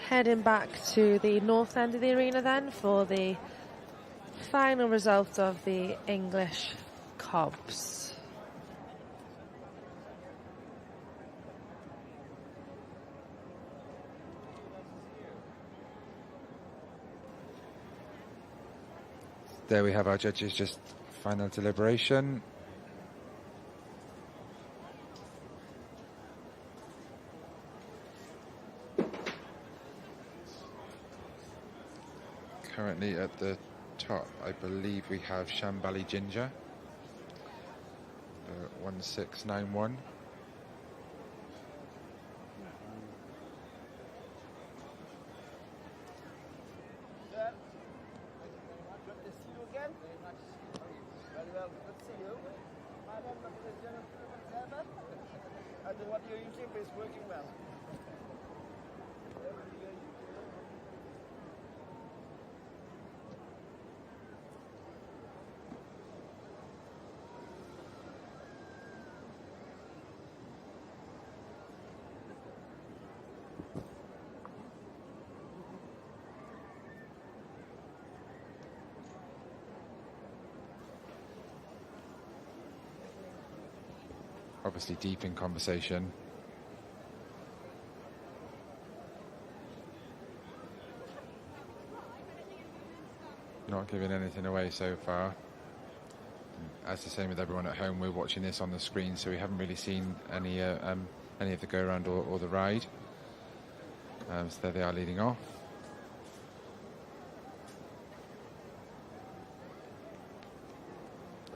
Heading back to the north end of the arena then for the final result of the English Cobs. There we have our judges, just final deliberation. Currently at the top, I believe we have Shambali Ginger, 1691. What you keep is working well. Obviously deep in conversation. Not giving anything away so far. As the same with everyone at home, we're watching this on the screen, so we haven't really seen any of the go-around or the ride. So there they are leading off.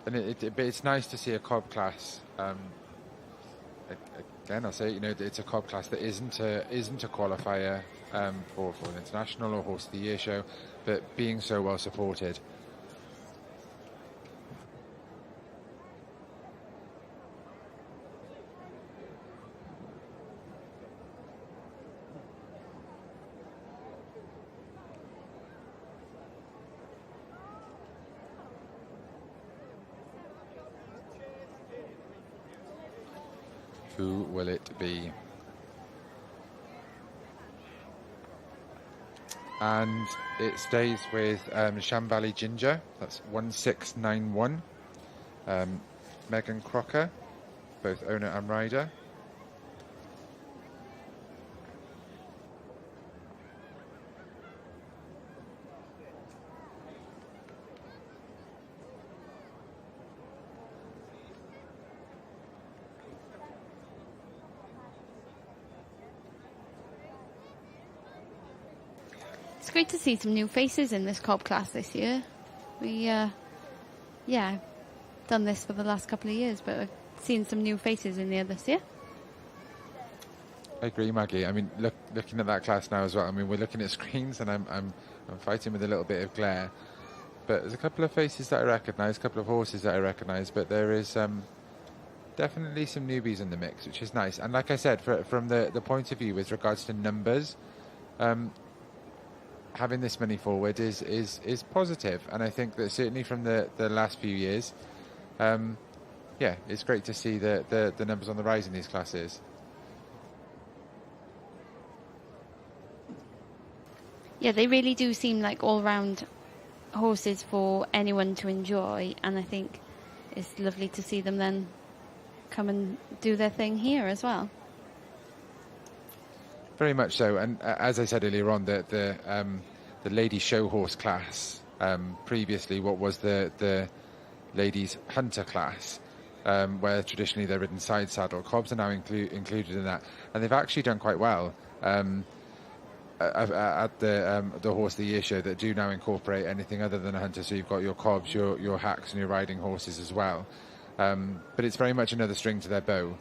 And it's nice to see a Cob class. Again, I'll say, it's a Cob class that isn't a qualifier for an international or Horse of the Year show, but being so well supported. Who will it be? And it stays with Shambali Ginger. That's 1691. Megan Crocker, both owner and rider. It's great to see some new faces in this Cob class this year. We, done this for the last couple of years, but I've seen some new faces in there this year. I agree, Maggie. I mean, looking at that class now as well. I mean, we're looking at screens, and I'm fighting with a little bit of glare. But there's a couple of faces that I recognise, a couple of horses that I recognise. But there is definitely some newbies in the mix, which is nice. And like I said, from the point of view with regards to numbers, having this many forward is positive. And I think that certainly from the last few years, it's great to see the numbers on the rise in these classes. Yeah, they really do seem like all-round horses for anyone to enjoy, and I think it's lovely to see them then come and do their thing here as well. Very much so, and as I said earlier on, the lady show horse class, previously what was the ladies hunter class, where traditionally they're ridden side saddle. Cobs are now included in that, and they've actually done quite well at the Horse of the Year show, that do now incorporate anything other than a hunter. So you've got your Cobs, your hacks, and your riding horses as well. But it's very much another string to their bow.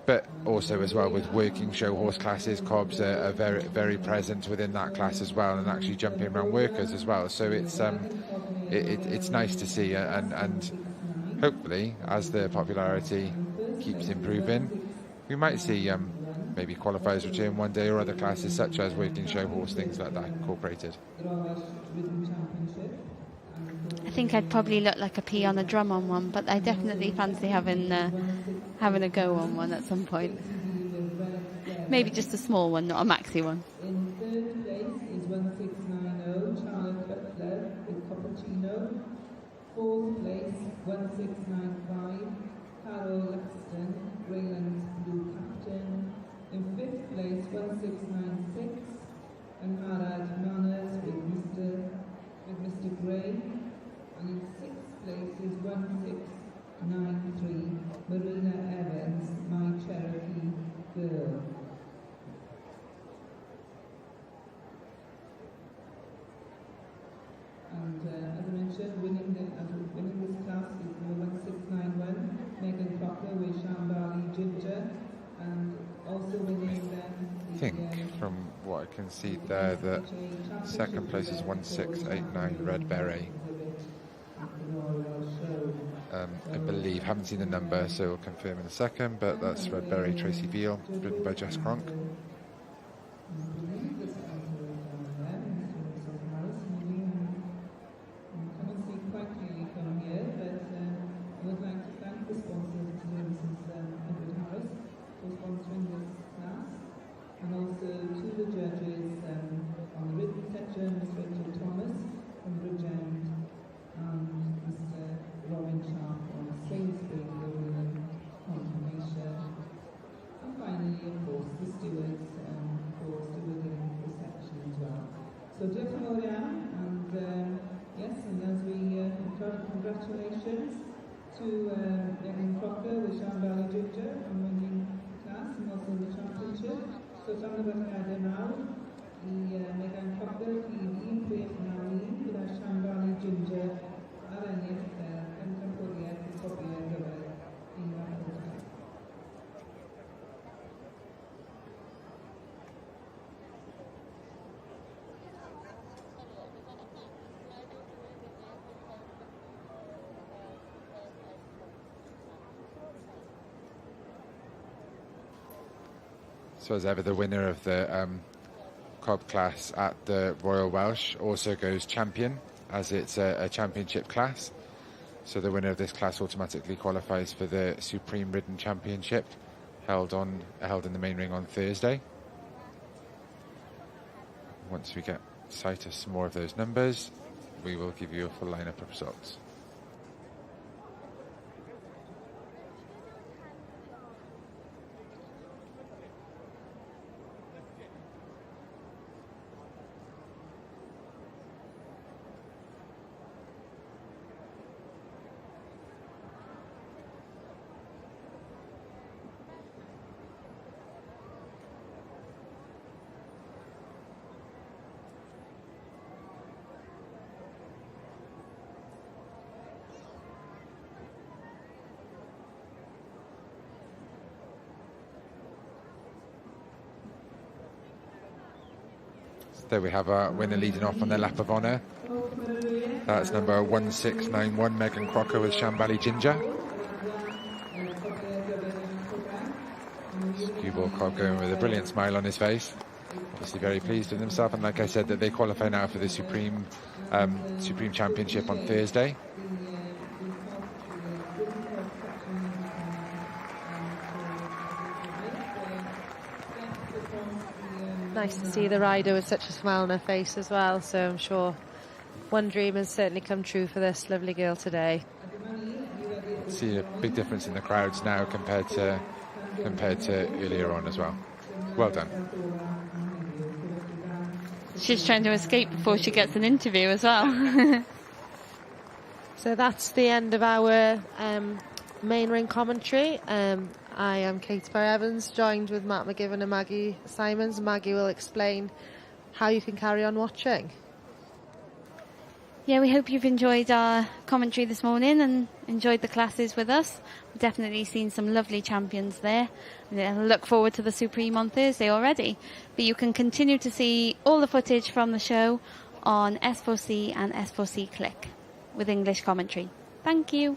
But also as well with working show horse classes, Cobs are very, very present within that class as well, and actually jumping around workers as well. So it's nice to see, and hopefully as the popularity keeps improving, we might see maybe qualifiers return one day, or other classes such as working show horse, things like that incorporated. I think I'd probably look like a pea on a drum on one, but I definitely fancy having a go on one at some point. Maybe just a small one, not a maxi one. In third place is 1690 Charlotte Butler with Cappuccino. Fourth place 1695 Carol Laxton, Greyland's Blue Captain. In fifth place 1696 and Harad Manners with Mr. Gray. And in sixth place is 1693 Marina Evans, My Cherokee Girl. And as I mentioned, winning this class is number 1691 Megan Crocker with Shambali Ginger, and also winning I think from what I can see there, that second place is 1689 Red Beret. I believe, haven't seen the number, so we'll confirm in a second, but that's Red Beret Tracy Veal, ridden by Jess Cronk. Congratulations to Megan Crocker with Shambali Ginger on winning class and also the championship. So Shambali now, Megan Crocker, un Prif Gylch gyda Shambali Ginger ar ennill pencampwriaeth y copiau ar gyfer un o'r. So as ever, the winner of the Cob class at the Royal Welsh also goes champion, as it's a championship class. So the winner of this class automatically qualifies for the Supreme Ridden Championship held in the main ring on Thursday. Once we get sight of some more of those numbers, we will give you a full lineup of results. There we have our winner leading off on their lap of honour. That's number 1691, Megan Crocker with Shambali Ginger. Skewball Cob going with a brilliant smile on his face. Obviously very pleased with himself, and like I said, that they qualify now for the Supreme Championship on Thursday. Nice to see the rider with such a smile on her face as well, so I'm sure one dream has certainly come true for this lovely girl today. See a big difference in the crowds now compared to earlier on as well. Well done. She's trying to escape before she gets an interview as well. So that's the end of our main ring commentary. I am Kate Evans, joined with Matt McGivern and Maggie Simons. Maggie will explain how you can carry on watching. Yeah, we hope you've enjoyed our commentary this morning and enjoyed the classes with us. We've definitely seen some lovely champions there. And I look forward to the Supreme on Thursday already. But you can continue to see all the footage from the show on S4C and S4C Click with English commentary. Thank you.